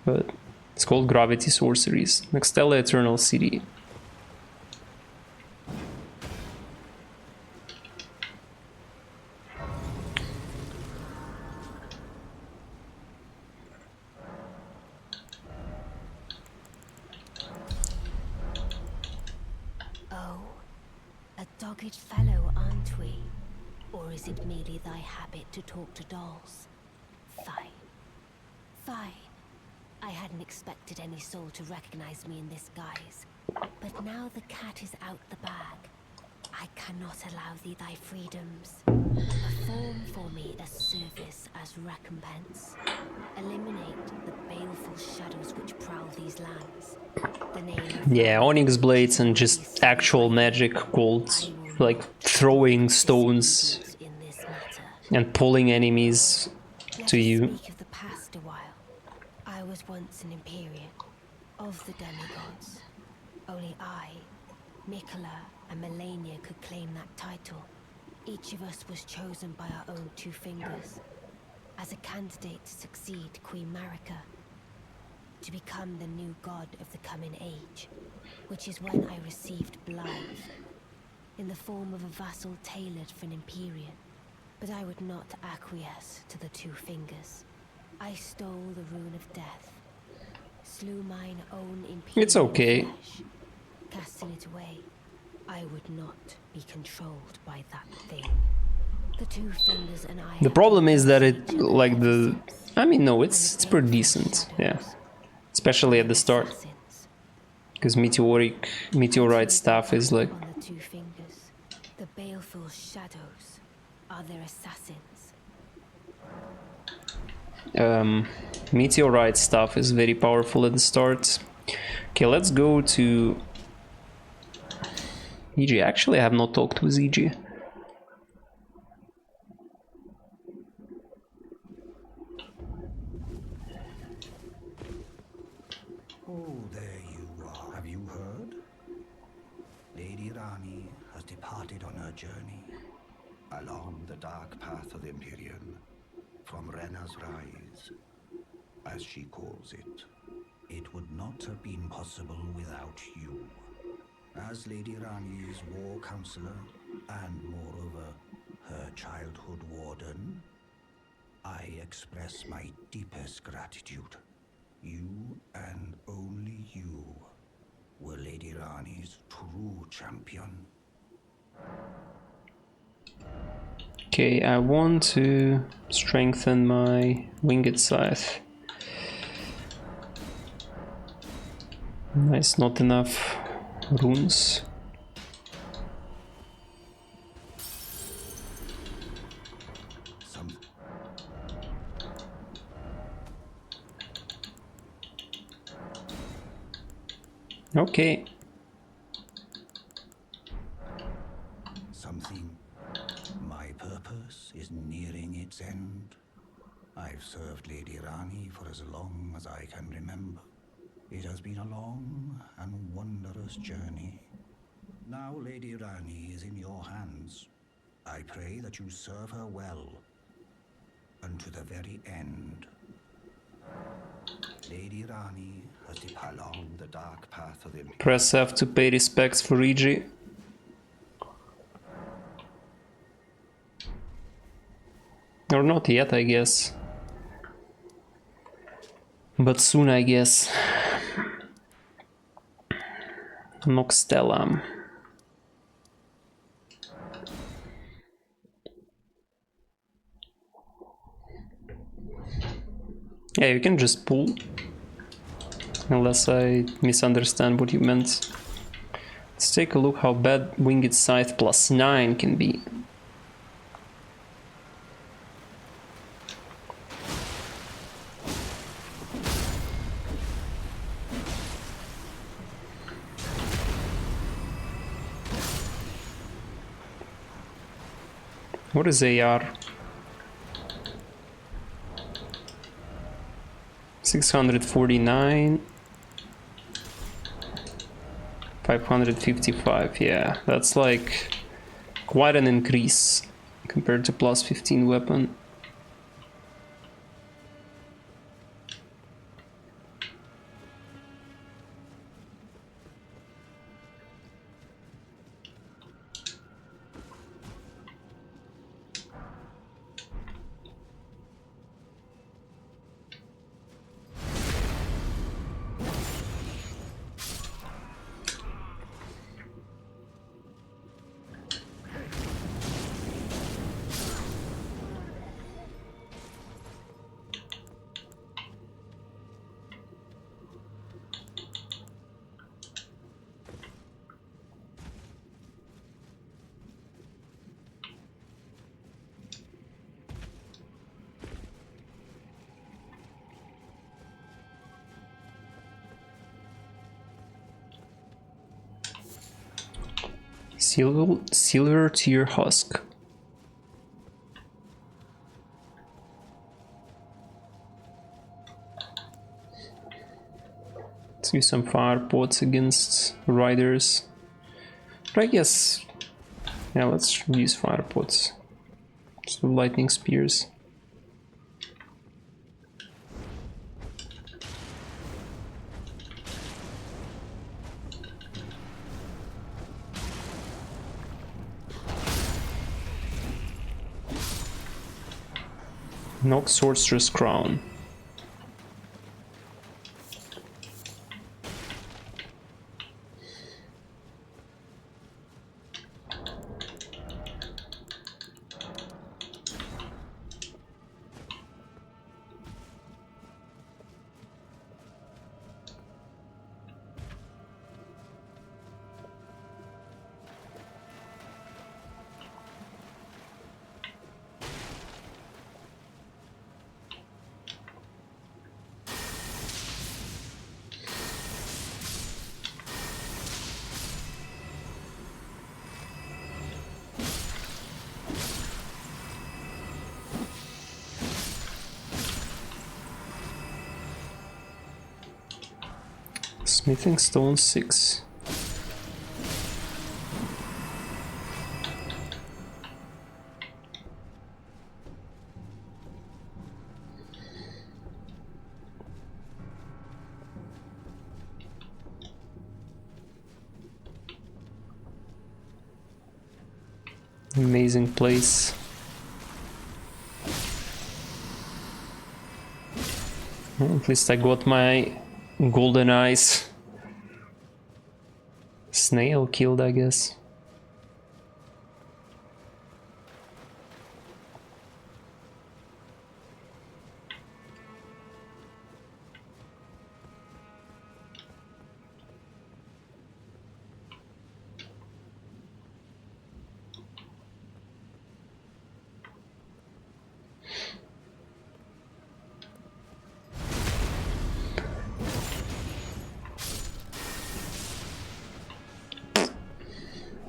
But it's called gravity sorceries. Nextella Eternal City. good fellow, aren't we? Or is it merely thy habit to talk to dolls? Fine. Fine. I hadn't expected any soul to recognize me in this guise. But now the cat is out the bag. I cannot allow thee thy freedoms. Perform for me a service as recompense. Eliminate the baleful shadows which prowl these lands. The name of Yeah, onyx blades and just actual magic called like throwing stones in this matter. and pulling enemies Let to us you. speak of the past a while. I was once an Empyrean of the demigods. Only I, Mikola, and Melania could claim that title. Each of us was chosen by our own two fingers as a candidate to succeed Queen Marika, to become the new god of the coming age, which is when I received Blythe, in the form of a vassal tailored for an Empyrean. But I would not acquiesce to the two fingers. I stole the rune of death, slew mine own Empyrean It's okay. flesh, casting it away. I would not be controlled by that thing. The two fingers and I. The problem is that it, like the, I mean, no, it's pretty decent, yeah. Especially at the start, because meteorite stuff is like. On the two fingers, the baleful shadows are their assassins. Meteorite stuff is very powerful at the start. Okay, let's go to EG. Actually, I have not talked with EG. Oh, there you are. Have you heard? Lady Rani has departed on her journey along the dark path of the Empyrean, from Rena's Rise, as she calls it. It would not have been possible without you. As Lady Rani's war counselor, and moreover, her childhood warden, I express my deepest gratitude. You and only you were Lady Rani's true champion. Okay, I want to strengthen my winged scythe. Nice, not enough runes. Okay. Something. My purpose is nearing its end. I've served Lady Rani for as long as I can remember. It has been a long and wondrous journey. Now Lady Rani is in your hands. I pray that you serve her well, unto the very end. Lady Rani has departed along the dark path of the Empyrean. Press F to pay respects for EG. Or not yet, I guess. But soon, I guess. Noxtella. Yeah, you can just pull. Unless I misunderstand what you meant. Let's take a look how bad Winged Scythe +9 can be. What is AR? 649. 555, yeah, that's like quite an increase compared to +15 weapon. Silver tier husk. Let's use some fire pots against riders. But I guess, yeah, let's use fire pots. So lightning spears. Knock Sorcerer's Crown. Smithing stone 6. Amazing place. Well, at least I got my golden eyes. Snail killed, I guess.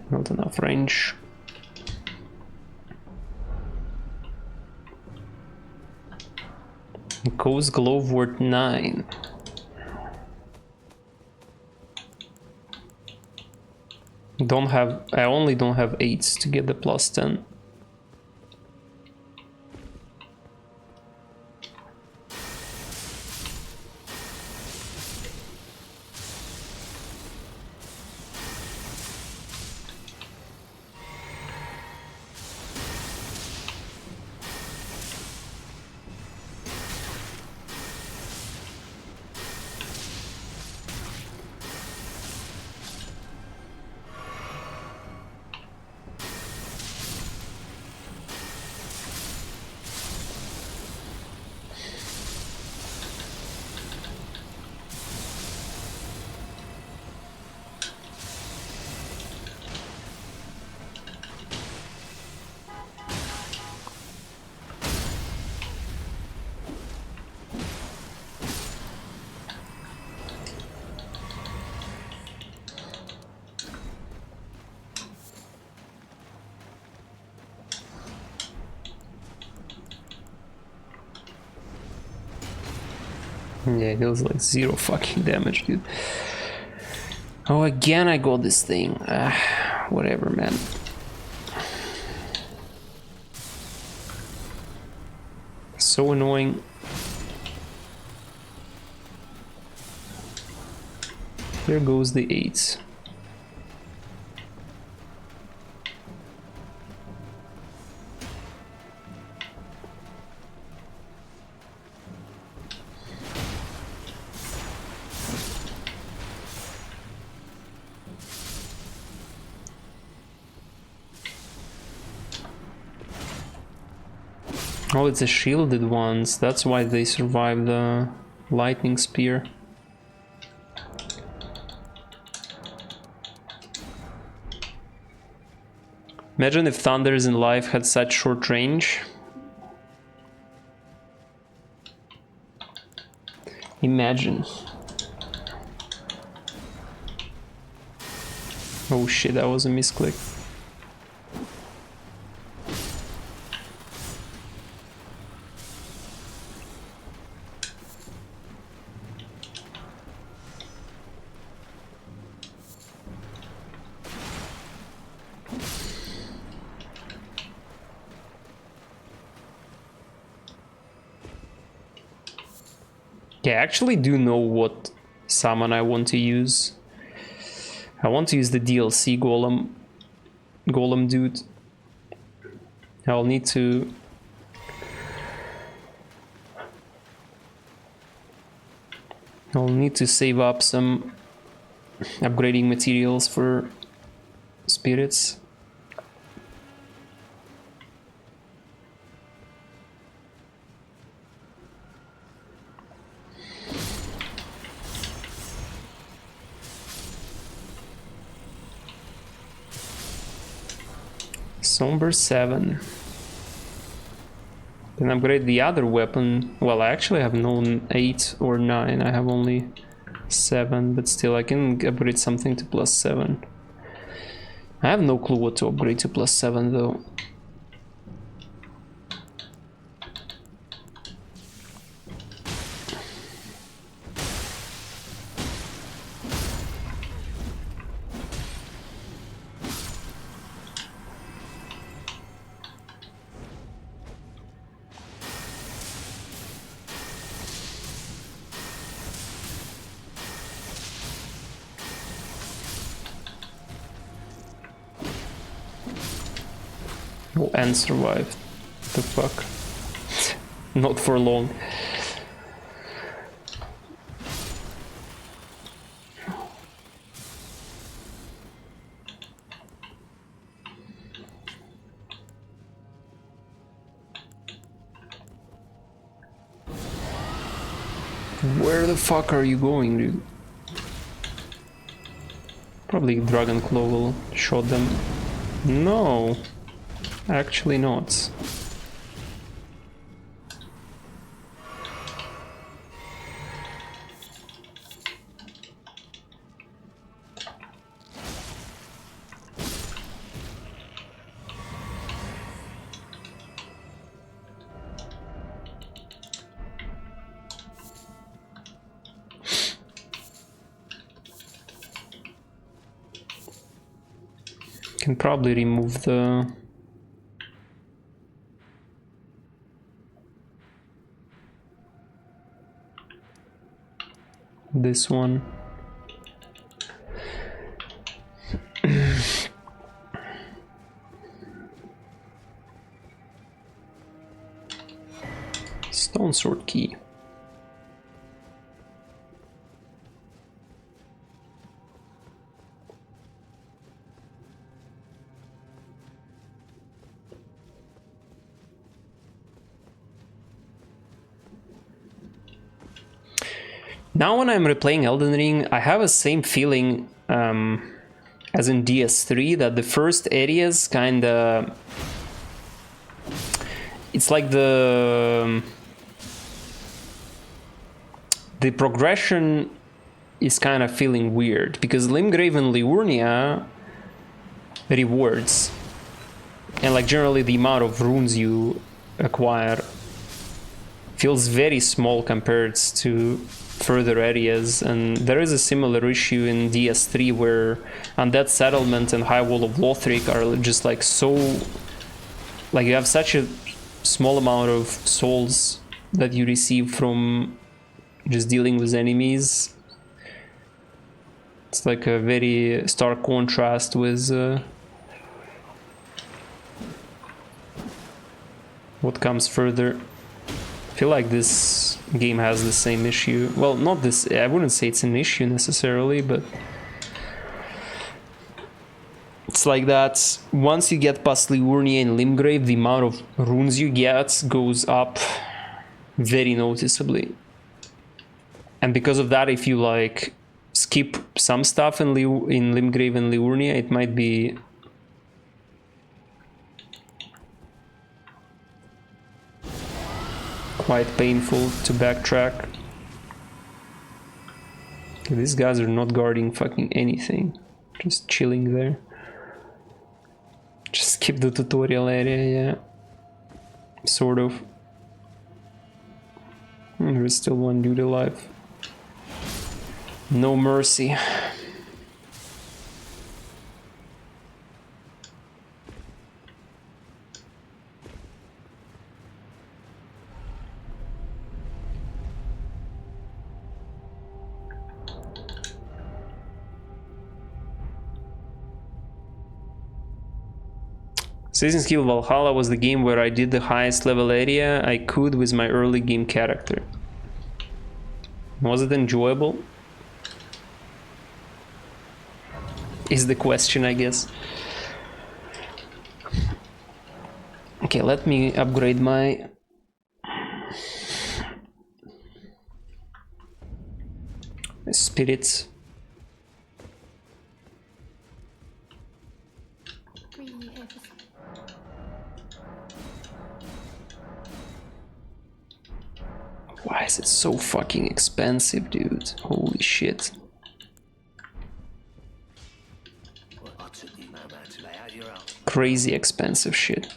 Not enough range. Ghost Glove worth 9. I only don't have 8s to get the plus 10. Yeah, it deals like 0 fucking damage, dude. Oh, again I got this thing. Whatever, man. So annoying. There goes the 8s. Oh, it's the shielded ones. That's why they survived the lightning spear. Imagine if Thunders in life had such short range. Imagine. Oh shit, that was a misclick. Yeah, I actually do know what summon I want to use. I want to use the DLC golem dude. I'll need to save up some upgrading materials for spirits. Somber 7. Can upgrade the other weapon. Well, I actually have no 8 or 9. I have only 7, but still I can upgrade something to +7. I have no clue what to upgrade to +7 though. Oh, and survived. The fuck? Not for long. Where the fuck are you going, dude? Probably Dragon Claw will shot them. No. Actually not. Can probably remove the this one. Stone sword key. Now when I'm replaying Elden Ring, I have a same feeling as in DS3, that the first areas kinda... It's like the progression is kind of feeling weird, because Limgrave and Liurnia rewards, and like generally the amount of runes you acquire feels very small compared to further areas. And there is a similar issue in DS3 where Undead Settlement and High Wall of Lothric are just like so... like you have such a small amount of souls that you receive from just dealing with enemies. It's like a very stark contrast with what comes further. I feel like this game has the same issue. Well, not this, I wouldn't say it's an issue necessarily, but it's like that once you get past Liurnia and Limgrave, the amount of runes you get goes up very noticeably. And because of that, if you like skip some stuff in Limgrave and Liurnia, it might be quite painful to backtrack. Okay, these guys are not guarding fucking anything. Just chilling there. Just skip the tutorial area, yeah. Sort of. There is still one dude alive. No mercy. Assassin's Creed Valhalla was the game where I did the highest level area I could with my early game character. Was it enjoyable? Is the question, I guess. Okay, let me upgrade my... spirits. Why is it so fucking expensive, dude? Holy shit. Crazy expensive shit.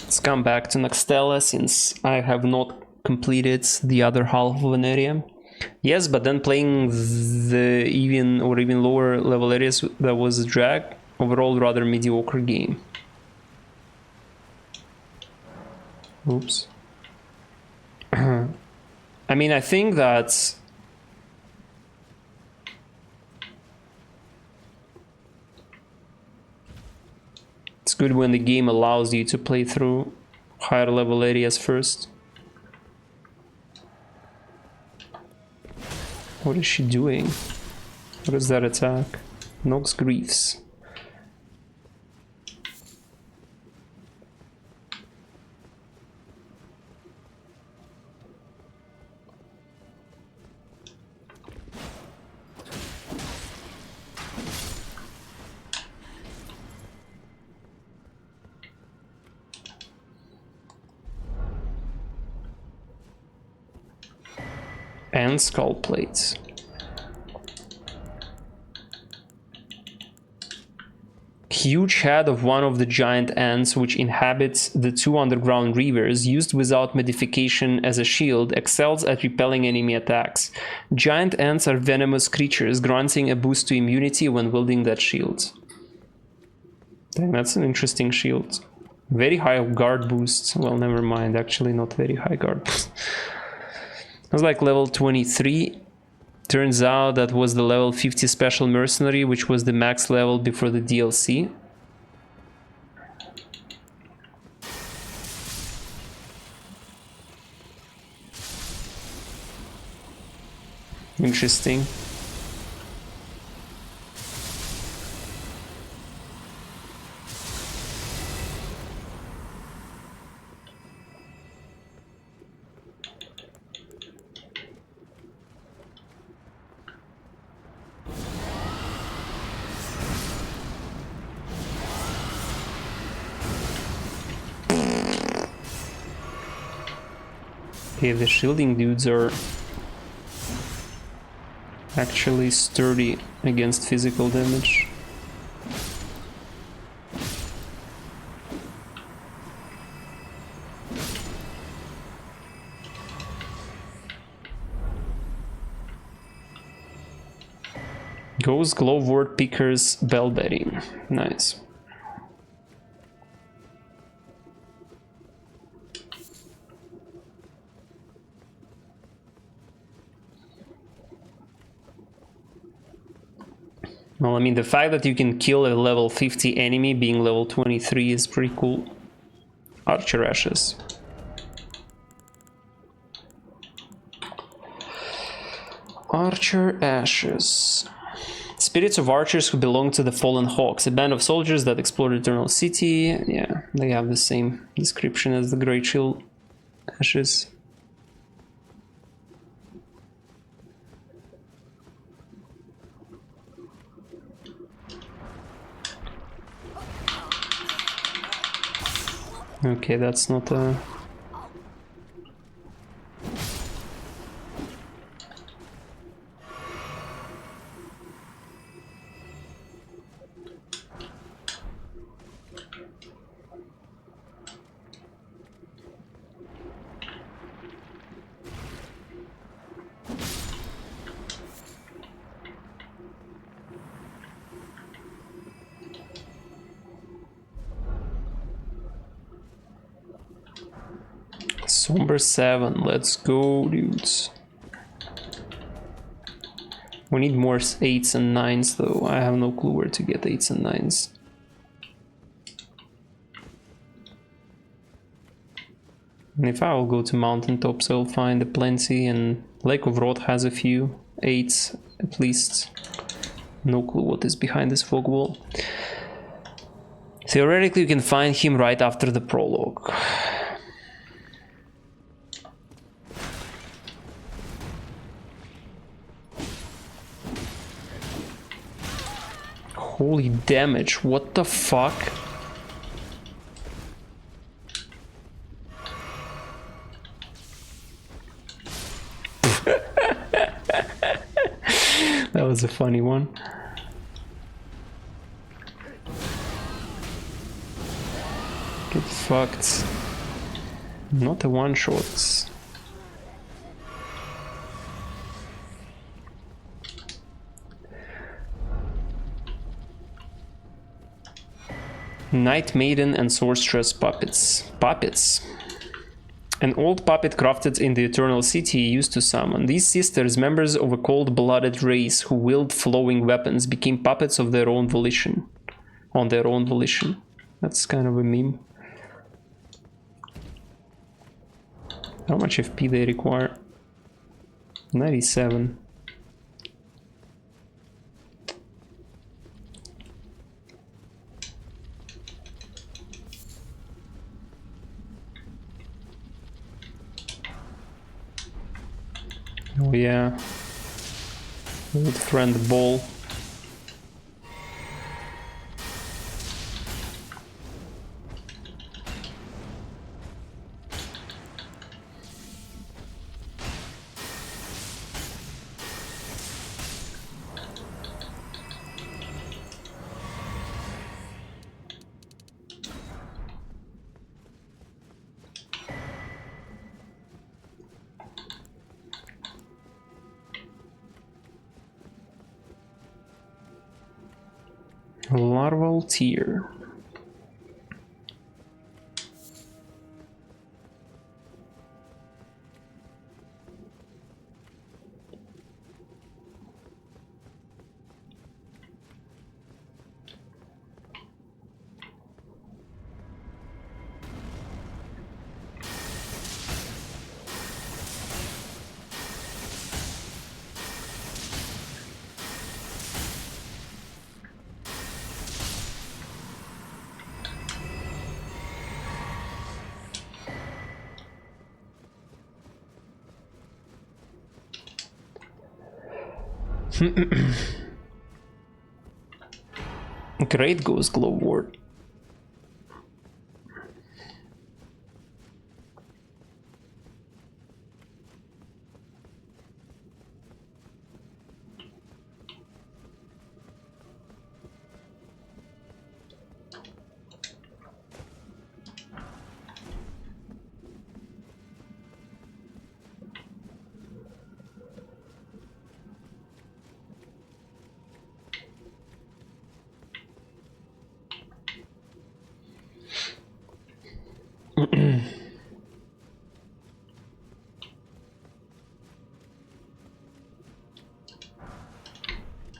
Let's come back to Nextella since I have not completed the other half of an area. Yes, but then playing the even lower level areas, that was a drag. Overall, rather mediocre game. Oops. I mean, I think that it's good when the game allows you to play through higher level areas first. What is she doing? What is that attack? Nox Griefs. And skull plates. Huge head of one of the giant ants which inhabits the 2 underground rivers, used without modification as a shield, excels at repelling enemy attacks. Giant ants are venomous creatures, granting a boost to immunity when wielding that shield. Dang, that's an interesting shield. Very high guard boost. Well, never mind, actually not very high guard boost. I was like level 23. Turns out that was the level 50 special mercenary, which was the max level before the DLC. Interesting. Okay, the shielding dudes are actually sturdy against physical damage. Goes Glowwort Picker's Bellberry. Nice. Well, I mean, the fact that you can kill a level 50 enemy being level 23 is pretty cool. Archer Ashes. Archer Ashes. Spirits of archers who belong to the Fallen Hawks, a band of soldiers that explored Eternal City. Yeah, they have the same description as the Great Shield Ashes. Okay, that's not a... Somber 7, let's go, dudes. We need more 8s and 9s though. I have no clue where to get 8s and 9s. And if I will go to mountaintops, I'll find a plenty, and Lake of Rot has a few 8s at least. No clue what is behind this fog wall. Theoretically, you can find him right after the prologue. Holy damage, what the fuck? That was a funny one. Get fucked. Not a one-shot. Night Maiden and Sorceress puppets. Puppets. An old puppet crafted in the Eternal City used to summon. These sisters, members of a cold-blooded race who wield flowing weapons, became puppets of their own volition. On their own volition. That's kind of a meme. How much FP they require? 97. Oh yeah, old friend Ball. Larval Tear. Great Ghost Glow Ward.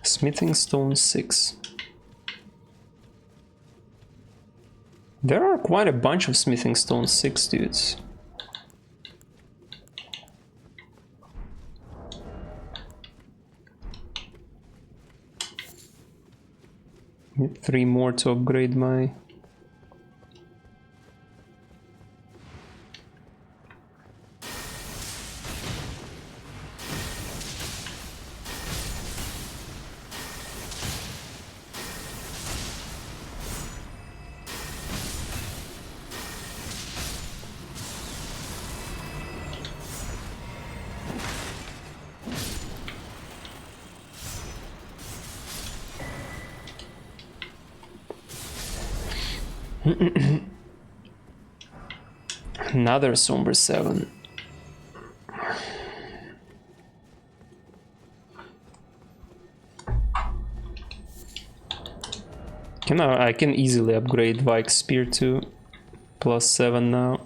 Smithing Stone 6. There are quite a bunch of Smithing Stone 6 dudes. Need 3 more to upgrade my... Another Somber 7. I can easily upgrade Vike's Spear to +7 now.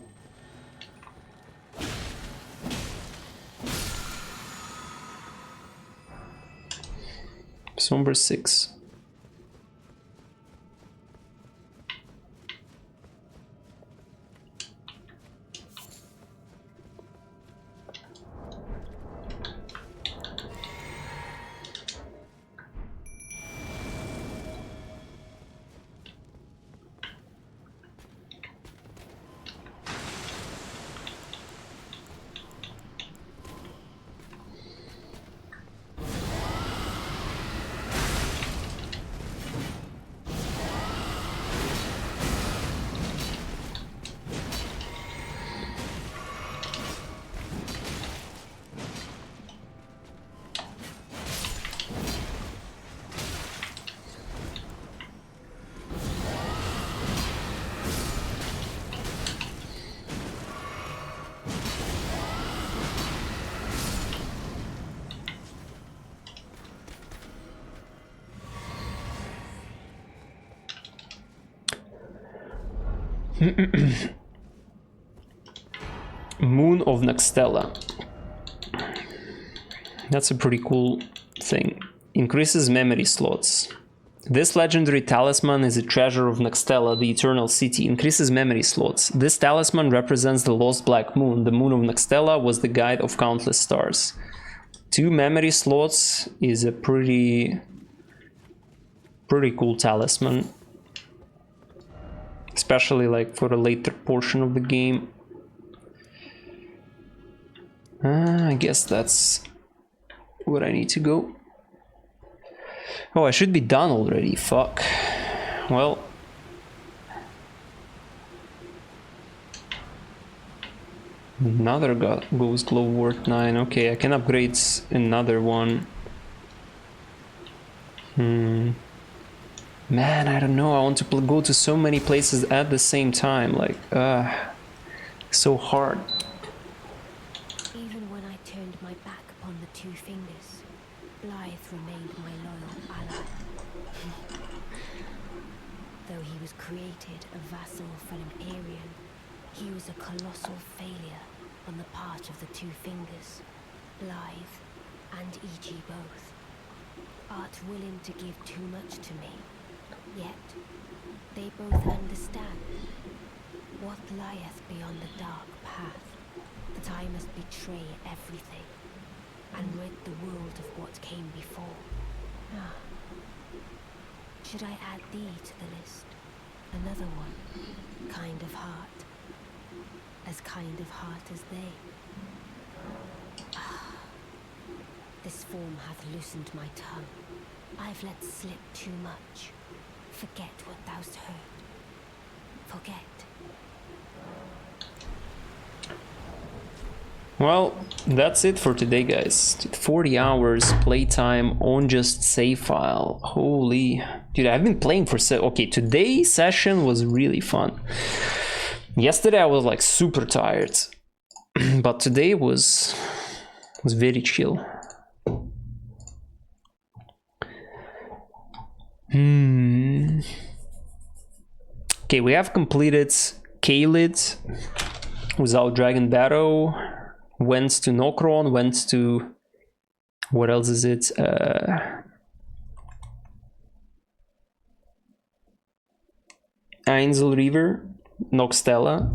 Somber 6. Moon of Nextella. That's a pretty cool thing. Increases memory slots. This legendary talisman is a treasure of Nextella, the Eternal City. Increases memory slots. This talisman represents the lost black moon. The moon of Nextella was the guide of countless stars. 2 memory slots is a pretty cool talisman. Especially like for the later portion of the game. I guess that's where I need to go. Oh, I should be done already. Fuck. Well. Another Ghost Glow worth 9. Okay, I can upgrade another one. Man, I don't know. I want to go to so many places at the same time. Like, so hard. Even when I turned my back upon the 2 fingers, Blythe remained my loyal ally. Though he was created a vassal for Empyrean, he was a colossal failure on the part of the 2 fingers, Blythe and E.G. both. Art willing to give too much to me. Yet, they both understand what lieth beyond the dark path, that I must betray everything, and rid the world of what came before. Should I add thee to the list? Another one, kind of heart, as kind of heart as they. This form hath loosened my tongue. I've let slip too much. Forget what thou'st heard. Forget. Well, that's it for today, guys. 40 hours playtime on just save file. Holy... Dude, I've been playing for... Okay, today's session was really fun. Yesterday I was like super tired. But today was very chill. Okay, we have completed Kaled without Dragon Battle. Went to Nokron, went to... What else is it? Ainsel River, Noxtella.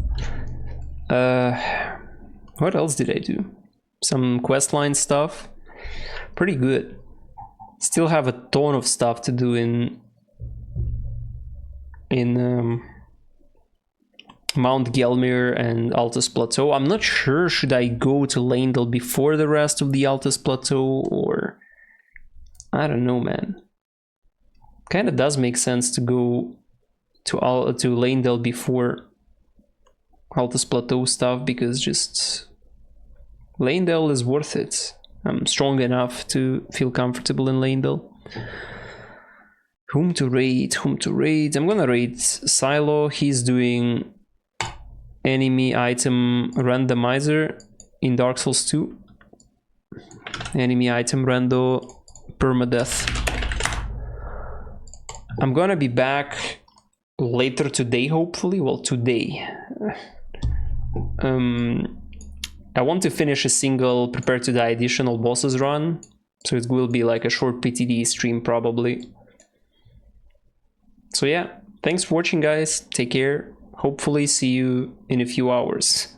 What else did I do? Some questline stuff. Pretty good. Still have a ton of stuff to do in in Mount Gelmir and Altus Plateau. I'm not sure, should I go to Leyndell before the rest of the Altus Plateau, or I don't know, man. Kind of does make sense to go to Leyndell before Altus Plateau stuff, because just Leyndell is worth it. I'm strong enough to feel comfortable in Leyndell. Whom to raid? Whom to raid? I'm gonna raid Silo. He's doing enemy item randomizer in Dark Souls 2. Enemy item rando permadeath. I'm gonna be back later today, hopefully. Well, today. I want to finish a single Prepare to Die additional bosses run, so it will be like a short PTD stream probably. So yeah, thanks for watching, guys. Take care. Hopefully see you in a few hours.